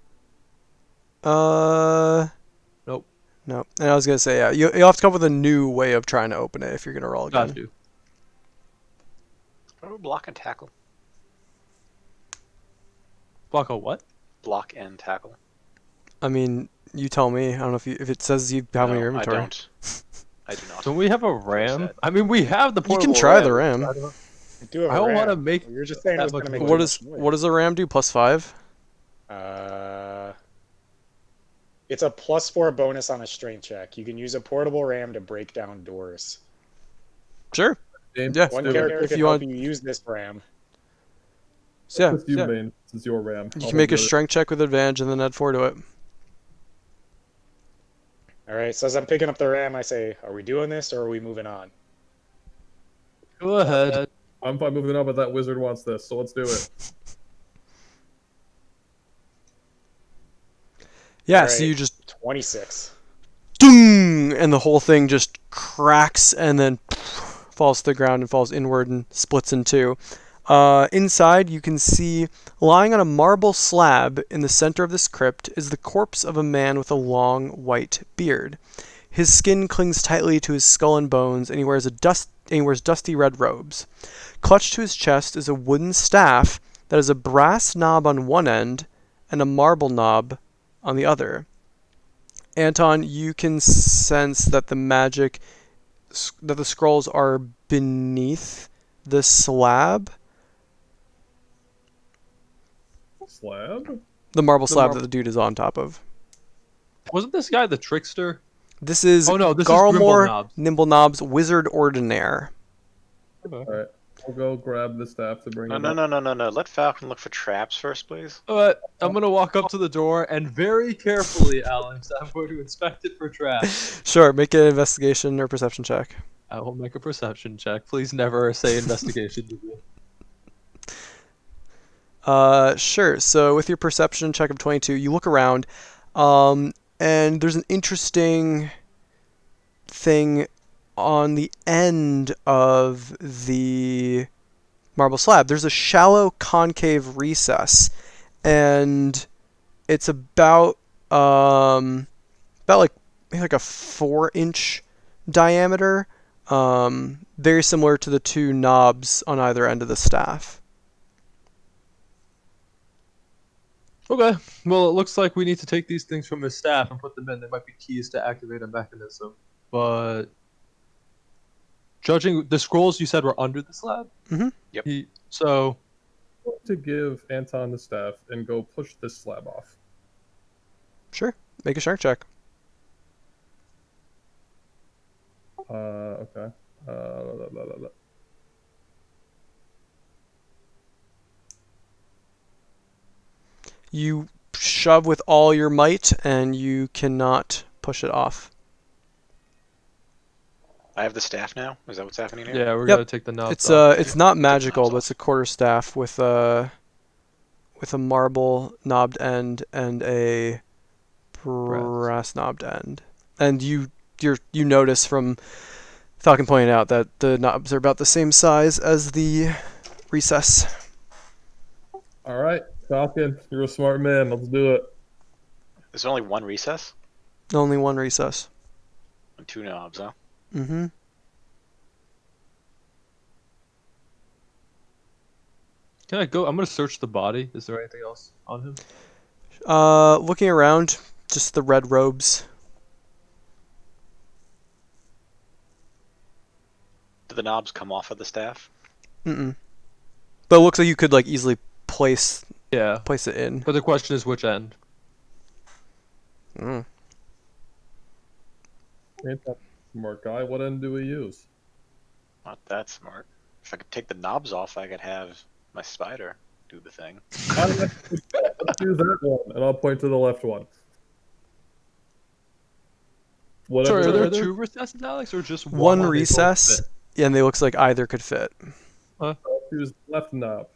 Nope. Nope. And I was gonna say, yeah, you'll have to come up with a new way of trying to open it if you're gonna roll again. Got you. What do block and tackle? Block a what? Block and tackle. I mean, you tell me. I don't know if it says you have in your No, inventory. I don't. I do not. Don't we have a ram? I mean, we have the You portable can try the ram. ram. Do have I a don't ram. wanna make You're just saying that it's gonna much make noise. too What much does a ram do? +5? noise. It's a +4 bonus on a strength check. You can use a portable ram to break down doors. Sure. James, Yeah. One do it. character If can you help want- you use this ram. So yeah, Just you, Bane. This is your ram. you I'll can make a hold the other- strength check with advantage and then add 4 to it. All right. So as I'm picking up the ram, I say, "Are we doing this or are we moving on?" Go ahead. I'm fine moving on, but that wizard wants this, so let's do it. Yeah, All so right. you just 26. doom, and the whole thing just cracks and then falls to the ground and falls inward and splits in two. Inside, you can see lying on a marble slab in the center of this crypt is the corpse of a man with a long white beard. His skin clings tightly to his skull and bones, and he wears dusty red robes. Clutched to his chest is a wooden staff that has a brass knob on one end and a marble knob on the other. Anton, you can sense that the scrolls are beneath the slab, Slab? the marble slab that the dude is on top of. Wasn't this guy the trickster? This is Oh no, this is Garlemore Grimble Nimblenob's Wizard Ordinaire. Alright. I'll go grab the staff to bring No, him no, up. no, no, no, no. Let Falcon look for traps first, please. I'm gonna walk up to the door and very carefully, Alex, I'm going to inspect it for traps. Sure, make an investigation or perception check. I will make a perception check. Please never say investigation to me. Sure. So with your perception check of 22, you look around, and there's an interesting thing on the end of the marble slab. There's a shallow concave recess, and it's about like maybe like a 4-inch diameter. Very similar to the two knobs on either end of the staff. Okay. Well, it looks like we need to take these things from his staff and put them in. There might be keys to activate a mechanism, but judging the scrolls you said were under the slab. Mhm. Yep. So I'm going to give Anton the staff and go push this slab off. Sure. Make a shark check. Okay. La, la, la, la. You shove with all your might, and you cannot push it off. I have the staff now. Is that what's happening here? yeah, we're Yep. gonna take the knobs off. It's not magical, knobs but it's a quarterstaff with a marble knobbed end and a brass knobbed end. And you notice from Falcon pointing out that the knobs are about the same size as the recess. Alright, Falcon, you're a smart man. Let's do it. There's only one recess Only one recess. and two knobs, huh? Mm-hmm. Can I go? I'm gonna search the body. Is there anything else on him? Looking around, just the red robes. Do the knobs come off of the staff? Mm-mm. But it looks like you could like easily place Yeah. it in. But the question is which end? Mm. Anton, smart guy. What end do we use? Not that smart. If I could take the knobs off, I could have my spider do the thing. Let's do that one, and I'll point to the left one. Whatever. Sorry, are there the- two recesses, Alex, or just One and they both recess, fit? and they looks like either could fit. I'll choose the left knob.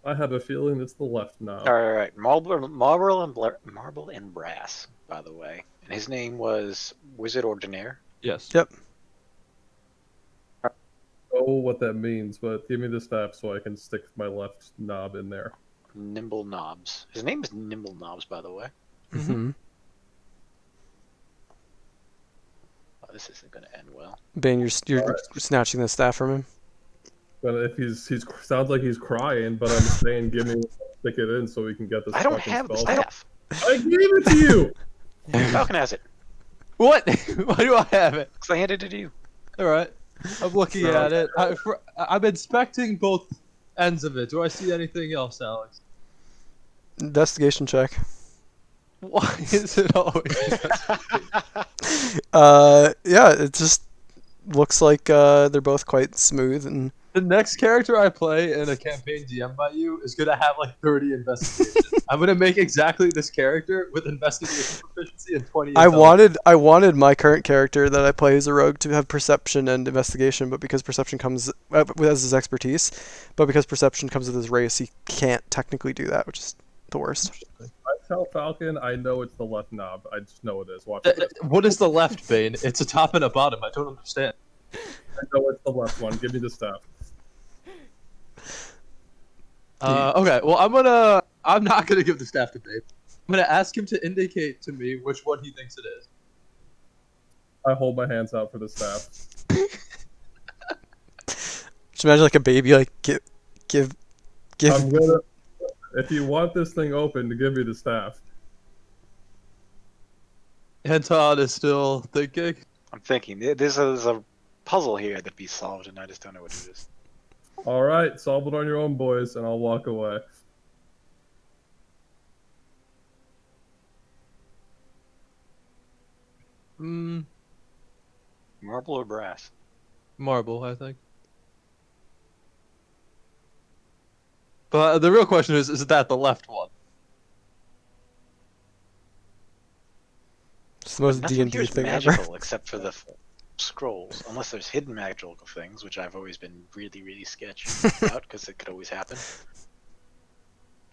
I have a feeling it's the left knob. All right. Marble and brass, by the way. And his name was Wizard Ordinaire. Yes. Yep. I don't know what that means, but give me the staff so I can stick my left knob in there. Nimble Knobs. His name is Nimble Knobs, by the way. Mm-hmm. Oh, this isn't going to end well. Bane, you're snatching the staff from him. But if he's sounds like he's crying, but I'm saying give me stick it in so we can get this. I don't fucking have the spell. staff. I gave it to you. Falcon has it. What? Why do I have it? Because I handed it to you. All right. I'm looking at it. I'm inspecting both ends of it. Do I see anything else, Alex? Investigation check. Why is it always? Yeah, it just looks like they're both quite smooth and The next character I play in a campaign DM by you is gonna have like 30 investigation. I'm gonna make exactly this character with investigation proficiency and 20 intelligence. I wanted my current character that I play as a rogue to have perception and investigation, but because perception comes with his expertise, but because perception comes with his race, he can't technically do that, which is the worst. I tell Falcon I know it's the left knob. I just know it is. Watch it. What is the left, Bane? It's a top and a bottom. I don't understand. I know it's the left one. Give me the staff. Okay, well I'm not gonna give the staff to Bane. I'm gonna ask him to indicate to me which one he thinks it is. I hold my hands out for the staff. Just imagine like a baby, like give. I'm gonna. If you want this thing open, to give me the staff. Anton is still thinking. I'm thinking there's a puzzle here that be solved, and I just don't know what it is. All right, solve it on your own, boys, and I'll walk away. Hmm. Marble or brass? Marble, I think. But the real question is that the left one? It's the most Nothing D&D here is thing magical ever. except for the scrolls, unless there's hidden magical things, which I've always been really sketchy about because it could always happen.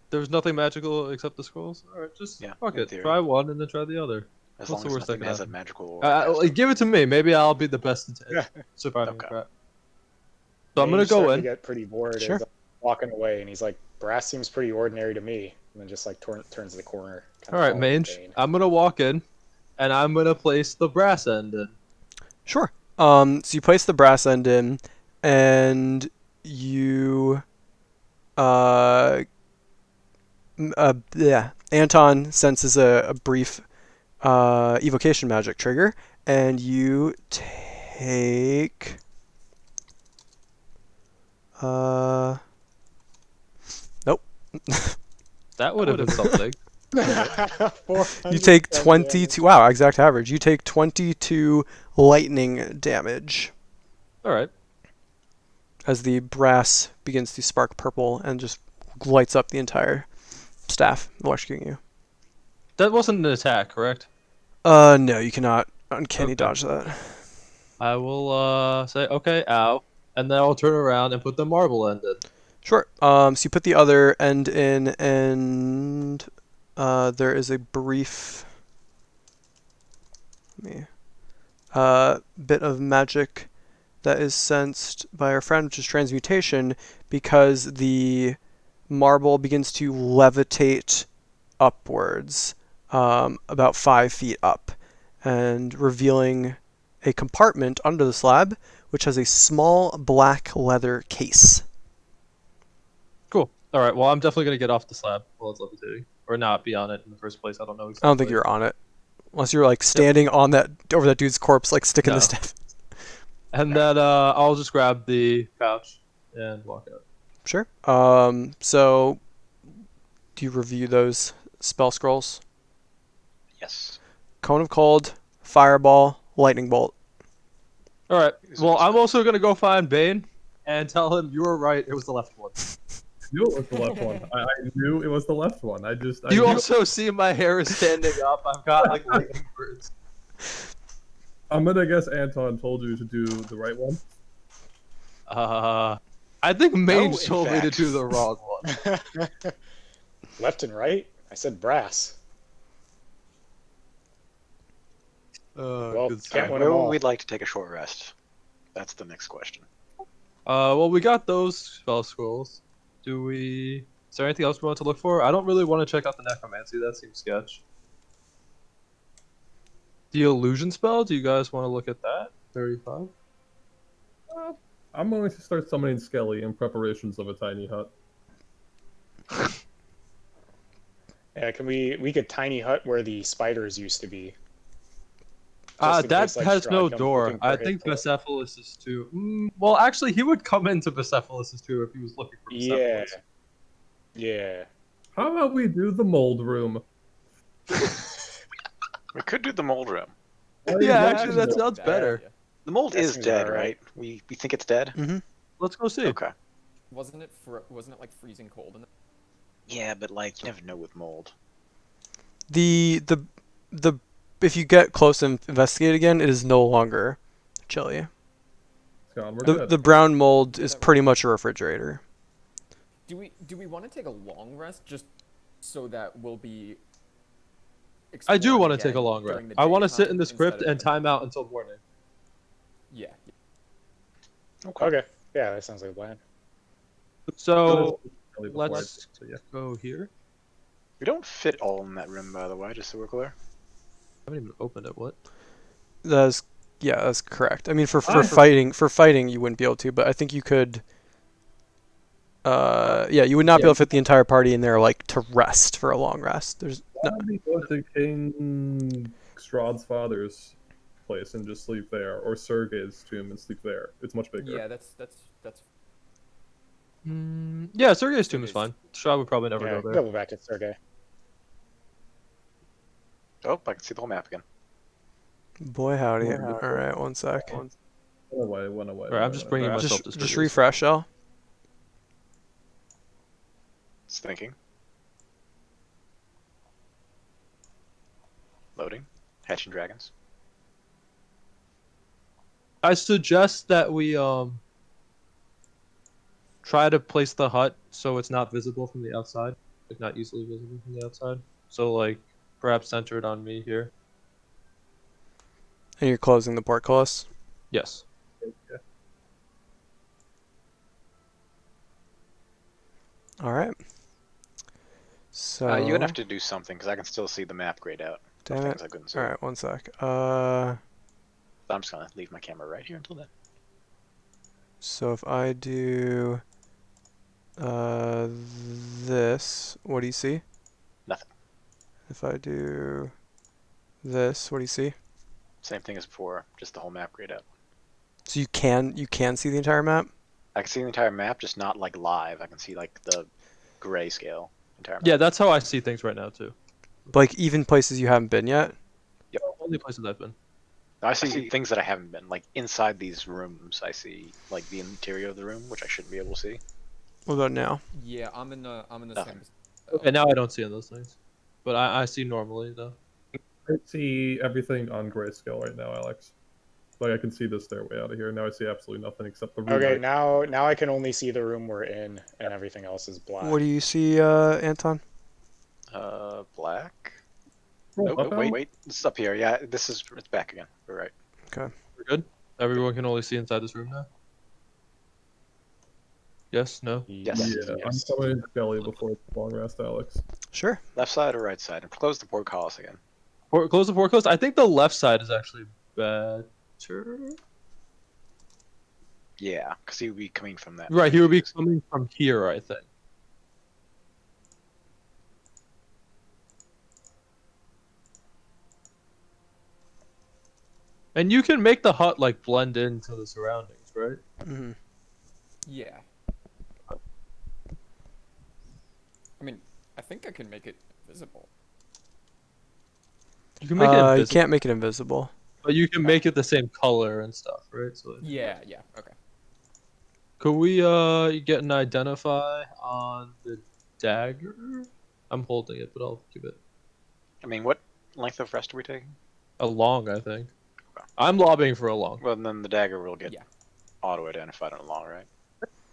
There's nothing magical except the scrolls? Alright, just Yeah, fuck in it. theory. Try one and then try the other. As What's long the as worst that nothing can has a happen? magical. Or Give it to me. Maybe I'll be the best at surviving Okay. crap. So I'm gonna Maine's go starting in. to get pretty bored. Sure. As I'm walking away, and he's like, "Brass seems pretty ordinary to me." And then just like turns the corner. Kinda Alright, following Mange. Bane. I'm gonna walk in, and I'm gonna place the brass end in. Sure. So you place the brass end in, and you, yeah. Anton senses a brief, evocation magic trigger, and you take, nope. That would have been something. You take 22. Wow, exact average. You take 22 lightning damage Alright. as the brass begins to spark purple and just lights up the entire staff, electrocuting you. That wasn't an attack, correct? No, you cannot uncanny Okay. dodge that. I will say, okay, ow. And then I'll turn around and put the marble end in. Sure. So you put the other end in, and there is a brief bit of magic that is sensed by our friend, which is transmutation, because the marble begins to levitate upwards, about 5 feet up, and revealing a compartment under the slab, which has a small black leather case. Cool. Alright, well, I'm definitely going to get off the slab while it's levitating. Or not be on it in the first place. I don't know exactly. I don't think you're on it, unless you're like standing on that over that dude's corpse, like sticking No. the staff. And then I'll just grab the pouch and walk out. Sure. So do you review those spell scrolls? Yes. Cone of Cold, Fireball, Lightning Bolt. Alright, These well, are I'm also going to go find Bane and tell him you were right, it was the left one. I knew it was the left one. I knew it was the left one. I You knew- also see my hair is standing up. I've got like lightning birds. I'm gonna guess Anton told you to do the right one. I think Mange in told me to fact. do the wrong one. Left and right. I said brass. Well, Good can't stuff. win Where them would all. we like to take a short rest? That's the next question. Well, we got those spell scrolls. Do we? Is there anything else we want to look for? I don't really want to check out the necromancy. That seems sketch. The illusion spell. Do you guys want to look at that? 35. I'm going to start summoning Skelly in preparations of a tiny hut. Yeah, we could tiny hut where the spiders used to be. Just in That case, like, has Strahd no comes door. looking for I a think hit. Bucephalus is too. Well, actually, he would come into Bucephalus too if he was looking for Yeah. Bucephalus. Yeah. How about we do the mold room? We could do the mold room. Yeah, actually, that sounds better. The mold That is seems dead, about right. right? We think it's dead. Mm-hmm. Let's go see. Okay. Wasn't it like freezing cold? Yeah, but like you never know with mold. The if you get close and investigate again, it is no longer chilly. It's gone. We're The good. the brown mold Get is that pretty right. much a refrigerator. Do we want to take a long rest just so that we'll be? I do exploring want to take a again long rest. during the I want to sit daytime in this instead crypt of and time out until morning. Yeah. Okay. Yeah, that sounds like a plan. So Really before let's so yeah. go here. We don't fit all in that room, by the way, just so we're clear. I haven't even opened it. What? That's yeah, that's correct. I mean, for Ah. fighting, you wouldn't be able to, but I think you could. Yeah, you would not be able to fit the entire party in there like to rest for a long rest. There's Why no. don't we go to King Strahd's father's place and just sleep there, or Sergei's tomb and sleep there? It's much bigger. Yeah, that's. Yeah, Sergei's tomb is Sergei's- fine. Strahd would probably never Yeah, go there. go back to Sergey. Oh, I can see the whole map again. Boy howdy. Boy, howdy. All right, one sec. Went away. Went away. Alright, I'm just bringing myself Just to just Sergei's. refresh, Al. It's thinking. Loading. Hatching dragons. I suggest that we try to place the hut so it's not visible from the outside, like not easily visible from the outside. So like perhaps centered on me here. And you're closing the portcullis. Yes. All right. So. You're gonna have to do something because I can still see the map grayed out. Damn Things it. I couldn't see. All right, one sec. I'm just gonna leave my camera right here until then. So if I do this, what do you see? Nothing. If I do this, what do you see? Same thing as before, just the whole map grayed out. So you can see the entire map? I can see the entire map, just not like live. I can see like the grayscale entire map. Yeah, that's how I see things right now too. Like even places you haven't been yet? Only places I've been. I see things that I haven't been. Like inside these rooms, I see like the interior of the room, which I shouldn't be able to see. What about now? Yeah, I'm in the Nothing. same. Okay, now I don't see those things, but I see normally though. I see everything on grayscale right now, Alex. Like I can see the stairway out of here. Now I see absolutely nothing except the room. Okay, right- now I can only see the room we're in, and everything else is black. What do you see, Anton? Black. Roll Nope, up, wait, Al. wait. It's up here. Yeah, it's back again. We're right. We're good. Everyone can only see inside this room now. Yes. No. Yes. Yeah, I'm Yes. coming in Skelly before it's a long rest, Alex. Sure. Left side or right side? And close the portcullis again. Close the portcullis. I think the left side is actually better. Yeah, because he would be coming from that. Right, he would be coming from here, I think. And you can make the hut like blend into the surroundings, right? Mm-hmm. Yeah. I mean, I think I can make it visible. You can make it invisible, You can't make it invisible. but you can make it the same color and stuff, right? So Yeah, yeah, okay. could we get an identify on the dagger? I'm holding it, but I'll give it I mean, what length of rest are we taking? a long, I think. I'm lobbying for a long. Well, then the dagger will get Yeah. auto-identified on a long, right?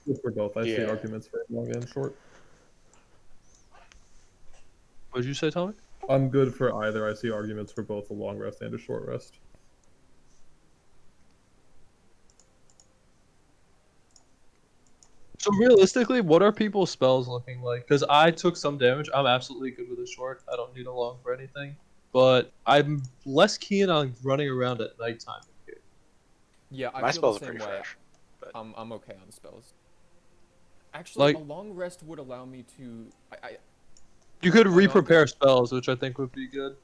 Good for both. I see Yeah. arguments for long and short. What did you say, Tommy? I'm good for either. I see arguments for both a long rest and a short rest. So realistically, what are people's spells looking like? Because I took some damage. I'm absolutely good with a short. I don't need a long for anything. But I'm less keen on running around at nighttime. Yeah, I My feel spells the are same pretty way. fresh. I'm okay on spells. Actually, Like- a long rest would allow me to. You could Why not? re-prepare spells, which I think would be good.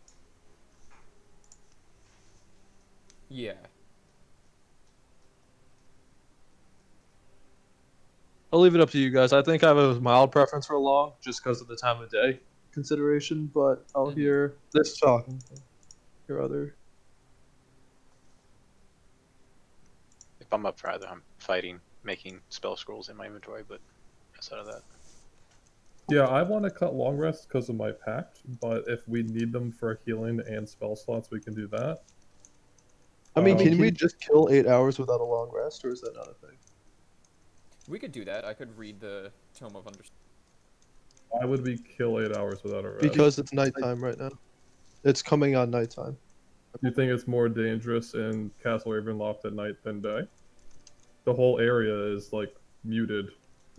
Yeah. I'll leave it up to you guys. I think I have a mild preference for a long, just because of the time of day consideration. But I'll Mhm. hear this talking. Hear other. If I'm up for either, I'm fighting making spell scrolls in my inventory, but outside of that. Yeah, I want to cut long rests because of my pact, but if we need them for healing and spell slots, we can do that. I mean, Um, can we just kill 8 hours without a long rest, or is that not a thing? We could do that. I could read the Tome of Understanding. Why would we kill 8 hours without a rest? Because it's nighttime right now. It's coming on nighttime. Do you think it's more dangerous in Castle Ravenloft at night than day? The whole area is like muted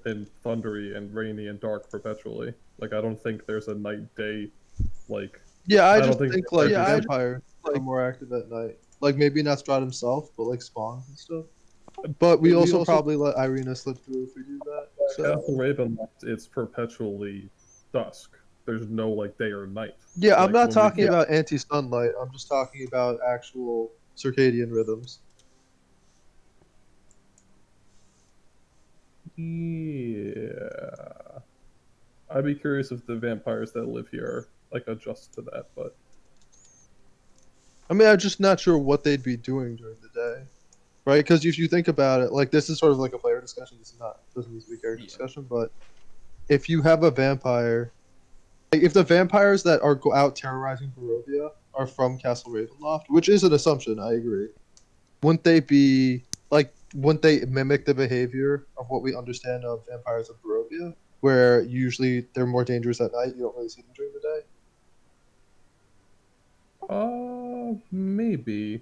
and thundery and rainy and dark perpetually. Like I don't think there's a night day like Yeah, I don't just think think like like vampires are more active at night. Like maybe not Strahd himself, but like spawns and stuff. But we also probably let Irina slip through if we do that. So Castle Ravenloft, it's perpetually dusk. There's no like day or night. yeah, I'm Like, not when talking about anti-sunlight. I'm just talking about actual circadian rhythms. Yeah, I'd be curious if the vampires that live here like adjust to that, but I mean, I'm just not sure what they'd be doing during the day, right? Because if you think about it, like this is sort of like a player discussion. This is not doesn't need to be a character discussion, but if you have a vampire, like if the vampires that are out terrorizing Barovia are from Castle Ravenloft, which is an assumption, I agree. Wouldn't they be like? Wouldn't they mimic the behavior of what we understand of vampires of Barovia, where usually they're more dangerous at night? You don't really see them during the day. maybe.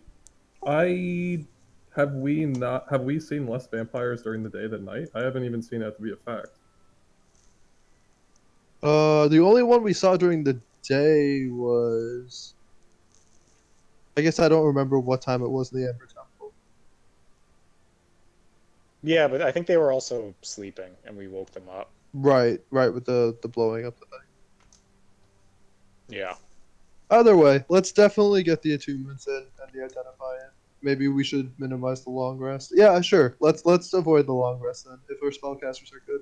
Have we seen less vampires during the day than night? I haven't even seen that to be a fact. The only one we saw during the day was. I guess I don't remember what time it was in the Ember Temple. Yeah, but I think they were also sleeping, and we woke them up. Right, with the blowing up the thing. Yeah. Either way, let's definitely get the attunements in and the identify in. Maybe we should minimize the long rest. Yeah, sure. Let's avoid the long rest then, if our spellcasters are good.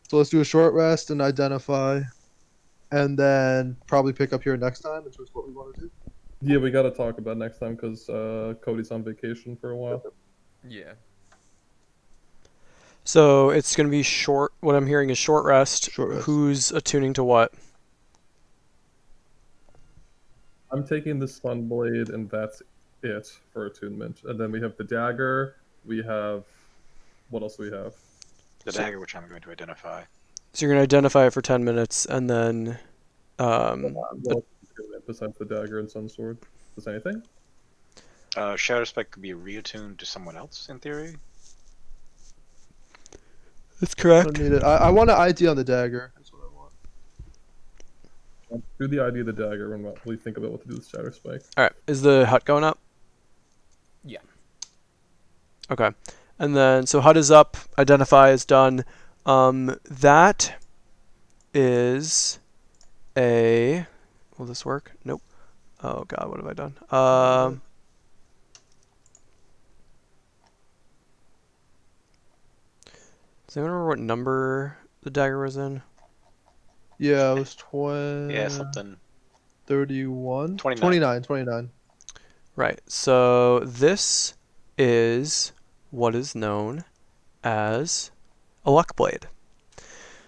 So let's do a short rest and identify, and then probably pick up here next time in terms of what we want to do. Yeah, we got to talk about next time because Cody's on vacation for a while. Yeah. So it's going to be short. What I'm hearing is short rest. Short rest. Who's attuning to what? I'm taking the Sunblade, and that's it for attunement. And then we have the dagger. We have what else do we have? The dagger, which I'm going to identify. So you're going to identify it for 10 minutes, and then What besides the dagger and Sunsword? Is anything? Shadow Spec could be reattuned to someone else in theory. that's I correct. don't need it. I want an ID on the dagger. That's what I want. Do the idea of the dagger and what we think about what to do with Shadow Spike. All right. Is the hut going up? Yeah. Okay. And then, so hut is up. Identify is done. That is a. Will this work? Nope. Oh God, what have I done? Does anyone remember what number the dagger was in? Yeah, it was 20. Yeah, something. 31? 29. 29. Right. So this is what is known as a luck blade.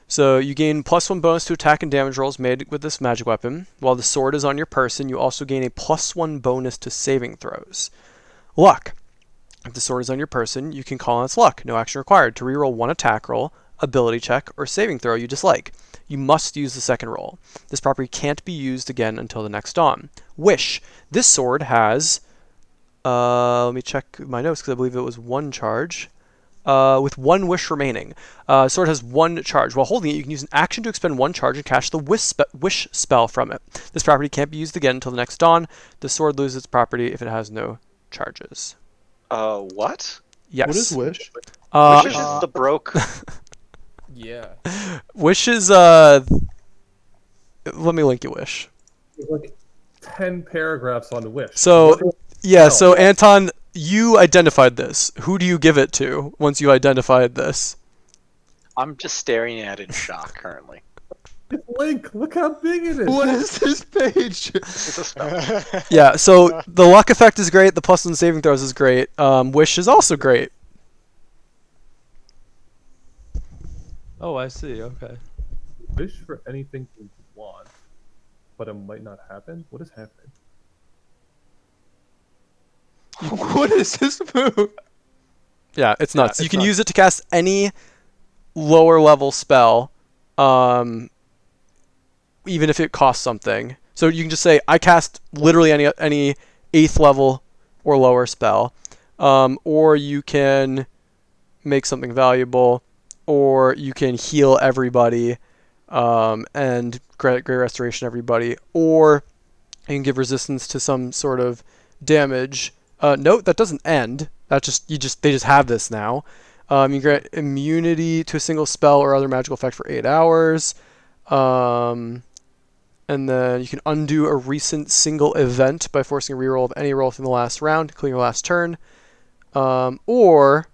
So you gain +1 bonus to attack and damage rolls made with this magic weapon. While the sword is on your person, you also gain a +1 bonus to saving throws. Luck. If the sword is on your person, you can call on its luck. No action required. To reroll one attack roll, ability check, or saving throw you dislike. You must use the second roll. This property can't be used again until the next dawn. Wish. This sword has... let me check my notes because I believe it was 1 charge. With 1 wish remaining. Sword has 1 charge. While holding it, you can use an action to expend 1 charge and cast the wish spell from it. This property can't be used again until the next dawn. The sword loses its property if it has no charges. What? Yes. What is Wish? Which is the broke. Yeah. Wish is let me link you Wish. There's like 10 paragraphs on the wish. So What is- yeah, so Anton, you identified this. Who do you give it to once you identified this? I'm just staring at it in shock currently. Link, look how big it is. What is this page? It's a spell. Yeah, so the luck effect is great, the +1 saving throws is great. Wish is also great. Oh, I see. Okay. Wish for anything you want, but it might not happen. What is happening? What is this move? Yeah, it's nuts. You it's can nuts. use it to cast any lower level spell, even if it costs something. So you can just say, I cast literally any 8th level or lower spell. Or you can make something valuable, or you can heal everybody, and grant great restoration to everybody, or you can give resistance to some sort of damage. Note that doesn't end. That they just have this now. You grant immunity to a single spell or other magical effect for 8 hours. And then you can undo a recent single event by forcing a reroll of any roll from the last round, including your last turn. Or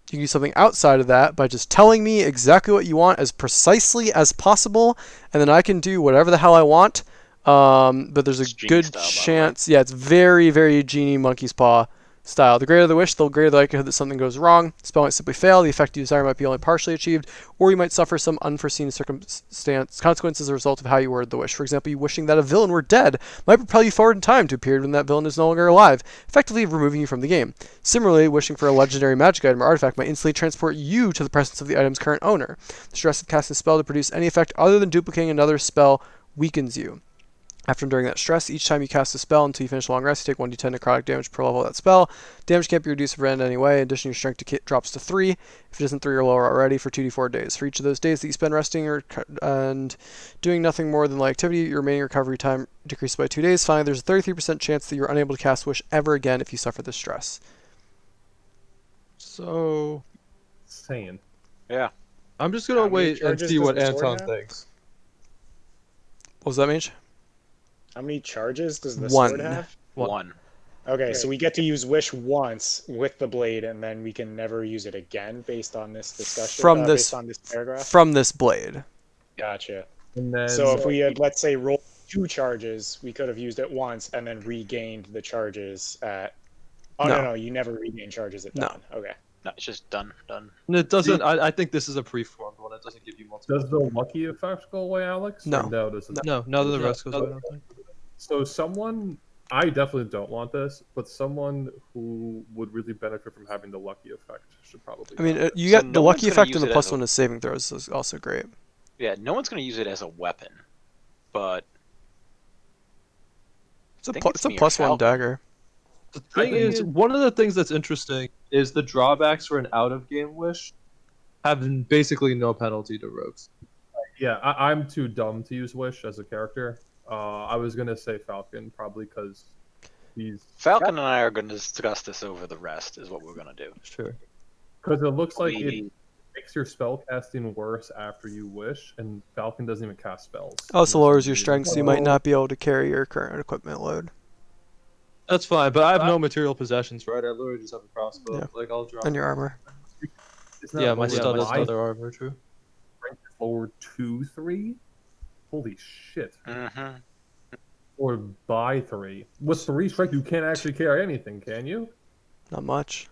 you can do something outside of that by just telling me exactly what you want as precisely as possible, and then I can do whatever the hell I want. But there's a It's genie good style, by the way. chance. Yeah, it's very, very genie monkey's paw style. The greater the wish, the greater the likelihood that something goes wrong. The spell might simply fail. The effect you desire might be only partially achieved, or you might suffer some unforeseen consequences as a result of how you word the wish. For example, you wishing that a villain were dead might propel you forward in time to a period when that villain is no longer alive, effectively removing you from the game. Similarly, wishing for a legendary magic item or artifact might instantly transport you to the presence of the item's current owner. The stress of casting a spell to produce any effect other than duplicating another spell weakens you. After enduring that stress, each time you cast a spell until you finish a long rest, you take 1d10 necrotic damage per level of that spell. Damage can't be reduced or ended in any way. In addition, your strength drops to 3 if it isn't 3 or lower already for 2d4 days. For each of those days that you spend resting and doing nothing more than light activity, your remaining recovery time decreases by 2 days. Finally, there's a 33% chance that you're unable to cast Wish ever again if you suffer this stress. So Insane. Yeah. I'm just gonna How many wait and charges see does what the sword Anton have? thinks. What was that, Mage? How many charges does the One. sword have? One. Okay, so we get to use Wish once with the blade, and then we can never use it again based on this discussion. Based on this paragraph. From this blade. Gotcha. And then So if we had, let's say, rolled 2 charges, we could have used it once and then regained the charges at. Oh no, you never regain charges at No. dawn. Okay. No, it's just done. And it doesn't. I think this is a preformed one. It doesn't give you multiple. does the lucky effect go away, Alex? No. Or no, does it? No, none of the rest goes away. I don't think. So someone, I definitely don't want this, but someone who would really benefit from having the lucky effect should probably. I mean, have it. you So get the no one's lucky gonna effect use and the it plus as a- 1 to saving throws is also great. Yeah, no one's going to use it as a weapon, but It's a, think it's a me or plus 1 Falcon. dagger. The thing is, one of the things that's interesting is the drawbacks for an out-of-game wish have basically no penalty to rogues. Yeah, I'm too dumb to use Wish as a character. I was gonna say Falcon probably because he's Falcon and I are going to discuss this over the rest, is what we're going to do. Sure. because it looks like We- it makes your spell casting worse after you wish, and Falcon doesn't even cast spells. Also unless lowers you your do. strength, so you might not be able to carry your current equipment load. That's fine, but I have no material possessions, right? I literally just have a crossbow. Yeah. Like I'll drop. And your armor. It's not Yeah, my lower stud is by other armor, true. strength is lower 2-3. Holy shit! Mm-hmm. Or by 3. With 3 strength, you can't actually carry anything, can you? Not much.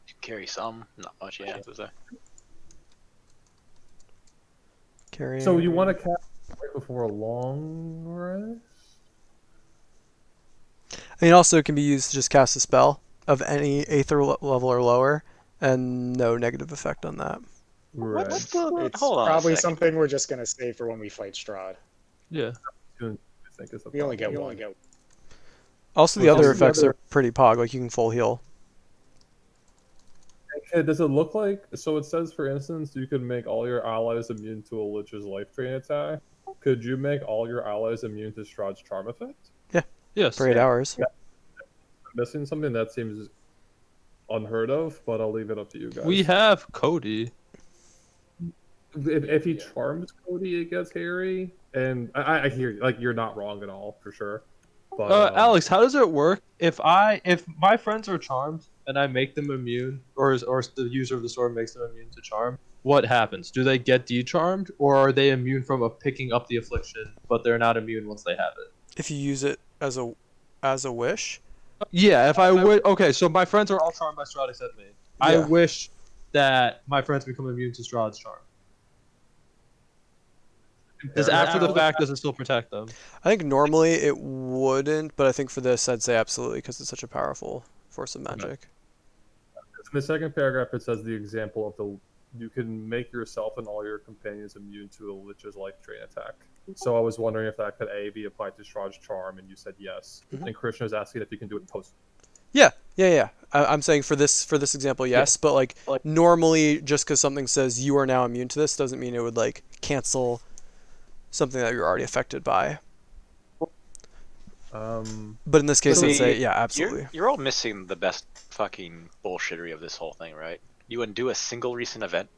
You carry some, not much, yeah. So Carrying. So you want to cast right before a long rest? I mean, also it can be used to just cast a spell of any 8th level or lower, and no negative effect on that. Right. What's the? It's Hold on. probably a second. something we're just gonna save for when we fight Strahd. Yeah. I think is the We only get problem. one. Also, the Well, other also the effects other- are pretty pog. Like you can full heal. Okay, does it look like so? It says, for instance, you could make all your allies immune to a Lich's life drain attack. Could you make all your allies immune to Strahd's charm effect? Yes. For 8 hours. I'm missing something that seems unheard of, but I'll leave it up to you guys. We have Cody. if he charms Cody, it gets hairy, and I hear you. Like you're not wrong at all for sure. But Alex, how does it work if my friends are charmed and I make them immune, or the user of the sword makes them immune to charm? What happens? Do they get decharmed, or are they immune from picking up the affliction, but they're not immune once they have it? If you use it as a wish. Yeah, if I would. Okay, so my friends are all charmed by Strahd except me. I Yeah. wish that my friends become immune to Strahd's charm. Does after the fact does it still protect them? I think normally it wouldn't, but I think for this I'd say absolutely because it's such a powerful force of magic. In the second paragraph, it says the example of the you can make yourself and all your companions immune to a Lich's life drain attack. So I was wondering if that could A be applied to Strahd's charm, and you said yes. And Krishna is asking if you can do it post. Yeah. I'm saying for this example, yes, but like normally, just because something says you are now immune to this doesn't mean it would like cancel something that you're already affected by. But in this case, I'd say yeah, absolutely. You're all missing the best fucking bullshittery of this whole thing, right? You wouldn't do a single recent event.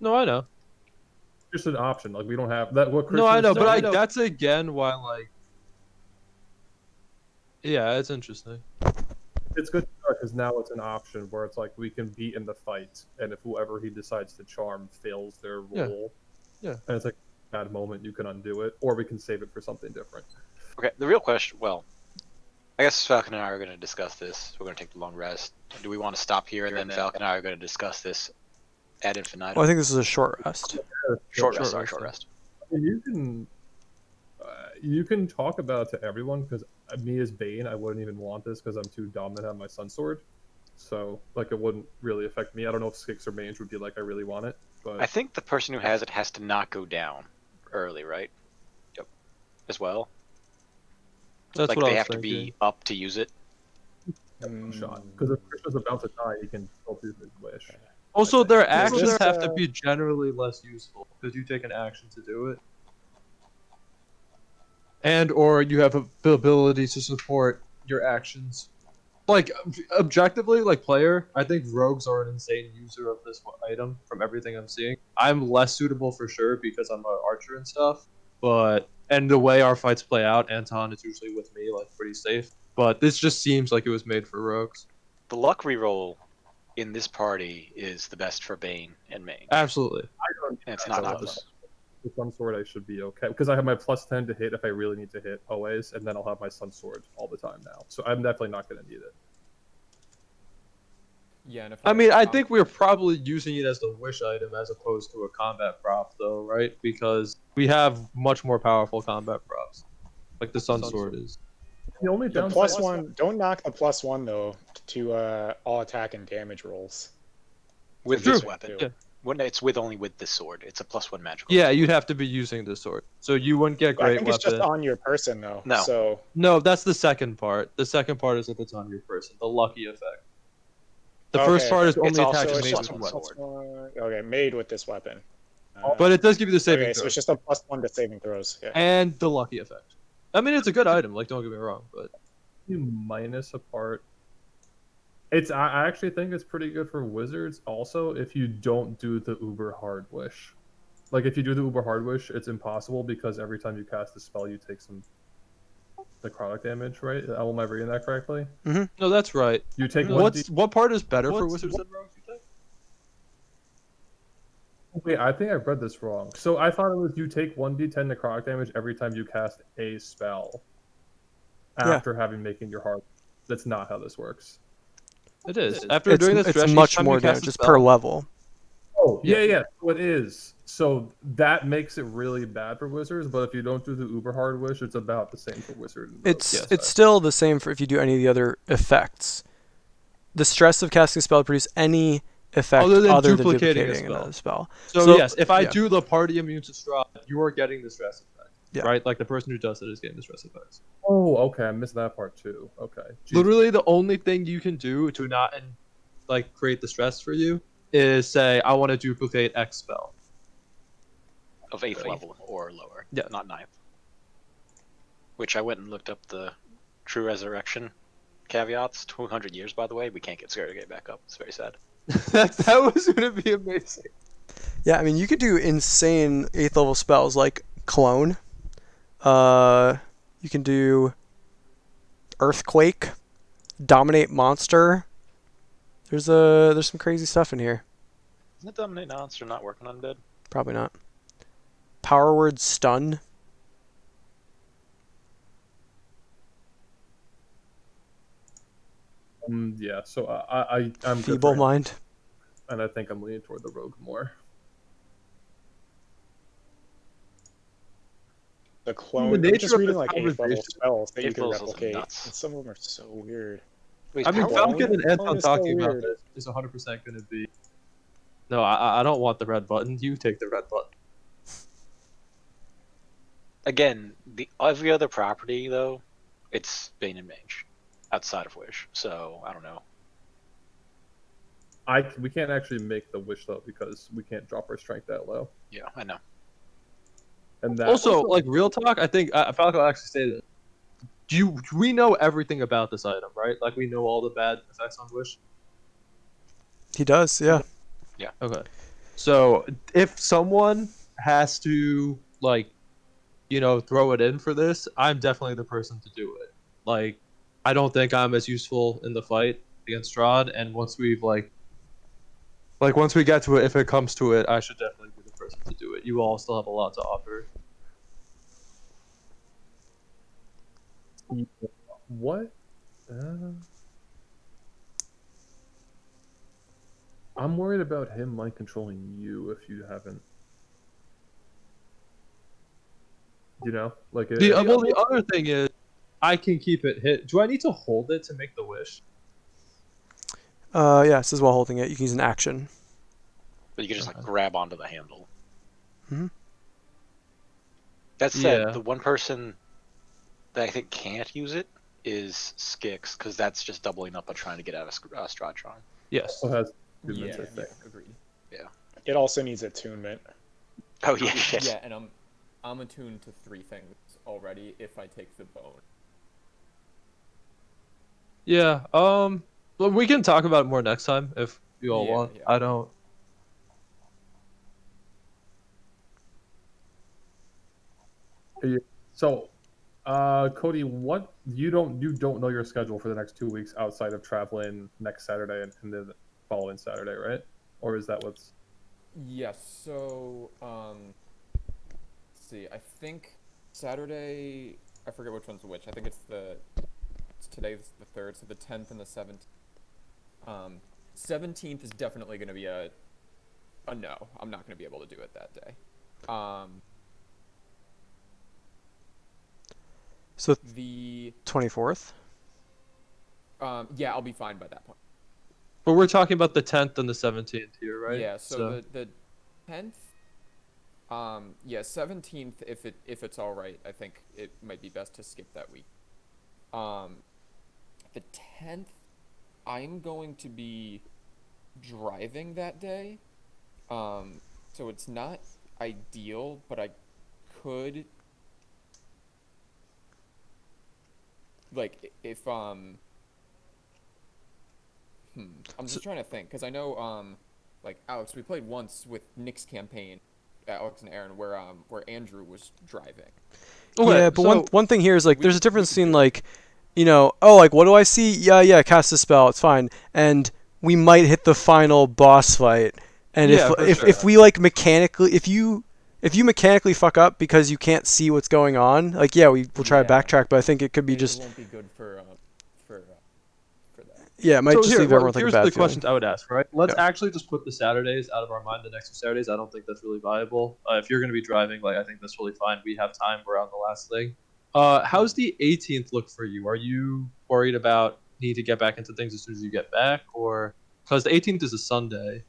No, I know. Just an option. Like we don't have that. What No, I know, but I that's again why like. Yeah, it's interesting. It's good because now it's an option where it's like we can beat in the fight, and if whoever he decides to charm fails their role, yeah, and it's like a bad moment, you can undo it, or we can save it for something different. Okay, the real question. Well, I guess Falcon and I are going to discuss this. We're going to take the long rest. Do we want to stop here and then Falcon and I are going to discuss this ad infinitum? Well, I think this is a short rest. Short rest. You can talk about it to everyone because me as Bane, I wouldn't even want this because I'm too dominant on my Sun Sword. So like it wouldn't really affect me. I don't know if Skix or Mange would be like I really want it, but I think the person who has it has to not go down early, right? Yep. As well. That's like what they I was have thinking. to be up to use it. shot because if Krishna's about to die, he can still do his wish. Also, their actions this, have to be generally less useful because you take an action to do it, and or you have the ability to support your actions. Like objectively, like player, I think rogues are an insane user of this item from everything I'm seeing. I'm less suitable for sure because I'm an archer and stuff, and the way our fights play out, Anton is usually with me, like pretty safe. But this just seems like it was made for rogues. The luck reroll in this party is the best for Bane and Mage. Absolutely. And it's not close. With Sun Sword, I should be okay because I have my +10 to hit if I really need to hit always, and then I'll have my Sun Sword all the time now. So I'm definitely not going to need it. Yeah, and if I mean, I think we're probably using it as the wish item as opposed to a combat prop, though, right? Because we have much more powerful combat props, like the Sun Sword is. The only The downside +1, don't knock the +1 though to all attack and damage rolls. With True. this weapon. Yeah. When it's with with this sword. It's a +1 magical. Yeah, you'd have to be using this sword, so you wouldn't get I great think weapon. it's just on your person though. No. So No, that's the second part. The second part is if it's on your person, the lucky effect. The first Okay. part is It's only also attacks a made +1 with weapon. sword. Okay, made with this weapon. But it does give you the saving okay, so throw it's just a +1 to saving throws. Yeah. and the lucky effect. I mean, it's a good item. Like, don't get me wrong, but minus a part. I actually think it's pretty good for wizards. Also, if you don't do the uber hard wish, like if you do the uber hard wish, it's impossible because every time you cast a spell, you take some necrotic damage. Right? Am I reading that correctly? no, that's right. You take What part is better for wizards than rogues? You think? Wait, I think I read this wrong. So I thought it was you take 1d10 necrotic damage every time you cast a spell after having making your hard. That's not how this works. It is. After doing this, It's much more damage, just per level. Oh, yeah. So it is. So that makes it really bad for wizards, but if you don't do the uber hard wish, it's about the same for wizard. And It's still the same for if you do any of the other effects. The stress of casting a spell to produce any effect other than duplicating another spell. So yes, if I do the party immune to Strahd, you are getting the stress effect. Yeah. Right? Like the person who does it is getting the stress effects. Oh, okay. I missed that part too. Okay. Jeez. Literally, the only thing you can do to not create the stress for you is say, I want to duplicate X spell. Of 8th level or lower. Yeah. Not 9th. Which I went and looked up the True Resurrection caveats. 200 years, by the way. We can't get Scaragate back up. It's very sad. that was going to be amazing. Yeah, I mean, you could do insane 8th level spells like Clone. You can do Earthquake, Dominate Monster. There's some crazy stuff in here. Isn't it Dominate Monster not working on Undead? Probably not. Power Word Stun. Yeah. So I'm good Feeble for him, Mind. and I think I'm leaning toward the rogue more. the clone. The I'm nature just of reading this like 8th level conversation. spells that you Eighth can levels are replicate, nuts. and some of them are so weird. Wait, I mean, power Clone? Falcon and Clone Anton is so talking about weird. this is 100% going to be. No, I don't want the red button. You take the red button. Again, the every other property though, it's Bane and Mage, outside of Wish. So I don't know. We can't actually make the wish though because we can't drop our strength that low. Yeah, I know. And that Also, like real talk, I think Falco actually stated it. We know everything about this item, right? Like we know all the bad effects on Wish. He does, yeah. Okay. So if someone has to like, throw it in for this, I'm definitely the person to do it. Like, I don't think I'm as useful in the fight against Strahd, and once we've once we get to it, if it comes to it, I should definitely be the person to do it. You all still have a lot to offer. what? I'm worried about him mind controlling you if you haven't. Like The other thing is, I can keep it hit. Do I need to hold it to make the wish? Yeah, it says while holding it, you can use an action. But you can just Okay. like grab onto the handle. Mhm. That said, Yeah. the one person that I think can't use it is Skix, because that's just doubling up on trying to get out of Strahtron. Yes. also has Yeah, movements, I think. agreed. It also needs attunement. Oh yeah, shit. Yeah, and I'm attuned to 3 things already if I take the bone. Yeah. But we can talk about it more next time if you all Yeah, want. yeah. I don't. So, Cody, what you don't know your schedule for the next 2 weeks outside of traveling next Saturday and then following Saturday, right? Or is that what's? Yes. So, let's see. I think Saturday. I forget which one's which. I think it's today's the 3rd, so the 10th and the 17th. 17th is definitely going to be a no. I'm not going to be able to do it that day. So The 24th. yeah, I'll be fine by that point. But we're talking about the 10th and the 17th here, right? Yeah. So the 10th. Yeah, 17th. If it's all right, I think it might be best to skip that week. The 10th, I'm going to be driving that day. So it's not ideal, but I could like if I'm just trying to think because I know like Alex, we played once with Nick's campaign, Alex and Aaron, where Andrew was driving. Okay, Yeah, but so one thing here is like we there's a could- we difference could between do it. like, oh, like what do I see? Yeah, cast a spell, it's fine. And we might hit the final boss fight. And Yeah, for if sure. if we like mechanically if you mechanically fuck up because you can't see what's going on, like we'll try to Yeah. backtrack, but I think it could be It just won't be good for that. it might so just here, leave well, everyone with like a here's bad the feeling. questions I would ask, right? Let's Yeah. actually just put the Saturdays out of our mind. The next 2 Saturdays, I don't think that's really viable. If you're going to be driving, like I think that's really fine. We have time. We're on the last thing. How's the 18th look for you? Are you worried about need to get back into things as soon as you get back, or because the 18th is a Sunday?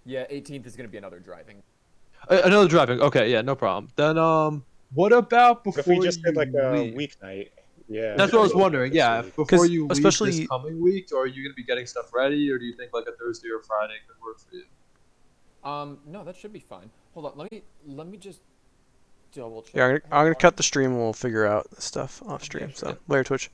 Yeah, 18th is going to be another driving. Another driving. Okay, yeah, no problem. Then what about What before if we just you did like a leave? weeknight? Yeah. That's what I was like, wondering. this Yeah, week. before 'Cause you leave especially- this coming week, or are you going to be getting stuff ready, or do you think like a Thursday or Friday could work for you? No, that should be fine. Hold on, let me just double check. Yeah, I'm gonna cut the stream and we'll figure out the stuff off stream. sure. So later, Twitch.